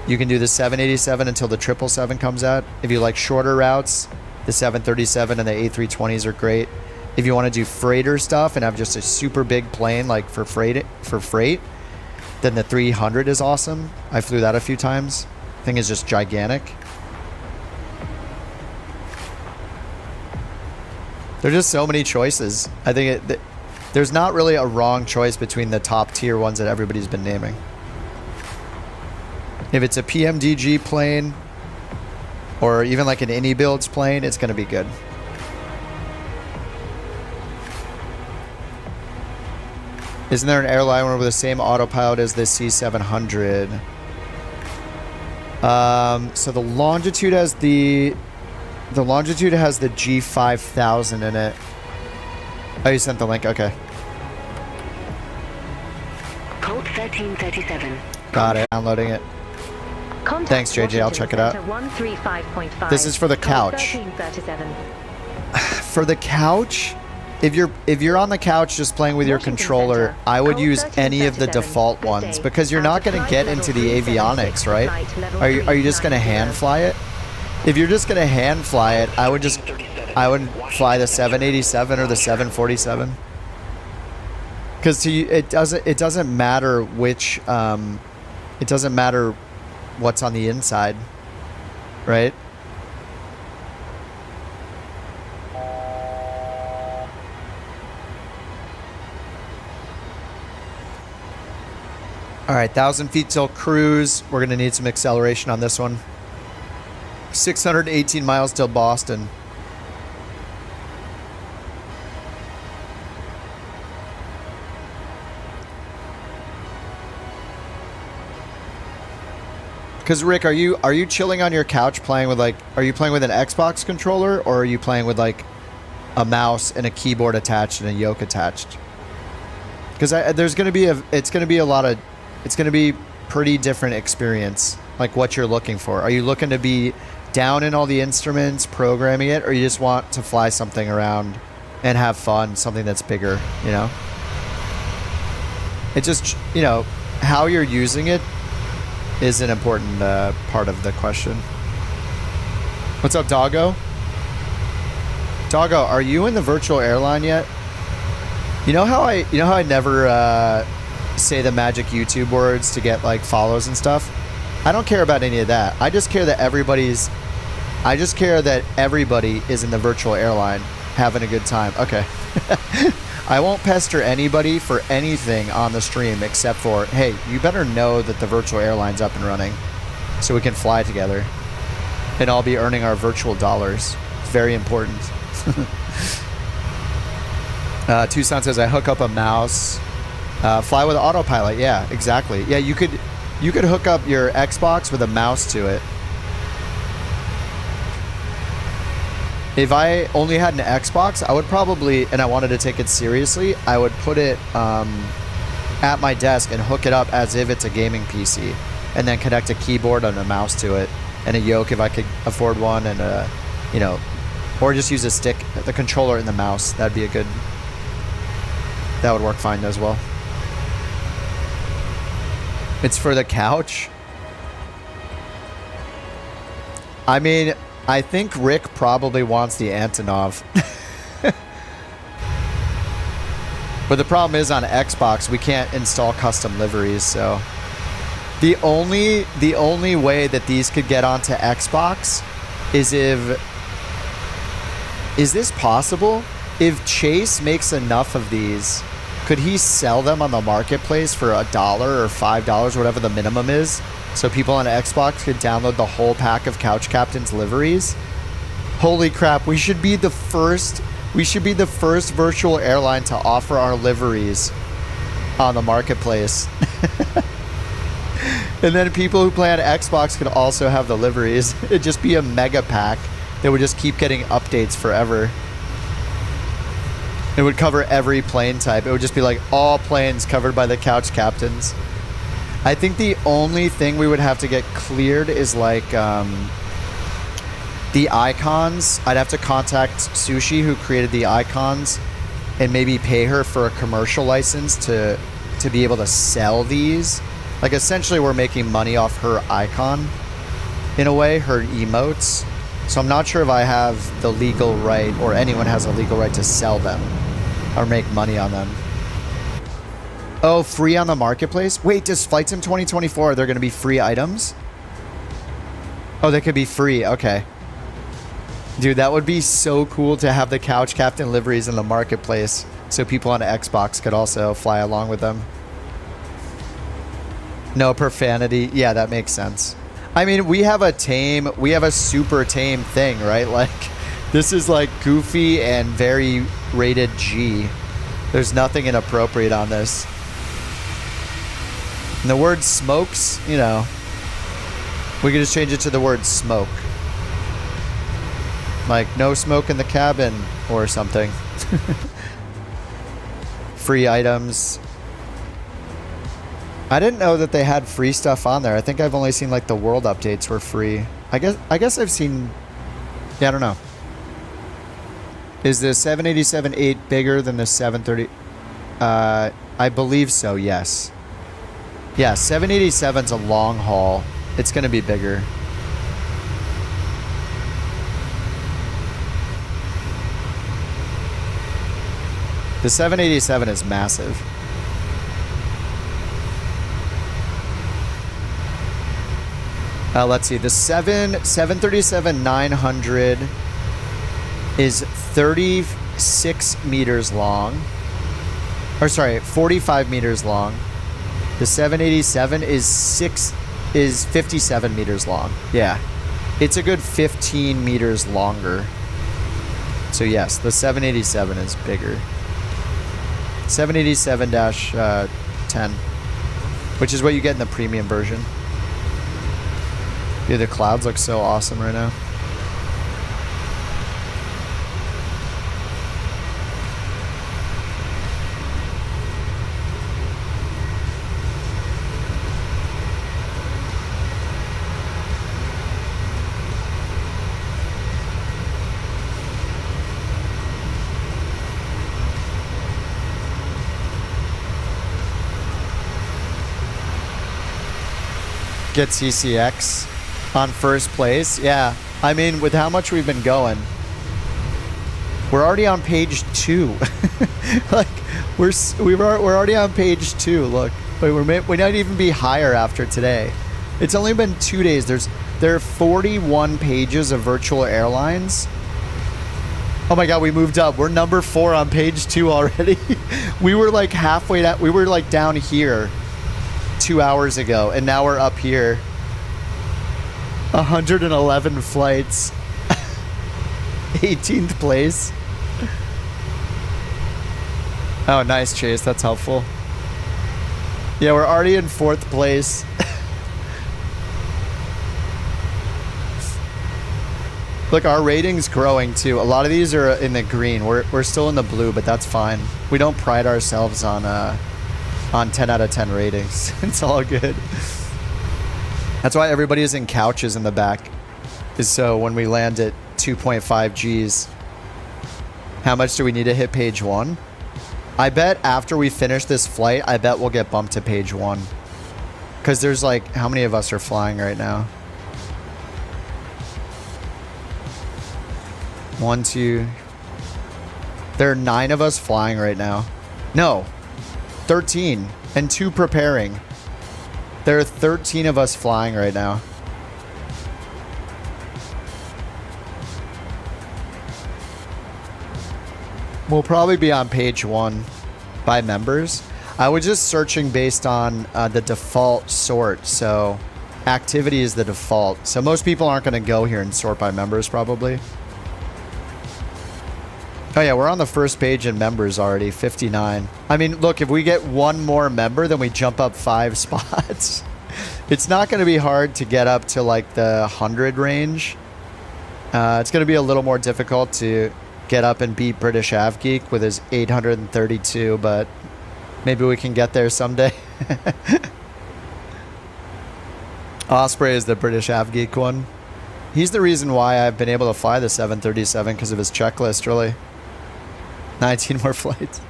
A: you can do the 787 until the 777 comes out. If you like shorter routes, the 737 and the A320s are great. If you want to do freighter stuff and have just a super big plane like for freight, then the 300 is awesome. I flew that a few times. Thing is just gigantic. There's just so many choices. I think there's not really a wrong choice between the top tier ones that everybody's been naming. If it's a PMDG plane or even like an Innie Builds plane, it's going to be good. Isn't there an airline with the same autopilot as the C700? So the Longitude has the The longitude has the G5000 in it. Oh, you sent the link. Okay.
J: Colt 1337.
A: Got it. Downloading it.
M: Contact
A: Thanks, JJ. I'll check it out.
M: 135.5.
A: This is for the couch. For the couch, if you're on the couch just playing with your controller, I would use any of the default ones because you're not going to get into the avionics, right? Are you just going to hand fly it? If you're just going to hand fly it, I would fly the 787 or the 747. Because to you, it doesn't matter which it doesn't matter what's on the inside, right? All right, 1,000 feet till cruise. We're gonna need some acceleration on this one. 618 miles till Boston. Because Rick, are you chilling on your couch playing with are you playing with an Xbox controller or are you playing with like a mouse and a keyboard attached and a yoke attached? Because it's going to be pretty different experience, like what you're looking for. Are you looking to be down in all the instruments, programming it, or you just want to fly something around and have fun, something that's bigger, you know? It just, you know, how you're using it is an important part of the question. What's up, Doggo? Doggo, are you in the virtual airline yet? You know how I never say the magic YouTube words to get like follows and stuff? I don't care about any of that. I just care that everybody is in the virtual airline having a good time. Okay. I won't pester anybody for anything on the stream except for, hey, you better know that the virtual airline's up and running so we can fly together and all be earning our virtual dollars. It's very important. Tucson says, I hook up a mouse. Fly with autopilot. Yeah, exactly. Yeah, you could hook up your Xbox with a mouse to it. If I only had an Xbox, I would probably, and I wanted to take it seriously, I would put it at my desk and hook it up as if it's a gaming PC, and then connect a keyboard and a mouse to it, and a yoke if I could afford one, and or just use a stick, the controller and the mouse. That would work fine as well. It's for the couch. I mean, I think Rick probably wants the Antonov. But the problem is on Xbox, we can't install custom liveries, so the only way that these could get onto Xbox is is this possible? If Chase makes enough of these, could he sell them on the marketplace for $1 or $5, whatever the minimum is? So people on Xbox could download the whole pack of Couch Captain's liveries. Holy crap, we should be the first virtual airline to offer our liveries on the marketplace. And then people who play on Xbox could also have the liveries. It'd just be a mega pack that would just keep getting updates forever. It would cover every plane type. It would just be like all planes covered by the Couch Captains. I think the only thing we would have to get cleared is like the icons. I'd have to contact Sushi, who created the icons, and maybe pay her for a commercial license to be able to sell these. Like essentially we're making money off her icon in a way, her emotes. So I'm not sure if I have the legal right, or anyone has a legal right to sell them or make money on them. Oh, free on the marketplace? Wait, does Flight Sim 2024, are there going to be free items? Oh, they could be free. Okay. Dude, that would be so cool to have the Couch Captain liveries in the marketplace so people on Xbox could also fly along with them. No profanity. Yeah, that makes sense. I mean, we have a super tame thing, right? Like, this is like goofy and very rated G. There's nothing inappropriate on this. And the word smokes, you know, we could just change it to the word smoke. Like, no smoke in the cabin or something. Free items. I didn't know that they had free stuff on there. I think I've only seen like the world updates were free. I guess I've seen... Yeah, I don't know. Is the 787-8 bigger than the 730? I believe so, yes. Yeah, 787's a long haul. It's going to be bigger. The 787 is massive. Let's see. The 737-900 is 36 meters long. Or sorry, 45 meters long. The 787 is 57 meters long. Yeah. It's a good 15 meters longer. So yes, the 787 is bigger. 787-10, which is what you get in the premium version. Dude, the clouds look so awesome right now. Get CCX on first place. Yeah, I mean, with how much we've been going, we're already on page 2. Like we're already on page 2. Look, we might even be higher after today. It's only been 2 days. There are 41 pages of virtual airlines. Oh my god, we moved up. We're number 4 on page 2 already. We were like halfway down. We were like down here 2 hours ago, and now we're up here. 111 flights. 18th place. Oh, nice, Chase. That's helpful. Yeah, we're already in 4th place. Look, our rating's growing too. A lot of these are in the green. We're still in the blue, but that's fine. We don't pride ourselves on 10 out of 10 ratings. It's all good. That's why everybody is in couches in the back. Is so when we land at 2.5 Gs. How much do we need to hit page 1? I bet after we finish this flight, I bet we'll get bumped to page 1. Because there's like, how many of us are flying right now? 1, 2. There are 9 of us flying right now. No. 13 and 2 preparing. There are 13 of us flying right now. We'll probably be on page 1 by members. I was just searching based on the default sort. So activity is the default. So most people aren't going to go here and sort by members probably. Oh yeah, we're on the first page in members already, 59. I mean, look, if we get 1 more member, then we jump up 5 spots. It's not going to be hard to get up to like the 100 range. It's going to be a little more difficult to get up and beat British AvGeek with his 832, but maybe we can get there someday. Osprey is the British AvGeek one. He's the reason why I've been able to fly the 737 because of his checklist, really. 19 more flights.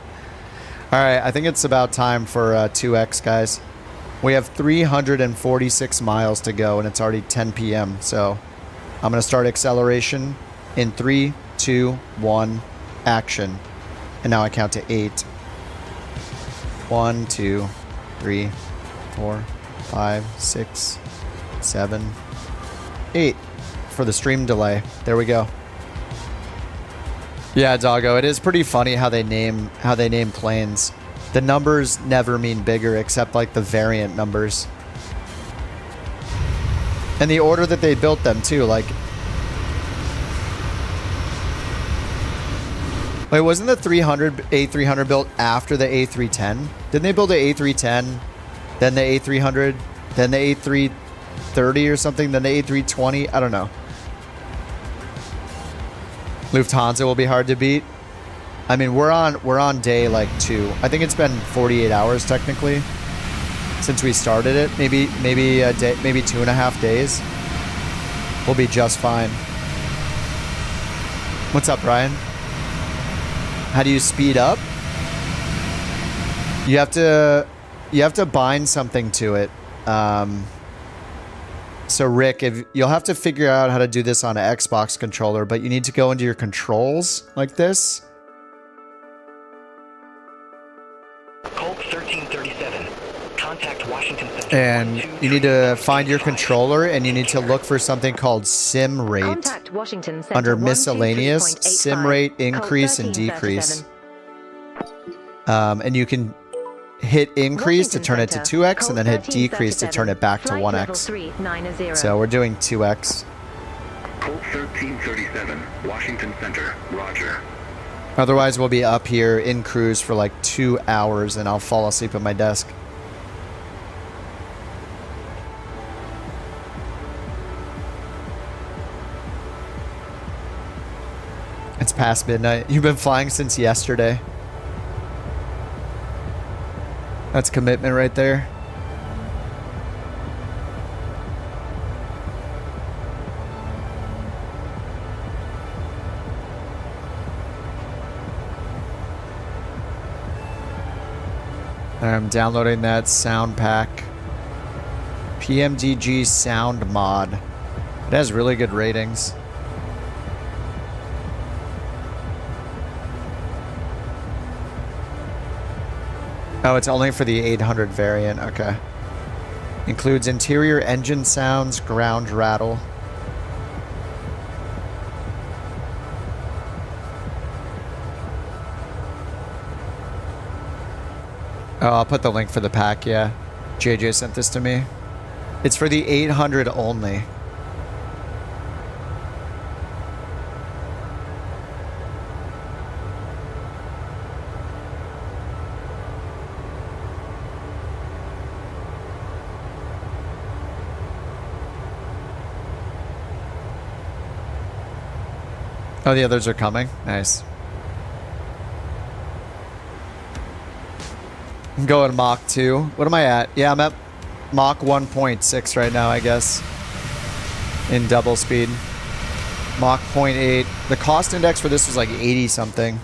A: All right, I think it's about time for 2X, guys. We have 346 miles to go, and it's already 10 p.m. So I'm going to start acceleration in 3, 2, 1, action. And now I count to 8. 1, 2, 3, 4, 5, 6, 7, 8 for the stream delay. There we go. Yeah, Doggo, it is pretty funny how they name planes. The numbers never mean bigger except like the variant numbers. And the order that they built them too, like... Wait, wasn't the A300 built after the A310? Didn't they build the A310, then the A300, then the A330 or something, then the A320? I don't know. Lufthansa will be hard to beat. I mean, we're on day like 2. I think it's been 48 hours technically since we started it. Maybe a day, maybe 2.5 days. We'll be just fine. What's up, Brian? How do you speed up? You have to bind something to it. So Rick, if you'll have to figure out how to do this on an Xbox controller, but you need to go into your controls like this.
K: Colt 1337. Contact Washington Center.
A: And you need to find your controller, and you need to look for something called sim rate.
M: Contact Washington Center
A: Under miscellaneous,
M: 123.85.
A: sim rate increase and
M: 1337.
A: decrease. And you can hit increase to turn it to 2x, and then hit decrease to turn it back to 1x. So we're doing 2x.
K: Colt 1337, Washington Center, roger.
A: Otherwise, we'll be up here in cruise for like 2 hours, and I'll fall asleep at my desk. It's past midnight. You've been flying since yesterday. That's commitment right there. I'm downloading that sound pack. PMDG sound mod. It has really good ratings. Oh, it's only for the 800 variant. Okay. Includes interior engine sounds, ground rattle. Oh, I'll put the link for the pack, yeah. JJ sent this to me. It's for the 800 only. Oh, the others are coming? Nice. I'm going Mach 2. What am I at? Yeah, I'm at Mach 1.6 right now, I guess. In double speed. Mach 0.8. The cost index for this was like 80 something.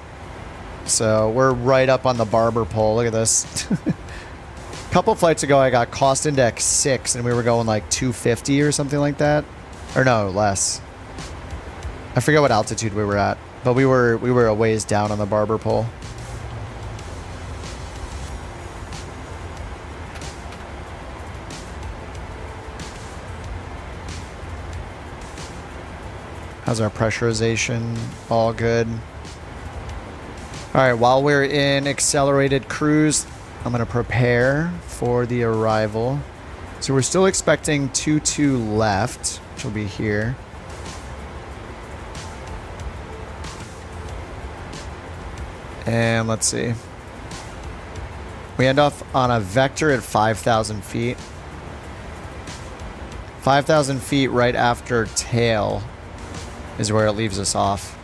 A: So we're right up on the barber pole. Look at this. A couple flights ago, I got cost index 6 and we were going like 250 or something like that. Or no, less. I forget what altitude we were at, but we were a ways down on the barber pole. How's our pressurization? All good. All right, while we're in accelerated cruise, I'm going to prepare for the arrival. So we're still expecting 22 left, which will be here. And let's see. We end off on a vector at 5,000 feet. 5,000 feet right after tail is where it leaves us off.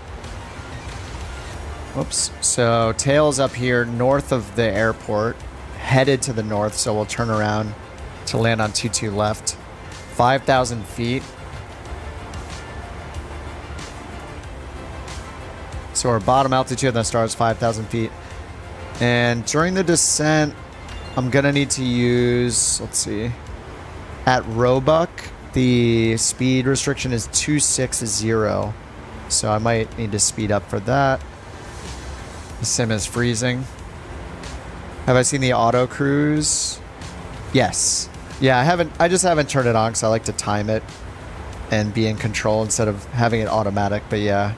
A: Whoops. So tail is up here north of the airport, headed to the north, so we'll turn around to land on 22 left. 5,000 feet. So our bottom altitude on the star is 5,000 feet. And during the descent, I'm going to need to use, let's see, at Roebuck, the speed restriction is 260. So I might need to speed up for that. The sim is freezing. Have I seen the auto cruise? Yes. Yeah, I just haven't turned it on because I like to time it and be in control instead of having it automatic. But yeah.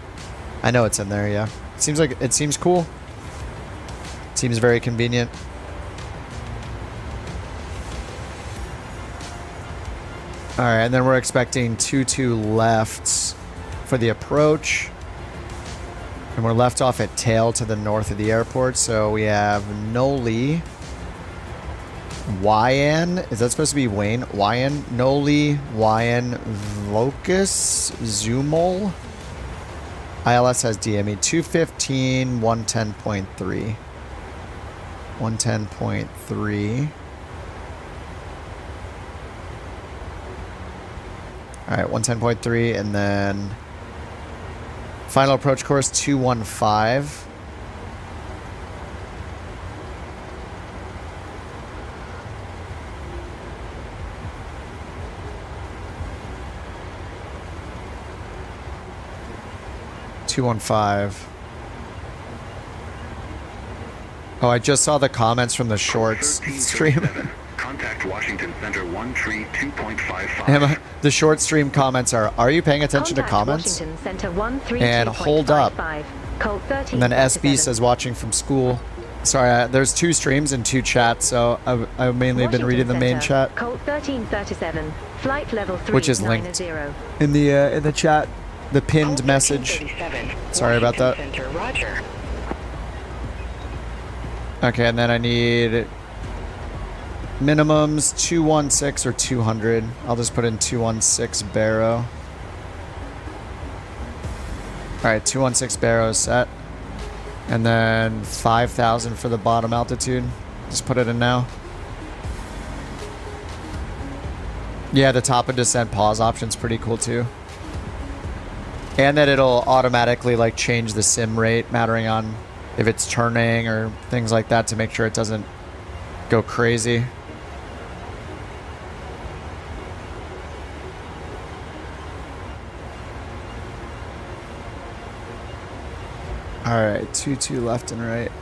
A: I know it's in there, yeah. It seems cool. Seems very convenient. All right, and then we're expecting 22 left for the approach. And we're left off at tail to the north of the airport. So we have Noli, YN. Is that supposed to be Wayne? YN, Noli, YN, Vocus, Zumol. ILS has DME 215, 110.3. 110.3. All right, 110.3, and then final approach course 215. Oh, I just saw the comments from the shorts stream.
K: Contact Washington Center 132.55.
A: The short stream comments are you paying attention to comments?
M: Washington Center 132.55.
A: And hold up.
M: Colt 13.
A: And then SB says watching from school. Sorry, there's 2 streams and 2 chats, so I've mainly been reading the main chat.
M: Colt 1337. Flight level 3,
A: which is linked in the chat. The pinned message. Sorry about that. Okay, and then I need minimums 216 or 200. I'll just put in 216 Barrow. Alright, 216 Barrow is set. And then 5,000 for the bottom altitude. Just put it in now. Yeah, the top of descent pause option's pretty cool too. And that it'll automatically like change the sim rate mattering on if it's turning or things like that to make sure it doesn't go crazy. Alright, 2 left and right.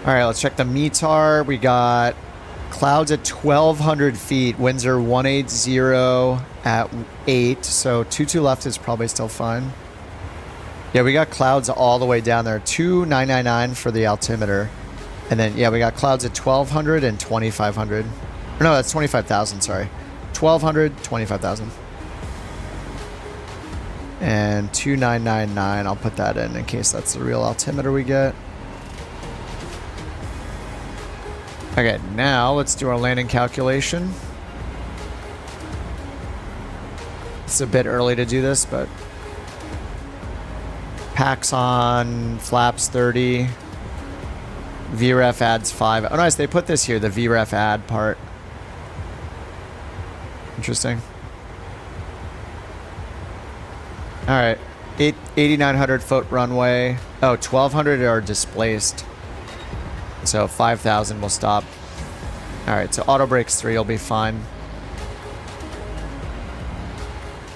A: Alright, let's check the METAR. We got clouds at 1,200 feet. Winds are 180 at 8. So 2 left is probably still fine. Yeah, we got clouds all the way down there. 2,999 for the altimeter. And then, yeah, we got clouds at 1,200 and 2,500. Or no, that's 25,000, sorry. 1,200, 25,000. And 2,999, I'll put that in case that's the real altimeter we get. Okay, now let's do our landing calculation. It's a bit early to do this, but packs on, flaps 30, VREF adds 5. Oh, nice, they put this here, the VREF add part. Interesting. All right, 8,900 foot runway. Oh, 1,200 are displaced. So 5,000 will stop. All right, so auto brakes 3 will be fine.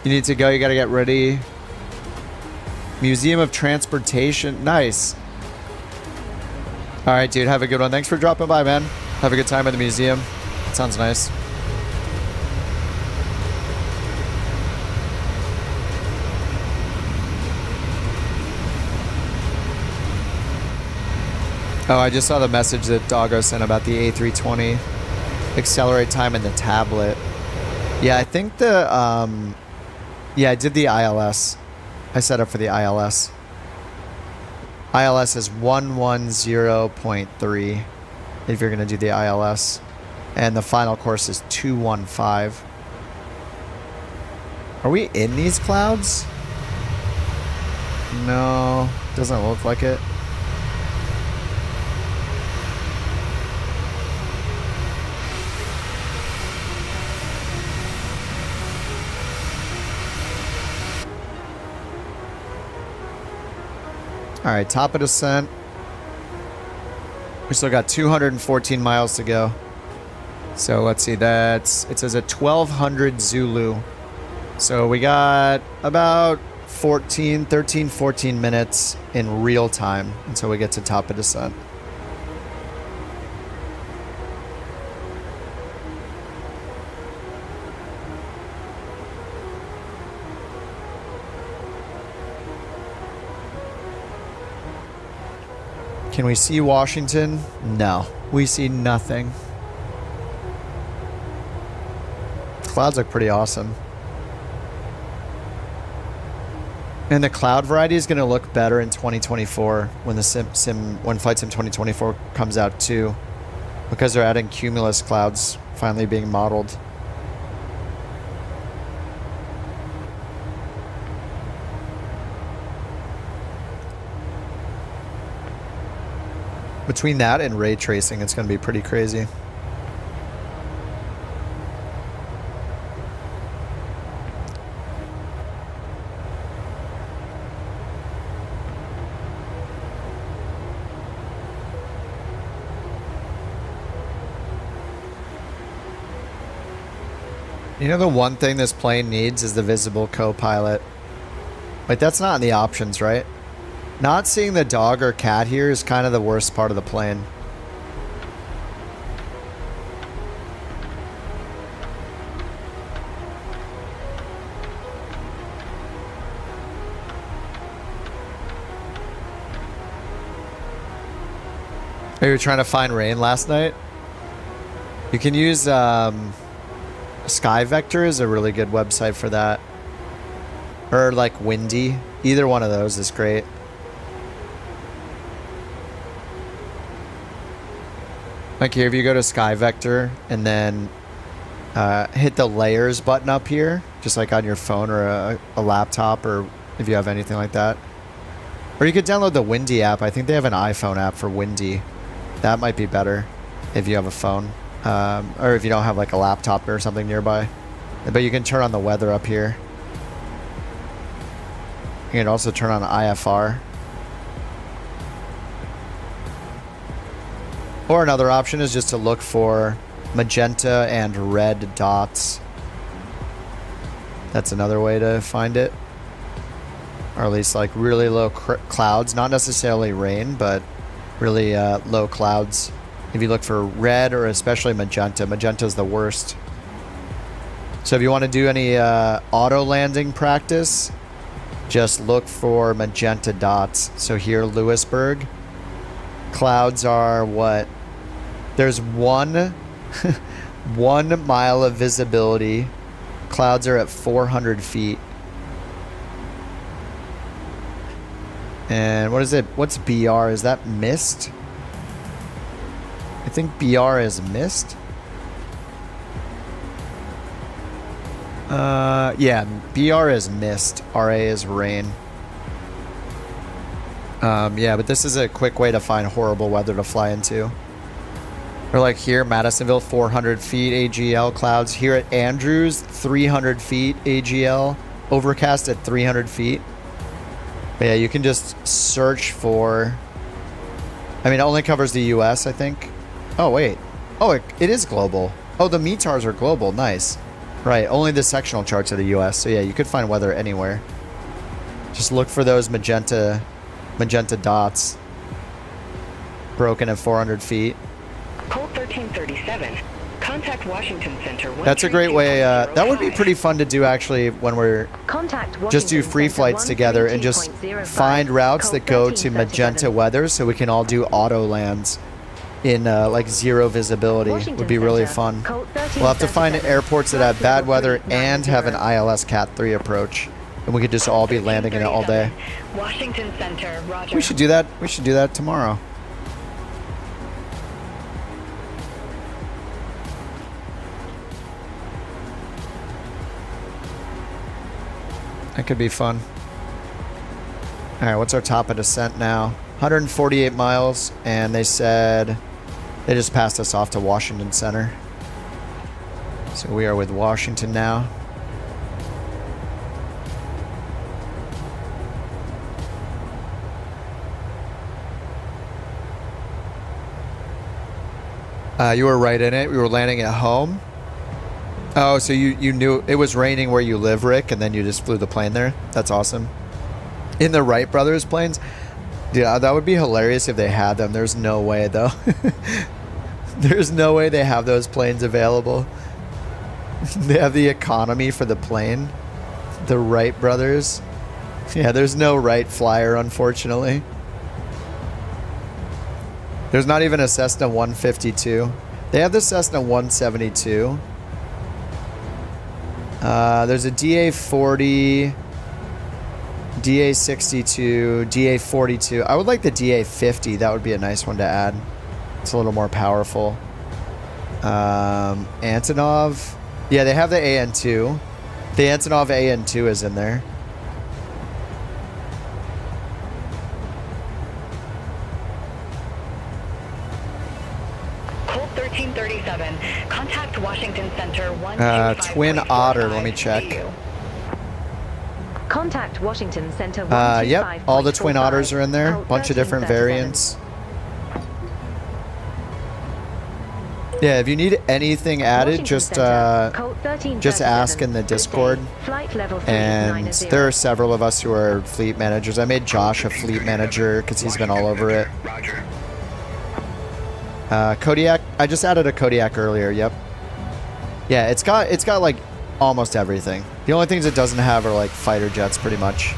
A: You need to go, you gotta get ready. Museum of Transportation, nice. All right, dude, have a good one. Thanks for dropping by, man. Have a good time at the museum. Sounds nice. Oh, I just saw the message that Doggo sent about the A320 accelerate time in the tablet. Yeah, I think the, yeah, I did the ILS. I set up for the ILS. ILS is 110.3 if you're going to do the ILS. And the final course is 215. Are we in these clouds? No, doesn't look like it. All right, top of descent. We still got 214 miles to go. So let's see, it says a 1,200 Zulu. So we got about 13, 14 minutes in real time until we get to top of descent. Can we see Washington? No, we see nothing. Clouds look pretty awesome. And the cloud variety is going to look better in 2024 when the when Flight Sim 2024 comes out too, because they're adding cumulus clouds finally being modeled. Between that and ray tracing, it's going to be pretty crazy. You know, the one thing this plane needs is the visible co-pilot. Like, that's not in the options, right? Not seeing the dog or cat here is kind of the worst part of the plane. You were trying to find rain last night? You can use Sky Vector is a really good website for that. Or like Windy. Either one of those is great. Like here, if you go to Sky Vector and then hit the layers button up here, just like on your phone or a laptop, or if you have anything like that. Or you could download the Windy app. I think they have an iPhone app for Windy. That might be better if you have a phone. Or if you don't have like a laptop or something nearby. But you can turn on the weather up here. You can also turn on IFR. Or another option is just to look for magenta and red dots. That's another way to find it. Or at least like really low clouds. Not necessarily rain, but really low clouds. If you look for red or especially magenta, magenta is the worst. So if you want to do any auto landing practice, just look for magenta dots. So here, Lewisburg, clouds are what? There's 1 mile of visibility. Clouds are at 400 feet. And what is it? What's BR? Is that mist? I think BR is mist. Yeah, BR is mist. RA is rain. Yeah, but this is a quick way to find horrible weather to fly into. Or like here, Madisonville, 400 feet AGL clouds. Here at Andrews, 300 feet AGL. Overcast at 300 feet. But yeah, you can just search for... I mean, it only covers the US, I think. Oh, wait. Oh, it is global. Oh, the METARs are global. Nice. Right, only the sectional charts are the US. So yeah, you could find weather anywhere. Just look for those magenta dots. Broken at 400 feet.
J: Colt 1337. Contact Washington Center.
A: That's a great way. That would be pretty fun to do actually when we're just do free flights together and just find routes that go to magenta weather so we can all do auto lands in like zero visibility. Would be really fun. We'll have to find airports that have bad weather and have an ILS Cat 3 approach, and we could just all be landing in it all day.
J: Washington Center, Roger.
A: We should do that. We should do that tomorrow. That could be fun. All right, what's our top of descent now? 148 miles, and they said they just passed us off to Washington Center. So we are with Washington now. You were right in it. We were landing at home. Oh, so you knew it was raining where you live, Rick, and then you just flew the plane there? That's awesome. In the Wright brothers planes? Yeah, that would be hilarious if they had them. There's no way, though. There's no way they have those planes available. They have the economy for the plane. The Wright brothers. Yeah, there's no Wright flyer, unfortunately. There's not even a Cessna 152. They have the Cessna 172. There's a DA-40, DA-62, DA-42. I would like the DA-50. That would be a nice one to add. It's a little more powerful. Antonov. Yeah, they have the AN-2. The Antonov AN-2 is in there.
J: Washington Center
A: Twin Otter, let me check.
M: Contact Washington Center 125.45.
A: Yep, all the Twin Otters are in there. Bunch of different variants. Yeah, if you need anything added, just ask in the Discord. And there are several of us who are fleet managers. I made Josh a fleet manager because he's been all over it. Kodiak, I just added a Kodiak earlier. Yep. Yeah, it's got like almost everything. The only things it doesn't have are like fighter jets, pretty much.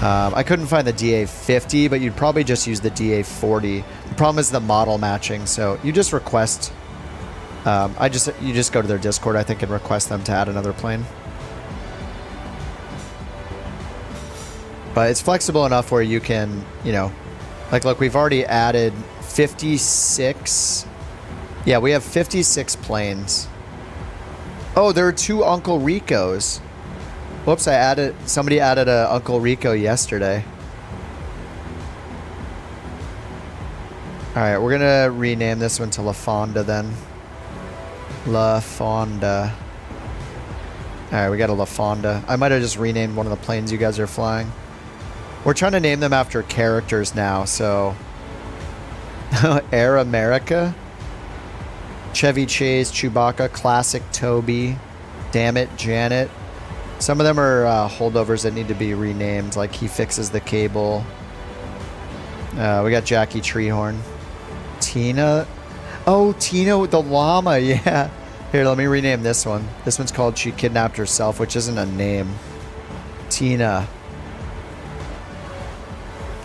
A: I couldn't find the DA-50, but you'd probably just use the DA-40. The problem is the model matching, so you just request. You just go to their Discord, I think, and request them to add another plane. But it's flexible enough where you can, you know, like look, we've already added 56. Yeah, we have 56 planes. Oh, there are 2 Uncle Ricos. Whoops, somebody added a Uncle Rico yesterday. All right, we're gonna rename this one to La Fonda then. La Fonda. All right, we got a La Fonda. I might have just renamed one of the planes you guys are flying. We're trying to name them after characters now, so Air America, Chevy Chase, Chewbacca, Classic Toby, Damn It, Janet. Some of them are holdovers that need to be renamed, like He Fixes the Cable. We got Jackie Treehorn. Tina. Oh, Tina with the llama, yeah. Here, let me rename this one. This one's called She Kidnapped Herself, which isn't a name. Tina.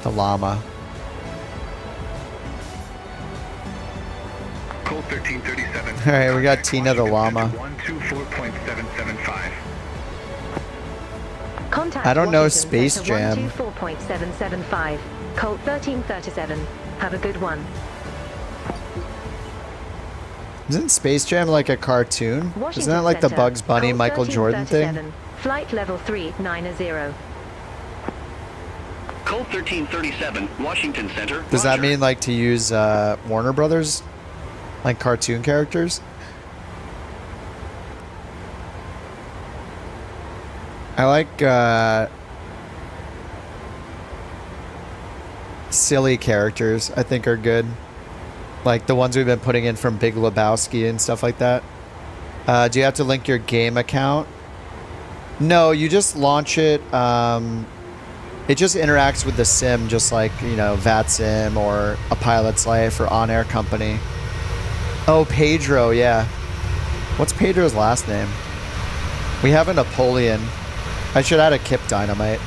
A: The llama.
K: Code 1337.
A: All right, we got Tina the llama.
K: 124.775.
M: Contact
A: I don't know
M: Washington
A: Space
M: Center
A: Jam.
M: 124.775. Colt 1337. Have a good one.
A: Isn't Space Jam like a cartoon?
M: Washington
A: Isn't that like the
M: Center,
A: Bugs Bunny,
M: Colt
A: Michael Jordan thing?
M: 1337. Flight level 390.
K: Code 1337, Washington Center.
A: Does that
K: Roger.
A: mean like to use Warner Brothers? Like cartoon characters? I like silly characters, I think are good. Like the ones we've been putting in from Big Lebowski and stuff like that. Do you have to link your game account? No, you just launch it. It just interacts with the sim just like, you know, VATSIM or A Pilot's Life or On Air Company. Oh, Pedro, yeah. What's Pedro's last name? We have a Napoleon. I should add a Kip Dynamite.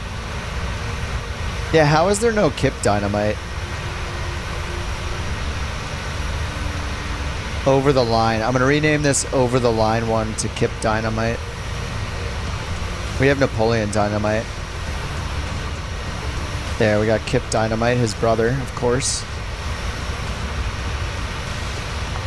A: Yeah, how is there no Kip Dynamite? Over the Line. I'm going to rename this Over the Line one to Kip Dynamite. We have Napoleon Dynamite. There, we got Kip Dynamite, his brother, of course.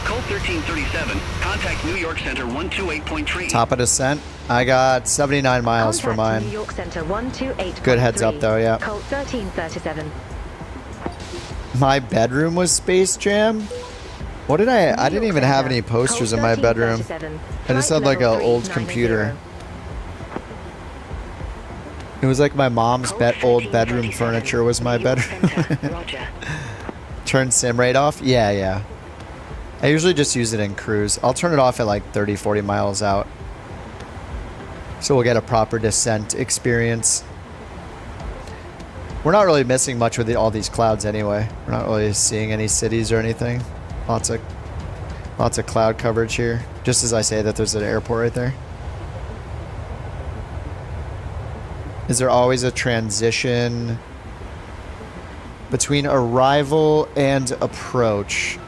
K: Colt 1337, contact New York Center 128.3.
A: Top of descent. I got 79 miles for mine.
M: New York Center 128.3.
A: Good heads up though, yeah.
M: Colt 1337.
A: My bedroom was Space Jam? What did I didn't even have any posters in my bedroom. I just had like an old computer. It was like my mom's old bedroom furniture was my bedroom. Turn sim rate off? Yeah, yeah. I usually just use it in cruise. I'll turn it off at like 30, 40 miles out. So we'll get a proper descent experience. We're not really missing much with all these clouds anyway. We're not really seeing any cities or anything. Lots of cloud coverage here. Just as I say that there's an airport right there. Is there always a transition between arrival and approach?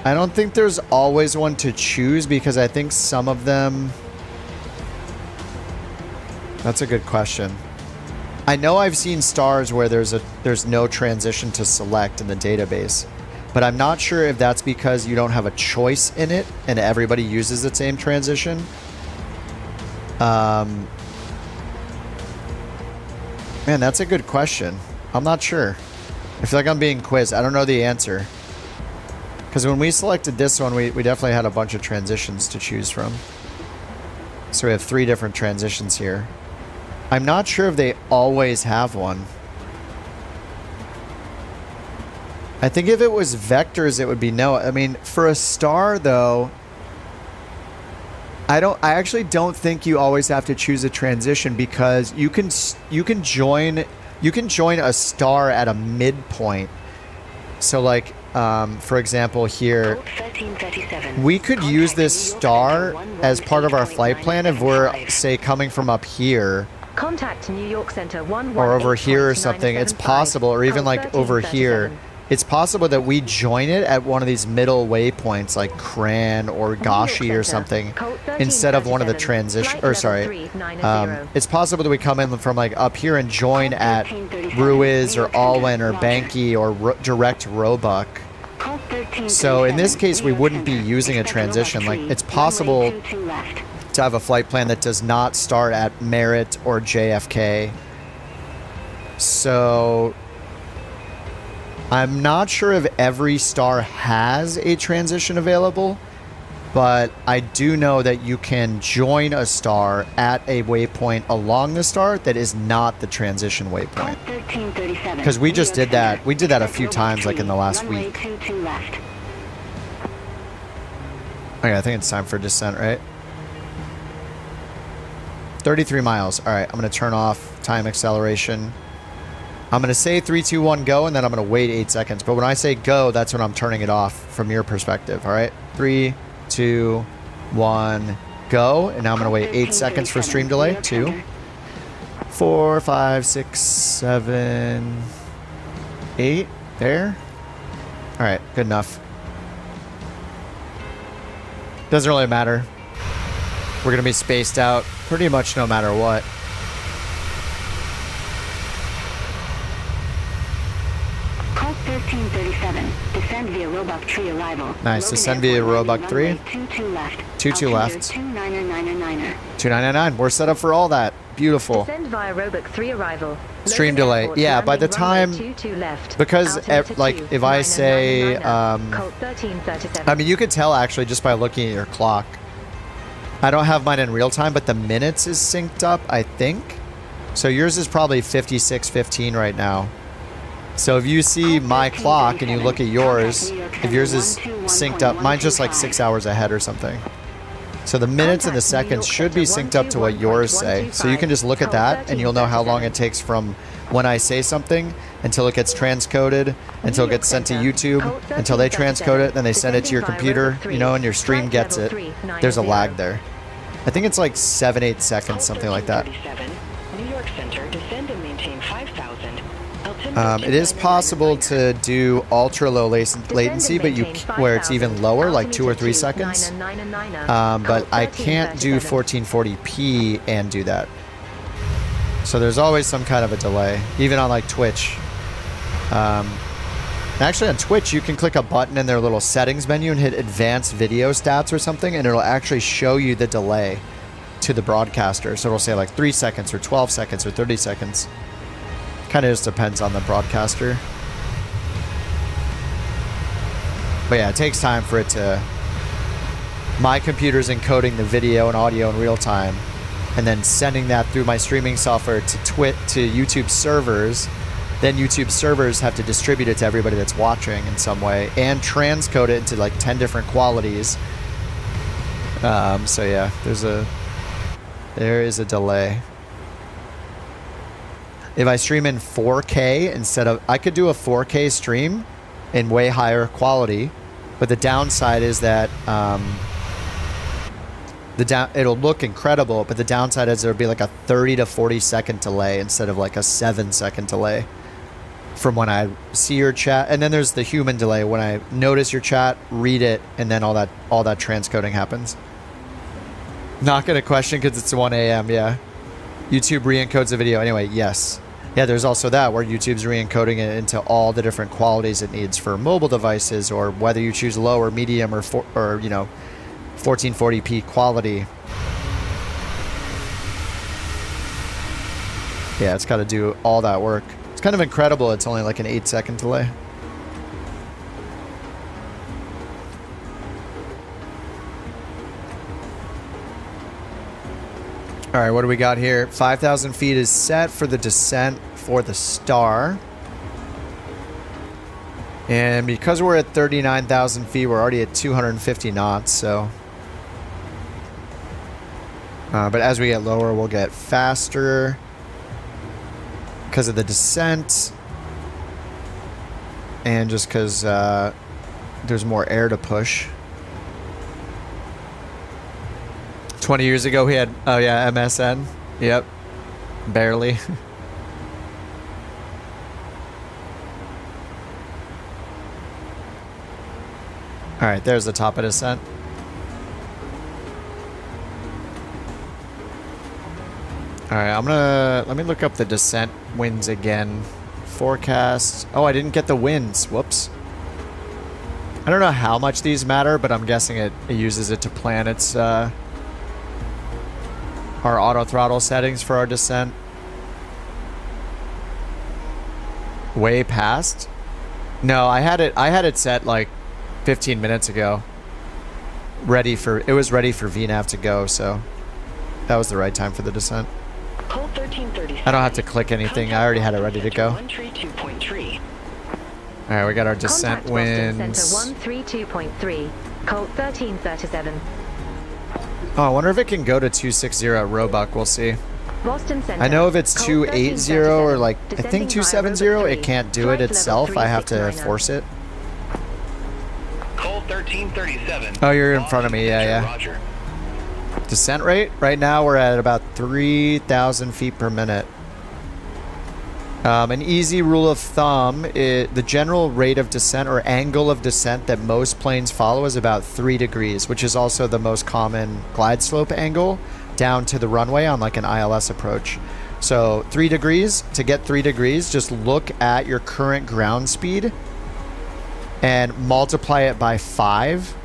A: I don't think there's always one to choose because I think some of them... That's a good question. I know I've seen stars where there's no transition to select in the database, but I'm not sure if that's because you don't have a choice in it and everybody uses the same transition. Man, that's a good question. I'm not sure. I feel like I'm being quizzed. I don't know the answer. Because when we selected this one, we definitely had a bunch of transitions to choose from. So we have 3 different transitions here. I'm not sure if they always have one. I think if it was vectors, it would be no. I mean, for a star, though, I actually don't think you always have to choose a transition, because you can join a star at a midpoint. So like, for example, here, we could use this star as part of our flight plan if we're, say, coming from up here.
M: Contact New York Center 118.975.
A: Or over here or something. It's possible, or even like over here. It's possible that we join it at one of these middle waypoints, like Cran or Gashi or something, instead of one of the transition. Or sorry, it's possible that we come in from like up here and join at Ruiz or Alwyn or Banky or direct Roebuck. So in this case, we wouldn't be using a transition. Like, it's possible to have a flight plan that does not start at Merritt or JFK. So I'm not sure if every star has a transition available, but I do know that you can join a star at a waypoint along the star that is not the transition waypoint. Because we just did that. We did that a few times, like in the last week. Okay, I think it's time for descent, right? 33 miles. All right, I'm going to turn off time acceleration. I'm going to say 3, 2, 1, go, and then I'm going to wait 8 seconds. But when I say go, that's when I'm turning it off from your perspective, all right? 3, 2, 1, go. And now I'm going to wait 8 seconds for stream delay. 2, 4, 5, 6, 7, 8. There. All right, good enough. Doesn't really matter. We're going to be spaced out pretty much no matter what.
J: Call 1337. Descend via Roebuck 3 arrival.
A: Nice. Descend via Roebuck 3.
J: 22 left.
A: 22 left.
J: 2999er.
A: 2999. We're set up for all that. Beautiful.
M: Descend via Roebuck 3 arrival.
A: Stream delay. Yeah, by the time, because like if I say, I mean, you could tell actually just by looking at your clock. I don't have mine in real time, but the minutes is synced up, I think. So yours is probably 56:15 right now. So if you see my clock and you look at yours, if yours is synced up, mine's just like 6 hours ahead or something. So the minutes and the seconds should be synced up to what yours say. So you can just look at that and you'll know how long it takes from when I say something until it gets transcoded, until it gets sent to YouTube, until they transcode it, then they send it to your computer, you know, and your stream gets it. There's a lag there. I think it's like 7-8 seconds, something like that. It is possible to do ultra low latency, but where it's even lower, like 2 or 3 seconds. But I can't do 1440p and do that. So there's always some kind of a delay, even on like Twitch. Actually on Twitch, you can click a button in their little settings menu and hit advanced video stats or something, and it'll actually show you the delay to the broadcaster. So it'll say like 3 seconds or 12 seconds or 30 seconds. Kind of just depends on the broadcaster. But yeah, it takes time for it to... My computer's encoding the video and audio in real time, and then sending that through my streaming software to YouTube servers. Then YouTube servers have to distribute it to everybody that's watching in some way and transcode it into like 10 different qualities. So yeah, there is a delay. If I stream in 4K instead of... I could do a 4K stream in way higher quality, but the downside is that it'll look incredible, but the downside is there'll be like a 30 to 40 second delay instead of like a 7-second delay from when I see your chat. And then there's the human delay when I notice your chat, read it, and then all that transcoding happens. Not gonna question because it's 1 a.m. Yeah. YouTube re-encodes the video anyway. Yes. Yeah, there's also that where YouTube's re-encoding it into all the different qualities it needs for mobile devices, or whether you choose low or medium or you know, 1440p quality. Yeah, it's got to do all that work. It's kind of incredible. It's only like an 8-second delay. All right, what do we got here? 5,000 feet is set for the descent for the Star. And because we're at 39,000 feet, we're already at 250 knots, so... but as we get lower, we'll get faster because of the descent. And just because there's more air to push. 20 years ago, we had, oh yeah, MSN. Yep. Barely. All right, there's the top of descent. All right, let me look up the descent winds again. Forecast. Oh, I didn't get the winds. Whoops. I don't know how much these matter, but I'm guessing it uses it to plan its our auto throttle settings for our descent. Way past? No, I had it set like 15 minutes ago. It was ready for VNAV to go, so that was the right time for the descent. I don't have to click anything. I already had it ready to go. All right, we got our descent winds.
M: Center 132.3, Colt 1337.
A: Oh, I wonder if it can go to 260 at Roebuck. We'll see.
M: Boston Center.
A: I know if it's 280 or like, I think 270, it can't do it itself. I have to force it.
K: Colt 1337.
A: Oh, you're in front of me. Yeah.
K: Roger.
A: Descent rate? Right now we're at about 3,000 feet per minute. An easy rule of thumb, the general rate of descent or angle of descent that most planes follow is about 3 degrees, which is also the most common glide slope angle down to the runway on like an ILS approach. So 3 degrees, to get 3 degrees, just look at your current ground speed and multiply it by 5,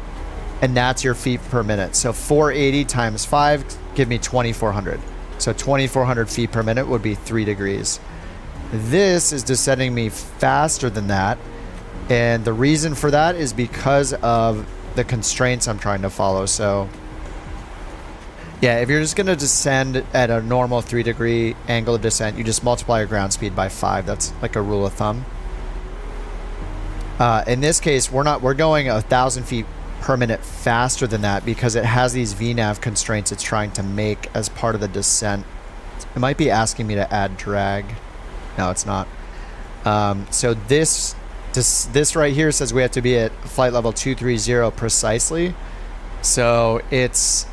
A: and that's your feet per minute. So 480 times 5 give me 2,400. So 2,400 feet per minute would be 3 degrees. This is descending me faster than that, and the reason for that is because of the constraints I'm trying to follow. So yeah, if you're just going to descend at a normal 3 degree angle of descent, you just multiply your ground speed by 5. That's like a rule of thumb. In this case, we're going 1,000 feet per minute faster than that because it has these VNAV constraints it's trying to make as part of the descent. It might be asking me to add drag. No, it's not. So this right here says we have to be at flight level 230 precisely. So it's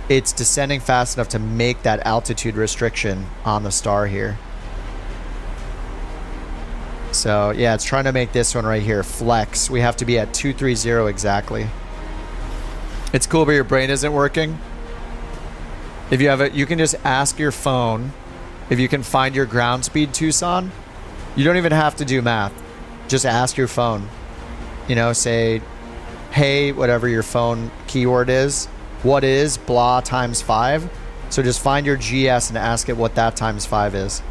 A: descending fast enough to make that altitude restriction on the Star here. So yeah, it's trying to make this one right here flex. We have to be at 230 exactly. It's cool, but your brain isn't working. If you have it, you can just ask your phone if you can find your ground speed, Tucson. You don't even have to do math. Just ask your phone. You know, say, hey, whatever your phone keyword is, what is blah times 5? So just find your GS and ask it what that times 5 is.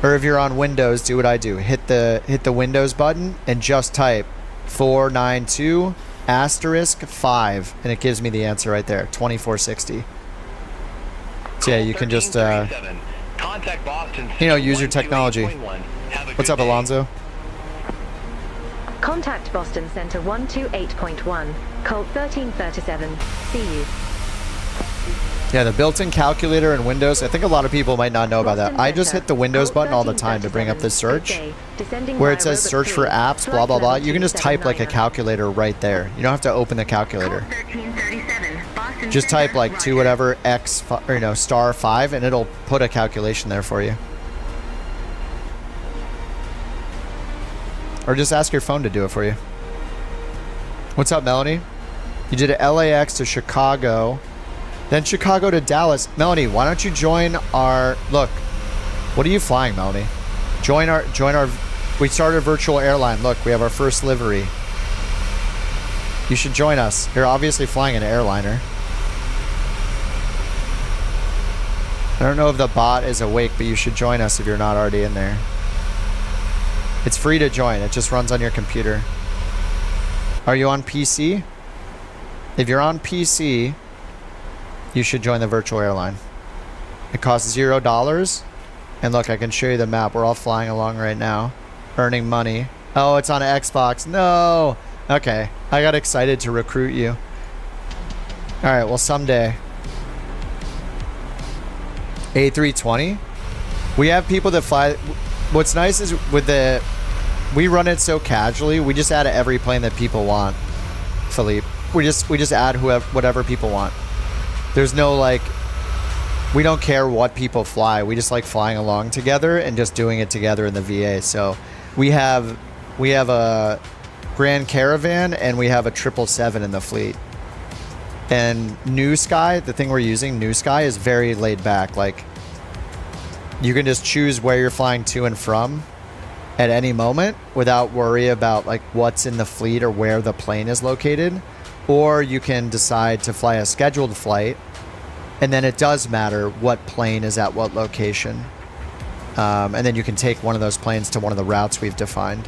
A: Or if you're on Windows, do what I do. Hit the Windows button and just type 492 asterisk 5, and it gives me the answer right there, 2460. So yeah, you can just
K: Contact Boston,
A: you know, use your technology. What's up, Alonzo?
M: Contact Boston Center 128.1, Colt 1337. See you.
A: Yeah, the built-in calculator in Windows, I think a lot of people might not know about that. I just hit the Windows button all the time to bring up the search, where it says search for apps, blah, blah, blah. You can just type like a calculator right there. You don't have to open the calculator. Just type like to whatever X, or you know, star 5, and it'll put a calculation there for you. Or just ask your phone to do it for you. What's up, Melanie? You did an LAX to Chicago, then Chicago to Dallas. Melanie, why don't you join our... Look, what are you flying, Melanie? Join our... We started a virtual airline. Look, we have our first livery. You should join us. You're obviously flying an airliner. I don't know if the bot is awake, but you should join us if you're not already in there. It's free to join. It just runs on your computer. Are you on PC? If you're on PC... you should join the virtual airline. It costs $0. And look, I can show you the map. We're all flying along right now, earning money. Oh, it's on Xbox. No. Okay. I got excited to recruit you. All right. Well, someday. A320. We have people that fly. What's nice is with the, we run it so casually. We just add every plane that people want, Philippe. We just add whatever people want. There's no like, we don't care what people fly. We just like flying along together and just doing it together in the VA. So we have a Grand Caravan and we have a 777 in the fleet. And NewSky, the thing we're using, NewSky, is very laid back. Like, you can just choose where you're flying to and from at any moment without worry about like what's in the fleet or where the plane is located. Or you can decide to fly a scheduled flight, and then it does matter what plane is at what location. And then you can take one of those planes to one of the routes we've defined.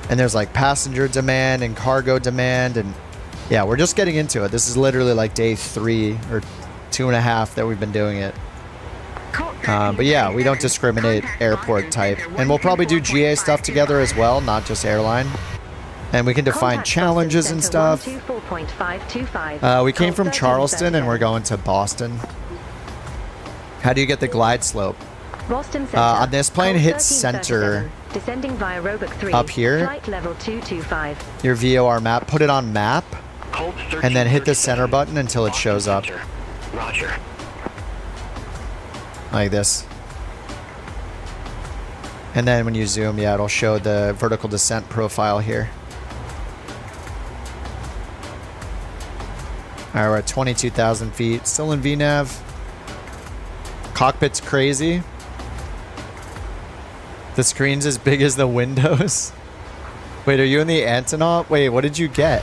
A: And there's like passenger demand and cargo demand, and yeah, we're just getting into it. This is literally like day 3 or 2.5 that we've been doing it. But yeah, we don't discriminate airport type. And we'll probably do GA stuff together as well, not just airline. And we can define challenges and stuff. We came from Charleston and we're going to Boston. How do you get the glide slope? On this plane, hit center
M: descending via Roebuck 3,
A: up here.
M: Flight level 225.
A: Your VOR map. Put it on map. And then hit the center button until it shows up.
K: Roger.
A: Like this. And then when you zoom, yeah, it'll show the vertical descent profile here. Alright, we're at 22,000 feet. Still in VNAV. Cockpit's crazy. The screen's as big as the windows. Wait, are you in the Antonov? Wait, what did you get?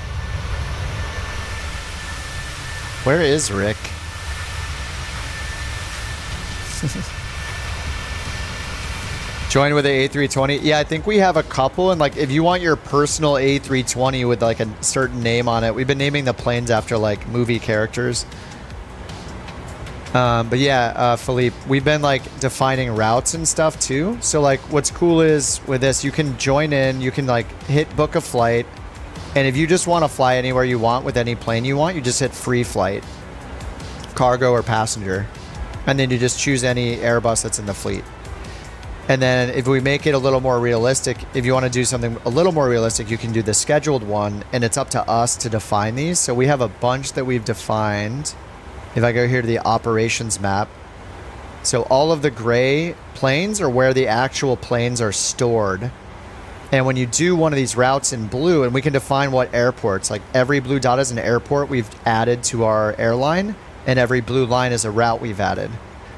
A: Where is Rick? Join with the A320. Yeah, I think we have a couple, and like if you want your personal A320 with like a certain name on it, we've been naming the planes after like movie characters. But yeah, Philippe, we've been like defining routes and stuff too. So like what's cool is with this, you can join in, you can like hit book a flight, and if you just want to fly anywhere you want with any plane you want, you just hit free flight, cargo or passenger, and then you just choose any Airbus that's in the fleet. And then if we make it a little more realistic, if you want to do something a little more realistic, you can do the scheduled one, and it's up to us to define these. So we have a bunch that we've defined. If I go here to the operations map, so all of the gray planes are where the actual planes are stored. And when you do one of these routes in blue, and we can define what airports, like every blue dot is an airport we've added to our airline, and every blue line is a route we've added.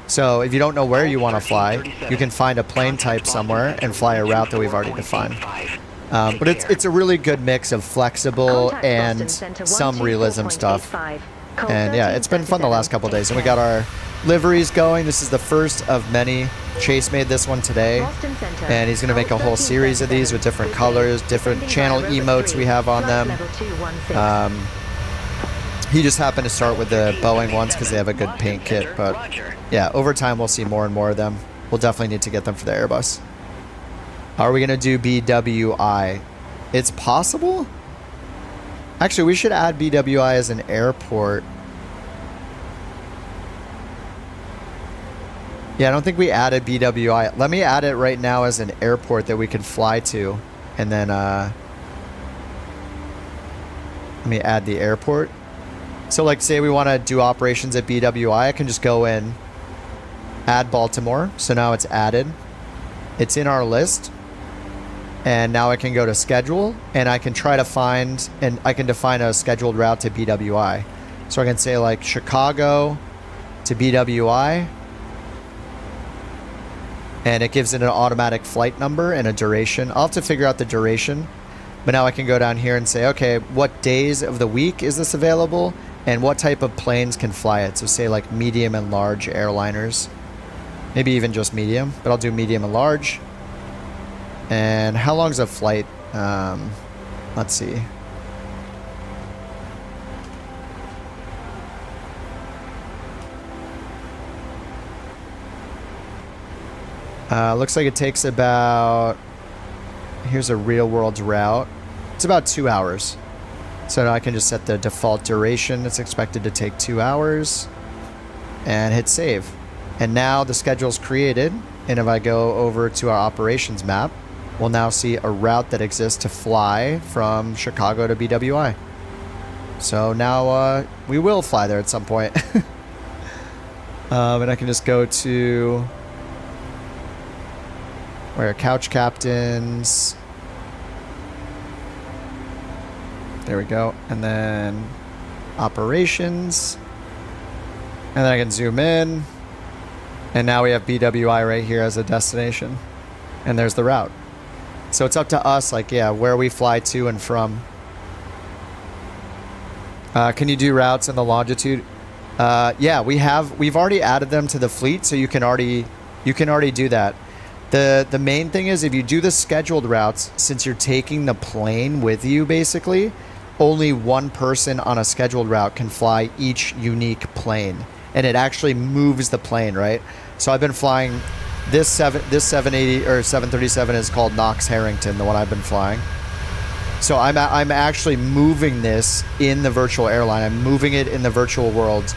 A: So if you don't know where you want to fly, you can find a plane type somewhere and fly a route that we've already defined. But it's a really good mix of flexible and some realism stuff. And yeah, it's been fun the last couple of days. And we got our liveries going. This is the first of many. Chase made this one today. And he's going to make a whole series of these with different colors, different channel emotes we have on them. He just happened to start with the Boeing ones because they have a good paint kit. But yeah, over time we'll see more and more of them. We'll definitely need to get them for the Airbus. Are we going to do BWI? It's possible. Actually, we should add BWI as an airport. Yeah, I don't think we added BWI. Let me add it right now as an airport that we can fly to. And then let me add the airport. So like say we want to do operations at BWI, I can just go in, add Baltimore. So now it's added. It's in our list. And now I can go to schedule, and I can try to find, and I can define a scheduled route to BWI. So I can say like Chicago to BWI, and it gives it an automatic flight number and a duration. I'll have to figure out the duration, but now I can go down here and say, okay, what days of the week is this available, and what type of planes can fly it? So say like medium and large airliners, maybe even just medium, but I'll do medium and large. And how long is a flight? Let's see. Looks like it takes about, here's a real world route. It's about 2 hours. So now I can just set the default duration. It's expected to take 2 hours and hit save. And now the schedule's created. And if I go over to our operations map, we'll now see a route that exists to fly from Chicago to BWI. So now we will fly there at some point. And I can just go to where couch captains. There we go. And then operations. And then I can zoom in. And now we have BWI right here as a destination. And there's the route. So it's up to us, like, yeah, where we fly to and from. Can you do routes in the longitude? Yeah, we've already added them to the fleet, so you can already do that. The main thing is if you do the scheduled routes, since you're taking the plane with you, basically, only one person on a scheduled route can fly each unique plane, and it actually moves the plane, right? So I've been flying this 780 or 737 is called Knox Harrington, the one I've been flying. So I'm actually moving this in the virtual airline. I'm moving it in the virtual world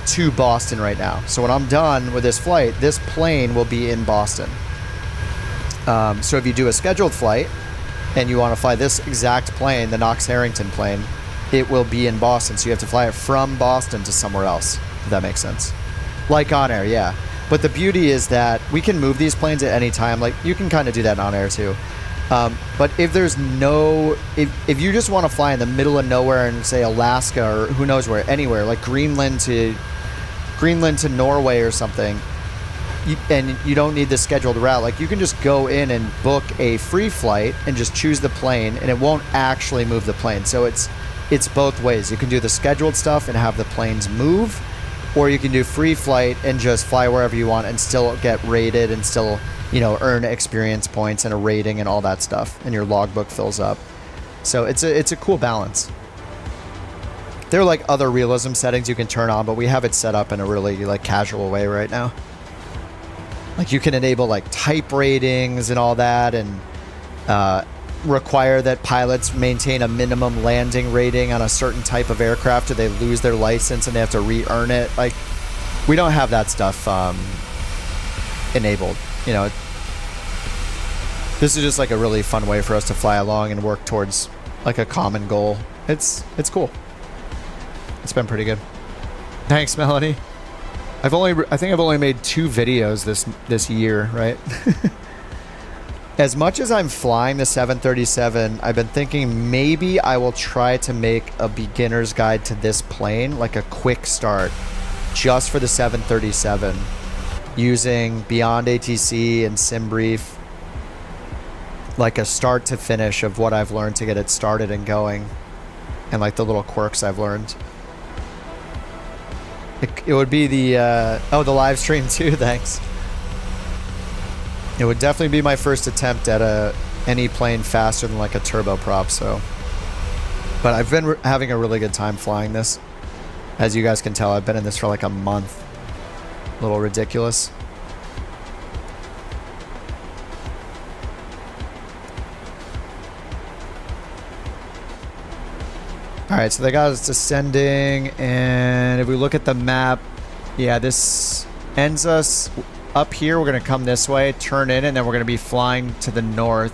A: to Boston right now. So when I'm done with this flight, this plane will be in Boston. So if you do a scheduled flight and you want to fly this exact plane, the Knox Harrington plane, it will be in Boston. So you have to fly it from Boston to somewhere else, if that makes sense. Like on air, yeah. But the beauty is that we can move these planes at any time. Like you can kind of do that on air too. But if there's no, if you just want to fly in the middle of nowhere and say Alaska or who knows where, anywhere, like Greenland to Norway or something, and you don't need the scheduled route, like you can just go in and book a free flight and just choose the plane, and it won't actually move the plane. So it's both ways. You can do the scheduled stuff and have the planes move, or you can do free flight and just fly wherever you want and still get rated and still, earn experience points and a rating and all that stuff, and your logbook fills up. So it's a cool balance. There are like other realism settings you can turn on, but we have it set up in a really like casual way right now. Like you can enable like type ratings and all that, and require that pilots maintain a minimum landing rating on a certain type of aircraft or they lose their license and they have to re-earn it. Like we don't have that stuff enabled. This is just like a really fun way for us to fly along and work towards like a common goal. It's cool. It's been pretty good. Thanks, Melanie. I think I've only made 2 videos this year, right? As much as I'm flying the 737, I've been thinking maybe I will try to make a beginner's guide to this plane, like a quick start, just for the 737, using Beyond ATC and SimBrief, like a start to finish of what I've learned to get it started and going, and like the little quirks I've learned. It would be the live stream too, thanks. It would definitely be my first attempt at any plane faster than like a turboprop, so. But I've been having a really good time flying this. As you guys can tell, I've been in this for like a month. A little ridiculous. Alright, so they got us descending, and if we look at the map, yeah, this ends us up here. We're going to come this way, turn in, and then we're going to be flying to the north,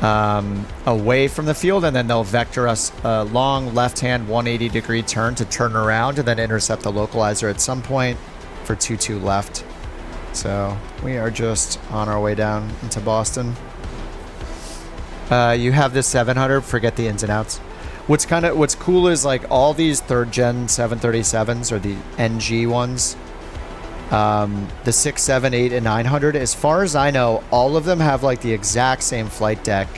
A: away from the field, and then they'll vector us a long left-hand 180-degree turn to turn around and then intercept the localizer at some point for 22 left. So we are just on our way down into Boston. You have this 700, forget the ins and outs. What's cool is like all these 3rd gen 737s or the NG ones, the 6, 7, 8, and 900, as far as I know, all of them have like the exact same flight deck.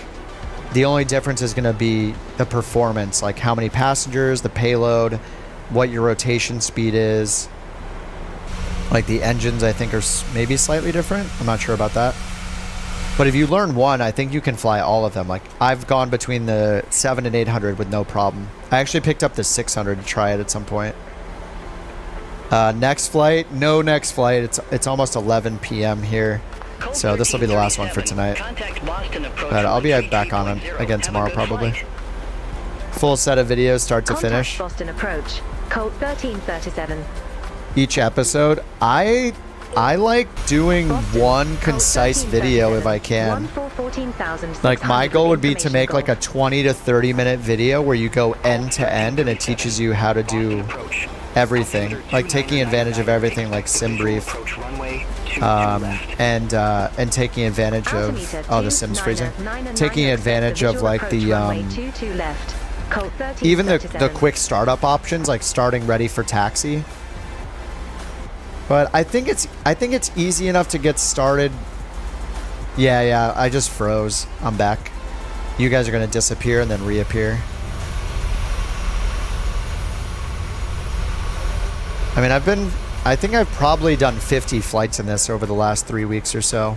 A: The only difference is going to be the performance, like how many passengers, the payload, what your rotation speed is. Like the engines, I think, are maybe slightly different. I'm not sure about that. But if you learn one, I think you can fly all of them. Like I've gone between the 7 and 800 with no problem. I actually picked up the 600 to try it at some point. Next flight, no next flight. It's almost 11 p.m. here, so this will be the last one for tonight. But I'll be back on again tomorrow probably. Full set of videos, start to finish.
M: Boston approach. Colt 1337.
A: Each episode, I like doing one concise video if I can. Like my goal would be to make like a 20 to 30 minute video where you go end to end and it teaches you how to do everything, like taking advantage of everything, like sim brief, and taking advantage of the sim's freezing, taking advantage of like the even the quick startup options, like starting ready for taxi. But I think it's easy enough to get started. Yeah, I just froze. I'm back. You guys are gonna disappear and then reappear. I mean, I think I've probably done 50 flights in this over the last 3 weeks or so.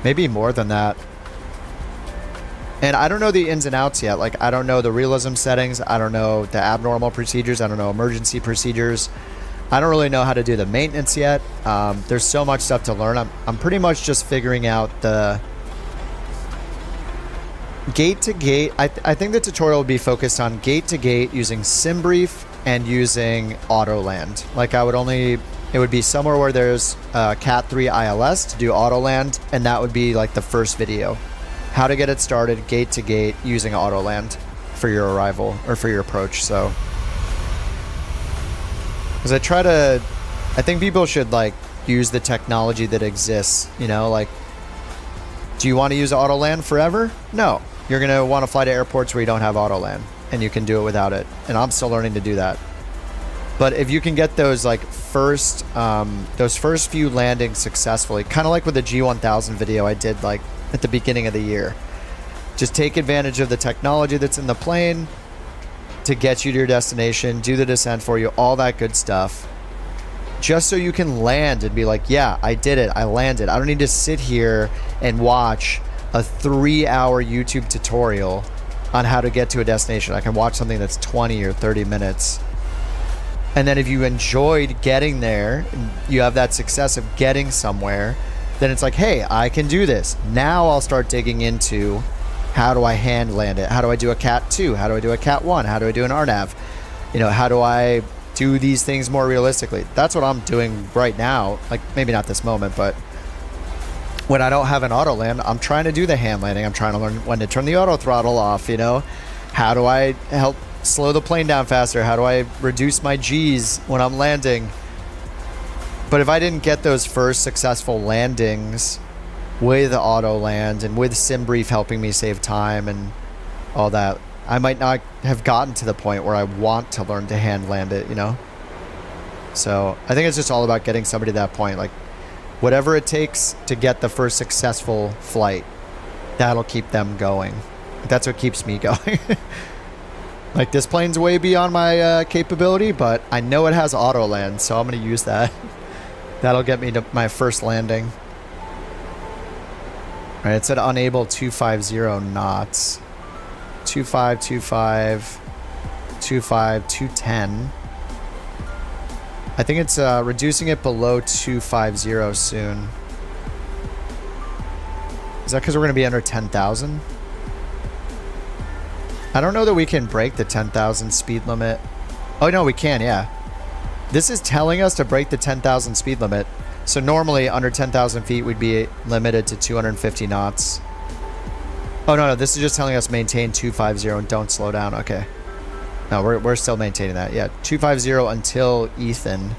A: Maybe more than that. And I don't know the ins and outs yet. Like, I don't know the realism settings. I don't know the abnormal procedures. I don't know emergency procedures. I don't really know how to do the maintenance yet. There's so much stuff to learn. I'm pretty much just figuring out the gate to gate. I think the tutorial will be focused on gate to gate using SimBrief and using auto land. Like it would be somewhere where there's Cat 3 ILS to do auto land, and that would be like the first video. How to get it started gate to gate using auto land for your arrival or for your approach. So, because I think people should like use the technology that exists, you know, like, do you want to use auto land forever? No, you're going to want to fly to airports where you don't have auto land. And you can do it without it, and I'm still learning to do that. But if you can get those like first few landings successfully, kind of like with the G1000 video I did like at the beginning of the year, just take advantage of the technology that's in the plane to get you to your destination, do the descent for you, all that good stuff, just so you can land and be like, yeah, I did it, I landed. I don't need to sit here and watch a 3-hour YouTube tutorial on how to get to a destination. I can watch something that's 20 or 30 minutes. And then if you enjoyed getting there, and you have that success of getting somewhere, then it's like, hey, I can do this. Now I'll start digging into how do I hand land it? How do I do a Cat 2? How do I do a Cat 1? How do I do an RNAV? You know, how do I do these things more realistically? That's what I'm doing right now. Like, maybe not this moment, but when I don't have an auto land, I'm trying to do the hand landing. I'm trying to learn when to turn the auto throttle off, you know? How do I help slow the plane down faster? How do I reduce my G's when I'm landing? But if I didn't get those first successful landings with auto land and with SimBrief helping me save time and all that, I might not have gotten to the point where I want to learn to hand land it, you know? So I think it's just all about getting somebody to that point. Like, whatever it takes to get the first successful flight, that'll keep them going. That's what keeps me going. Like, this plane's way beyond my capability, but I know it has auto land, so I'm going to use that. That'll get me to my first landing. All right, it said unable 250 knots. 2525, 25, 210. I think it's reducing it below 250 soon. Is that because we're going to be under 10,000? I don't know that we can break the 10,000 speed limit. Oh, no, we can, yeah. This is telling us to break the 10,000 speed limit. So normally under 10,000 feet, we'd be limited to 250 knots. Oh, no, this is just telling us maintain 250 and don't slow down. Okay. No, we're still maintaining that. Yeah, 250 until Ethan.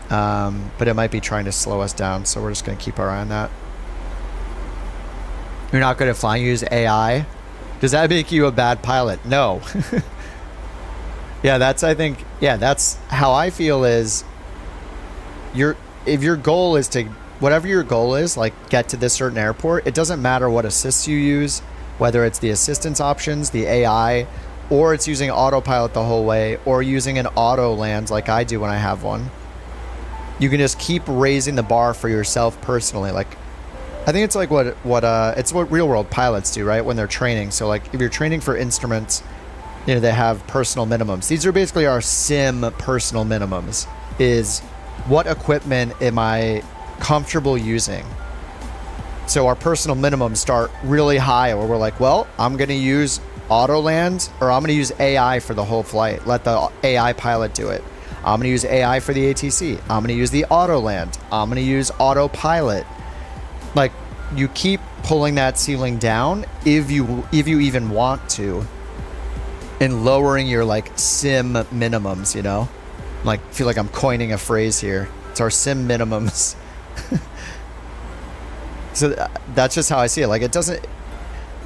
A: But it might be trying to slow us down, so we're just going to keep our eye on that. You're not good at flying, use AI. Does that make you a bad pilot? No. Yeah, that's how I feel is if your goal is to, whatever your goal is, like get to this certain airport, it doesn't matter what assists you use, whether it's the assistance options, the AI, or it's using autopilot the whole way, or using an auto land like I do when I have one. You can just keep raising the bar for yourself personally. Like, I think it's like it's what real world pilots do, right? When they're training. So like if you're training for instruments, you know, they have personal minimums. These are basically our sim personal minimums. is what equipment am I comfortable using? So our personal minimums start really high, where we're like, well, I'm going to use auto land, or I'm going to use AI for the whole flight. Let the AI pilot do it. I'm going to use AI for the ATC. I'm going to use the auto land. I'm going to use autopilot. Like, you keep pulling that ceiling down if you even want to, and lowering your like sim minimums, you know? Like, feel like I'm coining a phrase here. It's our sim minimums. So that's just how I see it. Like, it doesn't,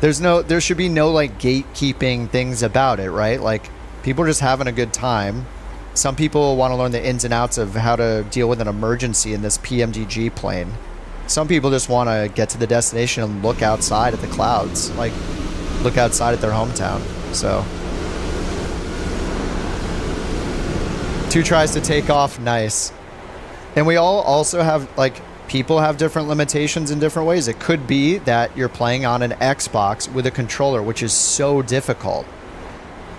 A: there should be no like gatekeeping things about it, right? Like, people are just having a good time. Some people want to learn the ins and outs of how to deal with an emergency in this PMDG plane. Some people just want to get to the destination and look outside at the clouds, like look outside at their hometown. So 2 tries to take off, nice. And we all also have, like, people have different limitations in different ways. It could be that you're playing on an Xbox with a controller, which is so difficult.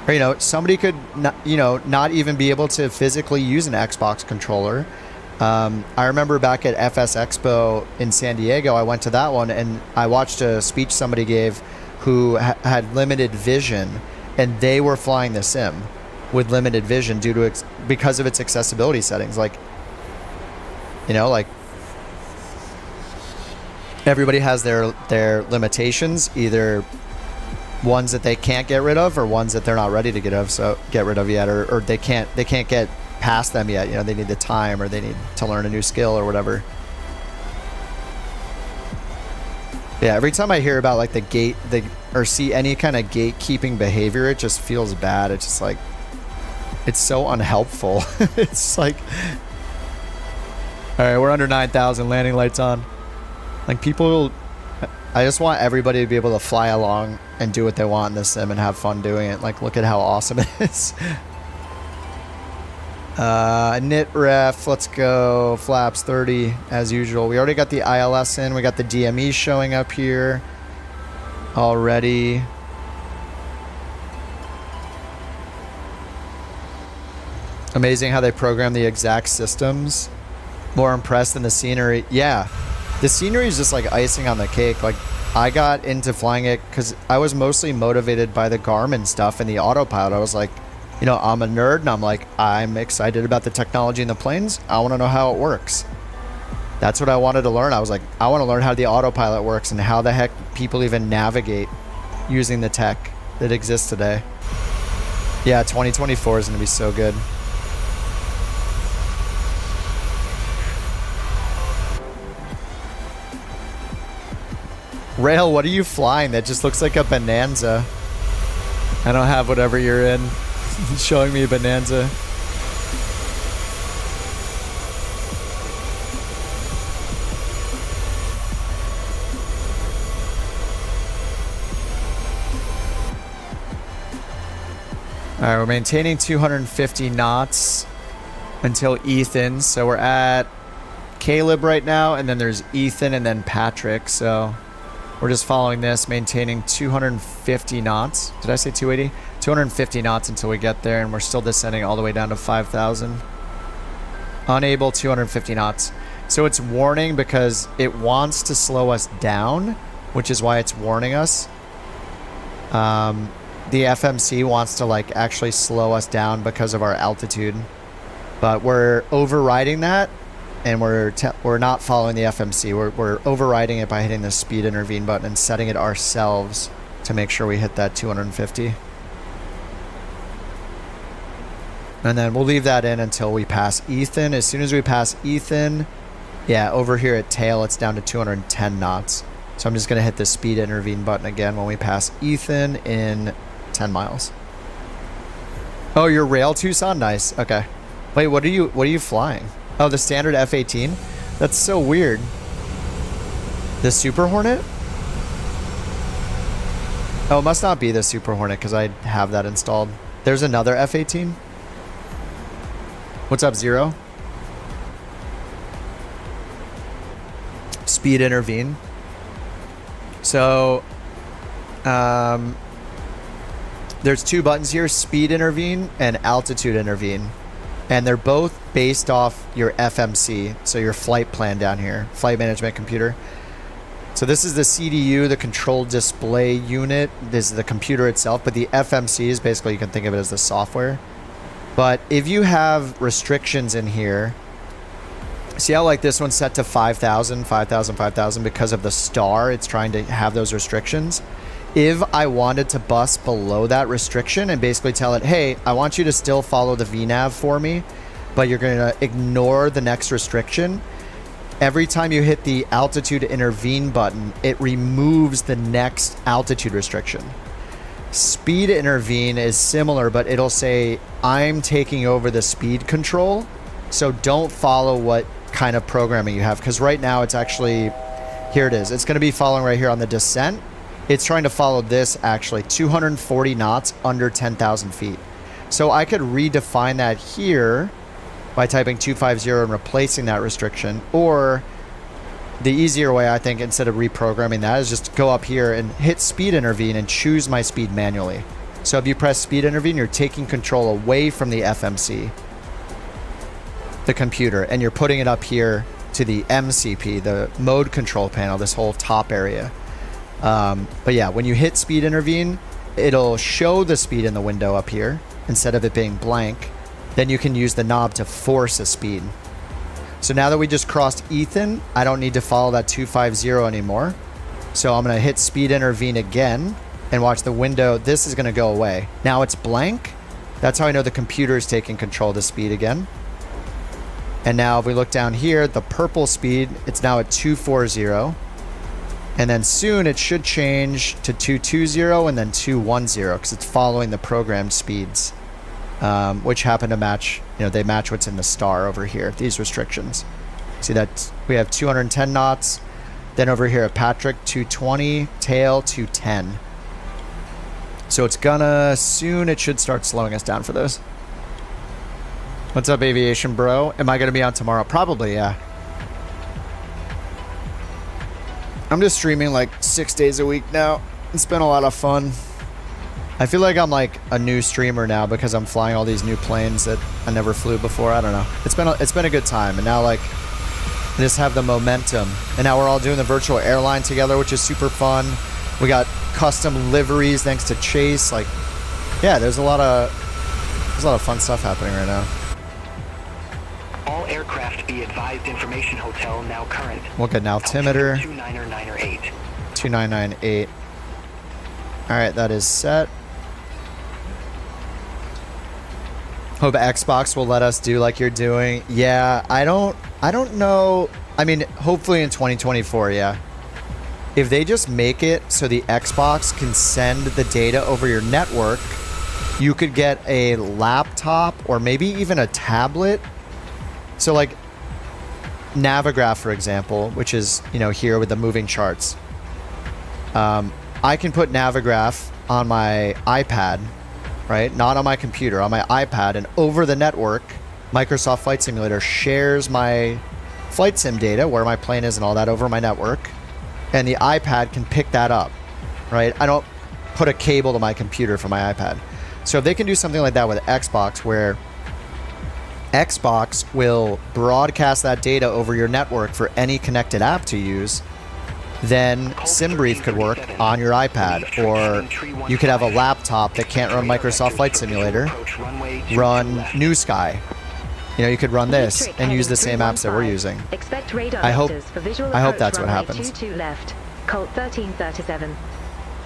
A: Or, you know, somebody could not even be able to physically use an Xbox controller. I remember back at FS Expo in San Diego, I went to that one and I watched a speech somebody gave who had limited vision, and they were flying the sim with limited vision because of its accessibility settings. Like, you know, like, everybody has their limitations, either ones that they can't get rid of or ones that they're not ready to get rid of yet, or they can't get past them yet. You know, they need the time, or they need to learn a new skill or whatever. Yeah, every time I hear about like or see any kind of gatekeeping behavior, it just feels bad. It's just like, it's so unhelpful. It's like, all right, we're under 9,000, landing lights on. Like, I just want everybody to be able to fly along and do what they want in this sim and have fun doing it. Like, look at how awesome it is. Knit ref, let's go. Flaps 30 as usual. We already got the ILS in. We got the DME showing up here already. Amazing how they program the exact systems. More impressed than the scenery. Yeah, the scenery is just like icing on the cake. Like, I got into flying it because I was mostly motivated by the Garmin stuff and the autopilot. I was like, you know, I'm a nerd, and I'm like, I'm excited about the technology in the planes. I want to know how it works. That's what I wanted to learn. I was like, I want to learn how the autopilot works and how the heck people even navigate using the tech that exists today. Yeah, 2024 is going to be so good. Rail, what are you flying? That just looks like a Bonanza. I don't have whatever you're in. Showing me a Bonanza. All right, we're maintaining 250 knots until Ethan. So we're at Caleb right now, and then there's Ethan and then Patrick. So we're just following this, maintaining 250 knots. Did I say 280? 250 knots until we get there, and we're still descending all the way down to 5,000. Unable 250 knots. So it's warning because it wants to slow us down, which is why it's warning us. The FMC wants to like actually slow us down because of our altitude, but we're overriding that, and we're not following the FMC. We're overriding it by hitting the speed intervene button and setting it ourselves to make sure we hit that 250. And then we'll leave that in until we pass Ethan. As soon as we pass Ethan, yeah, over here at tail, it's down to 210 knots. So I'm just going to hit the speed intervene button again when we pass Ethan in 10 miles. Oh, you're Rail Tucson? Nice. Okay. Wait, what are you flying? Oh, the standard F-18? That's so weird. The Super Hornet? Oh, it must not be the Super Hornet because I have that installed. There's another F-18? What's up, Zero? Speed intervene. So, there's 2 buttons here, speed intervene and altitude intervene. And they're both based off your FMC, so your flight plan down here, flight management computer. So this is the CDU, the control display unit. This is the computer itself, but the FMC is basically, you can think of it as the software. But if you have restrictions in here, see how like this one's set to 5,000, 5,000, 5,000 because of the star, it's trying to have those restrictions. If I wanted to bus below that restriction and basically tell it, hey, I want you to still follow the VNav for me, but you're going to ignore the next restriction. Every time you hit the altitude intervene button, it removes the next altitude restriction. Speed intervene is similar, but it'll say, I'm taking over the speed control. So don't follow what kind of programming you have. Because right now it's actually, here it is. It's going to be following right here on the descent. It's trying to follow this actually 240 knots under 10,000 feet. So I could redefine that here by typing 250 and replacing that restriction. Or the easier way, I think, instead of reprogramming that, is just go up here and hit speed intervene and choose my speed manually. So if you press speed intervene, you're taking control away from the FMC, the computer, and you're putting it up here to the MCP, the mode control panel, this whole top area. But yeah, when you hit speed intervene, it'll show the speed in the window up here instead of it being blank. Then you can use the knob to force a speed. So now that we just crossed Ethan, I don't need to follow that 250 anymore. So I'm going to hit speed intervene again and watch the window. This is going to go away. Now it's blank. That's how I know the computer is taking control of the speed again. And now if we look down here, the purple speed, it's now at 240. And then soon it should change to 220 and then 210 because it's following the programmed speeds, which happen to match, they match what's in the star over here, these restrictions. See that we have 210 knots. Then over here at Patrick, 220, tail 210. So it's gonna, soon it should start slowing us down for those. What's up, aviation bro? Am I gonna be on tomorrow? Probably, yeah. I'm just streaming like 6 days a week now. It's been a lot of fun. I feel like I'm like a new streamer now because I'm flying all these new planes that I never flew before. I don't know. It's been a good time, and now like I just have the momentum. And now we're all doing the virtual airline together, which is super fun. We got custom liveries thanks to Chase. Like, yeah, there's a lot of fun stuff happening right now.
K: All aircraft be advised information hotel now current.
A: We'll get an altimeter.
K: 2998.
A: 2998. All right, that is set. Hope Xbox will let us do like you're doing. Yeah, I don't know. I mean, hopefully in 2024, yeah. If they just make it so the Xbox can send the data over your network, you could get a laptop or maybe even a tablet. So like Navigraph, for example, which is, here with the moving charts. I can put Navigraph on my iPad, right? Not on my computer, on my iPad, and over the network, Microsoft Flight Simulator shares my flight sim data, where my plane is and all that, over my network, and the iPad can pick that up, right? I don't put a cable to my computer from my iPad. So if they can do something like that with Xbox, where Xbox will broadcast that data over your network for any connected app to use, then SimBrief could work on your iPad, or you could have a laptop that can't run Microsoft Flight Simulator, run NewSky. You could run this and use the same apps that we're using. I hope that's what happens.
M: Colt 1337.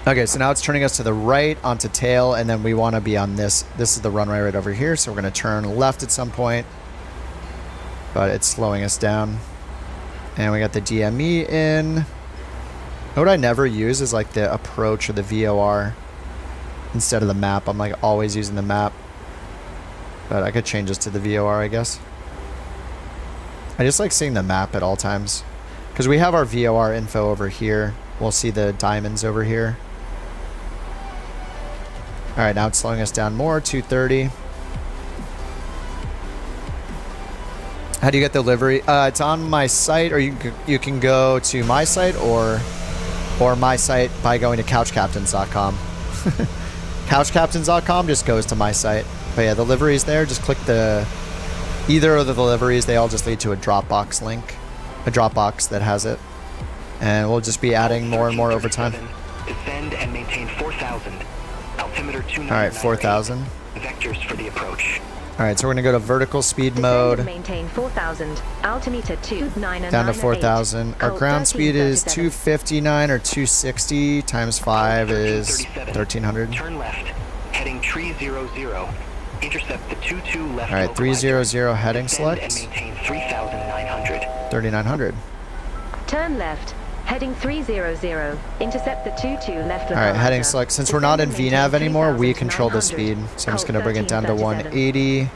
A: Okay, so now it's turning us to the right onto tail, and then we want to be on this. This is the runway right over here, so we're going to turn left at some point. But it's slowing us down. And we got the DME in. What I never use is like the approach or the VOR instead of the map. I'm like always using the map. But I could change this to the VOR, I guess. I just like seeing the map at all times. Because we have our VOR info over here. We'll see the diamonds over here. Alright, now it's slowing us down more. 230. How do you get the livery? It's on my site, or you can go to my site or my site by going to couchcaptains.com. Couchcaptains.com just goes to my site. But yeah, the livery is there. Just click the Either of the deliveries, they all just lead to a Dropbox link, a Dropbox that has it. And we'll just be adding more and more over time.
K: Descend and maintain 4,000. Altimeter 2998.
A: All right, 4,000.
K: Vectors for the approach.
A: All right, so we're gonna go to vertical speed mode.
M: Maintain 4,000. Altimeter 2998.
A: Down to 4,000. Our ground speed is 259 or 260 times 5 is 1,300.
K: Turn left, heading 300. Intercept the 22 left.
A: All right, 300 heading
K: Descend
A: select.
K: and maintain 3,900.
A: 3,900.
M: Turn left, heading 300. Intercept the 22 left.
A: All right, heading select. Since we're not in VNAV anymore, we control the speed. So I'm just going to bring it down to 180.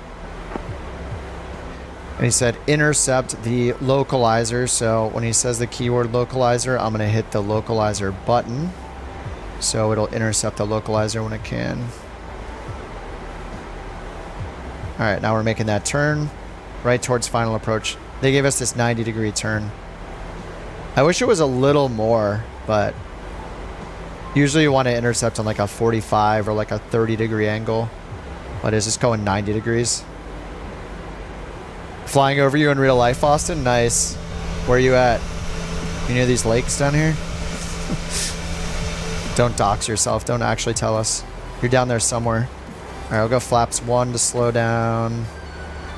A: And he said intercept the localizer. So when he says the keyword localizer, I'm going to hit the localizer button. So it'll intercept the localizer when it can. All right, now we're making that turn right towards final approach. They gave us this 90-degree turn. I wish it was a little more, but usually you want to intercept on like a 45 or like a 30-degree angle. But it's just going 90 degrees. Flying over you in real life, Austin? Nice. Where are you at? You near these lakes down here? Don't dox yourself. Don't actually tell us. You're down there somewhere. All right, I'll go flaps 1 to slow down.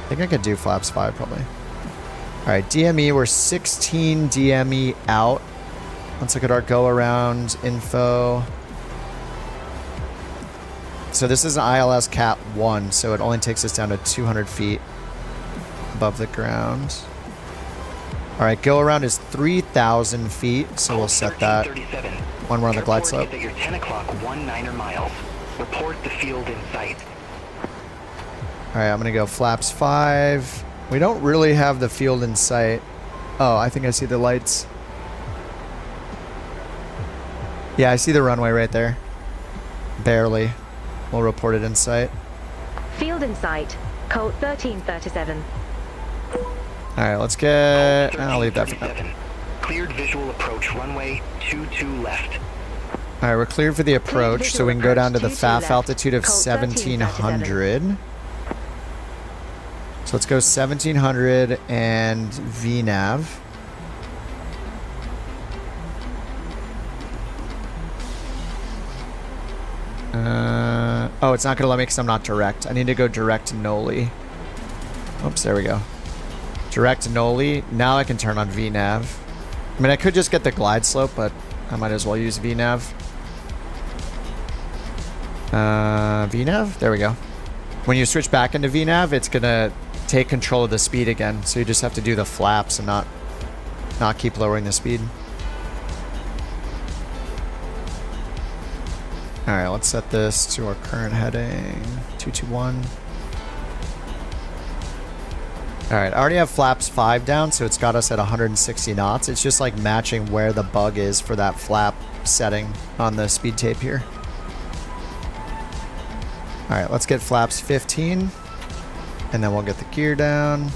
A: I think I could do flaps 5 probably. All right, DME, we're 16 DME out. Let's look at our go around info. So this is an ILS Cat 1, so it only takes us down to 200 feet above the ground. All right, go around is 3,000 feet, so we'll set that when we're on the glide slope.
K: At your 10 o'clock 19er miles. Report the field in sight.
A: All right, I'm gonna go flaps 5. We don't really have the field in sight. Oh, I think I see the lights. Yeah, I see the runway right there. Barely. We'll report it in sight.
M: Field in sight. Colt 1337.
A: All right, let's get... I'll leave that for now.
K: Cleared visual approach runway 22 left.
A: All right, we're cleared for the approach, so we can go down to the FAF altitude of 1,700. So let's go 1,700 and VNAV. Oh, it's not going to let me because I'm not direct. I need to go direct Noli. Oops, there we go. Direct Noli. Now I can turn on VNAV. I mean, I could just get the glide slope, but I might as well use VNAV. VNAV? There we go. When you switch back into VNAV, it's going to take control of the speed again. So you just have to do the flaps and not keep lowering the speed. All right, let's set this to our current heading, 221. All right, I already have flaps 5 down, so it's got us at 160 knots. It's just like matching where the bug is for that flap setting on the speed tape here. All right, let's get flaps 15, and then we'll get the gear down.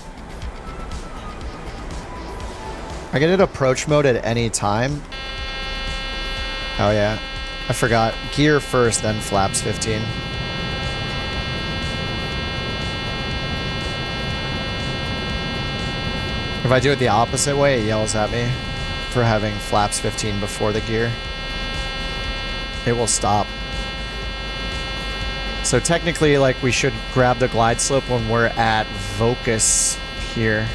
A: I can hit approach mode at any time. Oh yeah, I forgot. Gear first, then flaps 15. If I do it the opposite way, it yells at me for having flaps 15 before the gear. It will stop. So technically, like, we should grab the glide slope when we're at Vocus here.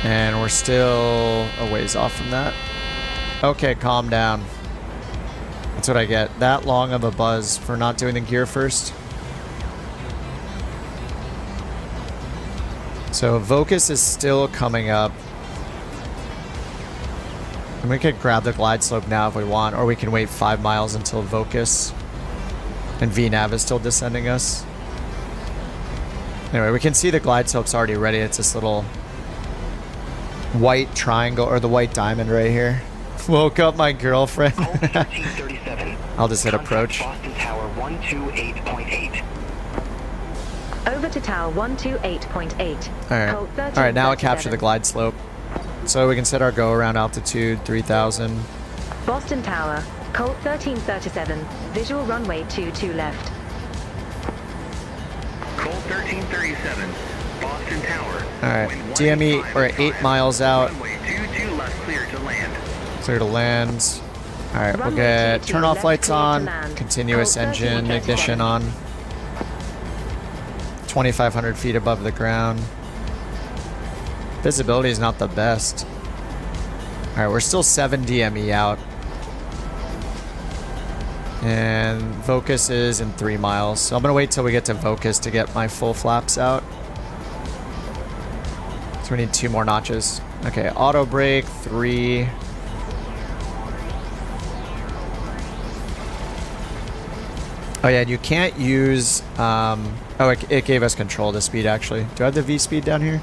A: And we're still a ways off from that. Okay, calm down. That's what I get. That long of a buzz for not doing the gear first. So Vocus is still coming up. And we could grab the glide slope now if we want, or we can wait 5 miles until Vocus. And VNAV is still descending us. Anyway, we can see the glide slope's already ready. It's this little white triangle, or the white diamond right here. Woke up my girlfriend. I'll just hit approach.
K: Boston Tower 128.8.
M: Over to tower 128.8.
A: Alright, alright, now I capture the glide slope. So we can set our go around altitude 3,000.
M: Boston Tower, Colt 1337, visual runway 22 left.
K: Colt 1337, Boston Tower.
A: Alright, DME, we're at 8 miles out.
K: Runway 22 left clear to land.
A: Clear to land. Alright, we'll get turn off lights on, continuous engine ignition on. 2,500 feet above the ground. Visibility is not the best. Alright, we're still 7 DME out. And Vocus is in 3 miles. So I'm going to wait till we get to Vocus to get my full flaps out. So we need 2 more notches. Okay, auto brake, 3. Oh yeah, and you can't use... it gave us control to speed actually. Do I have the V speed down here?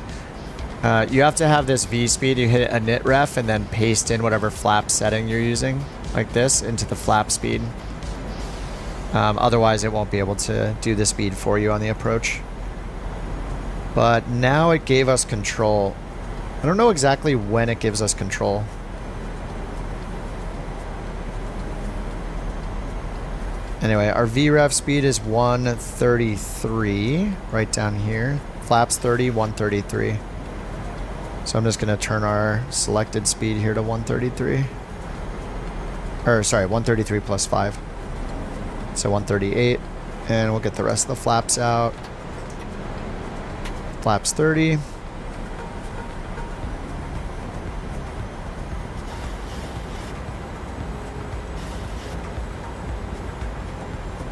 A: You have to have this V speed. You hit a knit ref and then paste in whatever flap setting you're using, like this, into the flap speed. Otherwise, it won't be able to do the speed for you on the approach. But now it gave us control. I don't know exactly when it gives us control. Anyway, our VREF speed is 133, right down here. Flaps 30, 133. So I'm just going to turn our selected speed here to 133. Or, sorry, 133 plus 5. So 138. And we'll get the rest of the flaps out. Flaps 30.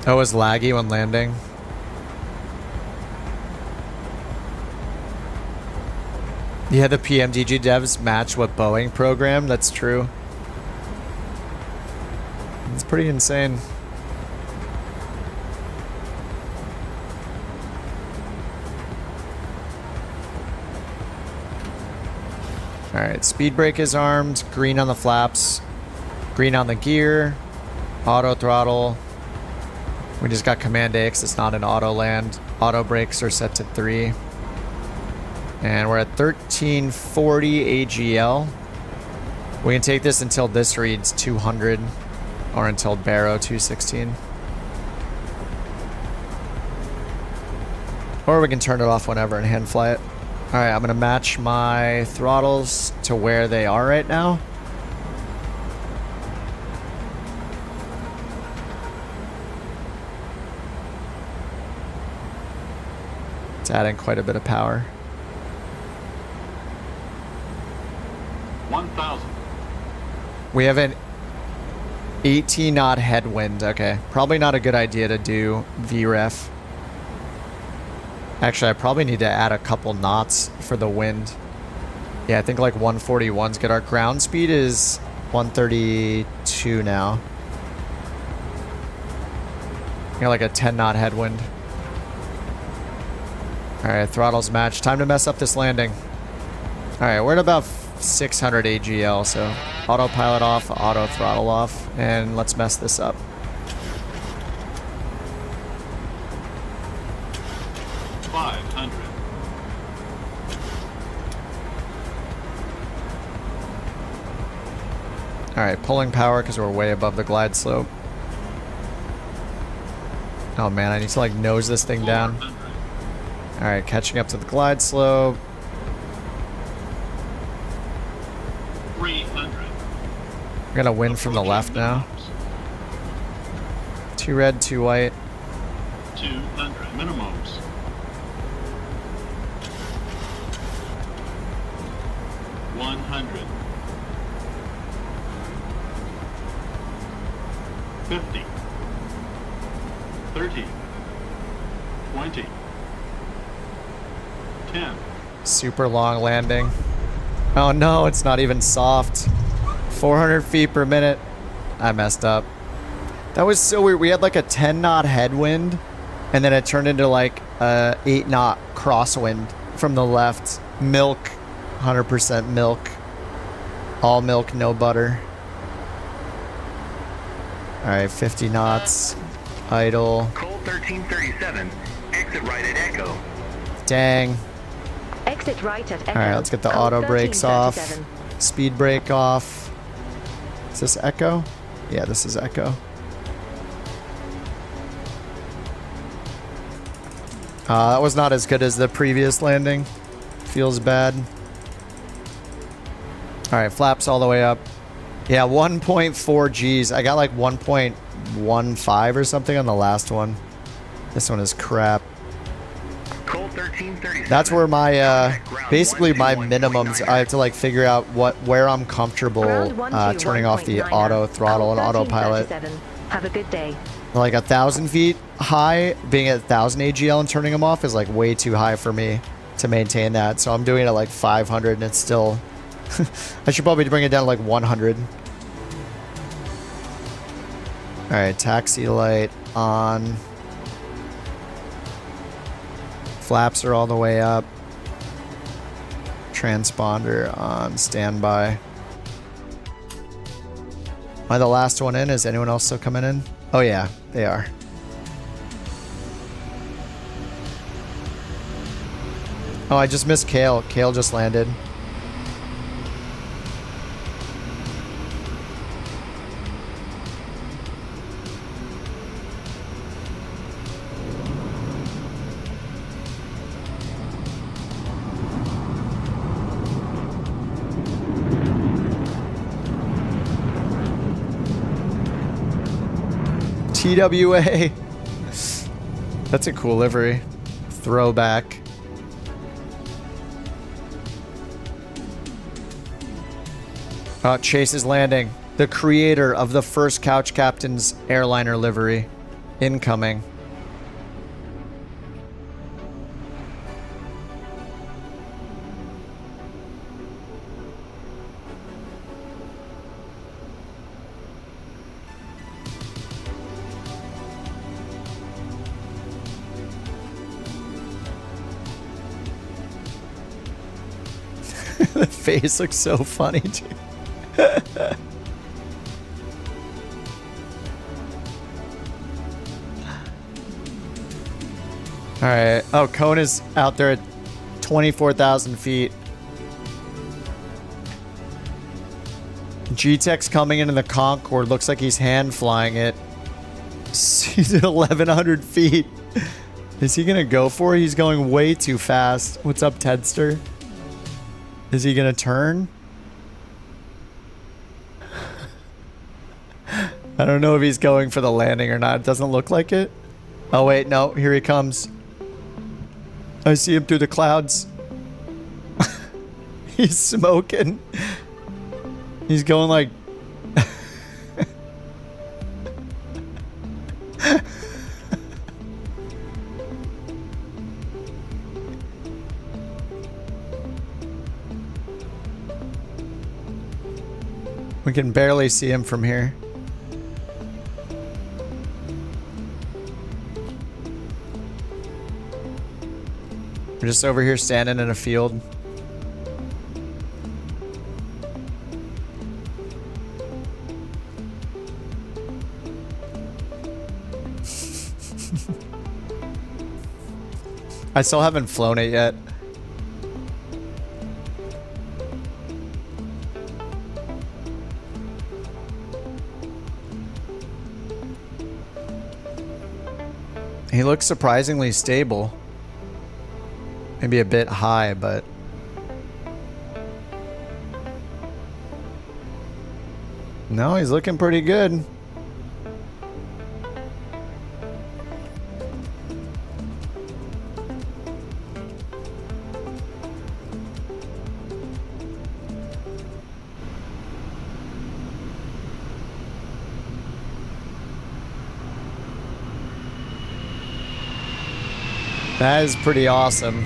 A: Oh, it was laggy when landing. Yeah, the PMDG devs match what Boeing programmed. That's true. It's pretty insane. Alright, speed brake is armed. Green on the flaps. Green on the gear. Auto throttle. We just got Command A 'cause it's not an auto land. Auto brakes are set to 3. And we're at 1340 AGL. We can take this until this reads 200 or until Barrow 216. Or we can turn it off whenever and hand fly it. Alright, I'm going to match my throttles to where they are right now. It's adding quite a bit of power.
G: 1,000.
A: We have an 18 knot headwind. Okay, probably not a good idea to do VREF. Actually, I probably need to add a couple knots for the wind. Yeah, I think like 141's good. Our ground speed is 132 now. Got like a 10 knot headwind. Alright, throttles match. Time to mess up this landing. Alright, we're at about 600 AGL, so autopilot off, auto throttle off, and let's mess this up. Alright, pulling power because we're way above the glide slope. Oh man, I need to like nose this thing down. Alright, catching up to the glide slope.
G: 300.
A: We're gonna win from the left now. 2 red, 2 white.
G: 200 minimums. 100. 50. 30. 20. 10.
A: Super long landing. Oh no, it's not even soft. 400 feet per minute. I messed up. That was so weird. We had like a 10 knot headwind and then it turned into like a 8 knot crosswind from the left. Milk. 100% milk. All milk, no butter. Alright, 50 knots. Idle.
K: Cold 1337. Exit right at Echo.
A: Dang.
M: Exit right at Echo.
A: Alright, let's get the auto brakes off. Speed brake off. Is this Echo? Yeah, this is Echo. That was not as good as the previous landing. Feels bad. Alright, flaps all the way up. Yeah, 1.4 Gs. I got like 1.15 or something on the last one. This one is crap. That's where my, basically my minimums, I have to like figure out where I'm comfortable turning off the auto throttle and autopilot.
M: Have a good day.
A: Like 1,000 feet high, being at 1,000 AGL and turning them off is like way too high for me to maintain that. So I'm doing it at like 500 and it's still, I should probably bring it down to like 100. All right, taxi light on. Flaps are all the way up. Transponder on standby. Am I the last one in? Is anyone else still coming in? Oh yeah, they are. Oh, I just missed Kale. Kale just landed. TWA. That's a cool livery. Throwback. Chase is landing. The creator of the first Couch Captain's airliner livery. Incoming. The face looks so funny, too. Alright. Oh, Cone is out there at 24,000 feet. G-Tech's coming into the Concorde. Looks like he's hand flying it. He's at 1,100 feet. Is he gonna go for it? He's going way too fast. What's up, Tedster? Is he gonna turn? I don't know if he's going for the landing or not. It doesn't look like it. Oh wait, no, here he comes. I see him through the clouds. He's smoking. He's going like... We can barely see him from here. We're just over here standing in a field. I still haven't flown it yet. He looks surprisingly stable. Maybe a bit high, but... No, he's looking pretty good. That is pretty awesome.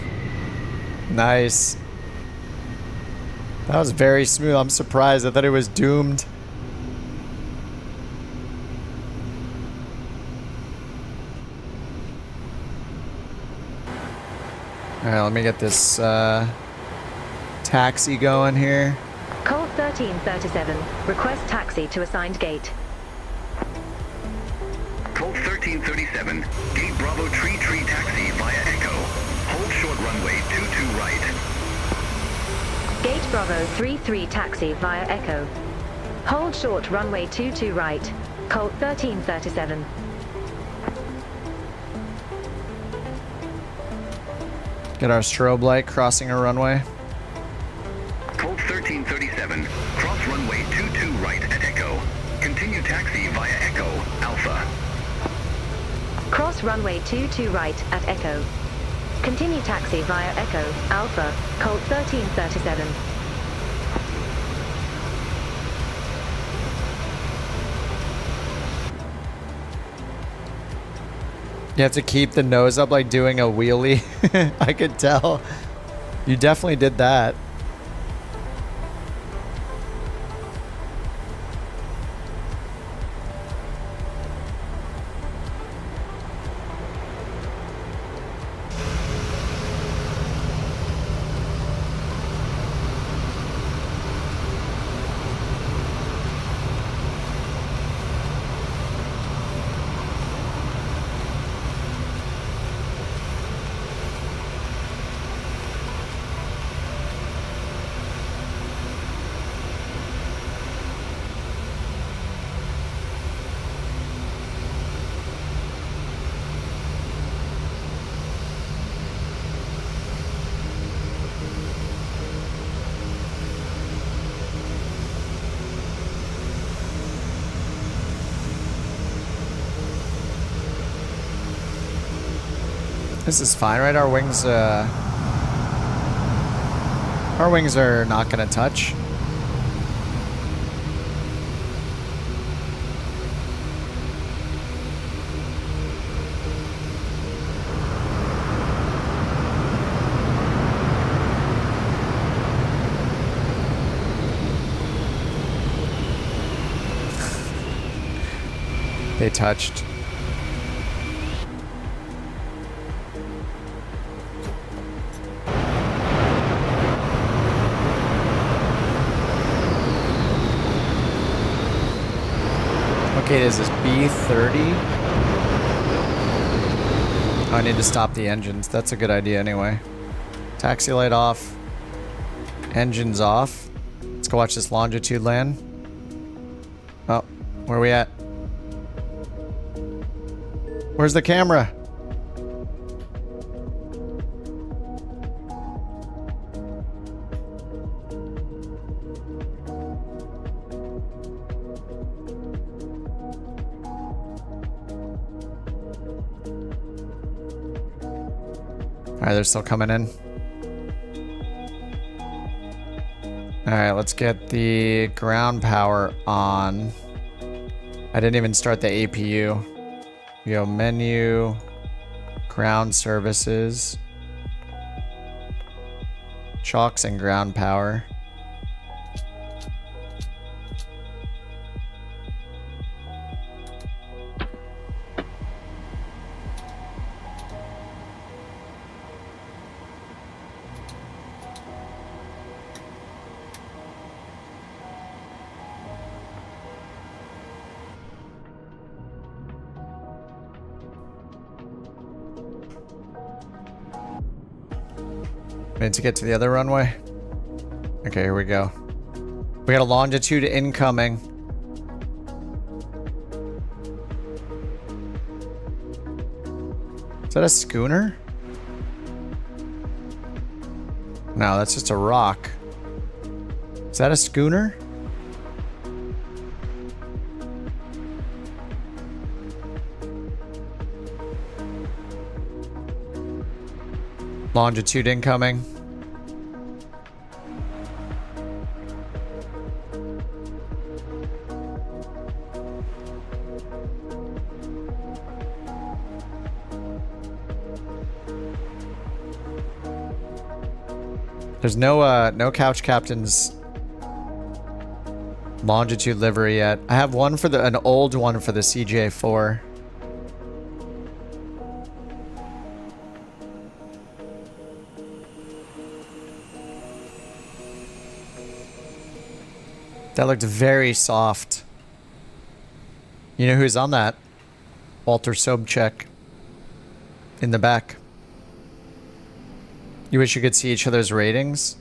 A: Nice. That was very smooth. I'm surprised. I thought it was doomed. Alright, let me get this taxi going here.
M: Colt 1337. Request taxi to assigned gate.
K: Colt 1337. Gate Bravo Tree taxi via Echo. Hold short runway 22 right.
M: Gate Bravo 33 taxi via Echo. Hold short runway 22 right. Colt 1337.
A: Get our strobe light crossing a runway.
K: Colt 1337, cross runway 22 right at Echo. Continue taxi via Echo, Alpha.
M: Cross runway 22 right at Echo. Continue taxi via Echo, Alpha, Colt 1337.
A: You have to keep the nose up like doing a wheelie. I could tell. You definitely did that. This is fine, right? Our wings are not gonna touch. They touched. Okay, this is B30. Oh, I need to stop the engines. That's a good idea anyway. Taxi light off. Engines off. Let's go watch this longitude land. Oh, where are we at? Where's the camera? Alright, they're still coming in. Alright, let's get the ground power on. I didn't even start the APU. We go menu, ground services, chocks and ground power. Need to get to the other runway. Okay, here we go. We got a longitude incoming. Is that a schooner? No, that's just a rock. Is that a schooner? Longitude incoming. There's no couch captain's longitude livery yet. I have one for an old one for the CJ4. That looked very soft. You know who's on that? Walter Sobchak. In the back. You wish you could see each other's ratings?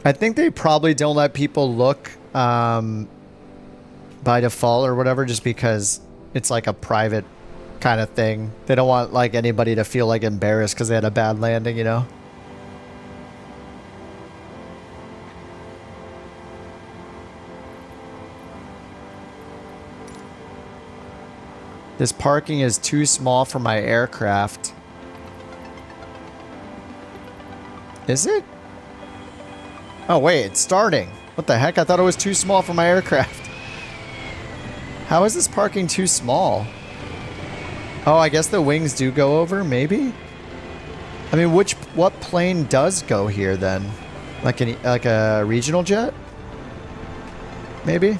A: I think they probably don't let people look by default or whatever, just because it's like a private kind of thing. They don't want like anybody to feel like embarrassed because they had a bad landing, you know? This parking is too small for my aircraft. Is it? Oh wait, it's starting. What the heck? I thought it was too small for my aircraft. How is this parking too small? Oh, I guess the wings do go over, maybe? I mean, what plane does go here then? Like a regional jet? Maybe?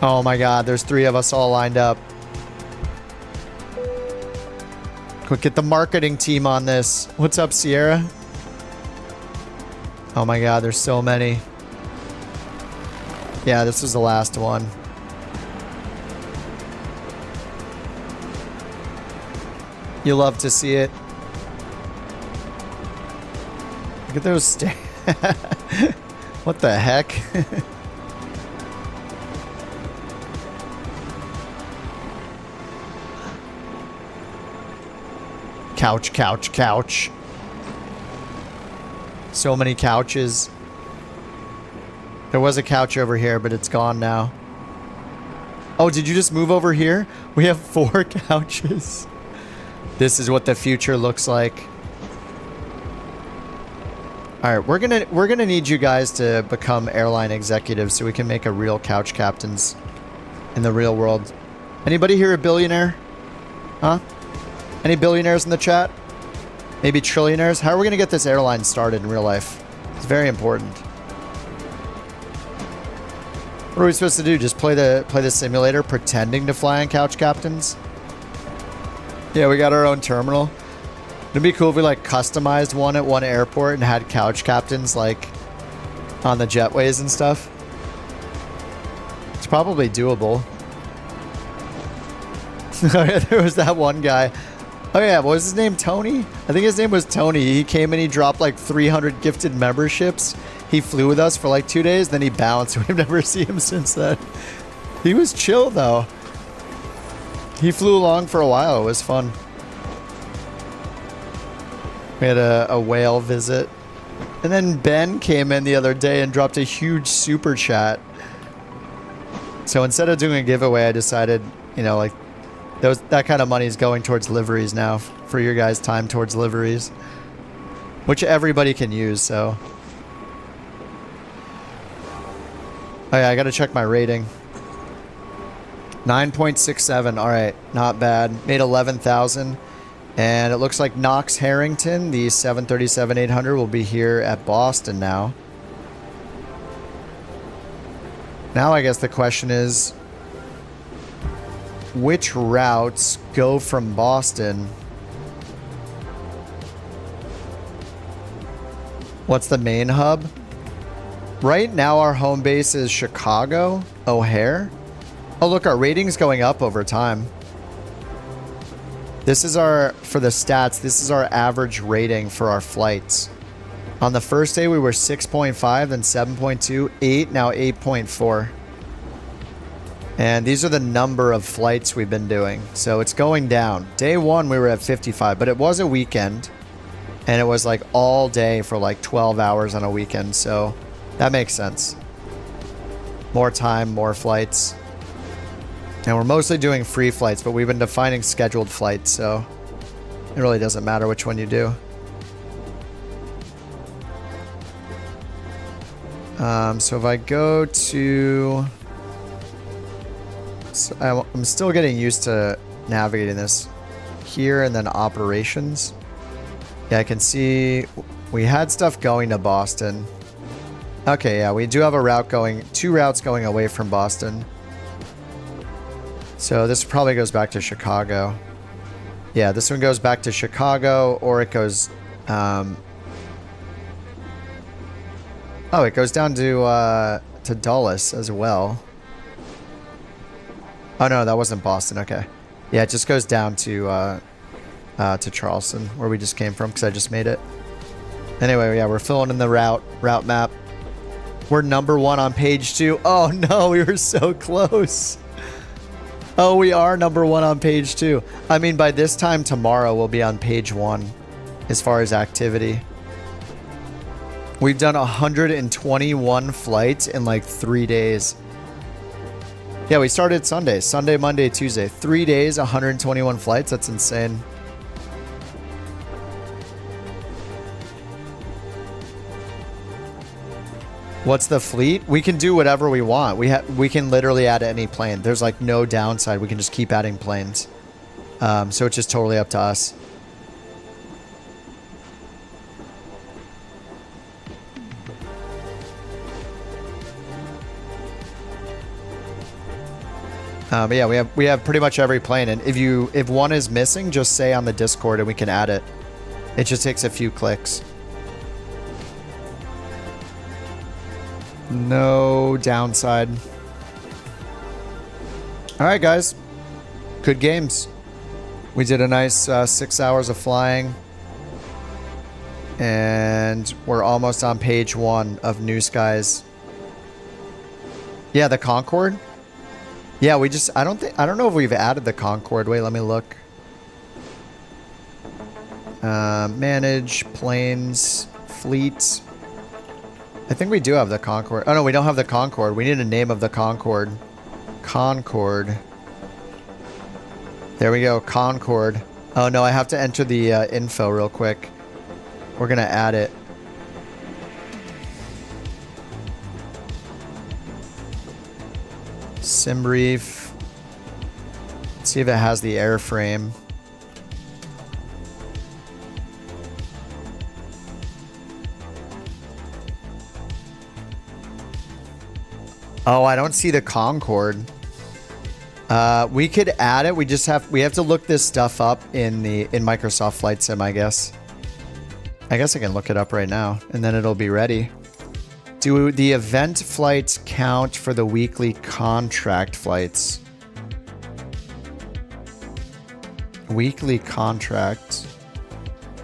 A: Oh my god, there's 3 of us all lined up. Quick, get the marketing team on this. What's up, Sierra? Oh my god, there's so many. Yeah, this was the last one. You love to see it. Look at those what the heck? Couch, couch, couch. So many couches. There was a couch over here, but it's gone now. Oh, did you just move over here? We have 4 couches. This is what the future looks like. All right, we're gonna need you guys to become airline executives so we can make a real couch captains in the real world. Anybody here a billionaire? Huh? Any billionaires in the chat? Maybe trillionaires? How are we going to get this airline started in real life? It's very important. What are we supposed to do? Just play the simulator pretending to fly on couch captains? Yeah, we got our own terminal. It'd be cool if we like customized one at one airport and had couch captains like on the jetways and stuff. It's probably doable. There was that one guy. Oh yeah, what was his name? Tony? I think his name was Tony. He came and he dropped like 300 gifted memberships. He flew with us for like 2 days, then he bounced. We've never seen him since then. He was chill though. He flew along for a while. It was fun. We had a whale visit. And then Ben came in the other day and dropped a huge super chat. So instead of doing a giveaway, I decided, you know, like, that kind of money is going towards liveries now for your guys' time towards liveries, which everybody can use. So, oh yeah, I got to check my rating. 9.67. All right, not bad. Made 11,000, and it looks like Knox Harrington, the 737-800, will be here at Boston now. Now I guess the question is, which routes go from Boston? What's the main hub? Right now our home base is Chicago, O'Hare. Oh look, our rating's going up over time. This is our, for the stats, this is our average rating for our flights. On the first day we were 6.5, then 7.2, 8, now 8.4. And these are the number of flights we've been doing. So it's going down. Day 1, we were at 55, but it was a weekend. And it was like all day for like 12 hours on a weekend. So that makes sense. More time, more flights. And we're mostly doing free flights, but we've been defining scheduled flights. So it really doesn't matter which one you do. So if I go to... So I'm still getting used to navigating this here and then operations. Yeah, I can see we had stuff going to Boston. Okay, yeah, we do have a route going, 2 routes going away from Boston. So this probably goes back to Chicago. Yeah, this one goes back to Chicago, or it goes, oh, it goes down to Dulles as well. Oh no, that wasn't Boston. Okay, yeah, it just goes down to Charleston, where we just came from, because I just made it. Anyway, yeah, we're filling in the route map. We're #1 on page 2. Oh no, we were so close. Oh, we are #1 on page 2. I mean, by this time tomorrow, we'll be on page 1 as far as activity. We've done 121 flights in like 3 days. Yeah, we started Sunday. Sunday, Monday, Tuesday. 3 days, 121 flights. That's insane. What's the fleet? We can do whatever we want. We can literally add any plane. There's like no downside. We can just keep adding planes. So it's just totally up to us. But yeah, we have pretty much every plane, and if one is missing, just say on the Discord and we can add it. It just takes a few clicks. No downside. All right, guys. Good games. We did a nice 6 hours of flying, and we're almost on page 1 of NewSky's. Yeah, the Concorde. Yeah, I don't know if we've added the Concorde. Wait, let me look. Manage planes, fleet. I think we do have the Concorde. Oh no, we don't have the Concorde. We need a name of the Concorde. Concorde. There we go, Concorde. Oh no, I have to enter the info real quick. We're gonna add it. Sim brief. Let's see if it has the airframe. Oh, I don't see the Concorde. We could add it. We have to look this stuff up in Microsoft Flight Sim, I guess. I guess I can look it up right now, and then it'll be ready. Do the event flights count for the weekly contract flights? Weekly contract.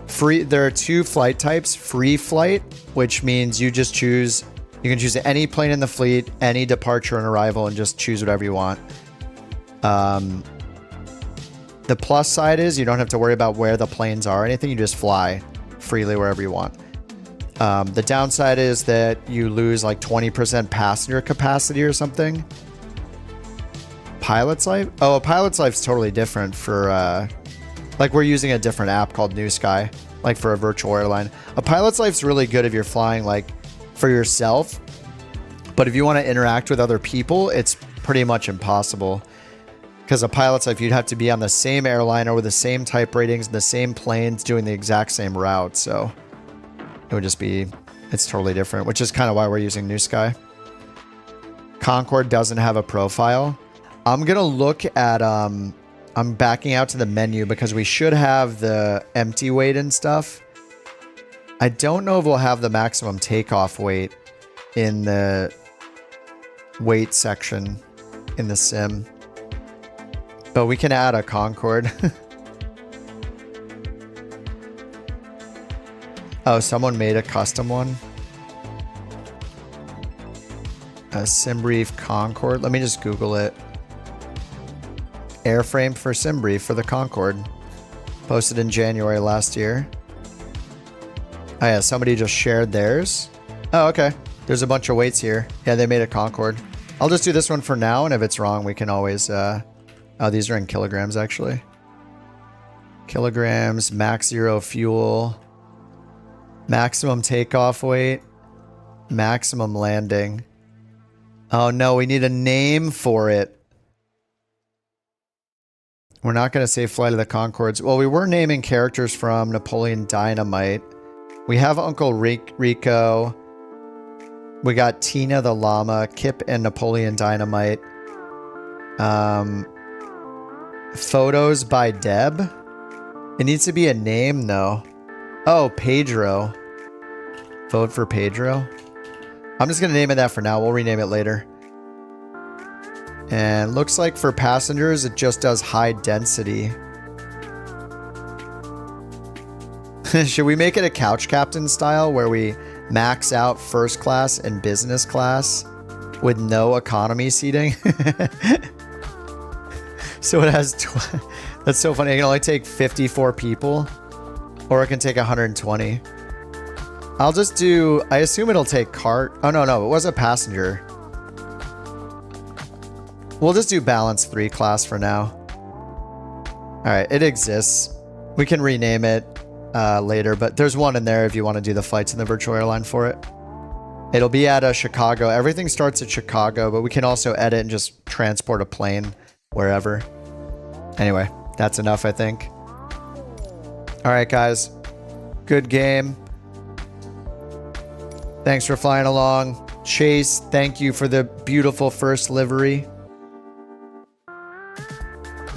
A: Free. There are 2 flight types. Free flight, which means you just choose. You can choose any plane in the fleet, any departure and arrival, and just choose whatever you want. The plus side is you don't have to worry about where the planes are or anything. You just fly freely wherever you want. The downside is that you lose like 20% passenger capacity or something. Pilot's Life? Oh, a Pilot's Life's totally different for, like we're using a different app called NewSky, like for a virtual airline. A Pilot's Life's really good if you're flying like for yourself, but if you want to interact with other people, it's pretty much impossible. Because a Pilot's Life, you'd have to be on the same airliner with the same type ratings and the same planes doing the exact same route, so it would just be, it's totally different, which is kind of why we're using NewSky. Concorde doesn't have a profile. I'm going to look at, I'm backing out to the menu because we should have the empty weight and stuff. I don't know if we'll have the maximum takeoff weight in the weight section in the sim. But we can add a Concorde. Oh, someone made a custom one. A SimBrief Concorde. Let me just Google it. Airframe for SimBrief for the Concorde. Posted in January last year. Oh yeah, somebody just shared theirs. Oh, okay. There's a bunch of weights here. Yeah, they made a Concorde. I'll just do this one for now, and if it's wrong, we can always... oh, these are in kilograms, actually. Kilograms, max 0 fuel... Maximum takeoff weight. Maximum landing. Oh no, we need a name for it. We're not going to say Flight of the Conchords. Well, we were naming characters from Napoleon Dynamite. We have Uncle Rico. We got Tina the Llama, Kip and Napoleon Dynamite. Photos by Deb. It needs to be a name though. Oh, Pedro. Vote for Pedro. I'm just going to name it that for now. We'll rename it later. And looks like for passengers, it just does high density. Should we make it a couch captain style where we max out first class and business class with no economy seating. So it has, that's so funny. It can only take 54 people, or it can take 120. I'll just do, I assume it'll take cart. Oh, no, it was a passenger. We'll just do balance 3 class for now. All right, it exists. We can rename it later, but there's one in there if you want to do the flights in the virtual airline for it. It'll be at Chicago. Everything starts at Chicago, but we can also edit and just transport a plane wherever. Anyway, that's enough, I think. All right, guys. Good game. Thanks for flying along. Chase, thank you for the beautiful first livery.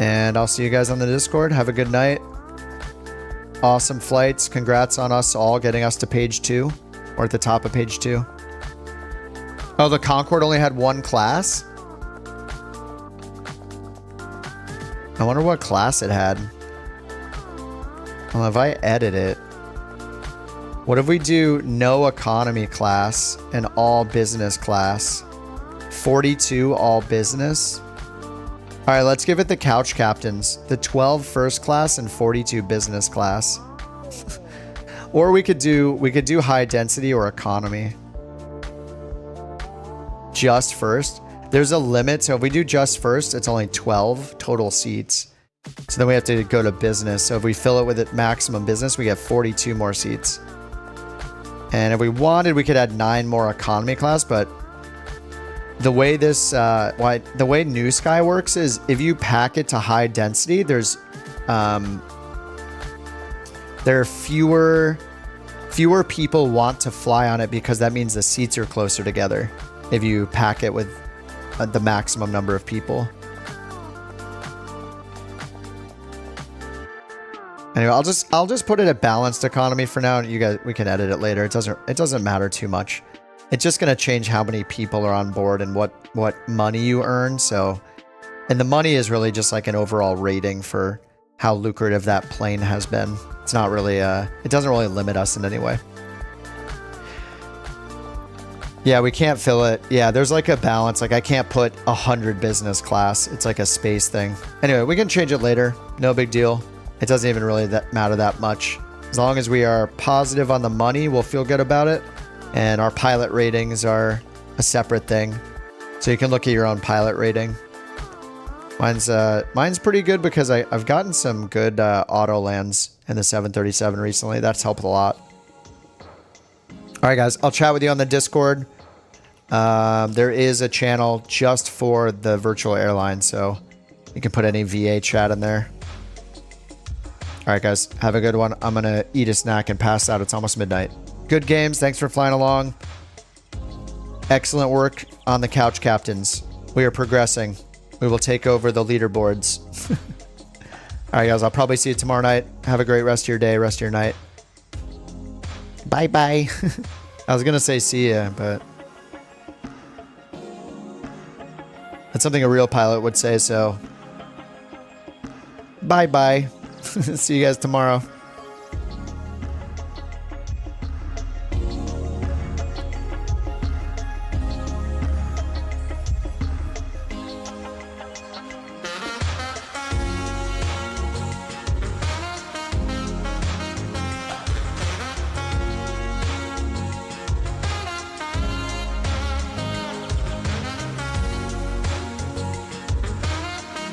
A: And I'll see you guys on the Discord. Have a good night. Awesome flights. Congrats on us all getting us to page 2. Or at the top of page 2. Oh, the Concorde only had 1 class? I wonder what class it had. Well, if I edit it, what if we do no economy class and all business class? 42 all business. All right, let's give it the couch captains. The 12 first class and 42 business class. Or we could do high density or economy. Just first. There's a limit, so if we do just first, it's only 12 total seats. So then we have to go to business. So if we fill it with it maximum business, we get 42 more seats. And if we wanted, we could add 9 more economy class, but the way this, the way NewSky works is if you pack it to high density, there are fewer people want to fly on it because that means the seats are closer together if you pack it with the maximum number of people. Anyway, I'll just put it at balanced economy for now. You guys, we can edit it later. It doesn't matter too much. It's just going to change how many people are on board and what money you earn. So, and the money is really just like an overall rating for how lucrative that plane has been. It's not really it doesn't really limit us in any way. Yeah, we can't fill it. Yeah, there's like a balance. Like I can't put 100 business class. It's like a space thing. Anyway, we can change it later. No big deal. It doesn't even really matter that much. As long as we are positive on the money, we'll feel good about it. And our pilot ratings are a separate thing. So you can look at your own pilot rating. Mine's pretty good because I've gotten some good auto lands in the 737 recently. That's helped a lot. All right, guys, I'll chat with you on the Discord. There is a channel just for the virtual airline, so you can put any VA chat in there. All right, guys, have a good one. I'm going to eat a snack and pass out. It's almost midnight. Good games. Thanks for flying along. Excellent work on the couch captains. We are progressing. We will take over the leaderboards. All right, guys, I'll probably see you tomorrow night. Have a great rest of your day, rest of your night. Bye-bye. I was going to say see ya, but that's something a real pilot would say, so bye-bye. See you guys tomorrow.